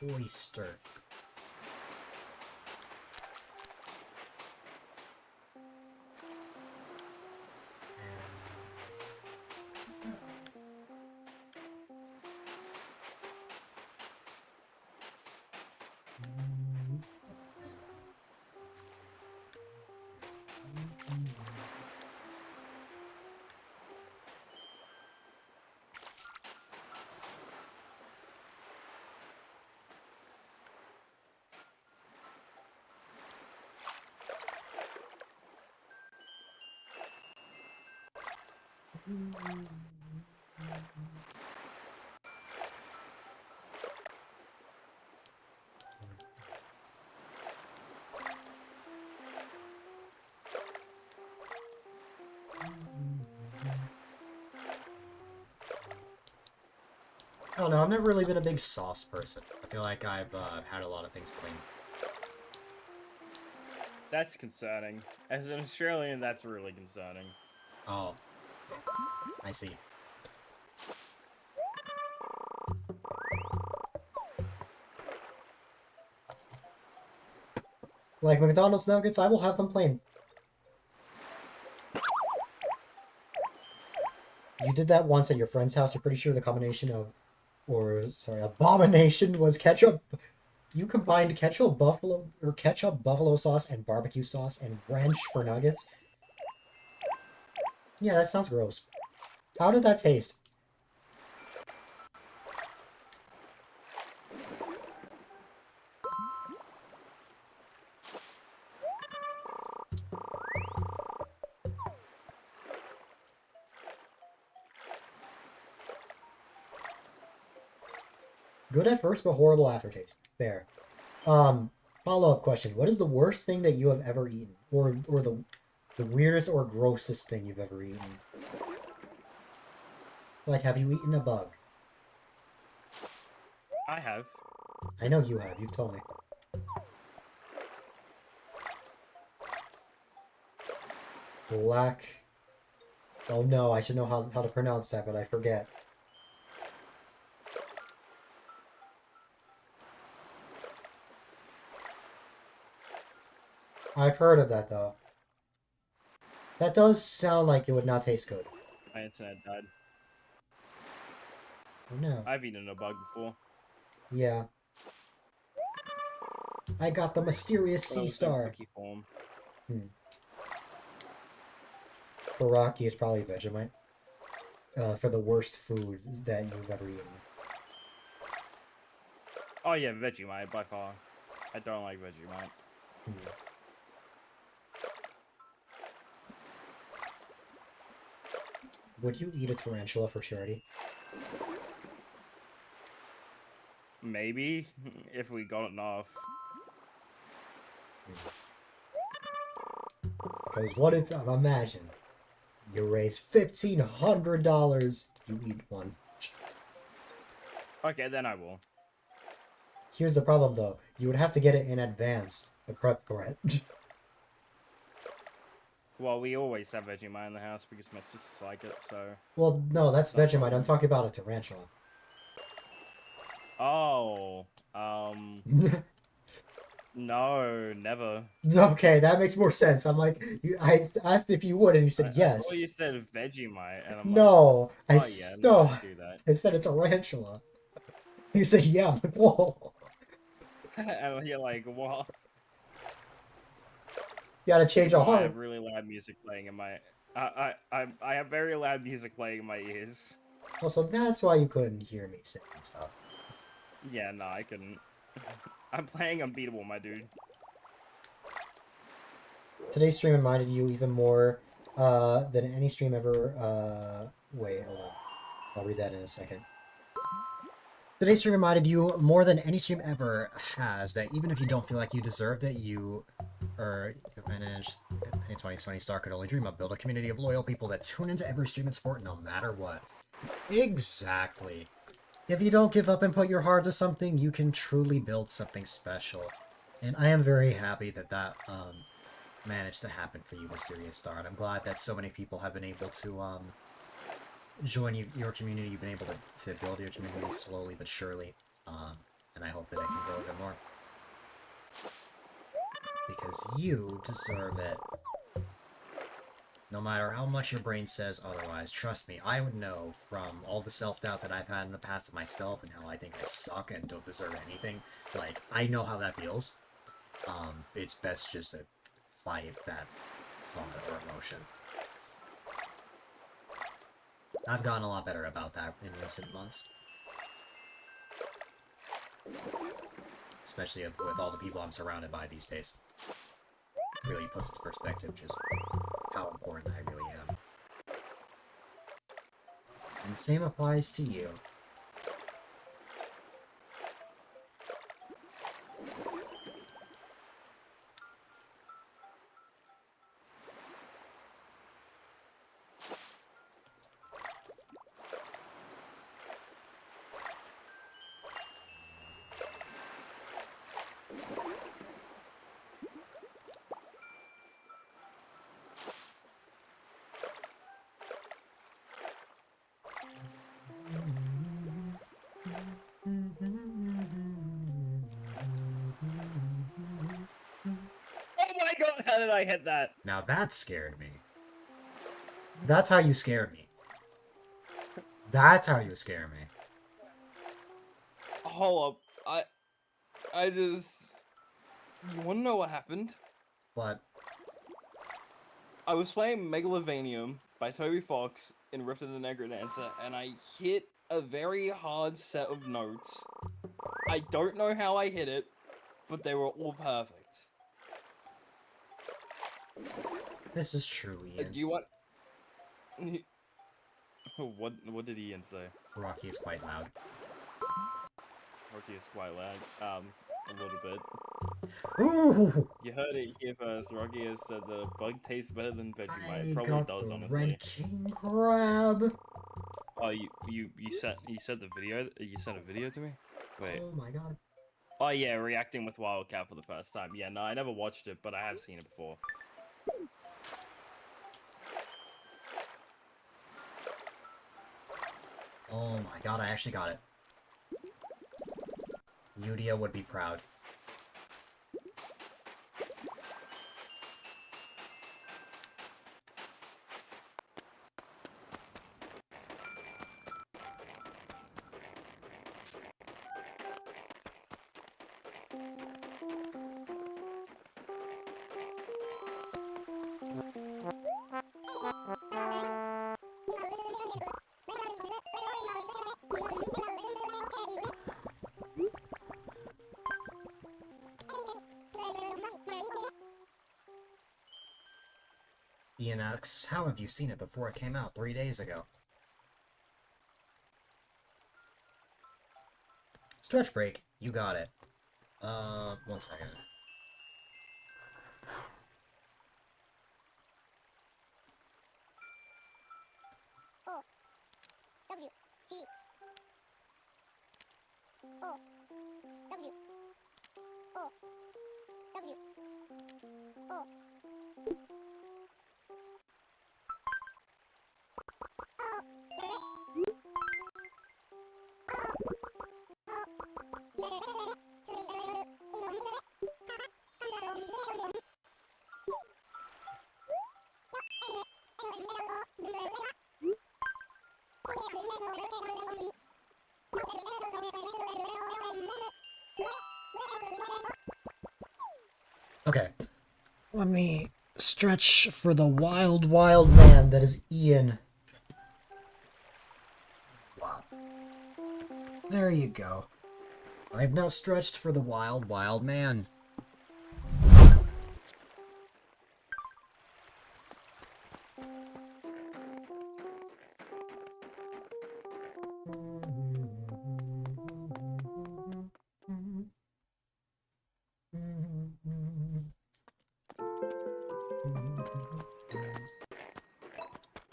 Oyster. I don't know, I've never really been a big sauce person. I feel like I've had a lot of things plain. That's concerning. As an Australian, that's really concerning. Oh. I see. Like McDonald's nuggets, I will have them plain. You did that once at your friend's house. You're pretty sure the combination of, abomination was ketchup. You combined ketchup buffalo sauce, and barbecue sauce and ranch for nuggets. Yeah, that sounds gross. How did that taste? Good at first, but horrible aftertaste. Fair. Follow-up question. What is the worst thing that you have ever eaten? Or the weirdest or grossest thing you've ever eaten? Like, have you eaten a bug? I have. I know you have. You've told me. Black... Oh no, I should know how to pronounce that, but I forget. I've heard of that, though. That does sound like it would not taste good. My internet died. Oh, no. I've eaten a bug before. Yeah. I got the mysterious But it sea was in star. cookie form. For Rocky, it's probably Vegemite. For the worst food that you've ever eaten. Oh yeah, Vegemite by far. I don't like Vegemite. Would you eat a tarantula for charity? Maybe, if we got enough. Because what if, imagine, you raise $1,500, you eat one. Okay, then I will. Here's the problem, though. You would have to get it in advance to prep for it. Well, we always have Vegemite in the house because my sisters like it, so... Well, no, that's Vegemite. I'm talking about a tarantula. Oh, No, never. Okay, that makes more sense. I'm like, I asked if you would, and you said I saw yes. you said Vegemite, and I'm like, No, oh yeah, no, no, I do that. I said it's a tarantula. You said yeah. I'm like, whoa. And you're like, what? You gotta change a No, I heart. have really loud music playing in my. I have very loud music playing in my ears. Also, that's why you couldn't hear me saying stuff. Yeah, no, I couldn't. I'm playing Unbeatable, my dude. Today's stream reminded you even more than any stream ever. Wait, hold on. I'll read that in a second. Today's stream reminded you more than any stream ever has that even if you don't feel like you deserved it, you managed. In 2020, Star could only dream of build a community of loyal people that tune into every stream and sport no matter what. Exactly. If you don't give up and put your heart to something, you can truly build something special. And I am very happy that that managed to happen for you, Mysterious Star. And I'm glad that so many people have been able to join your community. You've been able to build your community slowly but surely. And I hope that it can grow even more. Because you deserve it. No matter how much your brain says otherwise, trust me, I would know from all the self-doubt that I've had in the past of myself and how I think I suck and don't deserve anything. Like, I know how that feels. It's best just to fight that thought or emotion. I've gotten a lot better about that in recent months. Especially with all the people I'm surrounded by these days. Really puts into perspective just how important I really am. And the same applies to you. Oh my god, how did I hit that? Now that scared me. That's how you scare me. That's how you scare me. Hold up, I just... You wanna know what happened? But I was playing Megalovanium by Toby Fox in Rift of the Necrodancer, and I hit a very hard set of notes. I don't know how I hit it, but they were all perfect. this is true, Ian. Do you want... What did Ian say? Rocky is quite loud. Rocky is quite loud. A little bit. Ooh! You heard it here first. Rocky has said the bug tastes better than Vegemite. I It probably got does, the honestly. red king crab. Oh, you sent the video. You sent a video to me. Wait. Oh my god. Oh yeah, reacting with Wildcat for the first time. Yeah, no, I never watched it, but I have seen it before. Oh my god, I actually got it. Yudia would be proud. Ian asks, how have you seen it before it came out 3 days ago? Stretch break, you got it. 1 second. Let me stretch for the wild, wild man that is Ian. Wow. There you go. I've now stretched for the wild, wild man.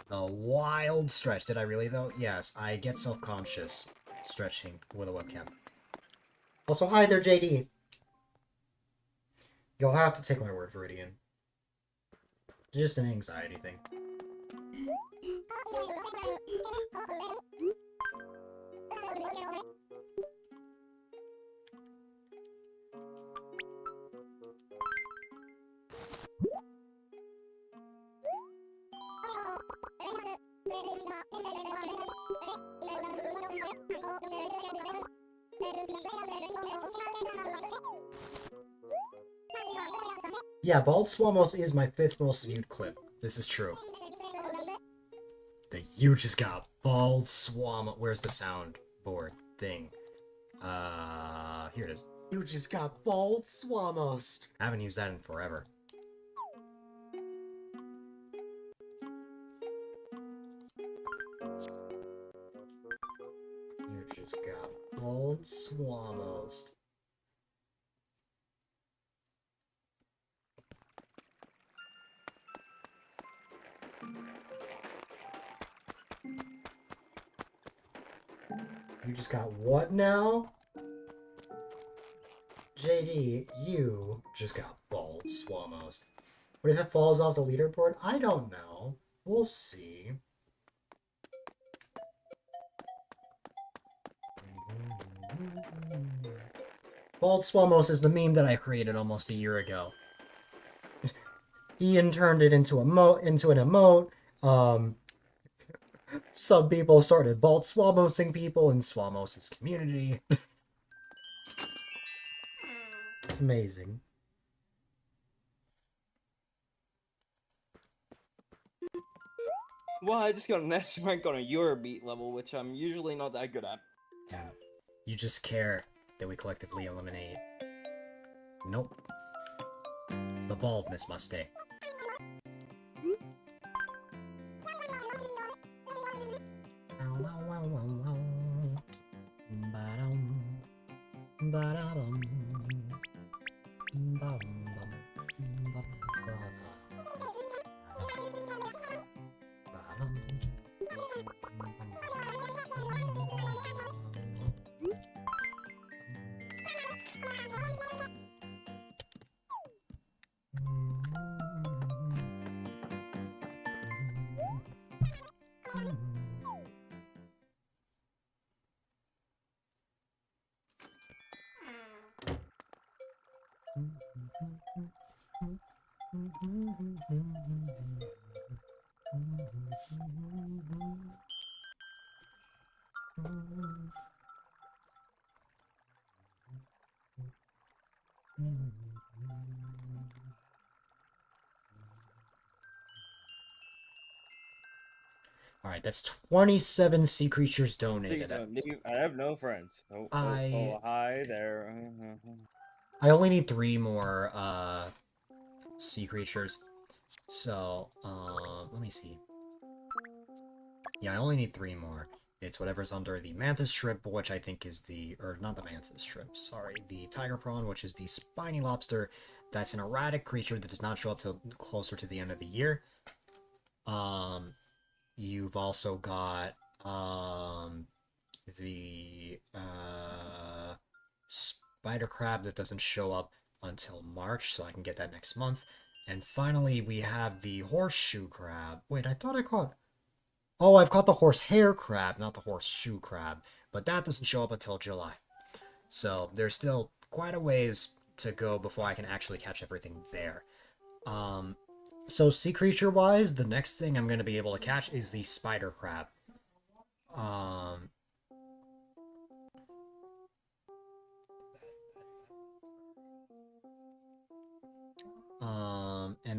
The wild stretch. Did I really, though? Yes, I get self-conscious stretching with a webcam. Also, hi there, JD. You'll have to take my word for it, Ian. It's just an anxiety thing. Yeah, Bald Swamos is my 5th most viewed clip. This is true. You just got Bald Swamo. Where's the soundboard thing? Here it is. You just got Bald Swamos. I haven't used that in forever. You just got Bald Swamos. You just got what now? JD, you just got Bald Swamos. What if it falls off the leaderboard? I don't know. We'll see. Bald Swamos is the meme that I created almost a year ago. Ian turned it into an emote. Some people started Bald Swamosing people in Swamos' community. It's amazing. Well, I just got an S rank on a Eurobeat level, which I'm usually not that good at. Yeah. You just care that we collectively eliminate. Nope. The baldness must stay. Alright, that's 27 sea creatures donated. I have no friends. Oh, hi there. I only need 3 more sea creatures. So, let me see. Yeah, I only need 3 more. It's whatever's under the mantis shrimp, which I think is or not the mantis shrimp, sorry. The tiger prawn, which is the spiny lobster. That's an erratic creature that does not show up till closer to the end of the year. You've also got, the, spider crab that doesn't show up until March, so I can get that next month. And finally, we have the horseshoe crab. Wait, I thought I caught... Oh, I've caught the horsehair crab, not the horseshoe crab. But that doesn't show up until July. So, there's still quite a ways to go before I can actually catch everything there. So sea creature-wise, the next thing I'm going to be able to catch is the spider crab.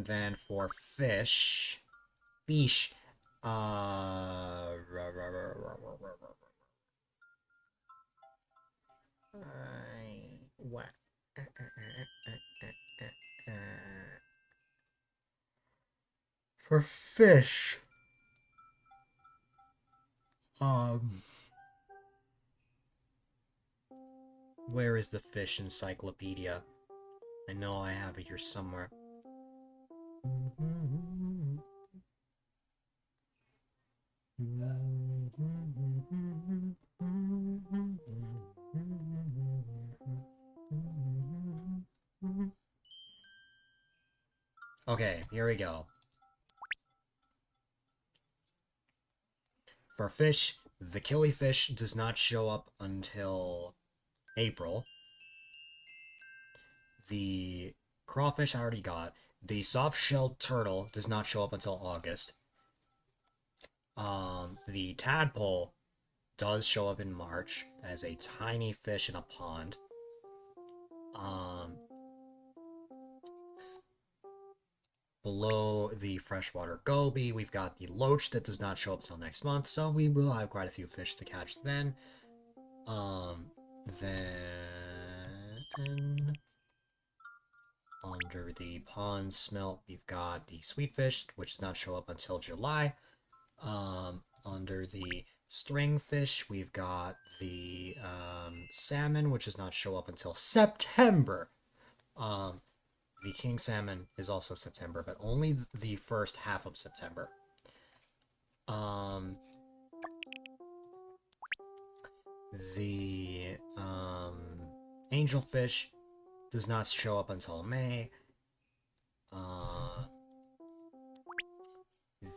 then for fish, what? For fish, where is the fish encyclopedia? I know I have it here somewhere. Okay, here we go. For fish, the killifish does not show up until April. The crawfish I already got. The soft-shelled turtle does not show up until August. The tadpole does show up in March as a tiny fish in a pond. Below the freshwater goby, we've got the loach that does not show up until next month, so we will have quite a few fish to catch then. Then under the pond smelt, we've got the sweetfish, which does not show up until July. Under the stringfish, we've got the salmon, which does not show up until September. The king salmon is also September, but only the first half of September. The angelfish does not show up until May.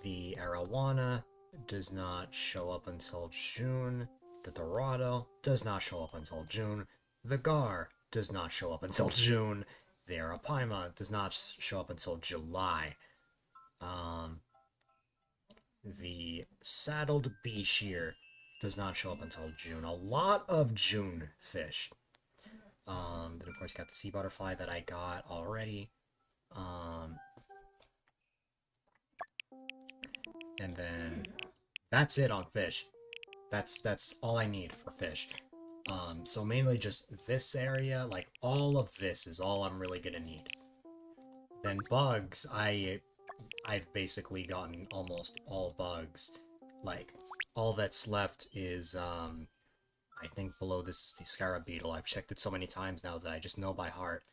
The arowana does not show up until June. The dorado does not show up until June. The gar does not show up until June. The arapaima does not show up until July. The saddled bee-shear does not show up until June. A lot of June fish. Then of course got the sea butterfly that I got already. And then that's it on fish. That's all I need for fish. So mainly just this area, like all of this is all I'm really gonna need. Then bugs, I've basically gotten almost all bugs. Like, all that's left is, I think below this is the scarab beetle. I've checked it so many times now that I just know by heart.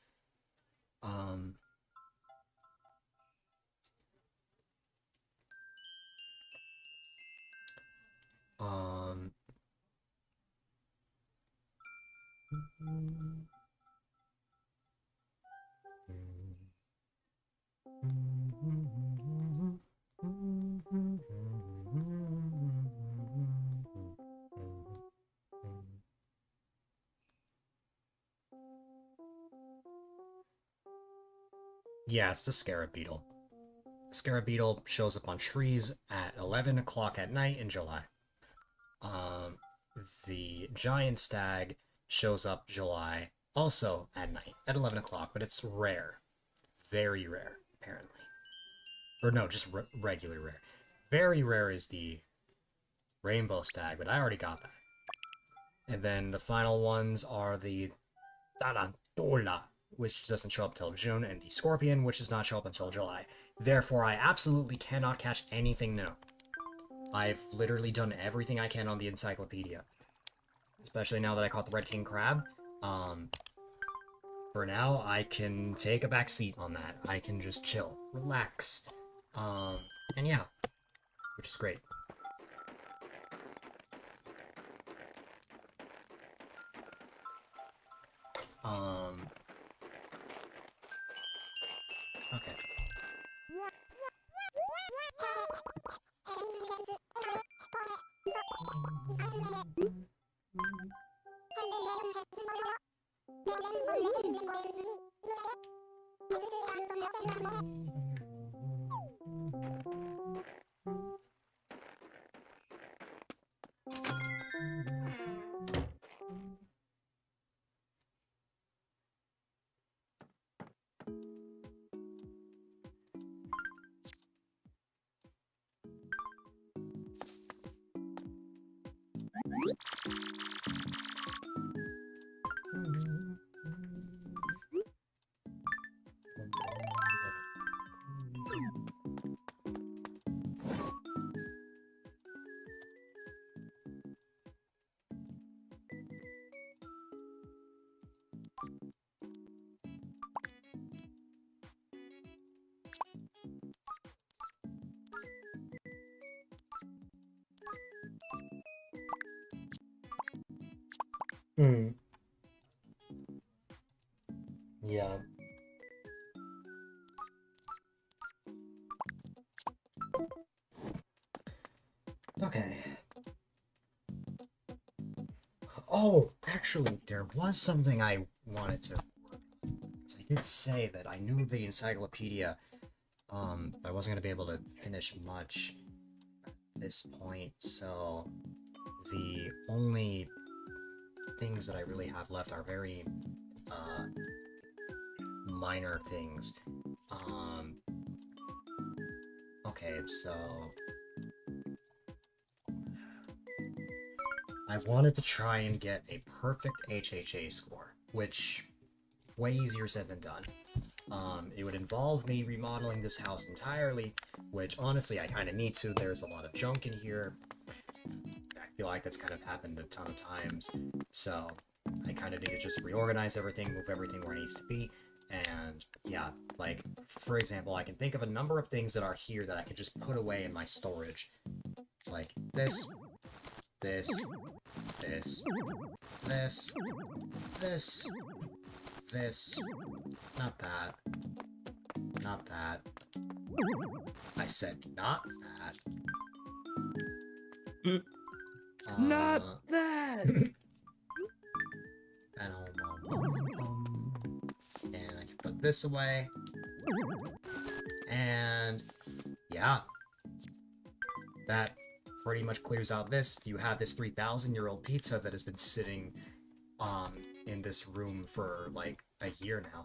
Yeah, it's the scarab beetle. The scarab beetle shows up on trees at 11 o'clock at night in July. The giant stag shows up July, also at night, at 11 o'clock, but it's rare. Very rare, apparently. Or no, just regular rare. Very rare is the rainbow stag, but I already got that. And then the final ones are the tarantula, which doesn't show up till June, and the scorpion, which does not show up until July. Therefore, I absolutely cannot catch anything new. I've literally done everything I can on the encyclopedia. Especially now that I caught the red king crab. For now, I can take a back seat on that. I can just chill, relax. And yeah, which is great. Okay. Hmm. Yeah. Okay. Oh, actually, there was something I wanted to work on. 'Cause I did say that I knew the encyclopedia, I wasn't gonna be able to finish much at this point, so the only things that I really have left are very, minor things. Okay, so I wanted to try and get a perfect HHA score, which way easier said than done. It would involve me remodeling this house entirely, which honestly I kind of need to. There's a lot of junk in here. I feel like that's kind of happened a ton of times, so I kind of need to just reorganize everything, move everything where it needs to be, and yeah, like, for example, I can think of a number of things that are here that I could just put away in my storage. Like this, this, this, this, this, not that, not that. I said not that. Not that! And I can put this away. And yeah, that pretty much clears out this. You have this 3,000-year-old pizza that has been sitting in this room for like a year now.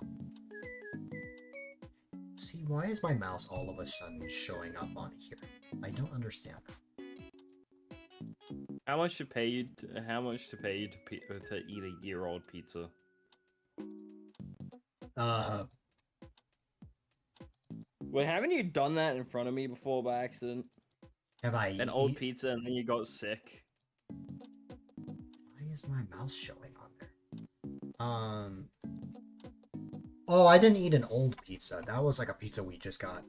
See, why is my mouse all of a sudden showing up on here? I don't understand that. How much to pay you? How much to pay you to eat a year-old pizza? Wait, haven't you done that in front of me before by accident? Have I An old pizza and then you got sick. Why is my mouse showing on there? Oh, I didn't eat an old pizza. That was like a pizza we just got.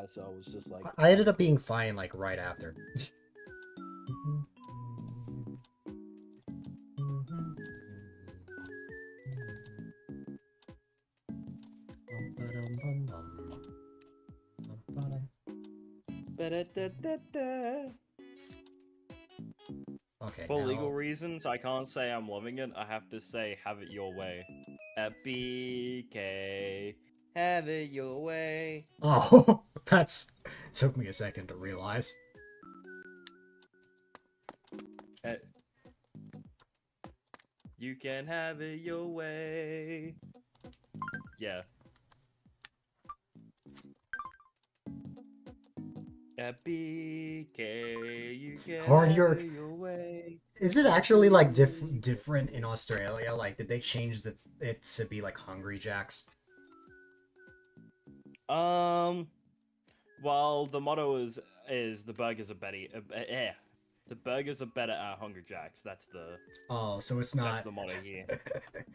So it was just like I ended up being fine like right after. Okay, For now... legal reasons, I can't say I'm loving it. I have to say, have it your way. At BK, have it your way. Oh, that's... took me a second to realize. You can have it your way. Yeah. At BK, you can Hard have York. it your way. Is it actually like different in Australia? Like, did they change it to be like Hungry Jacks? Well, the motto is the burgers are better. The burgers are better at Hungry Jacks. That's the Oh, so it's that's not. the motto here.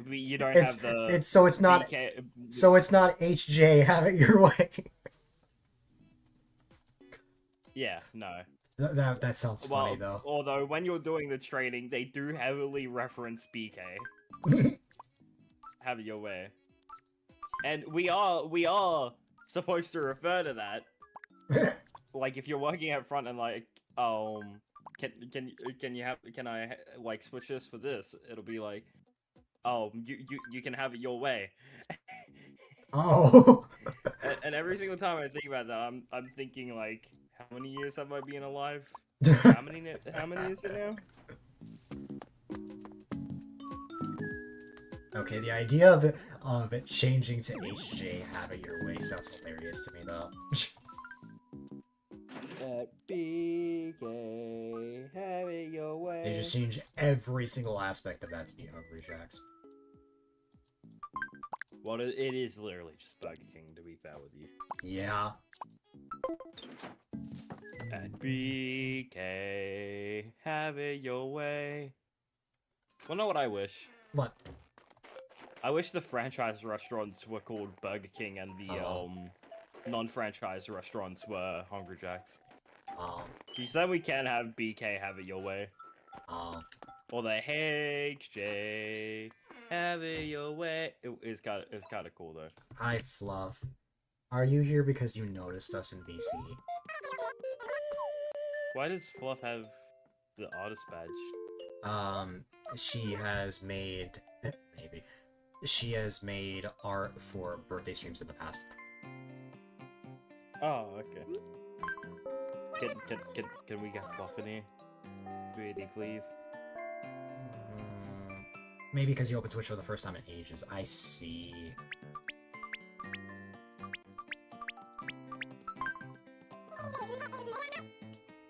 You don't It's have the. it's so it's not BK, so it's not HJ. Have it your way. Yeah, no. That sounds funny though. Although when you're doing the training, they do heavily reference BK. Have it your way. And we are supposed to refer to that. Like if you're working out front and like, can I like switch this for this? It'll be like, you can have it your way. Oh. And every single time I think about that, I'm thinking like, how many years have I been alive? How many is it now? Okay, the idea of it changing to HJ, have it your way, sounds hilarious to me though. At BK, have it your way. They just changed every single aspect of that to be Hungry Jacks. Well, it is literally just Burger King, to be fair with you. Yeah. At BK, have it your way. Well, know what I wish? What? I wish the franchise restaurants were called Burger King and the non-franchise restaurants were Hungry Jacks. You said we can't have BK have it your way. Or the HJ have it your way. It's kind of cool though. Hi, Fluff. Are you here because you noticed us in VC? Why does Fluff have the artist badge? She has made... maybe. She has made art for birthday streams in the past. Oh, okay. Can we get Fluff in here? Really, please? Maybe because you opened Twitch for the first time in ages. I see.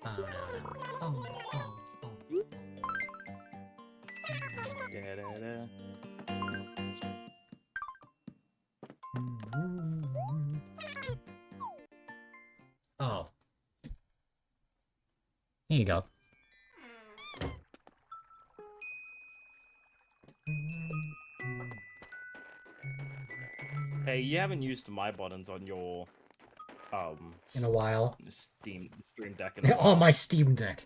Oh, no. Oh. Da-da-da. Oh. Here you go. Hey, you haven't used my buttons on your In a while. Stream Deck. In a On my Steam Deck.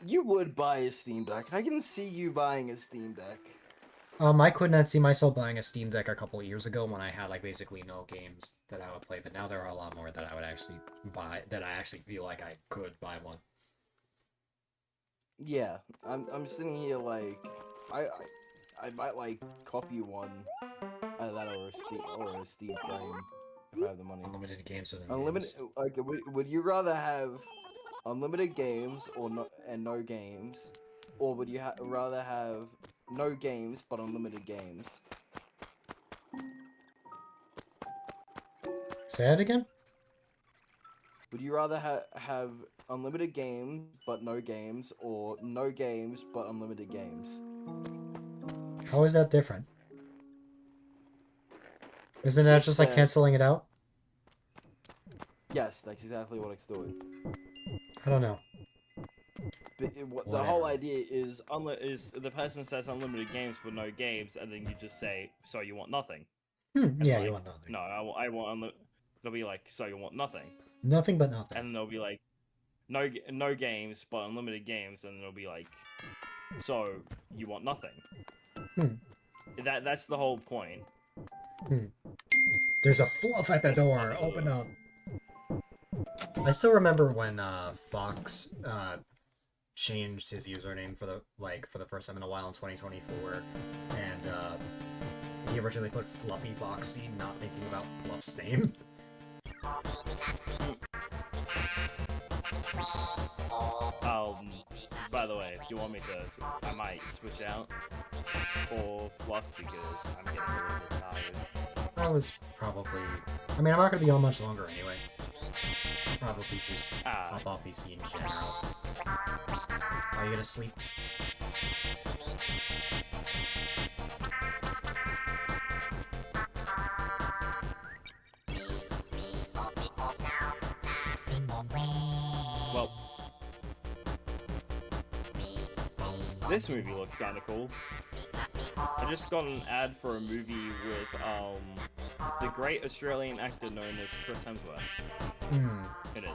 You would buy a Steam Deck. I can see you buying a Steam Deck. I could not see myself buying a Steam Deck a couple years ago when I had, like, basically no games that I would play, but now there are a lot more that I would actually buy, that I actually feel like I could buy one. Yeah, I'm sitting here like, I might like copy one, that or a Steam frame if I have the money. Unlimited games for the Unlimited. games. Like, would you rather have unlimited games or no games, or would you rather have no games but unlimited games? Say that again? Would you rather have unlimited games but no games, or no games but unlimited games? How is that different? Isn't that just like canceling it out? Yes, that's exactly what it's doing. I don't know. But the Whatever. whole idea is is the person says unlimited games but no games, and then you just say, so you want nothing. Yeah, like, you want nothing. No, I want unlimited. They'll be like, so you want nothing. Nothing but nothing. And they'll be like, no games but unlimited games, and they'll be like, so you want nothing. That's the whole point. There's a Fluff at the door. Open up. I still remember when Fox changed his username for the first time in a while in 2024, and he originally put Fluffy Foxy, not thinking about Fluff's name. By the way, if you want me to, I might switch out for Fluff because I'm getting a little bit tired. That was probably... I mean, I'm not going to be on much longer anyway. Probably just hop off PC in general. Are you going to sleep? Well, this movie looks kind of cool. I just got an ad for a movie with the great Australian actor known as Chris Hemsworth. It is.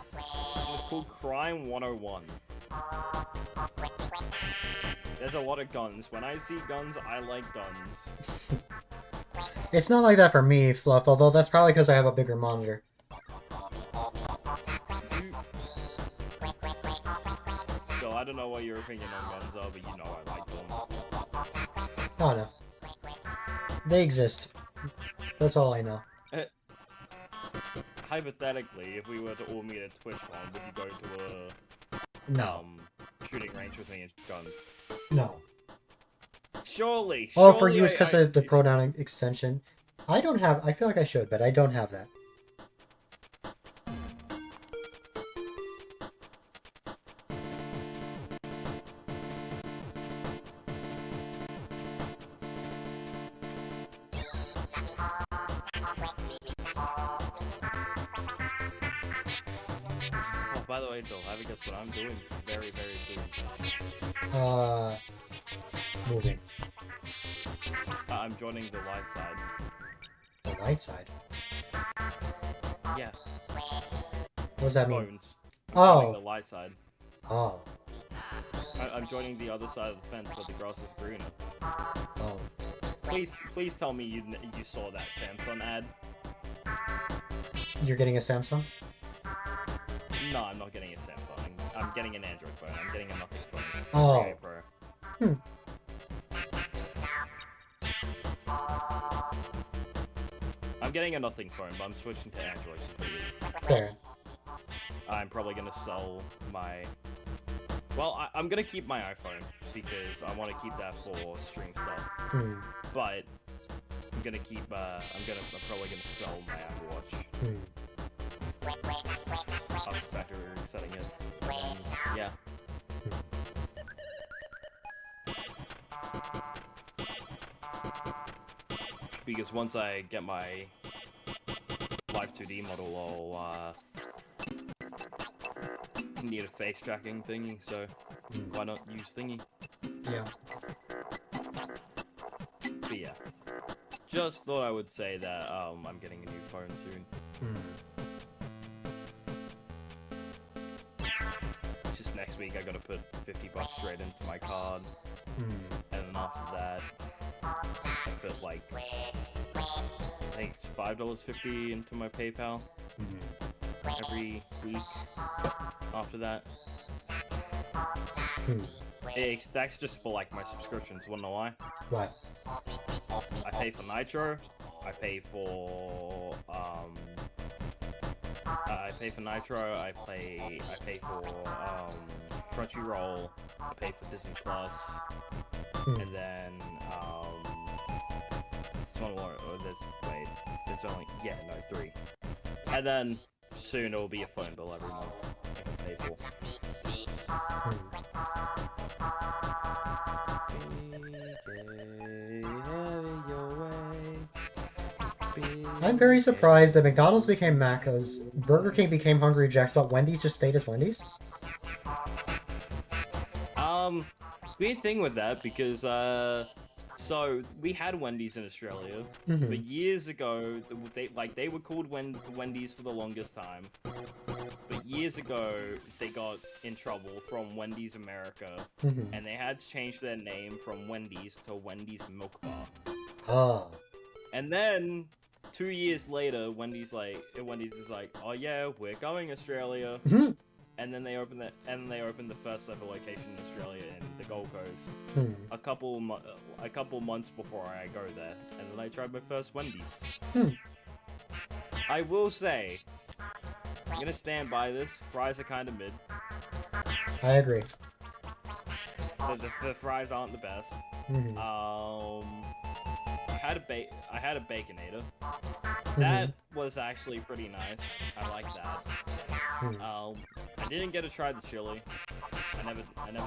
It's called Crime 101. There's a lot of guns. When I see guns, I like guns. It's not like that for me, Fluff, although that's probably because I have a bigger monitor. So I don't know what your opinion on guns are, but you know I like them. Oh no. They exist. That's all I know. Hypothetically, if we were to all meet at TwitchCon, would you go to a No. shooting range with me and guns? No. Surely. Oh, for surely you, it's because I- of the pronoun extension. I don't have... I feel like I should, but I don't have that. Oh, by the way, Bill, have a guess what I'm doing very, very soon. Moving. I'm joining the light side. The light side. Yeah, What does that mean? phones. Joining the Oh. light side. Oh. I'm joining the other side of the fence where the grass is greener. Oh. Please tell me you saw that Samsung ad. You're getting a Samsung? No, I'm not getting a Samsung. I'm getting an Android phone. I'm getting a nothing phone. Oh. 3A Pro. Hmm. I'm getting a nothing phone, but I'm switching to Android completely. Fair. I'm probably gonna sell my. Well, I'm gonna keep my iPhone because I want to keep that for stream stuff. Hmm. But I'm gonna keep. I'm probably gonna sell my Apple Watch Hmm. after factory resetting it. And, yeah. Because once I get my Live 2D model, I'll need a face tracking thingy, so why not use thingy? Yeah. But yeah, just thought I would say that I'm getting a new phone soon. Hmm. Just next week I gotta put $50 straight into my card, Hmm. and then after that I put like I think it's $5.50 into my PayPal Hmm. every week. After that, Hmm. that's just for like my subscriptions. Wanna know why? What? I pay for Nitro. I pay for I pay for Nitro. I pay for Crunchyroll. I pay for Disney Plus, Hmm. and then it's one more. Oh, there's only three. And then soon it will be a phone bill every month I can pay for. Hmm. I'm very surprised that McDonald's became Macca's, Burger King became Hungry Jack's, but Wendy's just stayed as Wendy's? Weird thing with that because so we had Wendy's in Australia, Mhm. but years ago they were called Wendy's for the longest time. But years ago they got in trouble from Wendy's America, Mhm. and they had to change their name from Wendy's to Wendy's Milk Bar. Ah. And then 2 years later, Wendy's is like, oh yeah, we're going Australia. Mhm. And then they opened the first ever location in Australia in the Gold Coast. Hmm. A couple months before I go there, and then I tried my first Wendy's. Hmm. I will say, I'm gonna stand by this. Fries are kind of mid. I agree. The fries aren't the best. Mhm. I had a Baconator. That was actually pretty nice. I like that. Hmm. I didn't get to try the chili. I never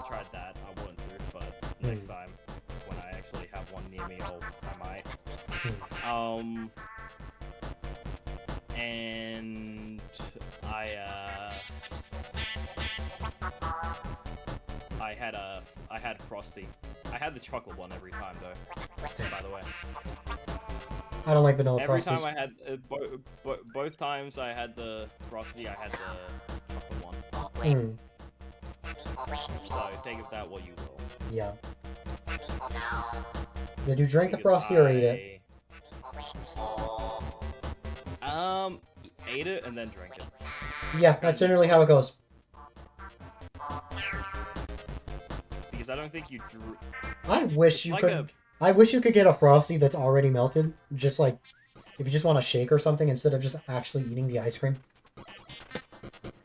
tried that. I want to, but next time when I actually have one near me, I might. And I had Frosty. I had the chocolate one every time though. By the way, I don't like vanilla every Frosties. time I had both times I had the Frosty, I had the chocolate one. Hmm. So take it that what you will. Yeah. Did you drink the Because Frosty or eat it? Ate it and then drank it. Yeah, that's generally how it goes. Because I don't think you drew. I wish It's you like could. I wish you could get a Frosty that's already melted. Just like, if you just want a shake or something instead of just actually eating the ice cream.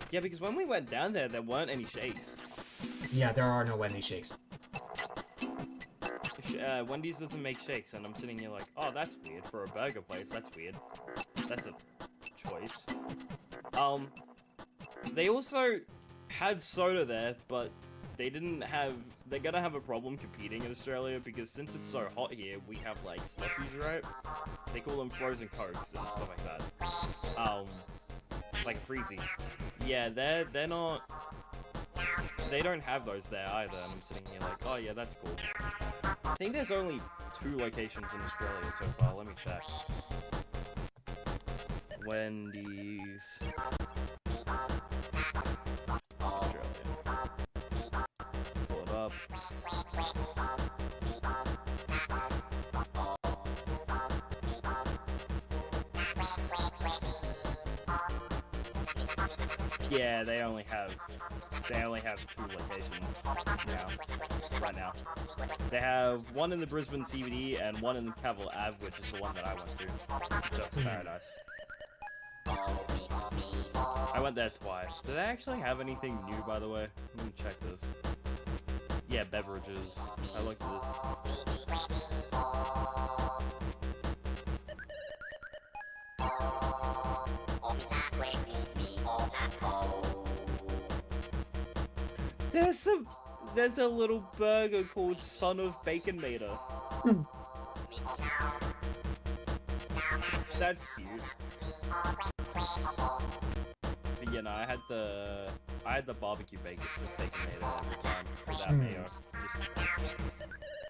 Yeah, because when we went down there weren't any shakes. Yeah, there are no Wendy's shakes. Wendy's doesn't make shakes, and I'm sitting here like, oh, that's weird for a burger place. That's weird. That's a choice. They also had soda there, but they didn't have. They're gonna have a problem competing in Australia because since it's so hot here, we have like slushies, right? They call them frozen cokes and stuff like that. Like Freezy. Yeah, they're not. They don't have those there either, and I'm sitting here like, oh yeah, that's cool. I think there's only 2 locations in Australia so far. Let me check. Wendy's. Australia. Pull it up. Yeah, they only have 2 locations right now. They have one in the Brisbane CBD and one in the Cavill Ave, which is the one that I went to. So it's paradise. I went there twice. Do they actually have anything new, by the way? Let me check this. Yeah, beverages. I looked at this. There's a little burger called Son of Baconator. That's cute. But yeah, no, I had the barbecue bacon, the Baconator every time without mayo.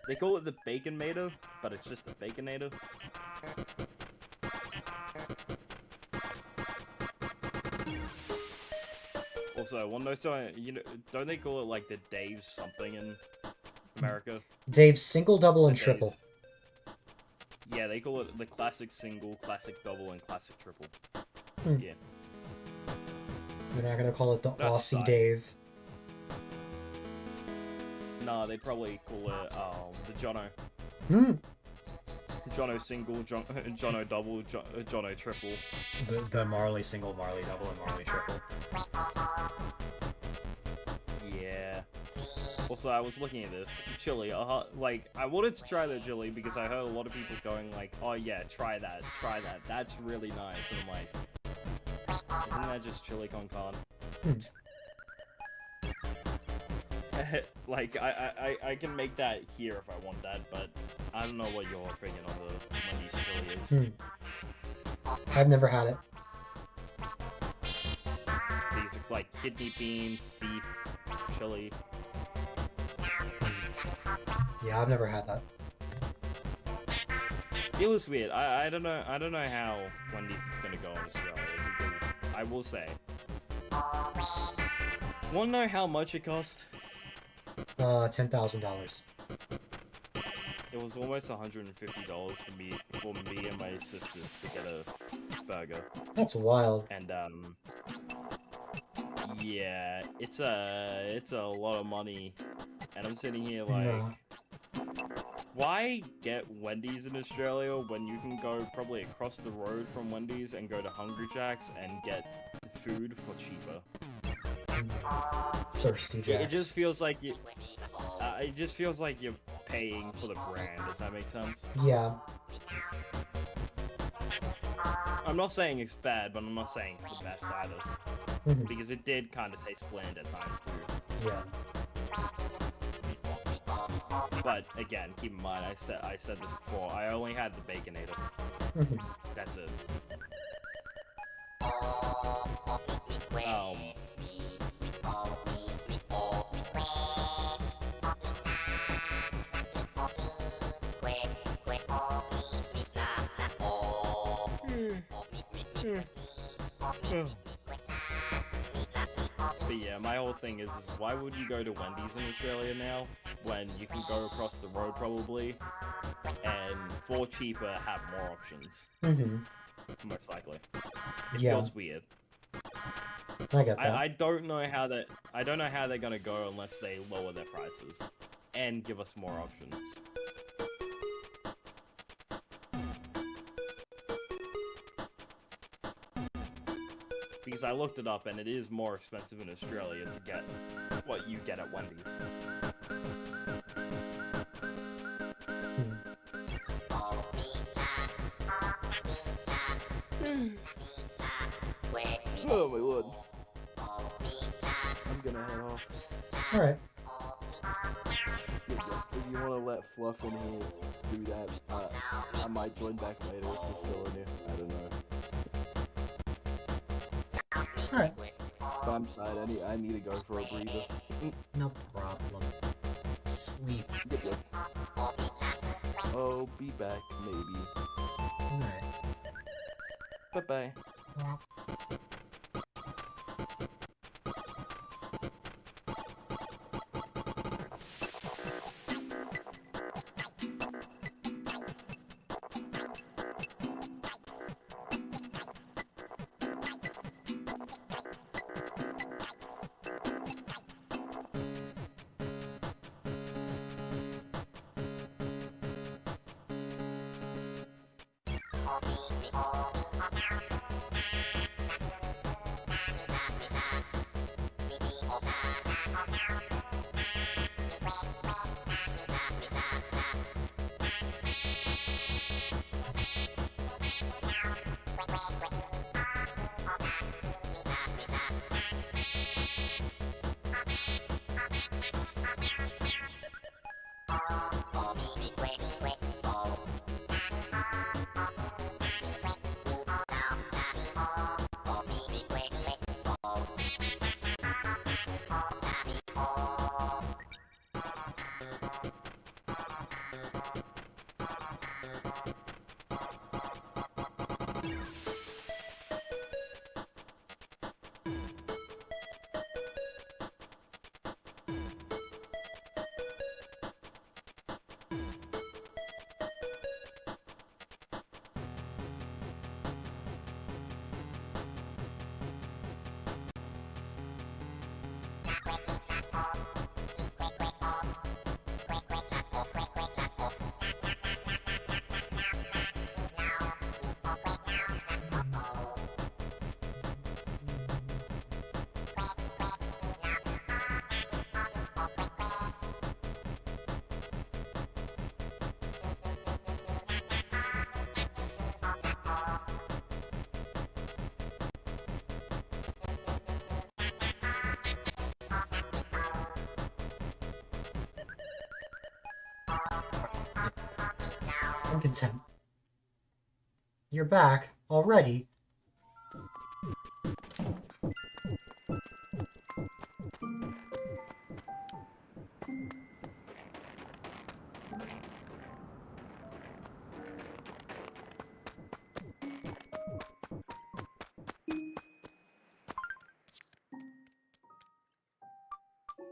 They call it the Baconator, but it's just the Baconator. Also, one note, so you know, don't they call it like the Dave something in America? Dave's single, double, and The triple. Dave's. Yeah, they call it the classic single, classic double, and classic triple. Yeah. We're not gonna call it the That's Aussie fine. Dave. Nah, they probably call it the Jono. Hmm. Jono single, Jono double, Jono triple. The Marley single, Marley double, and Marley triple. Yeah. Also, I was looking at this chili. Like, I wanted to try the chili because I heard a lot of people going like, "Oh yeah, try that. That's really nice." And I'm like, isn't that just chili con carne? Like, I can make that here if I want that, but I don't know what your opinion on the Wendy's chili is. I've never had it. Because it's like kidney beans, beef, chili. Yeah, I've never had that. It was weird. I don't know how Wendy's is gonna go in Australia because I will say. Wanna know how much it cost? $10,000. It was almost $150 for me and my sisters to get a burger. That's wild. And yeah, it's a lot of money. And I'm sitting here like, Yeah. why get Wendy's in Australia when you can go probably across the road from Wendy's and go to Hungry Jack's and get food for cheaper? Thirsty Jacks. It just feels like you. It just feels like you're paying for the brand. Does that make sense? Yeah. I'm not saying it's bad, but I'm not saying it's the best either. Mhm. Because it did kind of taste bland at times too. Yeah. But again, keep in mind, I said this before. I only had the Baconator. Mhm. That's it. But yeah, my whole thing is why would you go to Wendy's in Australia now when you can go across the road probably and for cheaper have more options? Mhm. Most likely. It Yeah. feels weird. I get that. I don't know how they're gonna go unless they lower their prices and give us more options. Because I looked it up and it is more expensive in Australia to get what you get at Wendy's. Oh my lord. I'm gonna head off. Alright. If you want to let Fluff in here do that, I might join back later if you're still in here. I don't know. Alright, But I'm tired. I need to go for a breather. no problem. Sleep. Yep. I'll be back maybe. Alright. Bye bye. I'm content. You're back already.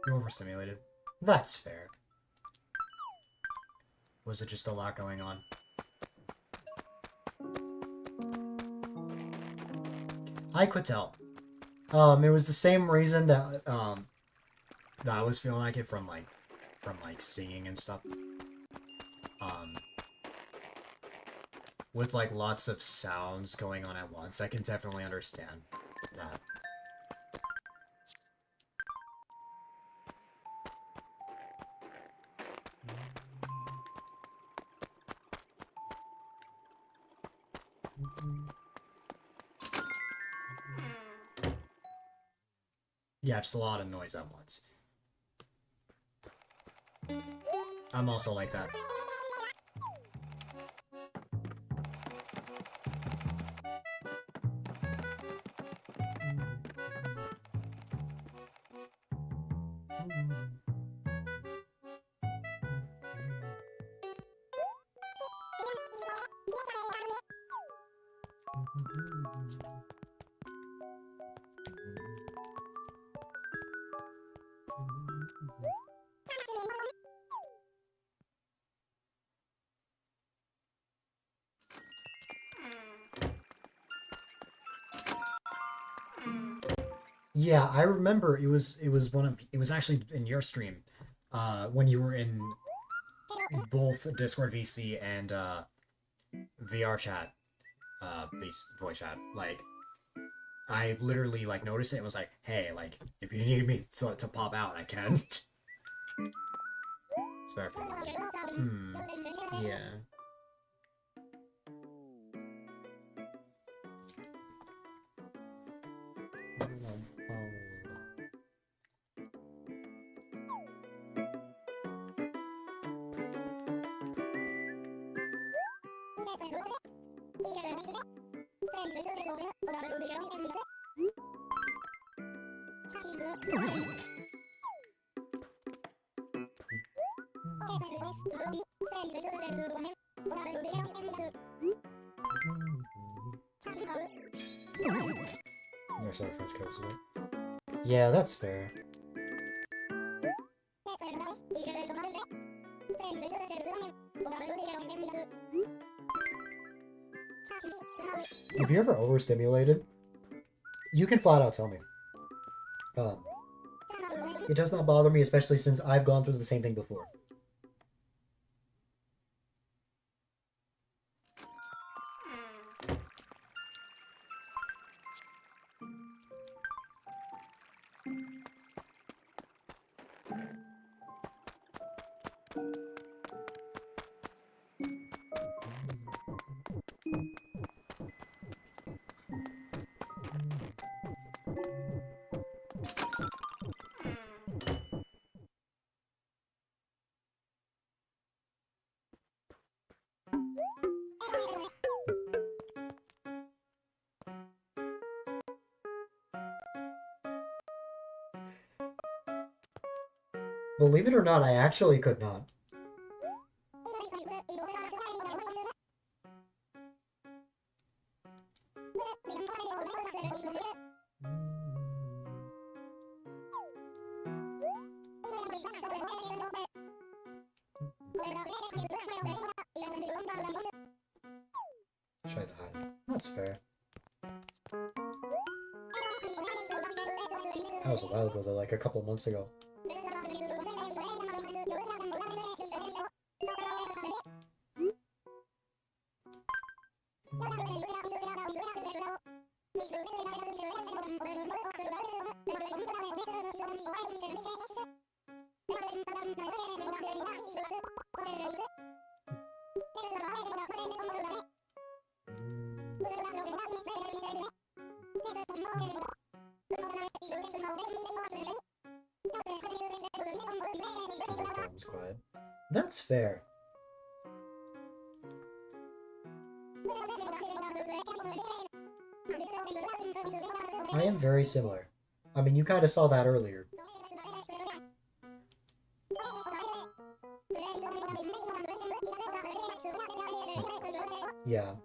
You're overstimulated. That's fair. Was it just a lot going on? I could tell. It was the same reason that that I was feeling like it from singing and stuff. With like lots of sounds going on at once, I can definitely understand that. Yeah, just a lot of noise at once. I'm also like that. Yeah, I remember it was actually in your stream, when you were in both Discord VC and VR chat, voice chat. Like, I literally like noticed it and was like, hey, like if you need me to pop out, I can. It's better for you. Yeah. There's our friend's coast away. Yeah, that's fair. If you're ever overstimulated, you can flat out tell me. It does not bother me, especially since I've gone through the same thing before. Believe it or not, I actually could not. Try to hide it. That's fair. That was a while ago, though, like a couple months ago. Quiet. That's fair. I am very similar. I mean, you kind of saw that earlier. Yeah.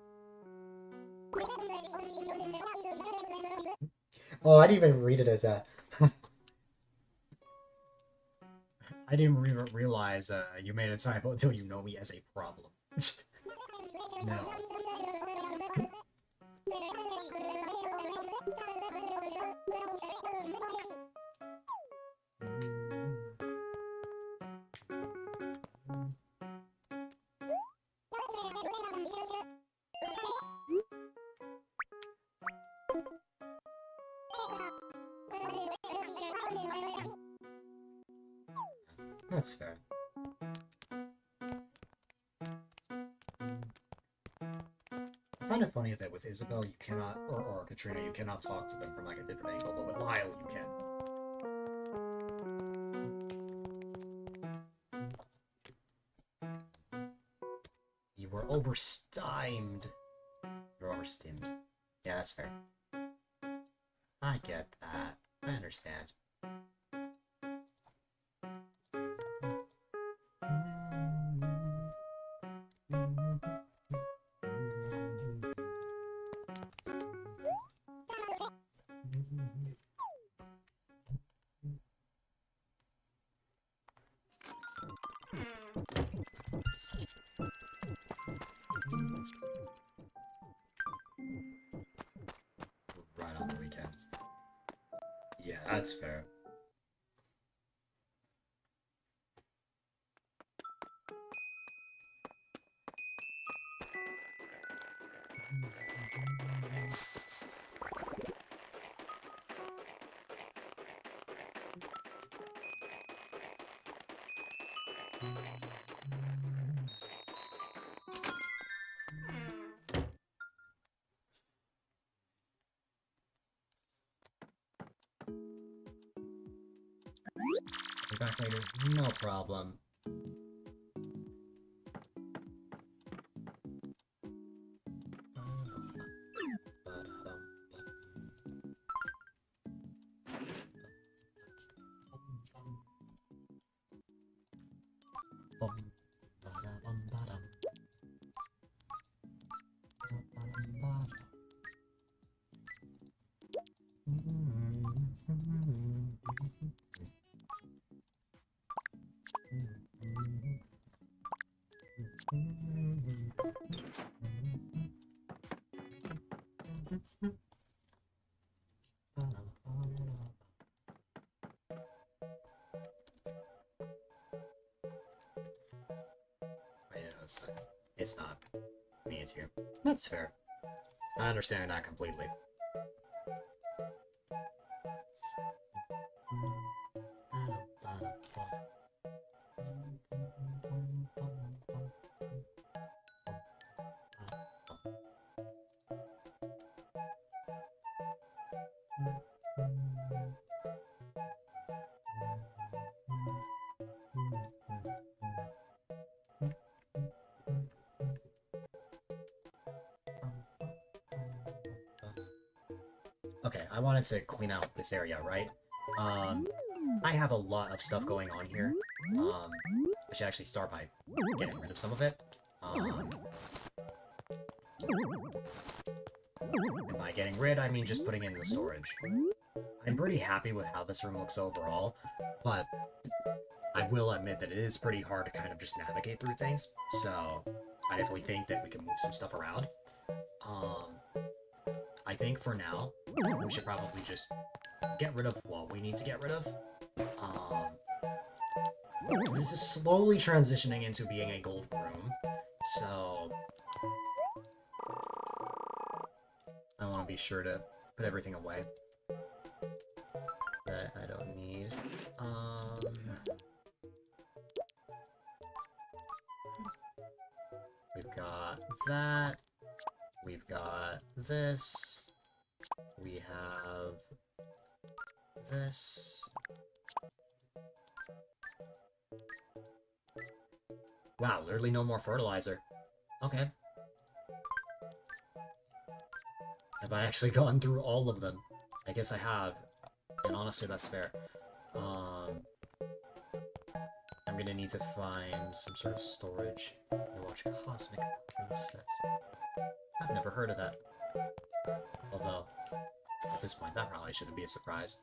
Oh, I didn't even read it as that. I didn't even realize you made a typo until you know me as a problem. No. That's fair. I find it funny that with Isabel you cannot, or Katrina, you cannot talk to them from like a different angle, but with Lyle you can. You were overstymed. You're overstimmed. Yeah, that's fair. I get that. I understand. Right on the weekend. Yeah, that's fair. Be back later, no problem. Wait, no, it's not. It's not. I mean, it's here. That's fair. I understand that completely. Okay, I wanted to clean out this area, right? I have a lot of stuff going on here. I should actually start by getting rid of some of it. And by getting rid, I mean just putting it in the storage. I'm pretty happy with how this room looks overall, but I will admit that it is pretty hard to kind of just navigate through things, so I definitely think that we can move some stuff around. I think for now, we should probably just get rid of what we need to get rid of. This is slowly transitioning into being a gold room, so I want to be sure to put everything away that I don't need. We've got that. We've got this. We have this. Wow, literally no more fertilizer. Okay. Have I actually gone through all of them? I guess I have. And honestly, that's fair. I'm gonna need to find some sort of storage. I'm gonna watch Cosmic Princess. I've never heard of that. Although, at this point, that probably shouldn't be a surprise.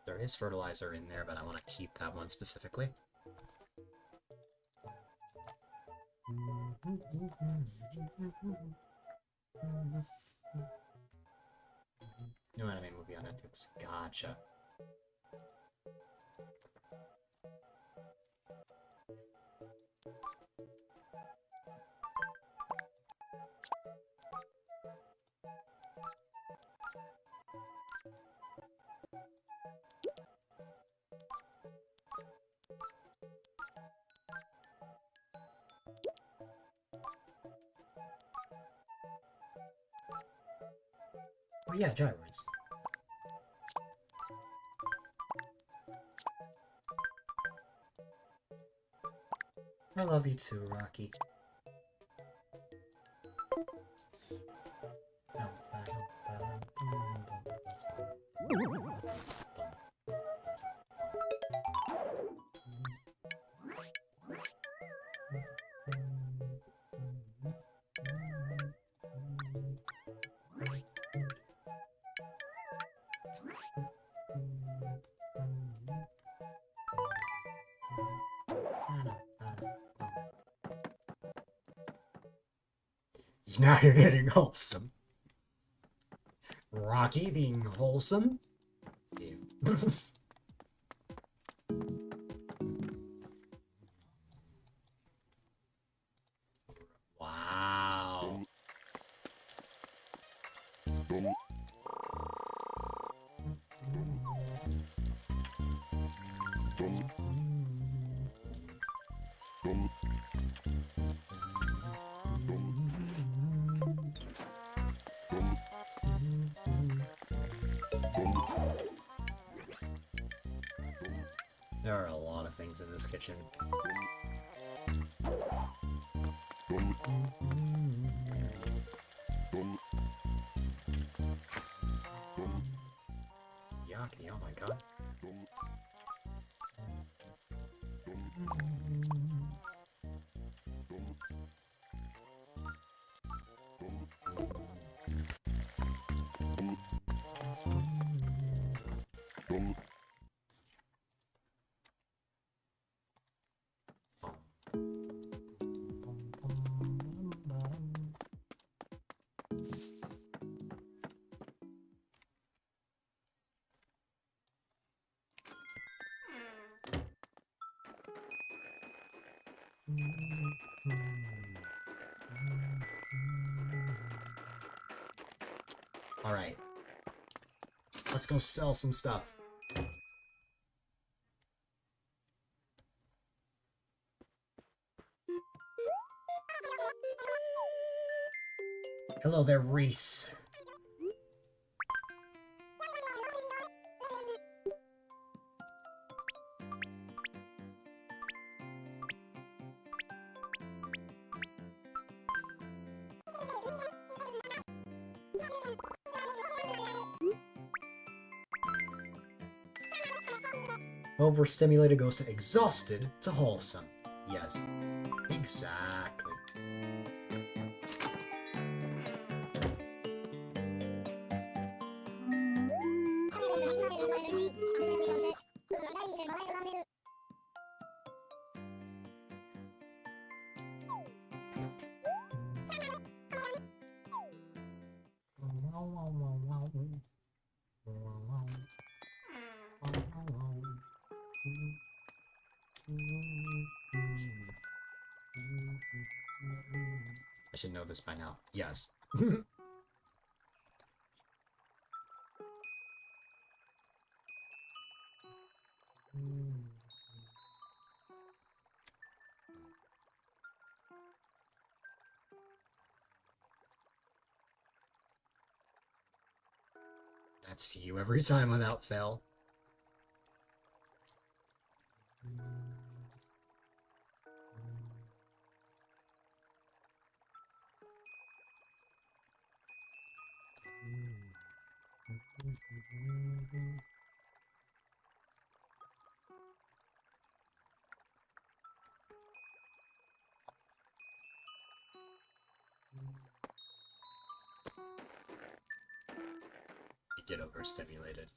There is fertilizer in there, but I want to keep that one specifically. New anime movie on Netflix. Gotcha. Oh yeah, gyroids. I love you too, Rocky. Now you're getting wholesome. Rocky being wholesome? Ew. Wow. There are a lot of things in this kitchen. Yucky, oh my god. Alright. Let's go sell some stuff. Hello there, Reese. Overstimulated goes to exhausted to wholesome. Yes. Exactly. I should know this by now. Yes. That's you every time without fail. You get overstimulated.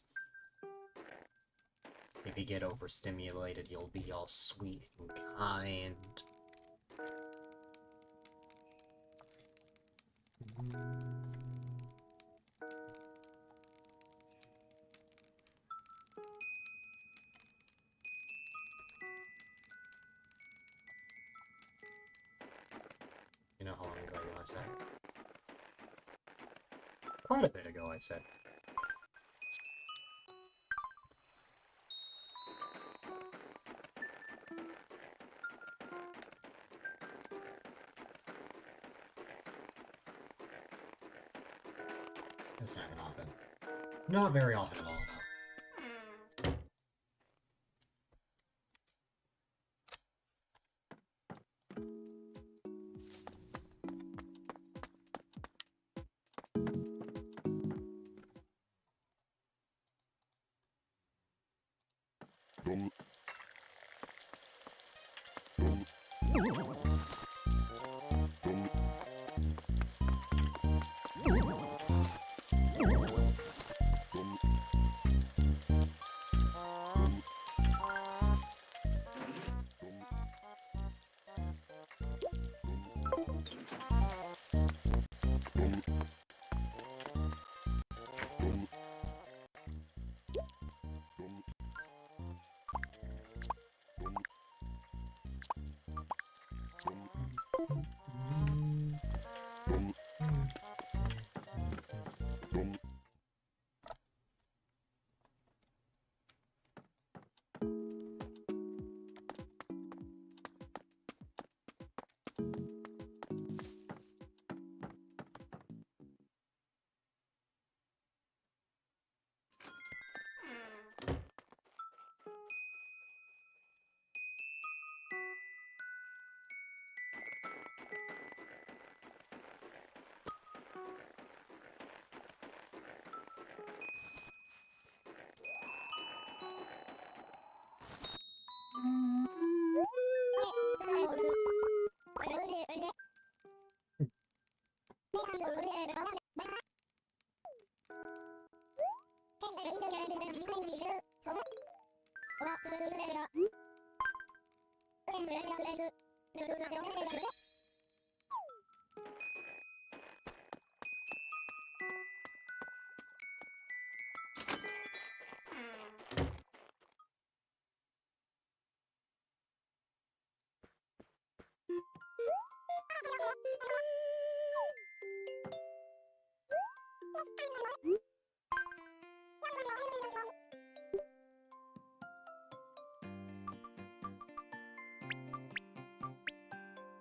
If you get overstimulated, you'll be all sweet and kind. You know how long ago was that? Quite a bit ago, I'd say. Doesn't happen often. Not very often at all, though.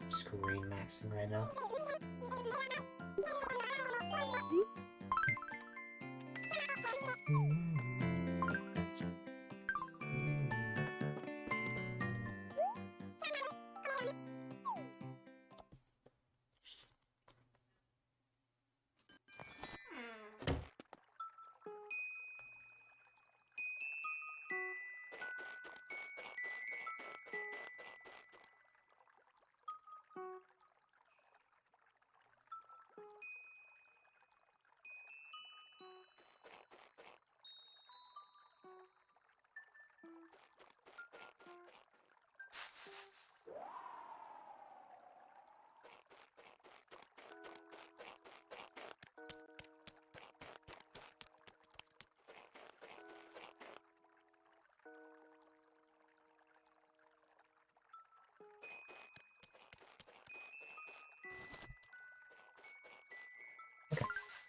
Screen maxing right now.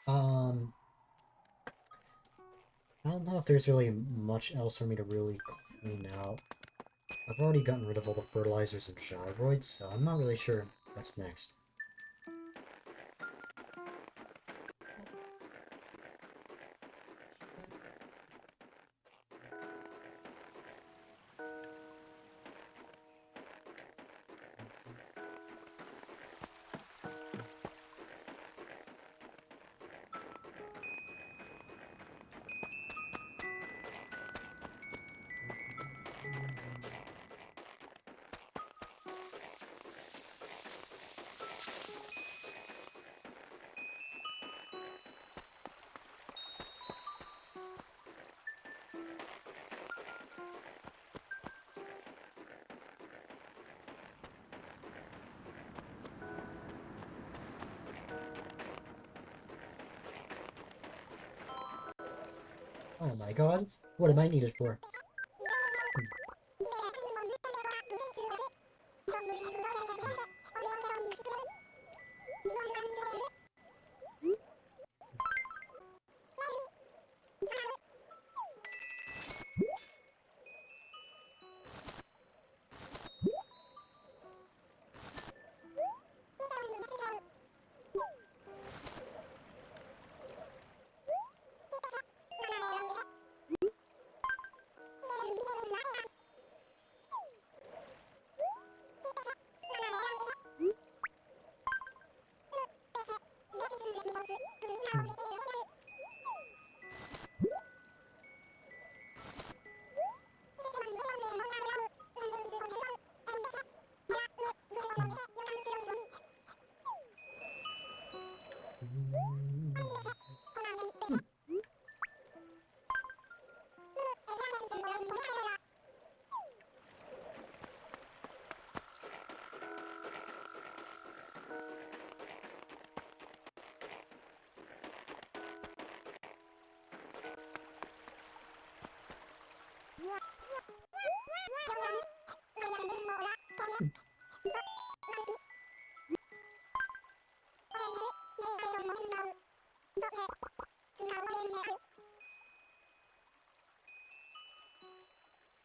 Um, I don't know if there's really much else for me to really clean out. I've already gotten rid of all the fertilizers and gyroids, so I'm not really sure what's next. Oh my god, what am I needed for?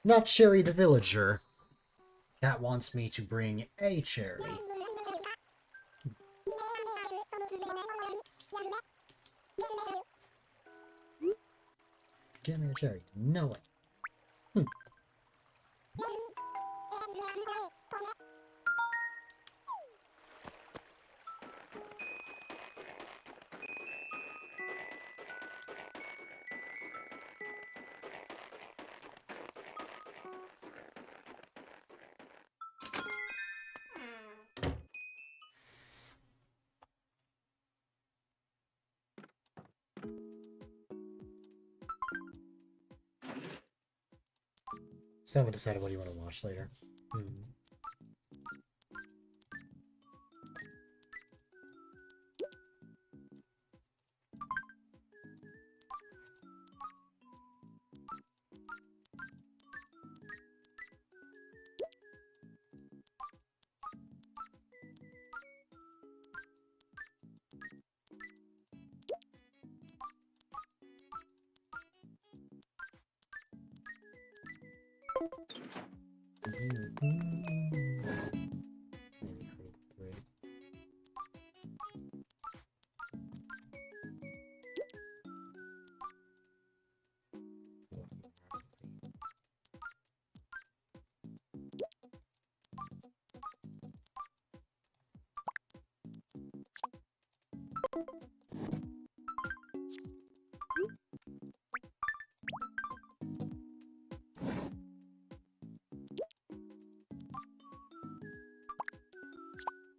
Not Cherry the villager. Cat wants me to bring a cherry. Give me a cherry. No way. So I haven't decided what you want to watch later.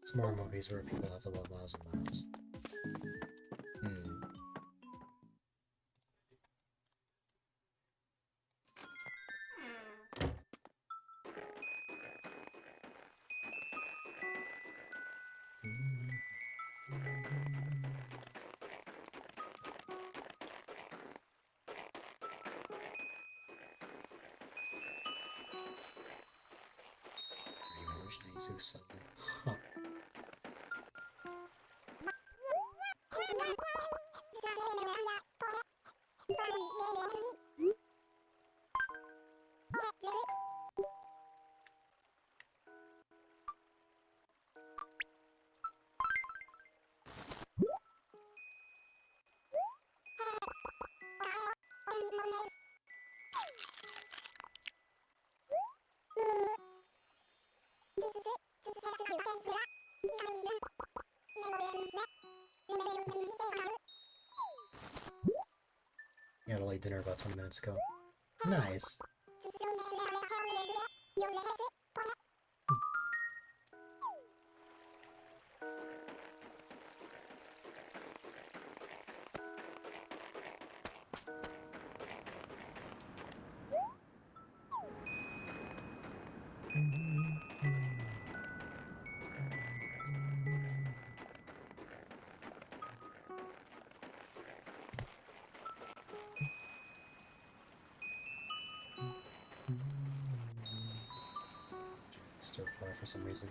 Some more movies where people have to walk miles and miles. Huh. Yeah, I ate dinner about 20 minutes ago. Nice. Stir fry for some reason.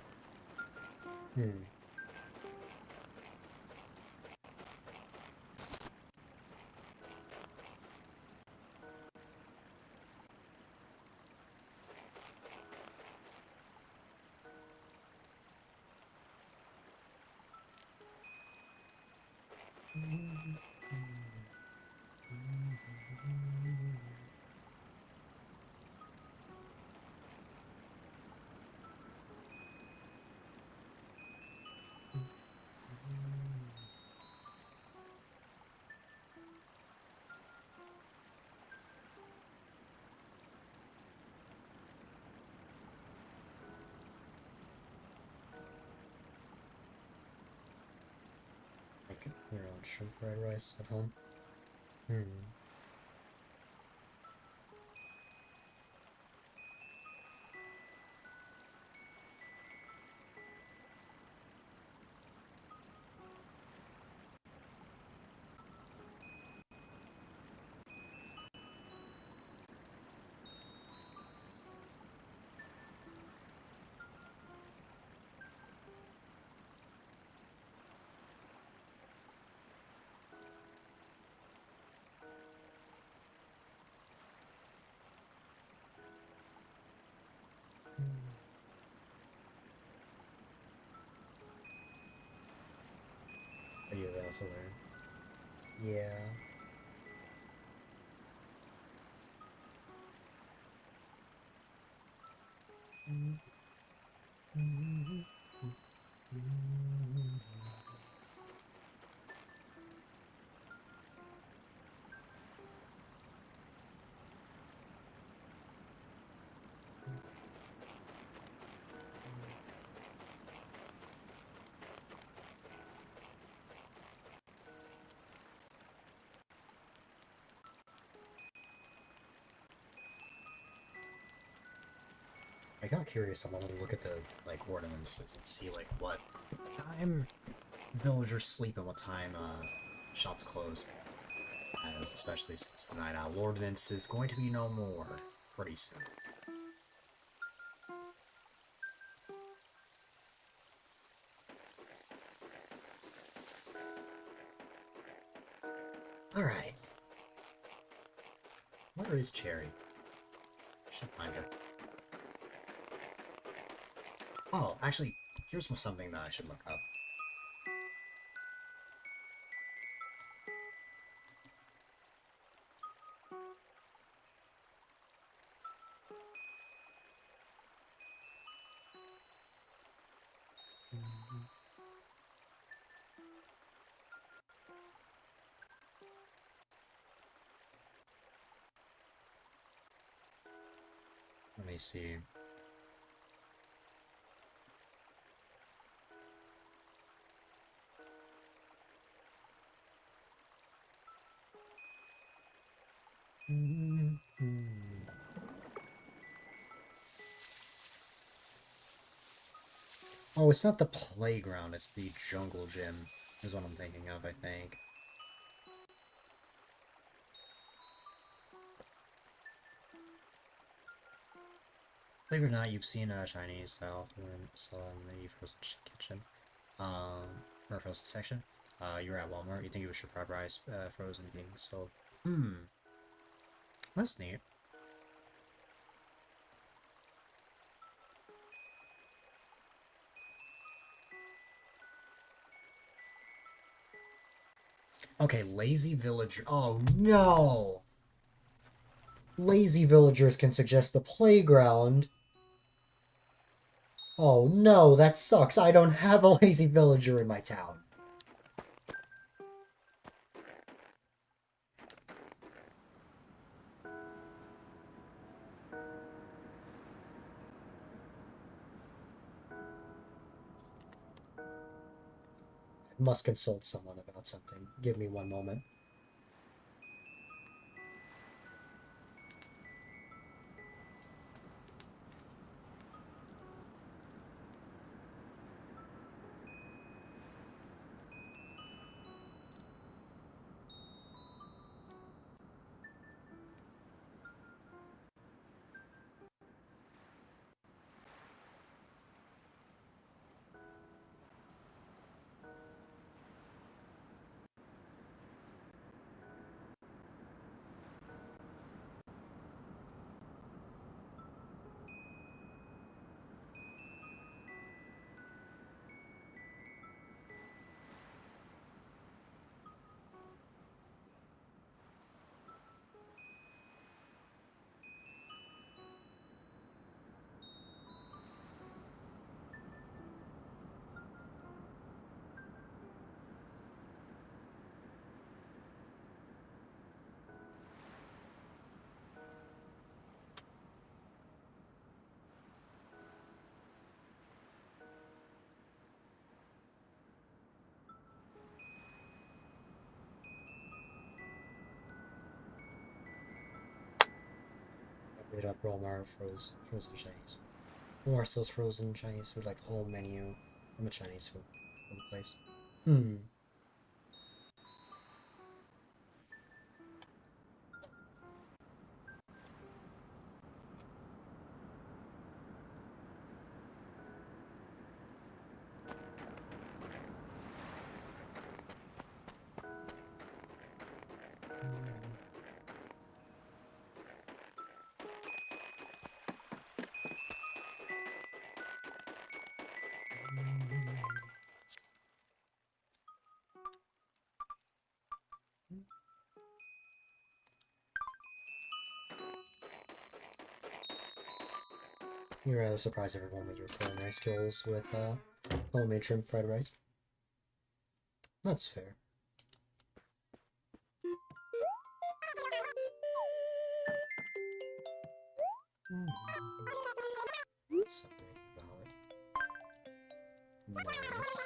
Make your own shrimp fried rice at home. Are you about to learn? Yeah. I got curious. I wanted to look at the ordinances and see what time villagers sleep and what time shops close. As especially since the night owl ordinance is going to be no more pretty soon. All right. Where is Cherry? I should find her. Oh, actually, here's something that I should look up. Let me see. Oh, it's not the playground, it's the jungle gym, is what I'm thinking of, I think. Believe it or not, you've seen a Chinese style food in the frozen kitchen, or frozen section. You were at Walmart. You think it was your fried rice, frozen being sold? That's neat. Okay, lazy villager. Oh no! Lazy villagers can suggest the playground. Oh no, that sucks. I don't have a lazy villager in my town. I must consult someone about something. Give me one moment. Upgrade up Walmart frozen Chinese. Walmart sells frozen Chinese food like the whole menu from a Chinese food place. You're rather surprised everyone with your culinary skills with homemade shrimp fried rice. That's fair. Something about it. Nice.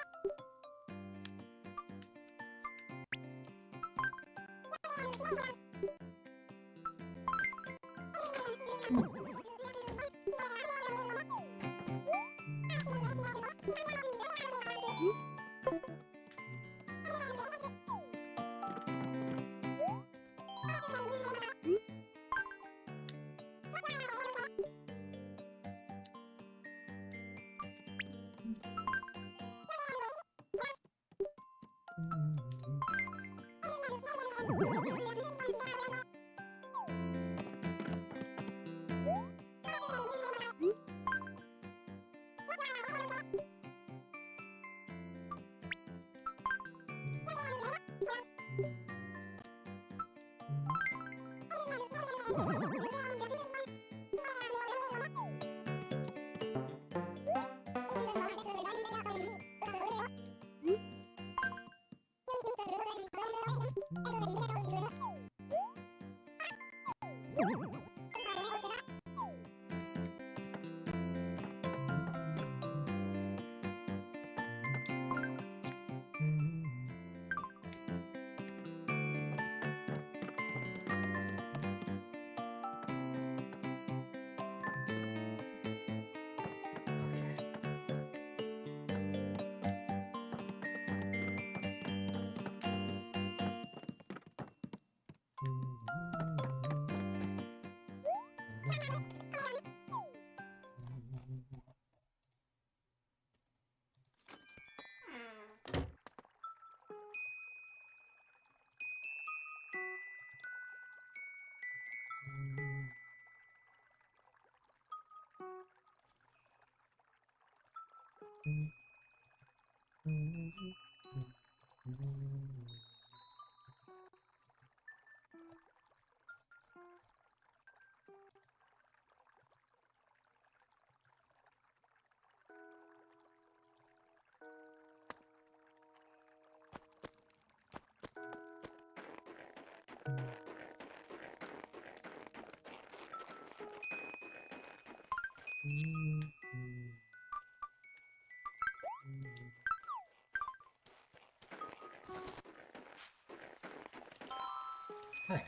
Hi.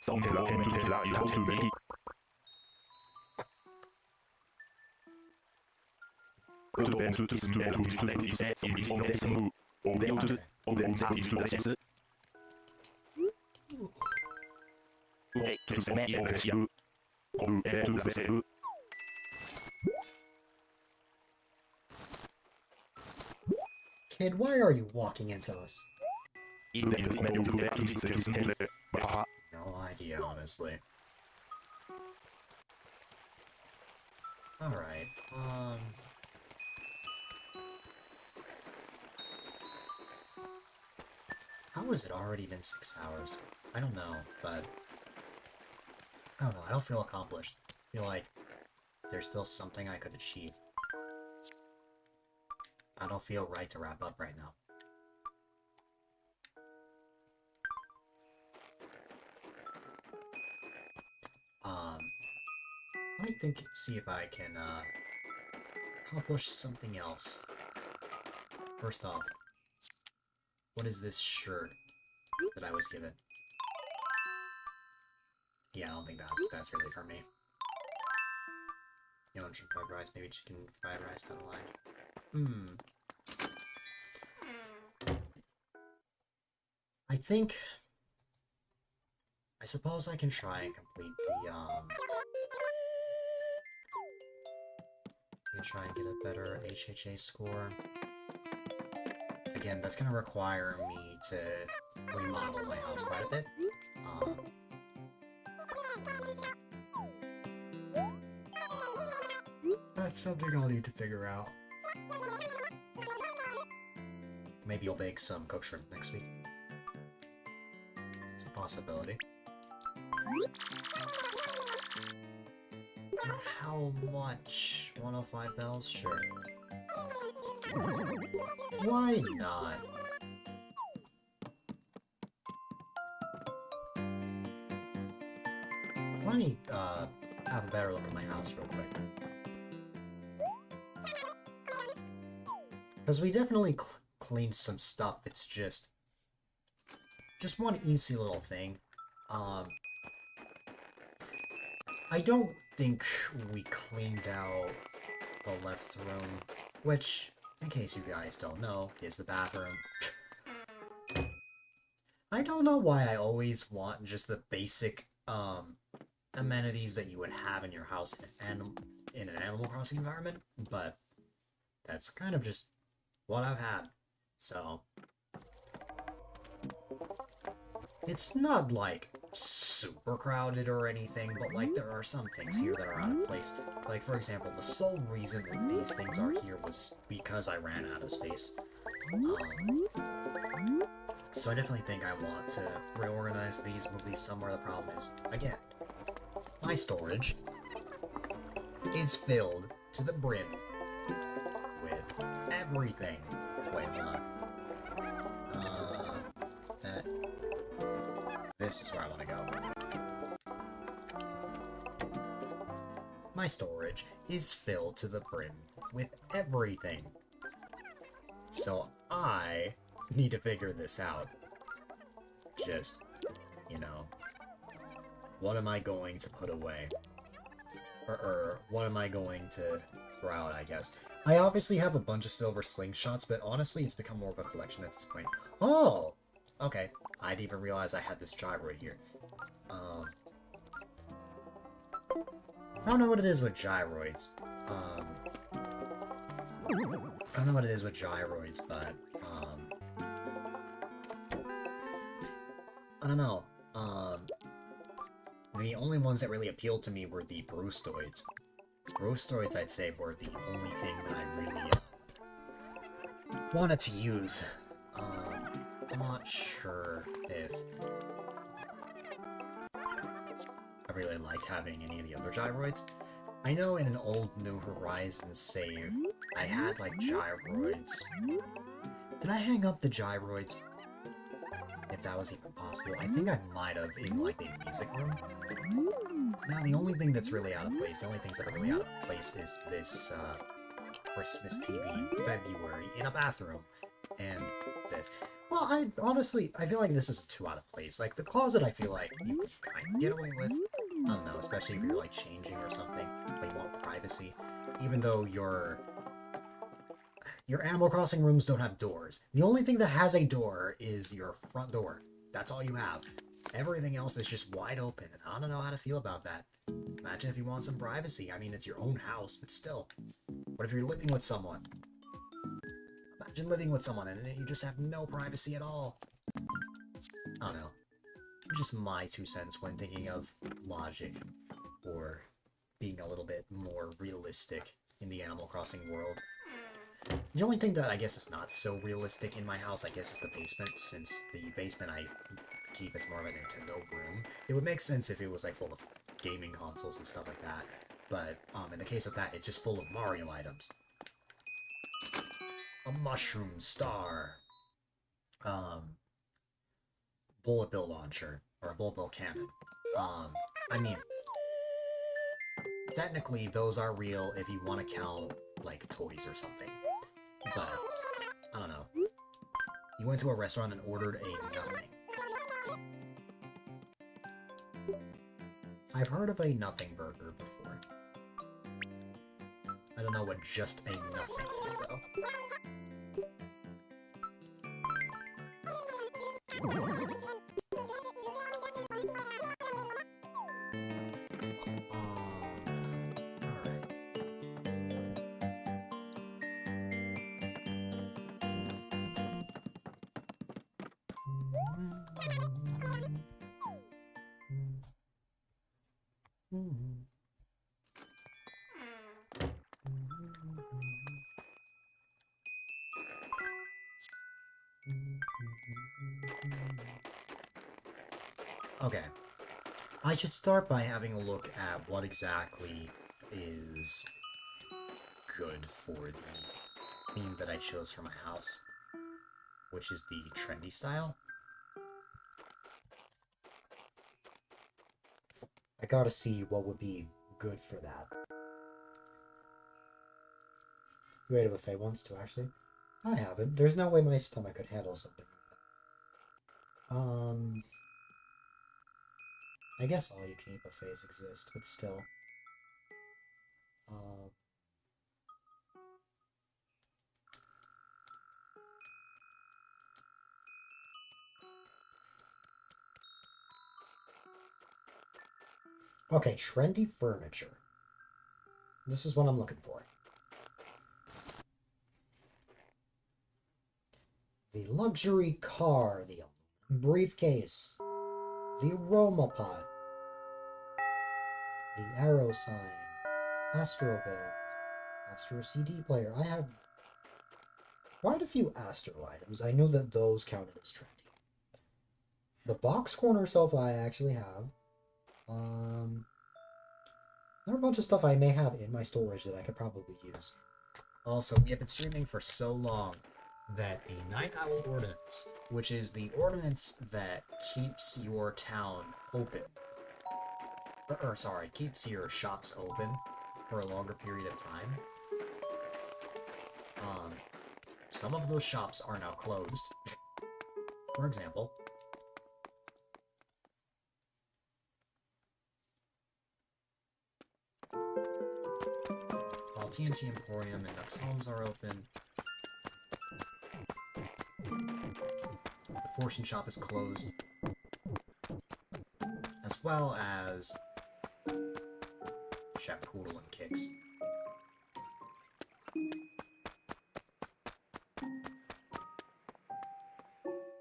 Something came to tell you to me. Go to bed to this man to let you say in the only thing who only to only happy to the sense. Okay, to the man in the you. Go to the cell. Kid, why are you walking into us? In the menu to get to the center. No idea, honestly. Alright, how has it already been 6 hours? I don't know, but... I don't know, I don't feel accomplished. I feel like there's still something I could achieve. I don't feel right to wrap up right now. Let me see if I can, accomplish something else. First off, what is this shirt that I was given? Yeah, I don't think that's really for me. You know, chicken fried rice, maybe chicken fried rice down the line. I suppose I can try and complete the, try and get a better HHA score. Again, that's gonna require me to remodel my house quite a bit. That's something I'll need to figure out. Maybe I'll bake some cooked shrimp next week. It's a possibility. How much? 105 bells? Sure. Why not? Let me, have a better look at my house real quick. Because we definitely cleaned some stuff, it's just one easy little thing. I don't think we cleaned out the left room, which, in case you guys don't know, is the bathroom. I don't know why I always want just the basic, amenities that you would have in your house and in an Animal Crossing environment, but that's kind of just what I've had, so... It's not, like, super crowded or anything, but, like, there are some things here that are out of place. Like, for example, the sole reason that these things are here was because I ran out of space. So I definitely think I want to reorganize these, move these somewhere. The problem is, again, my storage is filled to the brim with everything. Wait, hold on. This is where I want to go. My storage is filled to the brim with everything. So I need to figure this out. Just, you know, what am I going to put away? Or what am I going to throw out, I guess. I obviously have a bunch of silver slingshots, but honestly, it's become more of a collection at this point. Oh! Okay. I didn't even realize I had this gyroid here. I don't know what it is with gyroids. I don't know what it is with gyroids, but, I don't know. The only ones that really appealed to me were the Brustoids. Brustoids, I'd say, were the only thing that I really wanted to use. I'm not sure if I really liked having any of the other gyroids. I know in an old New Horizons save, I had, like, gyroids. Did I hang up the gyroids? If that was even possible. I think I might have in, like, the music room. Now, the only thing that's really out of place, the only things that are really out of place is this, Christmas TV in February in a bathroom. And this. Well, I feel like this isn't too out of place. Like, the closet, I feel like you can kind of get away with. I don't know, especially if you're, like, changing or something, but you want privacy. Even though your Animal Crossing rooms don't have doors. The only thing that has a door is your front door. That's all you have. Everything else is just wide open, and I don't know how to feel about that. Imagine if you want some privacy. I mean, it's your own house, but still. What if you're living with someone? Imagine living with someone and then you just have no privacy at all. I don't know. Just my 2 cents when thinking of logic, or being a little bit more realistic in the Animal Crossing world. The only thing that I guess is not so realistic in my house, I guess, is the basement, since the basement I keep as more of a Nintendo room. It would make sense if it was, like, full of gaming consoles and stuff like that, but, in the case of that, it's just full of Mario items. A mushroom star. Bullet bill launcher, or a bullet bill cannon. I mean, technically, those are real if you want to count, like, toys or something. But, I don't know. You went to a restaurant and ordered a nothing. I've heard of a nothing burger before. I don't know what just a nothing is, though. Okay. I should start by having a look at what exactly is good for the theme that I chose for my house, which is the trendy style. I gotta see what would be good for that. You ate a buffet once too, actually? I haven't. There's no way my stomach could handle something like that. I guess all-you-can-eat buffets exist, but still. Okay, trendy furniture. This is what I'm looking for. The luxury car, the aluminum briefcase, the aroma pot, the arrow sign, Astro build, Astro CD player. I have quite a few Astro items. I know that those counted as trendy. The box corner sofa I actually have. There are a bunch of stuff I may have in my storage that I could probably use. Also, we have been streaming for so long that the Night Owl Ordinance, which is the ordinance that keeps your town open, keeps your shops open for a longer period of time. Some of those shops are now closed. For example, while TNT Emporium and Nux Homes are open, the Fortune Shop is closed, as well as Chef Poodle and Kicks.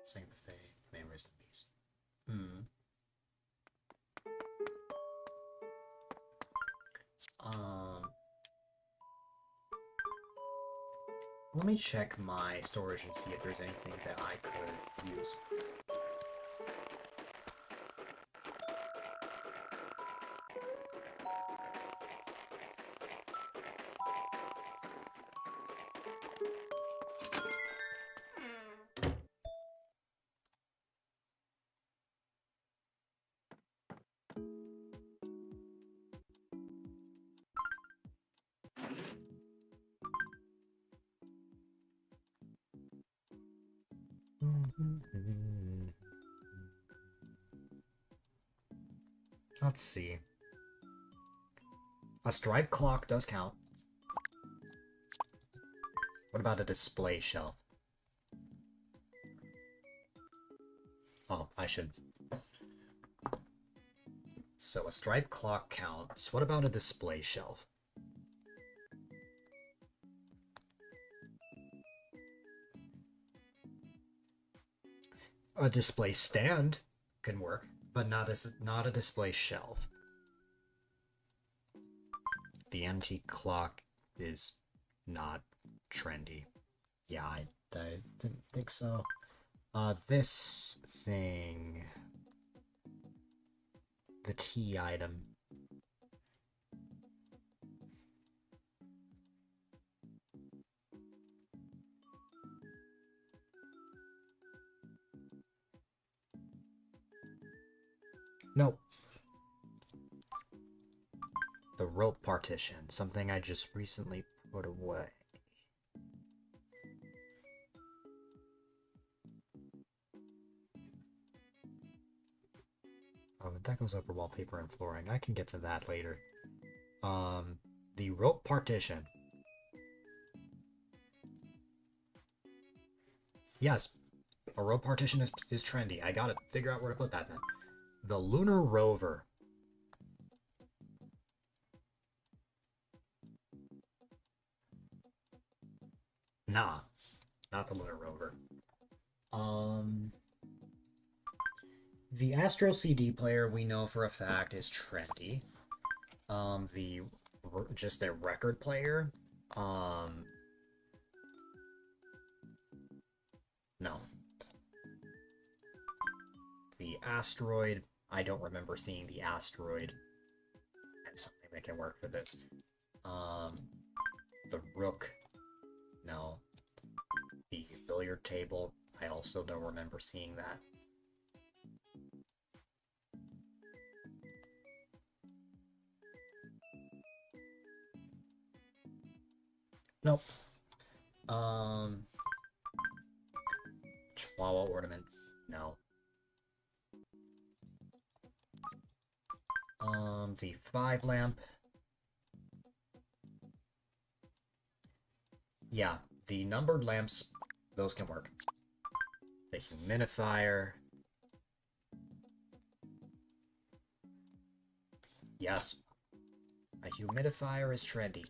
Same buffet, may rest in peace. Let me check my storage and see if there's anything that I could use. Let's see. A striped clock does count. What about a display shelf? Oh, I should. So a striped clock counts. What about a display shelf? A display stand can work, but not a display shelf. The antique clock is not trendy. Yeah, I didn't think so. This thing, the tea item. No. The rope partition, something I just recently put away. But that goes over wallpaper and flooring. I can get to that later. The rope partition. Yes, a rope partition is trendy. I gotta figure out where to put that then. The Lunar Rover. Nah, not the Lunar Rover. The Astro CD player we know for a fact is trendy. Just a record player, no. The asteroid, I don't remember seeing the asteroid as something that can work for this. The rook, no. The billiard table, I also don't remember seeing that. Nope. Chihuahua ornament, no. The 5 lamp. Yeah, the numbered lamps, those can work. The humidifier. Yes. A humidifier is trendy.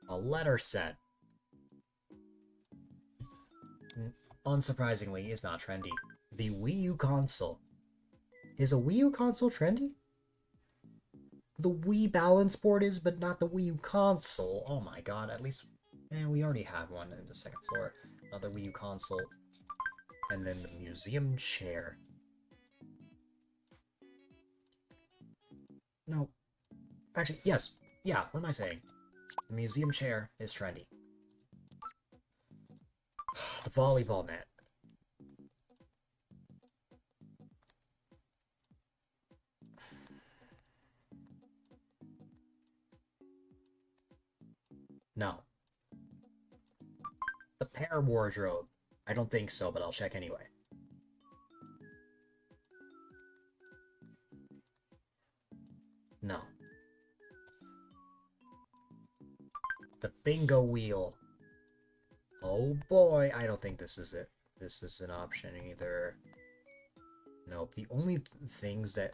A letter set. Unsurprisingly, is not trendy. The Wii U console. Is a Wii U console trendy? The Wii balance board is, but not the Wii U console. Oh my god, at least... we already have one in the second floor. another Wii U console, and then the museum chair. No. Actually, yes. Yeah, what am I saying? The museum chair is trendy. The volleyball net. No. The pair wardrobe. I don't think so, but I'll check anyway. No. The bingo wheel. Oh boy, I don't think this is it. This is an option either. Nope. The only things that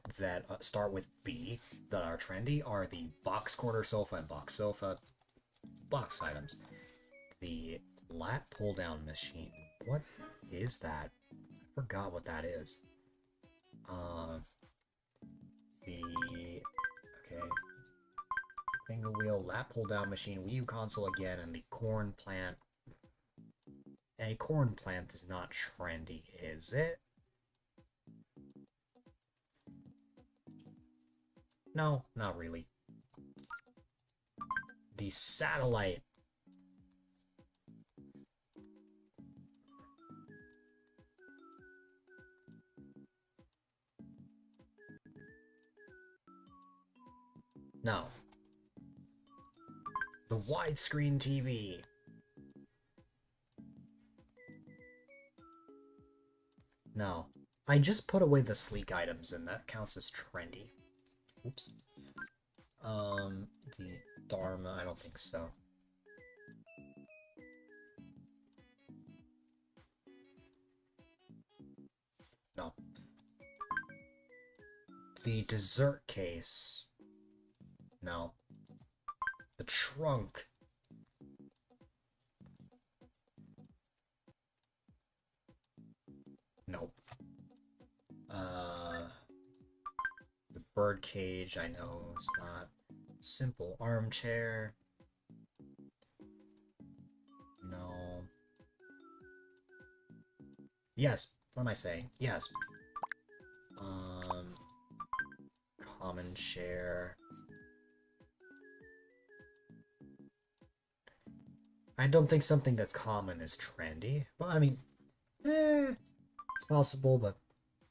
start with B that are trendy are the box quarter sofa and box sofa box items. The lat pull down machine. What is that? I forgot what that is. Okay. Bingo wheel, lat pull down machine, Wii U console again, and the corn plant. A corn plant is not trendy, is it? No, not really. The satellite. No. The widescreen TV. No. I just put away the sleek items and that counts as trendy. Oops. The Dharma, I don't think so. No. The dessert case. No. The trunk. Nope. The bird cage, I know it's not. Simple armchair. No. Yes. What am I saying? Yes. Common chair. I don't think something that's common is trendy. Well, I mean, it's possible, but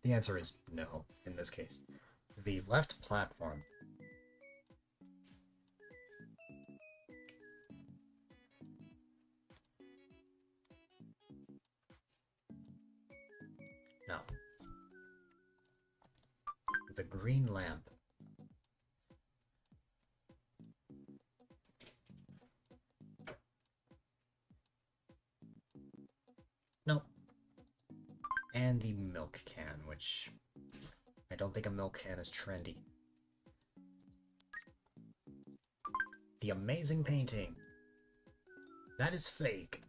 the answer is no in this case. The left platform. No. The green lamp. No. And the milk can, which I don't think a milk can is trendy. The amazing painting. That is fake.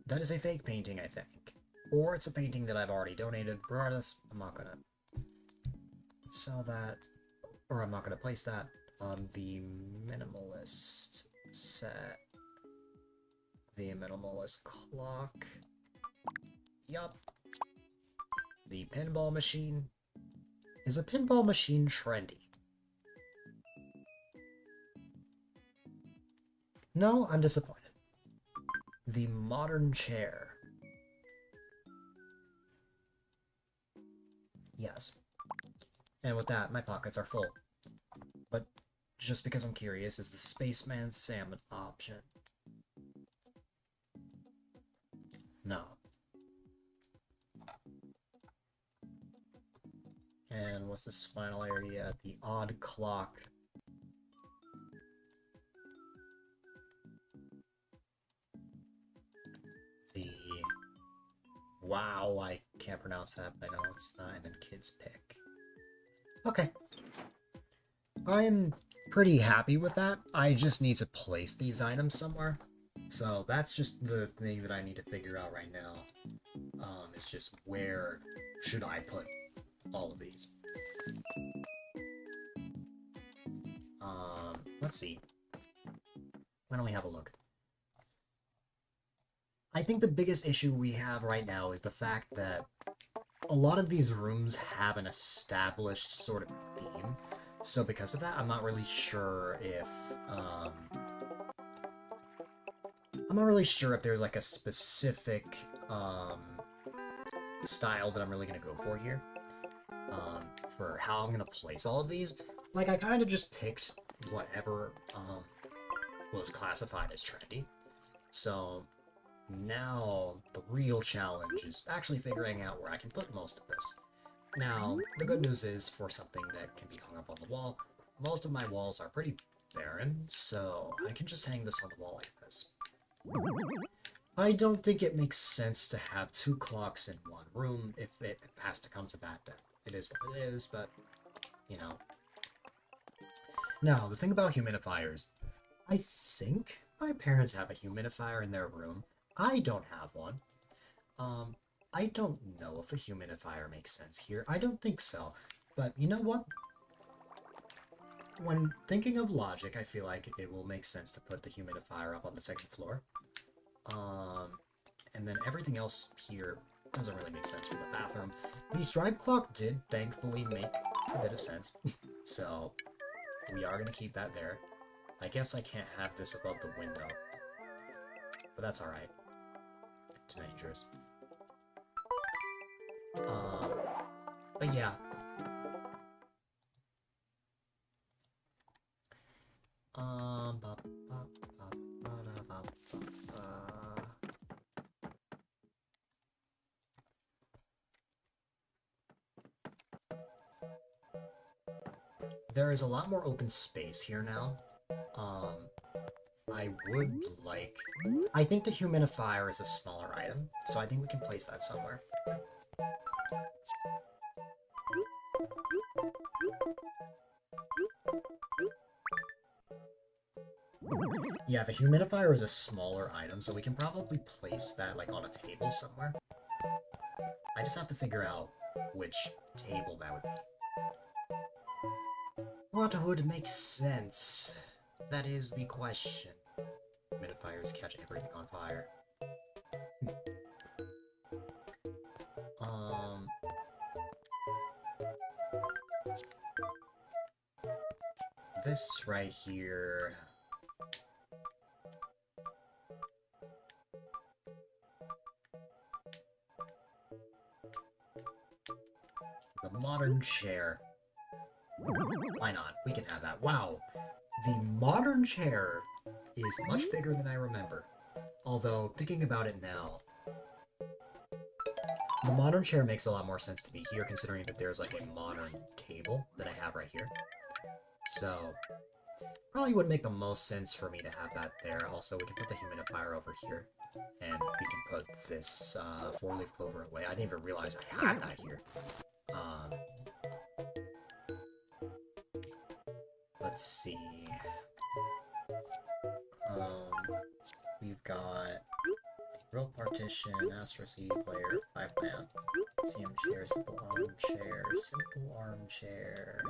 That is a fake painting, I think. Or it's a painting that I've already donated. Regardless, I'm not gonna sell that. Or I'm not gonna place that. The minimalist set. The minimalist clock. Yup. The pinball machine. Is a pinball machine trendy? No, I'm disappointed. The modern chair. Yes. And with that, my pockets are full. But just because I'm curious, is the Spaceman Salmon option? No. And what's this final area? The odd clock. The... Wow, I can't pronounce that, but I know it's not. And then kids pick. Okay. I'm pretty happy with that. I just need to place these items somewhere. So that's just the thing that I need to figure out right now. It's just where should I put all of these. Let's see. Why don't we have a look? I think the biggest issue we have right now is the fact that a lot of these rooms have an established sort of theme. So because of that, I'm not really sure if, there's like a specific, style that I'm really gonna go for here. For how I'm gonna place all of these. Like, I kind of just picked whatever, was classified as trendy. So, now the real challenge is actually figuring out where I can put most of this. Now, the good news is, for something that can be hung up on the wall, most of my walls are pretty barren, so I can just hang this on the wall like this. I don't think it makes sense to have 2 clocks in one room if it has to come to that. It is what it is, but, you know. Now, the thing about humidifiers, I think my parents have a humidifier in their room. I don't have one. I don't know if a humidifier makes sense here. I don't think so. But you know what? When thinking of logic, I feel like it will make sense to put the humidifier up on the 2nd floor. And then everything else here doesn't really make sense for the bathroom. The stripe clock did thankfully make a bit of sense. So we are going to keep that there. I guess I can't have this above the window. But that's alright. Too dangerous. But yeah. There is a lot more open space here now. I would like... I think the humidifier is a smaller item, so I think we can place that somewhere. Yeah, the humidifier is a smaller item, so we can probably place that, like, on a table somewhere. I just have to figure out which table that would be. What would make sense? That is the question. Humidifiers catch everything on fire. This right here... The modern chair. Why not? We can have that. Wow! The modern chair is much bigger than I remember. Although, thinking about it now, the modern chair makes a lot more sense to be here, considering that there's like a modern table that I have right here. So, probably would make the most sense for me to have that there. Also, we can put the humidifier over here, and we can put this 4-leaf clover away. I didn't even realize I had that here. Let's see. We've got the rope partition, Astro CD player, 5 lamp, CM chair, simple armchair,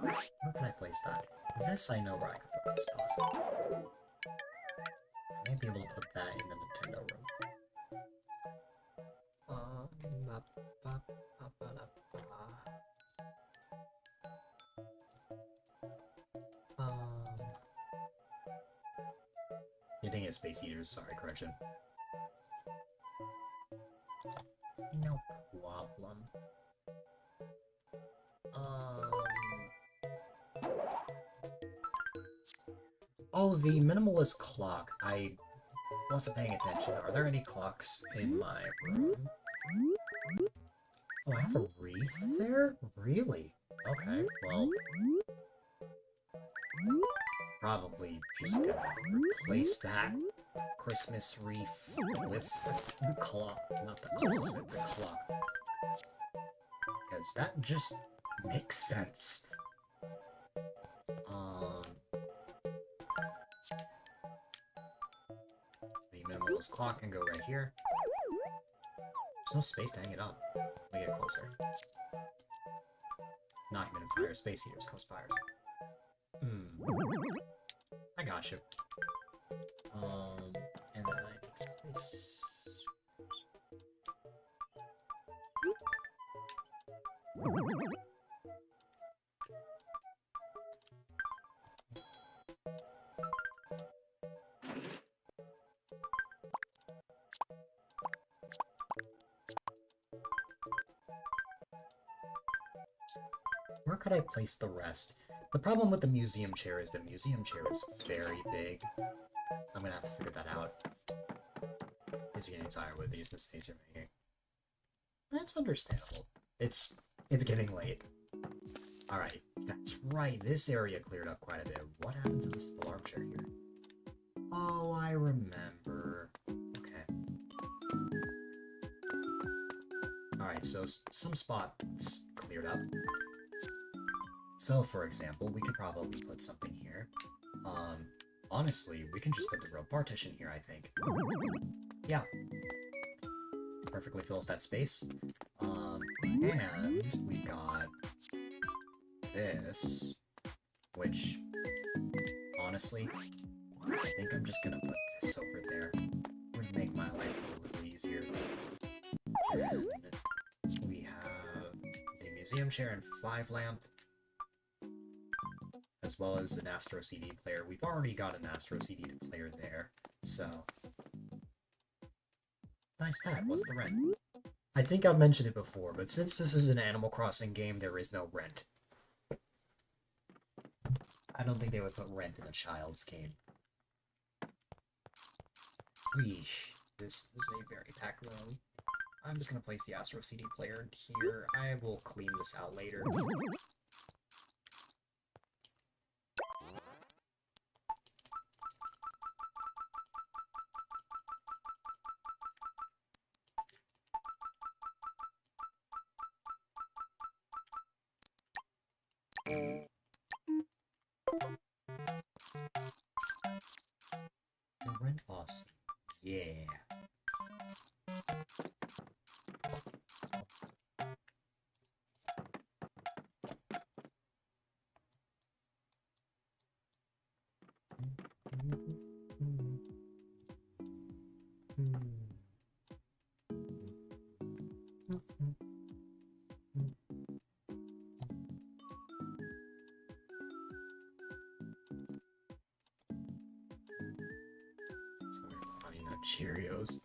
where can I place that? This I know where I can put this possibly. I may be able to put that in the Nintendo room. You're thinking of Space Eaters, sorry, correction. No problem. Oh, the minimalist clock. I wasn't paying attention. Are there any clocks in my room? Oh, I have a wreath there? Really? Okay, well... Probably just gonna replace that Christmas wreath with the clock. Not the closet, the clock. Because that just makes sense. The minimalist clock can go right here. There's no space to hang it up. Let me get closer. Not humidifiers, space heaters cause fires. I got you. It's... Where could I place the rest? The problem with the museum chair is the museum chair is very big. I'm gonna have to figure that out. As you're getting tired with these mistakes you're making. That's understandable. It's getting late. Alright, that's right, this area cleared up quite a bit. What happened to this alarm chair here? Oh, I remember. Okay. Alright, so some spots cleared up. So, for example, we could probably put something here. Honestly, we can just put the rope partition here, I think. Yeah. Perfectly fills that space. And we got this, which, honestly, I think I'm just gonna put this over there. Would make my life a little easier. And we have the museum chair and 5 lamp, as well as an Astro CD player. We've already got an Astro CD player there, so... Nice pet, what's the rent? I think I've mentioned it before, but since this is an Animal Crossing game, there is no rent. I don't think they would put rent in a child's game. Eesh, this is a very packed room. I'm just gonna place the Astro CD player here. I will clean this out later. Rent awesome. Yeah. Honey Nut Cheerios.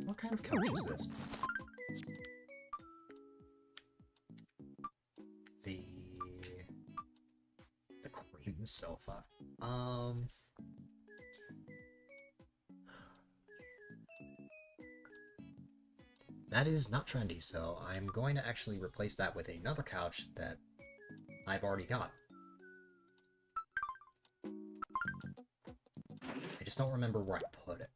What kind of couch is this? The cream sofa. That is not trendy, so I'm going to actually replace that with another couch that I've already got. I just don't remember where I put it.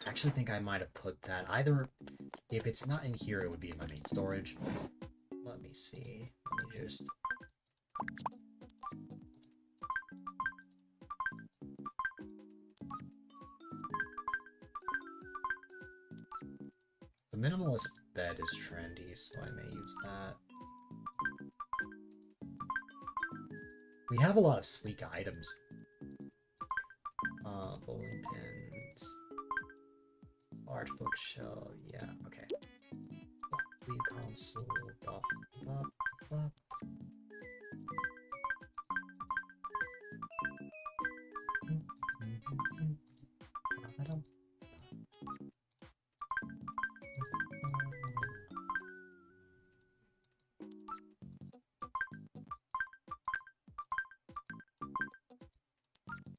I actually think I might have put that either... If it's not in here, it would be in my main storage. Let me see. Let me just... The minimalist bed is trendy, so I may use that. We have a lot of sleek items. Bowling pins. Large bookshelf, yeah, okay. Wii console, bop, bop, bop.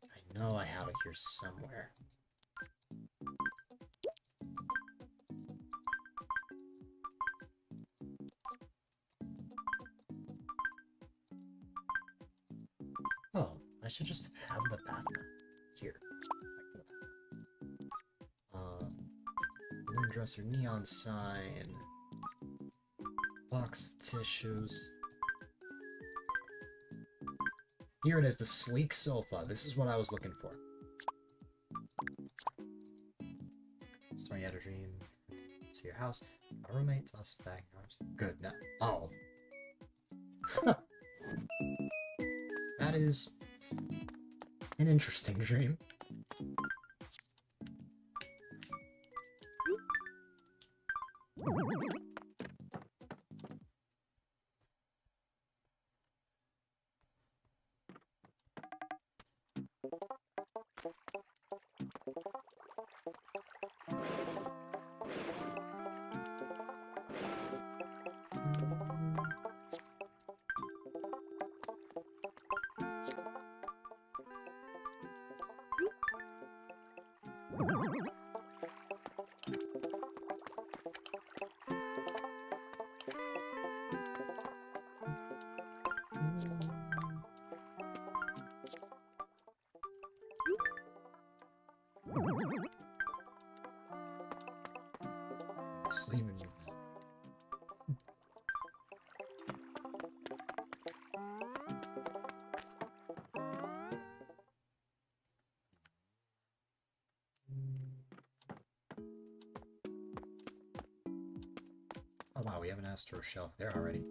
I know I have it here somewhere. Oh, I should just have the bathroom here. Room dresser, neon sign, box of tissues. Here it is, the sleek sofa. This is what I was looking for. Story you had a dream. To your house. A roommate, toss back arms. Good, no. Oh. that is an interesting dream. Sleep in your bed. Oh wow, we have an Astro Shelf there already.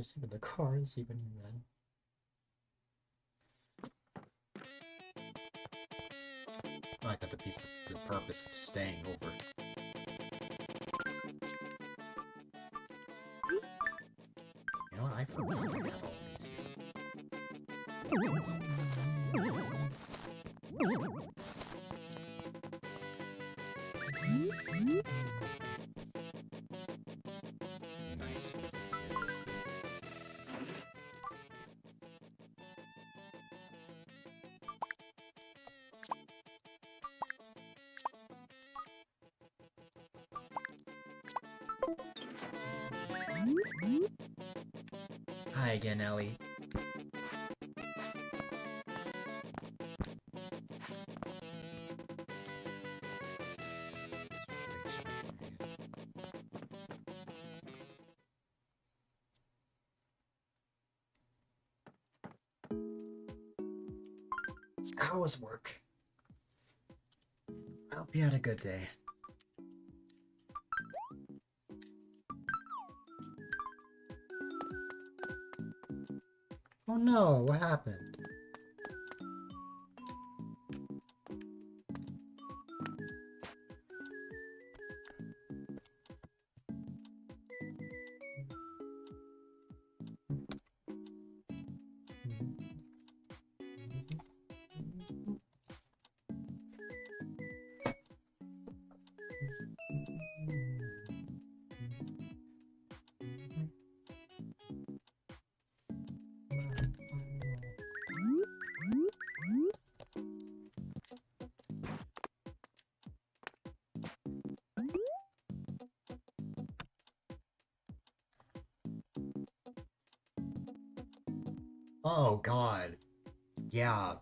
Sleep in the car and sleep in your bed. I like that the piece of the purpose of staying over. You know what? I forgot I have all these here. Nice. Hi again, Ellie. How was work? I hope you had a good day. Oh no, what happened? Oh god. Yeah.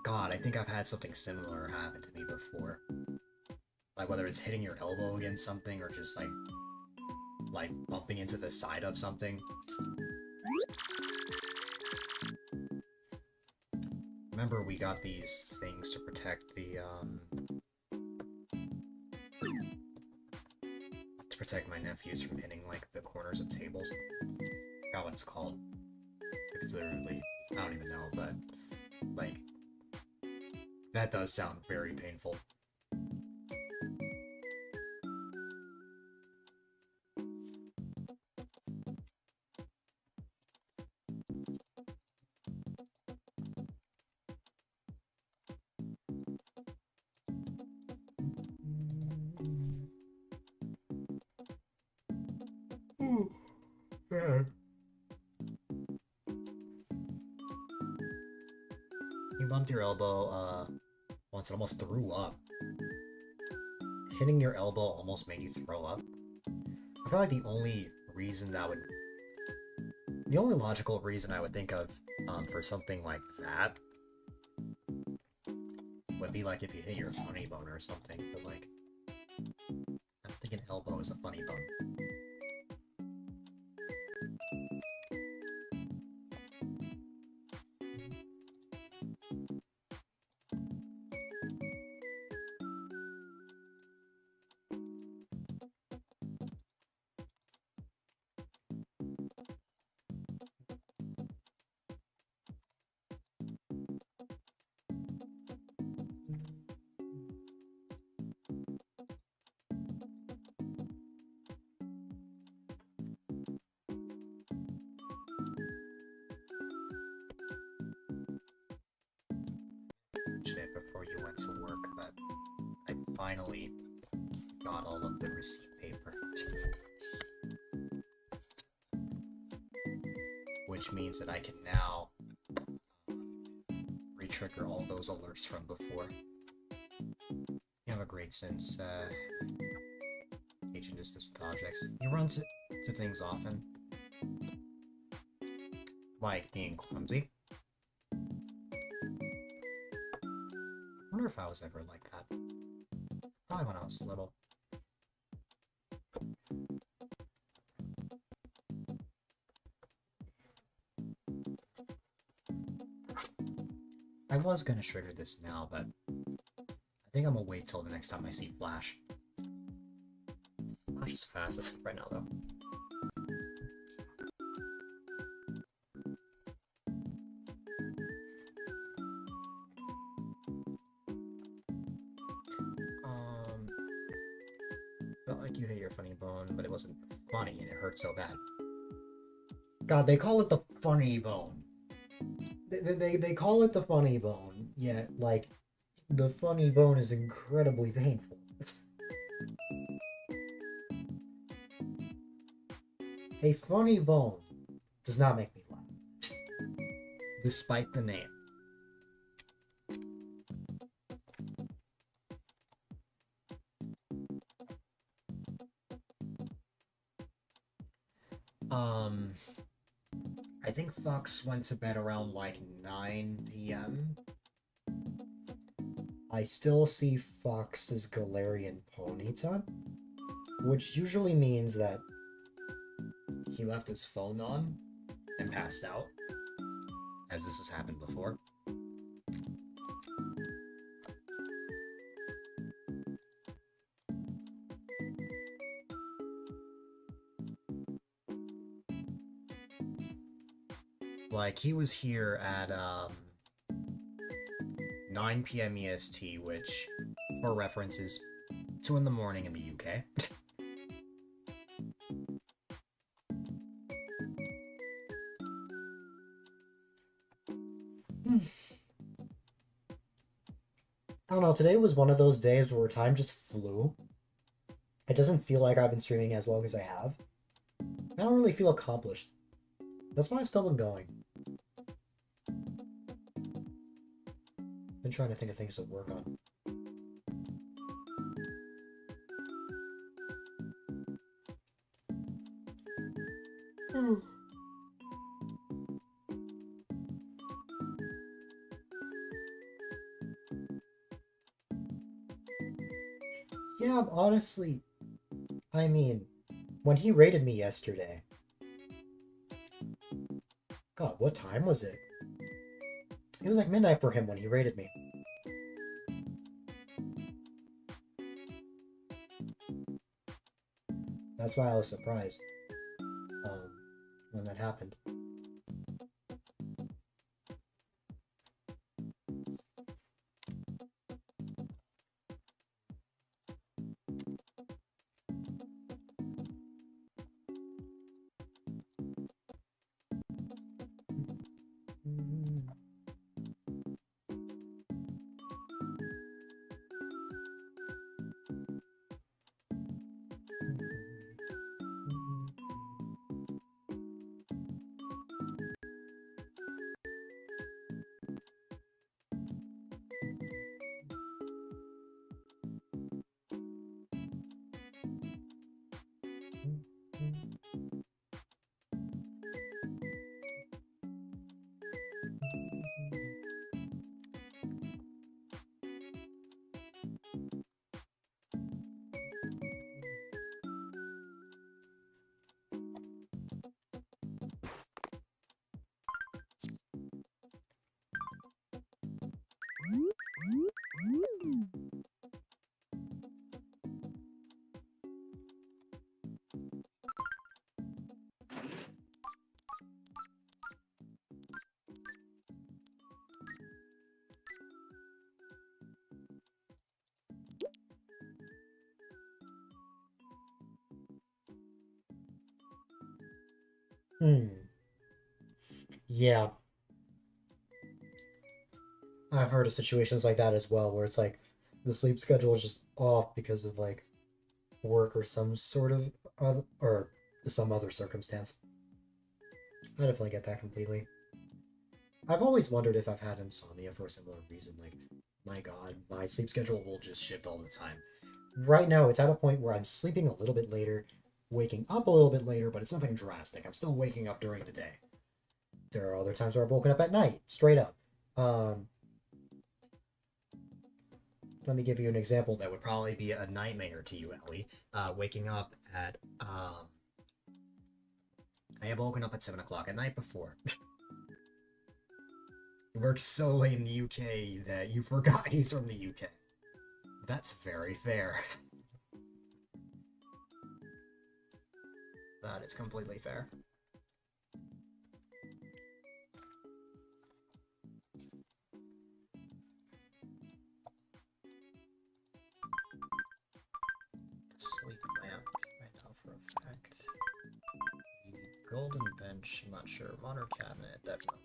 God, I think I've had something similar happen to me before. Like whether it's hitting your elbow against something or just like bumping into the side of something. Remember we got these things to protect the to protect my nephews from hitting like the corners of tables. I forgot what it's called. If it's literally, I don't even know, but like that does sound very painful. You bumped your elbow once and almost threw up. Hitting your elbow almost made you throw up. I feel like the only logical reason I would think of for something like that would be like if you hit your funny bone or something, but like I don't think an elbow is a funny bone. before you went to work, but I finally got all of the receipt paper. Which means that I can now re-trigger all those alerts from before. You have a great sense, agent distance with objects. You run to things often. Like being clumsy. I wonder if I was ever like that. Probably when I was little. I was gonna trigger this now, but I think I'm gonna wait till the next time I see Flash. Flash is fast asleep right now, though. Felt like you hit your funny bone, but it wasn't funny and it hurt so bad. God, they call it the funny bone. They call it the funny bone, yet, like, the funny bone is incredibly painful. A funny bone does not make me laugh. Despite the name. I think Fox went to bed around like 9 p.m. I still see Fox's Galarian Ponyta, which usually means that he left his phone on and passed out, as this has happened before. Like, he was here at 9 p.m. EST, which, for reference, is 2 in the morning in the UK. I don't know, today was one of those days where time just flew. It doesn't feel like I've been streaming as long as I have. I don't really feel accomplished. That's why I've still been going. Been trying to think of things to work on. Yeah, honestly, I mean, when he raided me yesterday... God, what time was it? It was like midnight for him when he raided me. That's why I was surprised when that happened. Yeah. I've heard of situations like that as well, where it's like the sleep schedule is just off because of like work or some sort of or some other circumstance. I definitely get that completely. I've always wondered if I've had insomnia for a similar reason. Like, my God, my sleep schedule will just shift all the time. Right now, it's at a point where I'm sleeping a little bit later, waking up a little bit later, but it's nothing drastic. I'm still waking up during the day. There are other times where I've woken up at night, straight up. Let me give you an example that would probably be a nightmare to you, Ellie. Waking up at, I have woken up at 7 o'clock at night before. He works so late in the UK that you forgot he's from the UK. That's very fair. That is completely fair. Sleep lamp, I know for a fact. The golden bench, I'm not sure. Modern cabinet, definitely.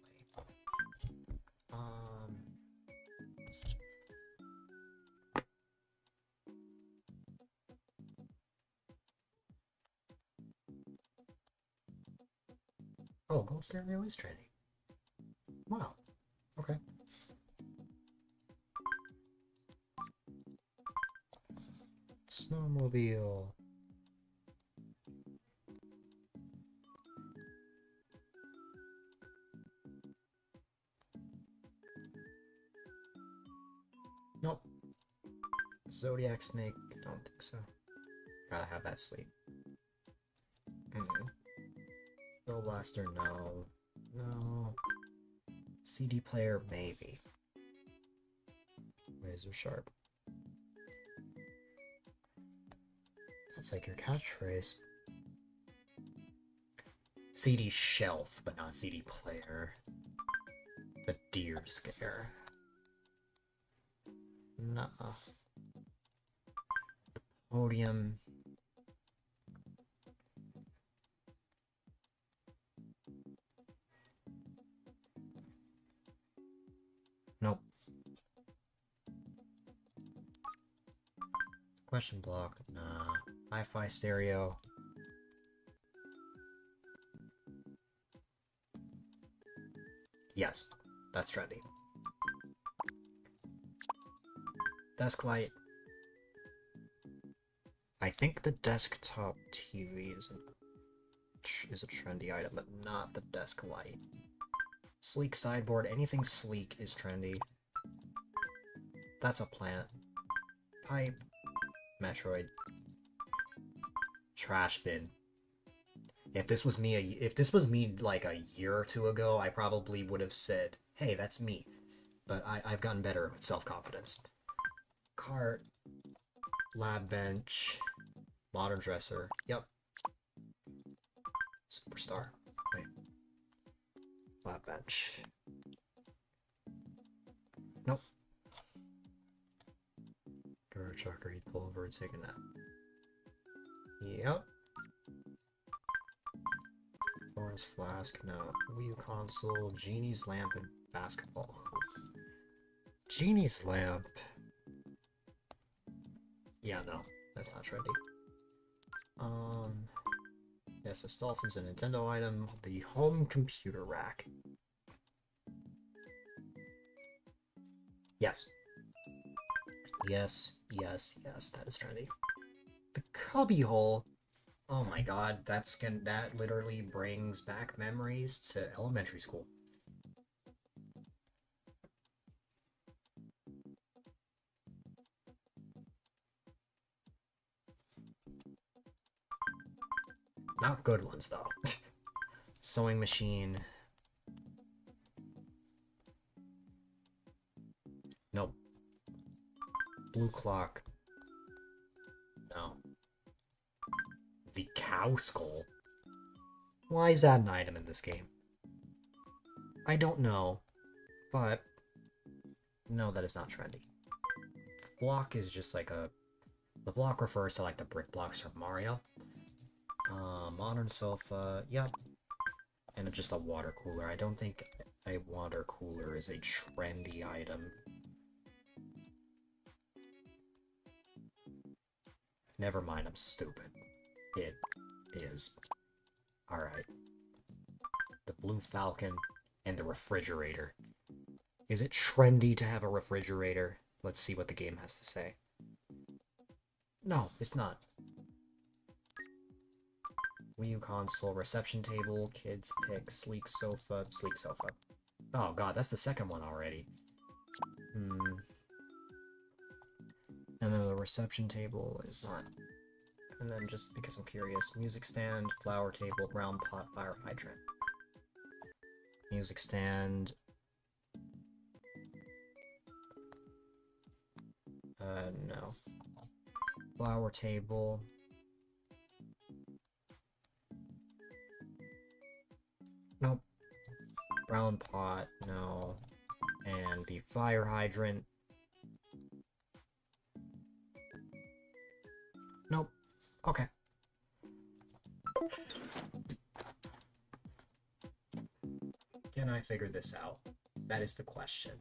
Oh, gold stereo is trending. Wow. Okay. Snowmobile. Nope. Zodiac snake, don't think so. Gotta have that sleep. Bill blaster, no. No. CD player, maybe. Razor sharp. That's like your catchphrase. CD shelf, but not CD player. The deer scare. Nuh-uh. The podium. Nope. Question block, nah. Hi-fi stereo. Yes, that's trendy. Desk light. I think the desktop TV is a trendy item, but not the desk light. Sleek sideboard, anything sleek is trendy. That's a plant. Pipe. Metroid. Trash bin. If this was me like a year or two ago, I probably would have said, hey, that's me. But I've gotten better with self-confidence. Cart. Lab bench. Modern dresser. Yep. Superstar. Wait. Lab bench. Nope. Or chucker, he'd pull over and take a nap. Yep. Florence flask, no. Wii U console, Genie's lamp, and basketball. Genie's lamp. Yeah, no. That's not trendy. Yes, this dolphin's a Nintendo item. The home computer rack. Yes. Yes, yes, yes, that is trendy. The cubby hole. Oh my god, that literally brings back memories to elementary school. Not good ones, though. Sewing machine. Nope. Blue clock. No. The cow skull? Why is that an item in this game? I don't know, but no, that is not trendy. Block is just like a... The block refers to like the brick blocks from Mario. Modern sofa, yep. And just a water cooler. I don't think a water cooler is a trendy item. Never mind, I'm stupid. It is. Alright. The Blue Falcon and the refrigerator. Is it trendy to have a refrigerator? Let's see what the game has to say. No, it's not. Wii U console, reception table, kids pick, sleek sofa, sleek sofa. Oh god, that's the second one already. And then the reception table is not. And then just because I'm curious, music stand, flower table, brown pot, fire hydrant. Music stand. No. Flower table. Nope. Brown pot, no. And the fire hydrant. Nope. Okay. Can I figure this out? That is the question.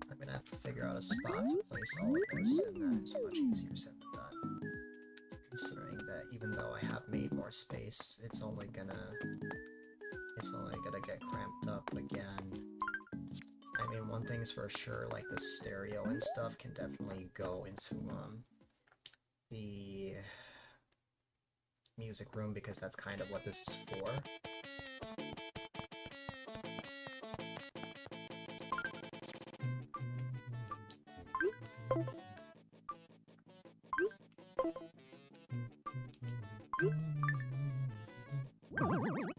I'm gonna have to figure out a spot to place all of this, and that is much easier said than done. Considering that even though I have made more space, it's only gonna get cramped up again. I mean, one thing's for sure, like the stereo and stuff can definitely go into the music room because that's kind of what this is for.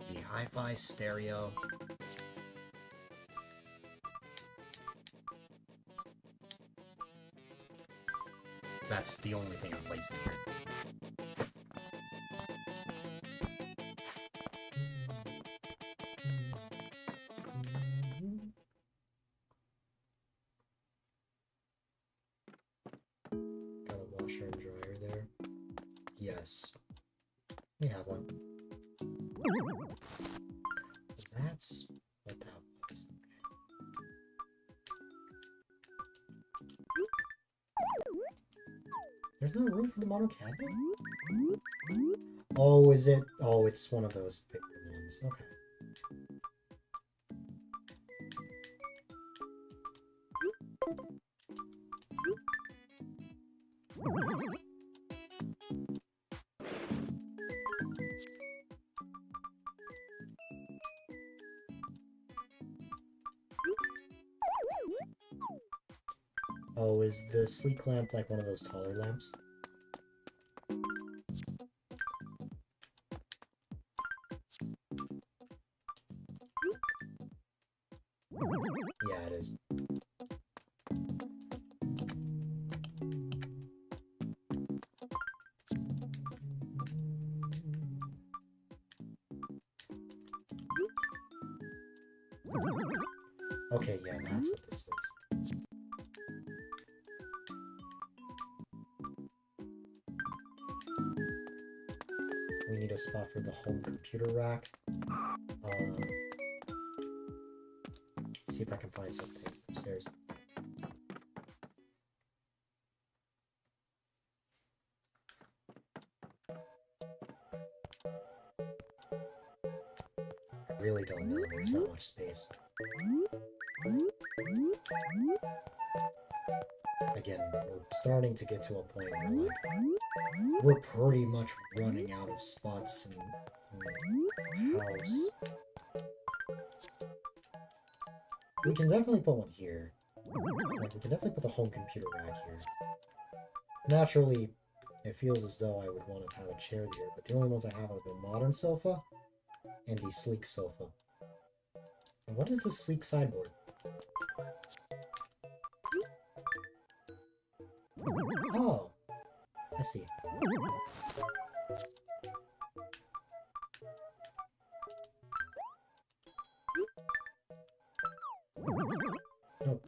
The hi-fi stereo. That's the only thing I'm placing here. Got a washer and dryer there. Yes. We have one. That's what that was. There's no room for the modern cabinet? Oh, is it? Oh, it's one of those bigger ones. Okay. Oh, is the sleek lamp like one of those taller lamps? Yeah, it is. Okay, yeah, that's what this is. We need a spot for the home computer rack. See if I can find something upstairs. I really don't know. There's not much space. Again, we're starting to get to a point where, like, we're pretty much running out of spots in the house. We can definitely put one here. Like, we can definitely put the home computer rack here. Naturally, it feels as though I would want to have a chair there, but the only ones I have are the modern sofa and the sleek sofa. And what is the sleek sideboard? Oh, I see. Nope.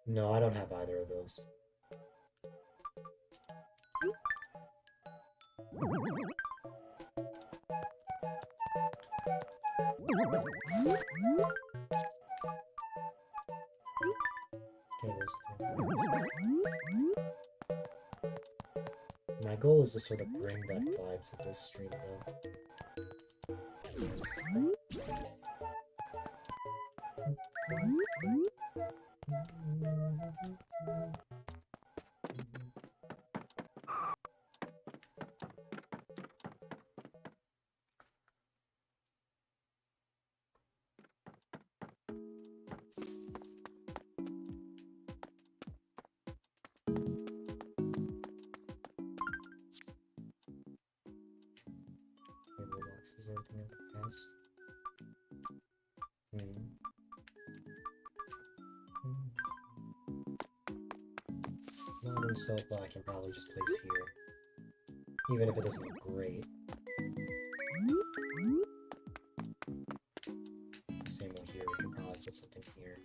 No, I don't have either of those. Okay, my goal is to sort of bring that vibe to this stream, though. Roblox is opening up fast. Modern sofa I can probably just place here, even if it doesn't look great. Same way here, we can probably put something here.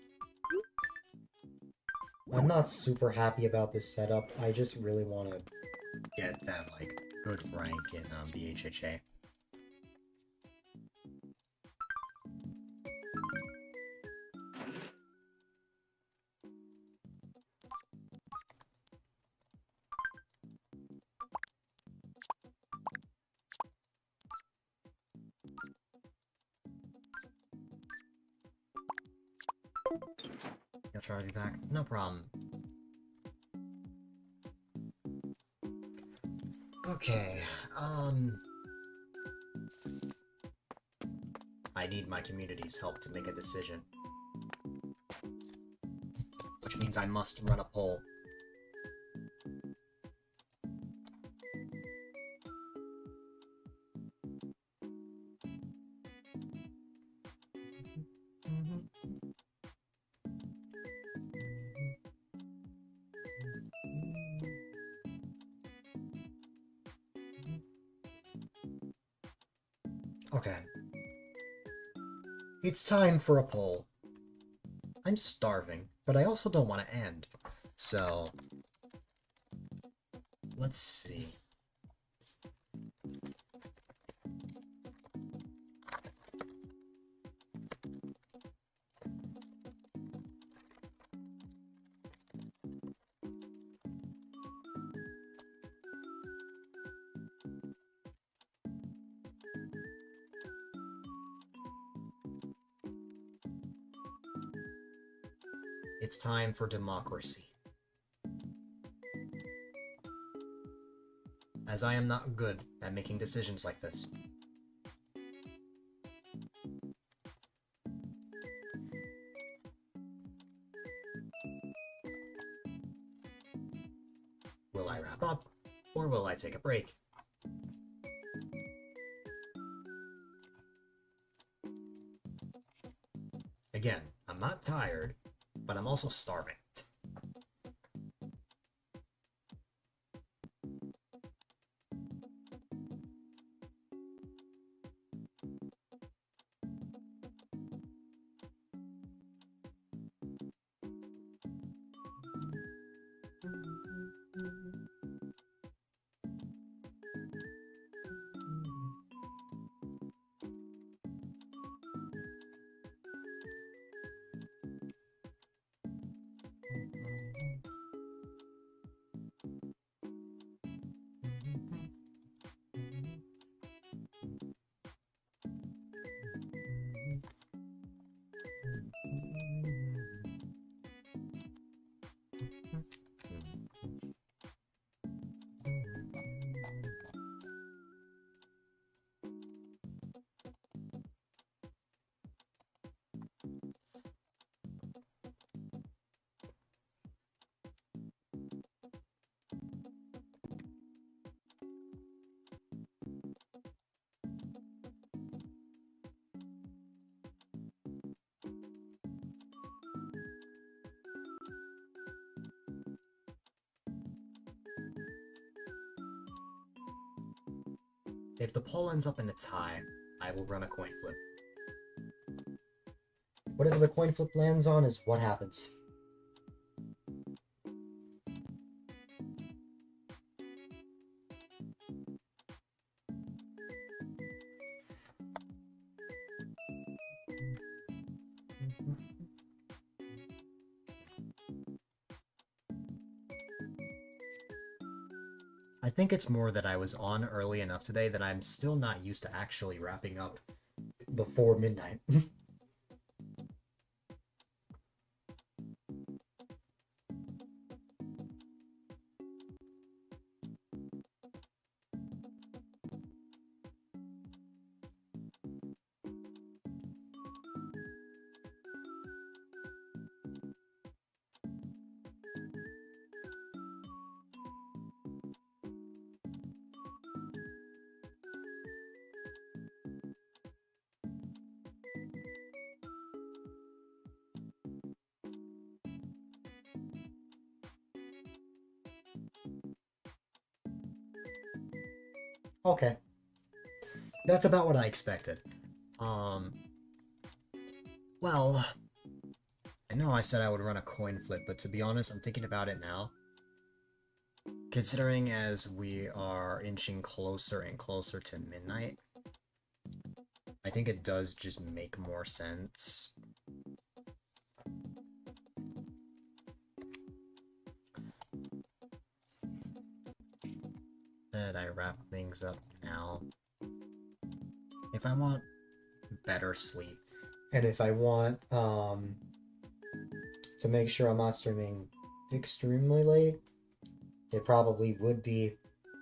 I'm not super happy about this setup. I just really want to get that, like, good rank in the HHA. You'll try to be back? No problem. Okay, I need my community's help to make a decision. Which means I must run a poll. Okay. It's time for a poll. I'm starving, but I also don't want to end. So, let's see. It's time for democracy. As I am not good at making decisions like this. Will I wrap up, or will I take a break? Again, I'm not tired, but I'm also starving. If the poll ends up in a tie, I will run a coin flip. Whatever the coin flip lands on is what happens. I think it's more that I was on early enough today that I'm still not used to actually wrapping up before midnight. Okay. That's about what I expected. Well, I know I said I would run a coin flip, but to be honest, I'm thinking about it now. Considering as we are inching closer and closer to midnight, I think it does just make more sense that I wrap things up now. If I want better sleep, and if I want to make sure I'm not streaming extremely late, it probably would be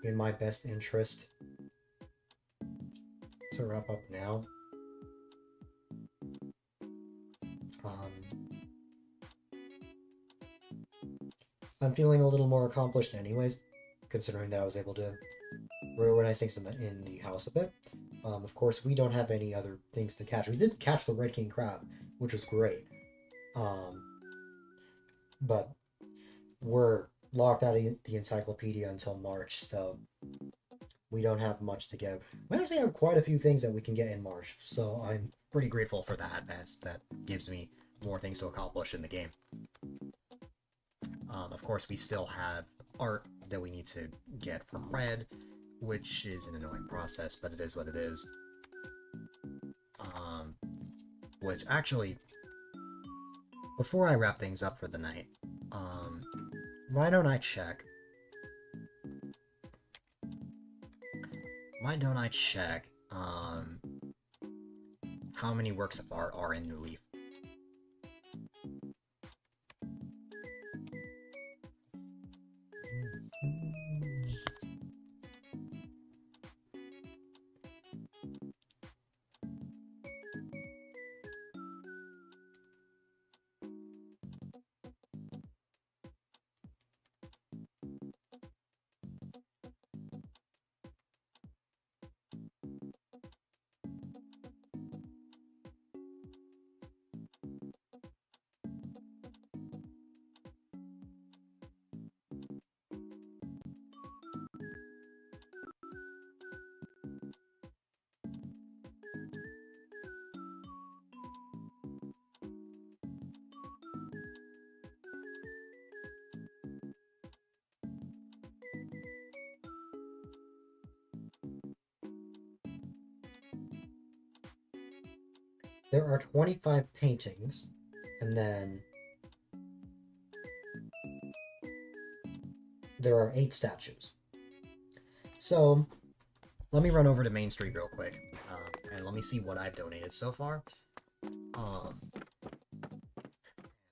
in my best interest to wrap up now. I'm feeling a little more accomplished anyways, considering that I was able to reorganize things in the house a bit. Of course, we don't have any other things to catch. We did catch the Red King crab, which was great. But we're locked out of the encyclopedia until March, so we don't have much to get. We actually have quite a few things that we can get in March, so I'm pretty grateful for that, as that gives me more things to accomplish in the game. Of course, we still have art that we need to get from Red, which is an annoying process, but it is what it is. Which actually, before I wrap things up for the night, why don't I check? Why don't I check how many works of art are in New Leaf? There are 25 paintings, and then there are 8 statues. So, let me run over to Main Street real quick, and let me see what I've donated so far.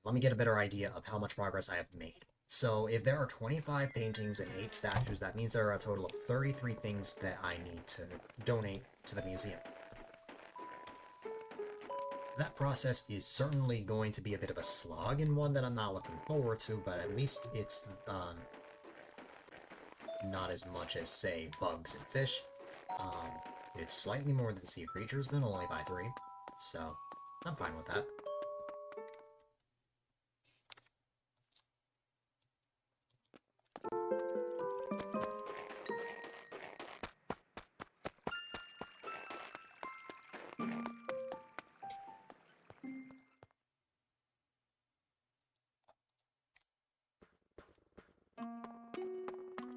Let me get a better idea of how much progress I have made. So, if there are 25 paintings and 8 statues, that means there are a total of 33 things that I need to donate to the museum. That process is certainly going to be a bit of a slog, and one that I'm not looking forward to, but at least it's not as much as, say, bugs and fish. It's slightly more than sea creatures, but only by 3, so I'm fine with that.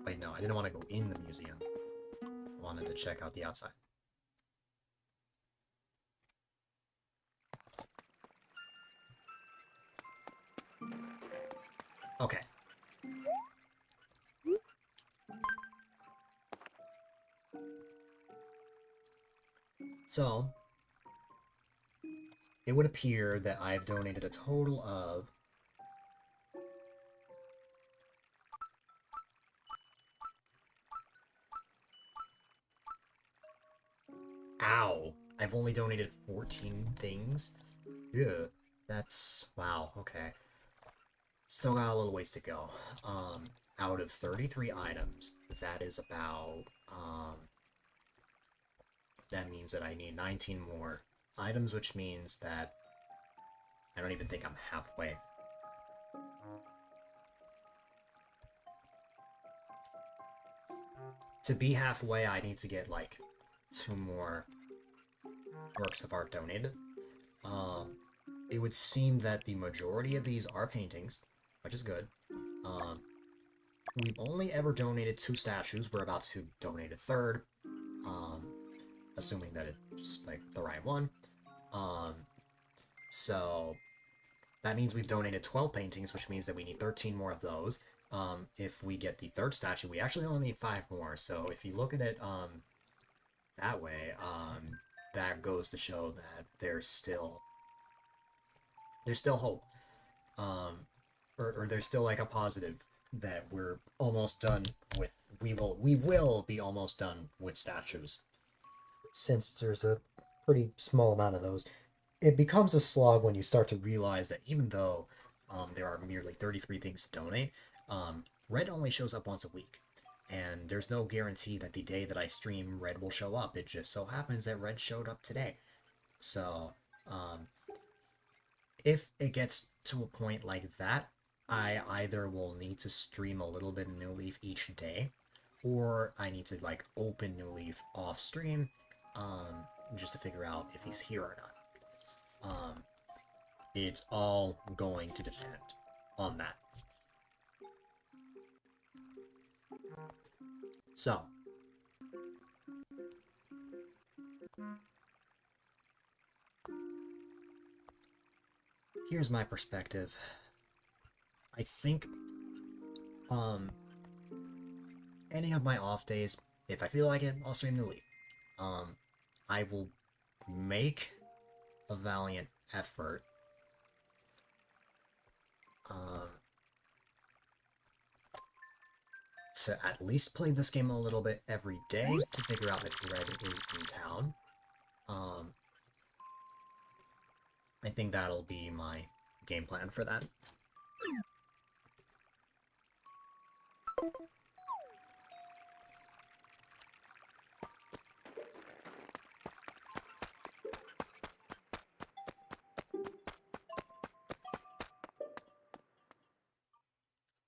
Wait, no, I didn't want to go in the museum. I wanted to check out the outside. Okay. So, it would appear that I've donated a total of Ow! I've only donated 14 things? Yeah, that's... wow, okay. Still got a little ways to go. Out of 33 items, that is about, that means that I need 19 more items, which means that I don't even think I'm halfway. To be halfway, I need to get, like, 2 more works of art donated. It would seem that the majority of these are paintings, which is good. We've only ever donated 2 statues. We're about to donate a third, assuming that it's, like, the right one. So that means we've donated 12 paintings, which means that we need 13 more of those. If we get the third statue, we actually only need 5 more. So if you look at it, that way, that goes to show that there's still hope. Or there's still, like, a positive that we're almost done with, we will be almost done with statues. Since there's a pretty small amount of those, it becomes a slog when you start to realize that even though there are merely 33 things to donate, Red only shows up once a week. And there's no guarantee that the day that I stream, Red will show up. It just so happens that Red showed up today. So, if it gets to a point like that, I either will need to stream a little bit of New Leaf each day, or I need to, like, open New Leaf off stream, just to figure out if he's here or not. It's all going to depend on that. So, here's my perspective. I think, any of my off days, if I feel like it, I'll stream New Leaf. I will make a valiant effort, to at least play this game a little bit every day to figure out if Red is in town. I think that'll be my game plan for that.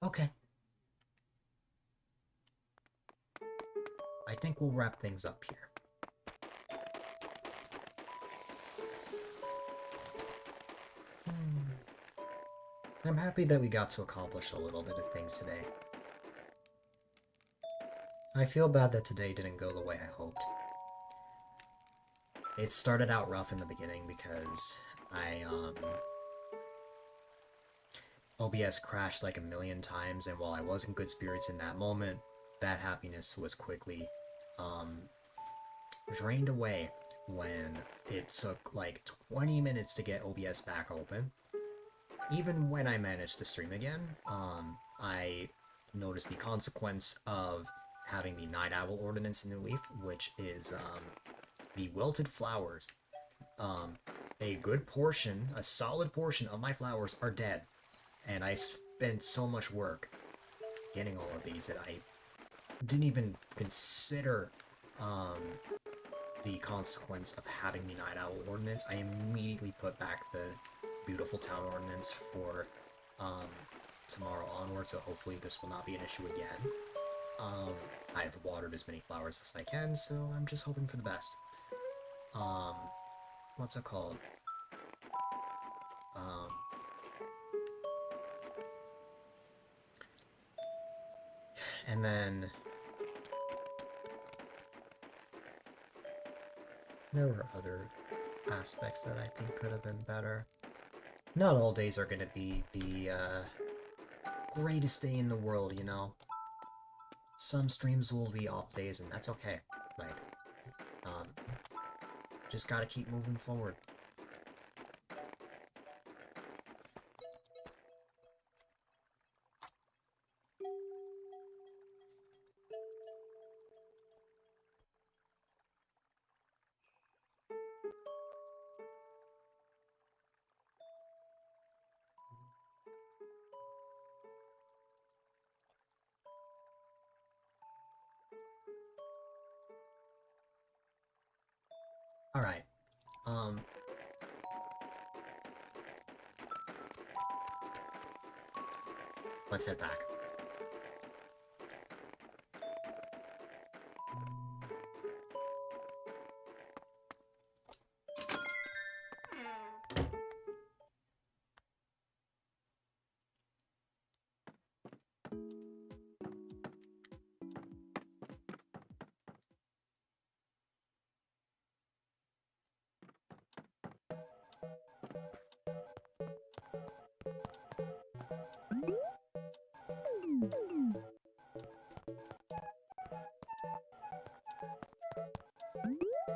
Okay. I think we'll wrap things up here. I'm happy that we got to accomplish a little bit of things today. I feel bad that today didn't go the way I hoped. It started out rough in the beginning because OBS crashed like a million times, and while I was in good spirits in that moment, that happiness was quickly drained away when it took like 20 minutes to get OBS back open. Even when I managed to stream again, I noticed the consequence of having the Night Owl Ordinance in New Leaf, which is the wilted flowers. A good portion, a solid portion of my flowers are dead, and I spent so much work getting all of these that I didn't even consider the consequence of having the Night Owl Ordinance. I immediately put back the Beautiful Town Ordinance for tomorrow onward, so hopefully this will not be an issue again. I've watered as many flowers as I can, so I'm just hoping for the best. What's it called? And then there were other aspects that I think could have been better. Not all days are going to be the greatest day in the world, you know? Some streams will be off days, and that's okay. Like, Just gotta keep moving forward. Alright. Let's head back.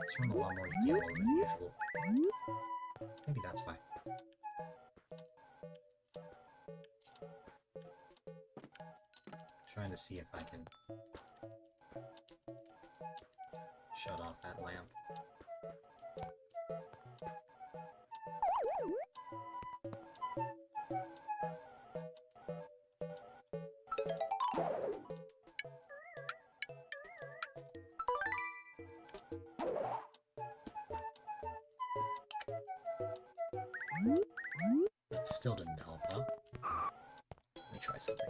It's from a lot more yellow than usual. Maybe that's why. Trying to see if I can shut off that lamp. That still didn't help, huh? Let me try something.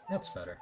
That's better.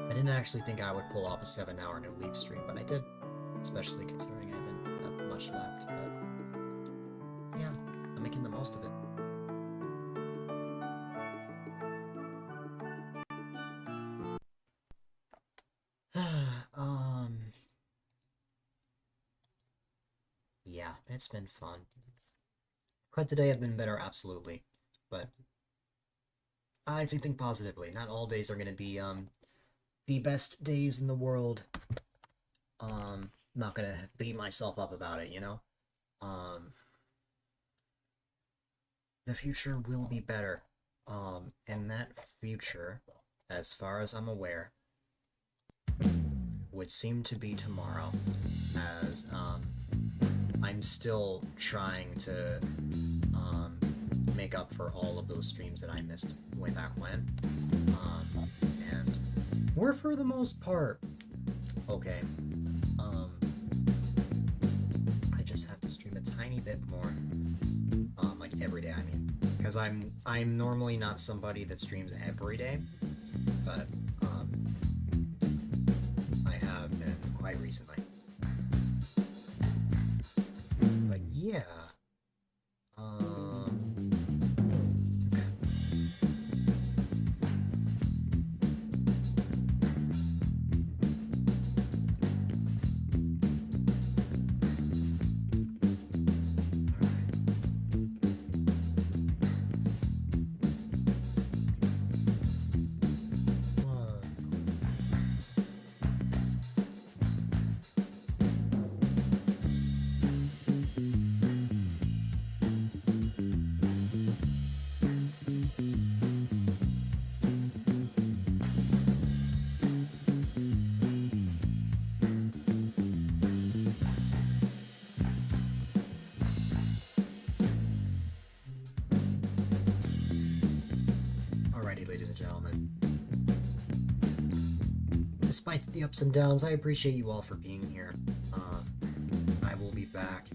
I didn't actually think I would pull off a 7-hour no leave stream, but I did. Especially considering I didn't have much left, but yeah, I'm making the most of it. Yeah, it's been fun. Could today have been better? Absolutely. But I actually think positively. Not all days are gonna be, the best days in the world. Not gonna beat myself up about it, you know? The future will be better. And that future, as far as I'm aware, would seem to be tomorrow, as, I'm still trying to, make up for all of those streams that I missed way back when. And we're, for the most part, okay. I just have to stream a tiny bit more, like every day, I mean, because I'm normally not somebody that streams every day, but, I have been quite recently. But yeah, okay. Alrighty, ladies and gentlemen. Despite the ups and downs, I appreciate you all for being here. I will be back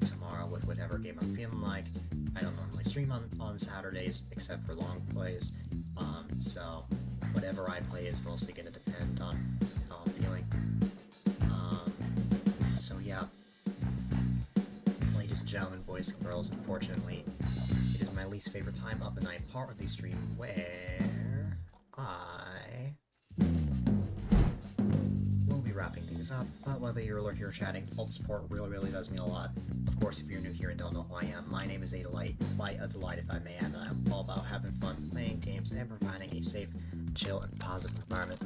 tomorrow with whatever game I'm feeling like. I don't normally stream on Saturdays, except for long plays. So whatever I play is mostly going to depend on how I'm feeling. So yeah. Ladies and gentlemen, boys and girls, unfortunately, it is my least favorite time of the night part of the stream where I will be wrapping things up. But whether you're lurking or chatting, all the support really does mean a lot. Of course, if you're new here and don't know who I am, my name is A-Dylite, quite a delight if I may, and I'm all about having fun, playing games, and providing a safe, chill, and positive environment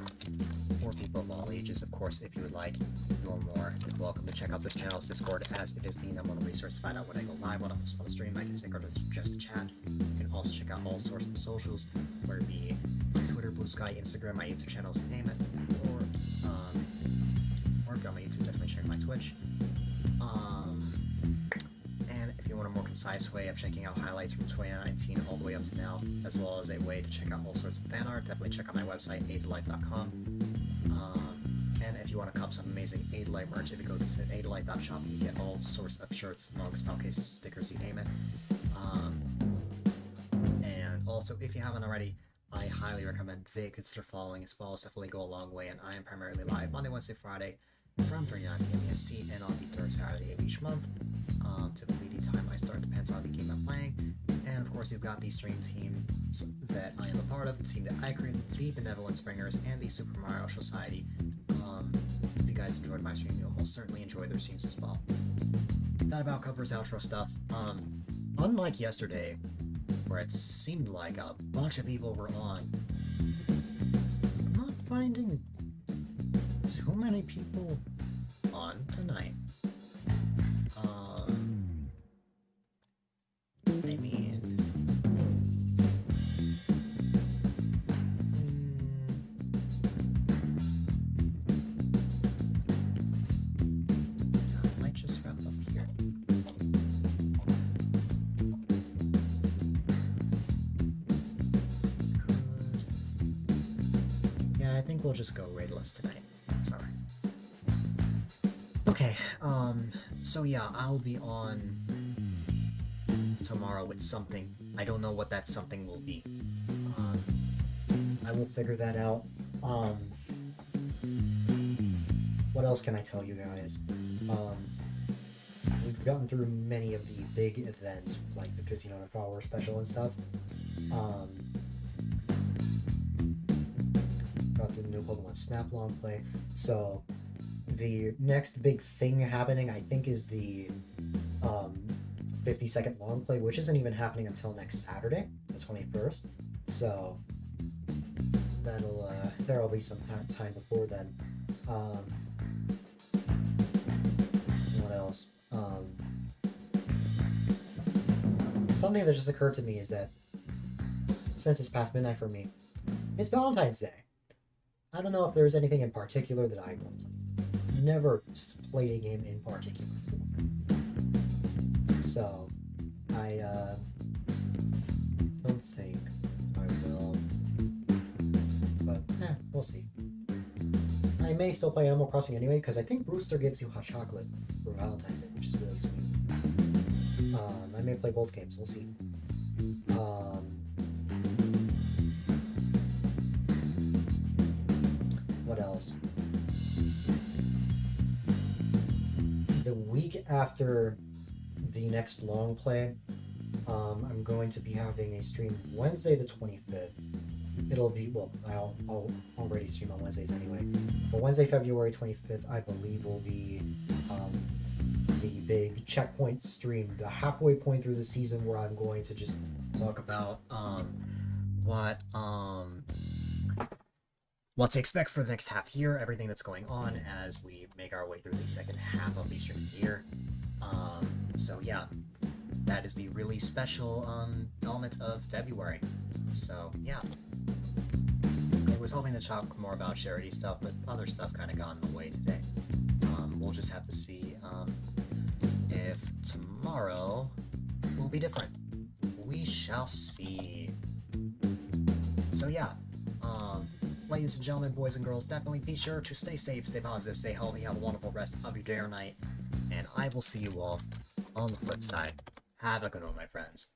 for people of all ages. Of course, if you would like or more, then welcome to check out this channel's Discord, as it is the number one resource to find out when I go live, when I post on a stream. I can stick or just to chat. You can also check out all sorts of socials, whether it be Twitter, Blue Sky, Instagram, my YouTube channels, you name it, or if you're on my YouTube, definitely check my Twitch. And if you want a more concise way of checking out highlights from 2019 all the way up to now, as well as a way to check out all sorts of fan art, definitely check out my website, A-Dylite.com. And if you want to cop some amazing A-Dylite merch, if you go to A-Dylite.shop, you can get all sorts of shirts, mugs, file cases, stickers, you name it. And also, if you haven't already, I highly recommend they consider following. As follows definitely go a long way, and I am primarily live Monday, Wednesday, Friday from 39 p.m. EST, and on the third Saturday of each month. Typically the time I start depends on the game I'm playing. And of course, you've got the stream teams that I am a part of, the team that I created, the Benevolent Springers, and the Super Mario Society. If you guys enjoyed my stream, you'll most certainly enjoy their streams as well. That about covers outro stuff. Unlike yesterday, where it seemed like a bunch of people were on, I'm not finding too many people on tonight. I mean, I might just wrap up here. Yeah, I think we'll just go raidless tonight. It's alright. Okay, so yeah, I'll be on tomorrow with something. I don't know what that something will be. I will figure that out. What else can I tell you guys? We've gotten through many of the big events, like the 1500 special and stuff. Got through the new Pokemon Snap long play. So the next big thing happening, I think, is the 50-second long play, which isn't even happening until next Saturday, the 21st. So there'll be some time before then. What else? Something that just occurred to me is that since it's past midnight for me, it's Valentine's Day. I don't know if there's anything in particular that I never played a game in particular. So, I don't think I will, but we'll see. I may still play Animal Crossing anyway, because I think Brewster gives you hot chocolate for Valentine's Day, which is really sweet. I may play both games, we'll see. What else? The week after the next long play, I'm going to be having a stream Wednesday the 25th. It'll be, well, I'll already stream on Wednesdays anyway, but Wednesday, February 25th, I believe, will be the big checkpoint stream, the halfway point through the season, where I'm going to just talk about what to expect for the next half year, everything that's going on as we make our way through the second half of the stream year. So yeah, that is the really special element of February. So yeah, I was hoping to talk more about charity stuff, but other stuff kind of got in the way today. We'll just have to see if tomorrow will be different. We shall see. So yeah, ladies and gentlemen, boys and girls, definitely be sure to stay safe, stay positive, stay healthy, have a wonderful rest of your day or night, and I will see you all on the flip side. Have a good one, my friends.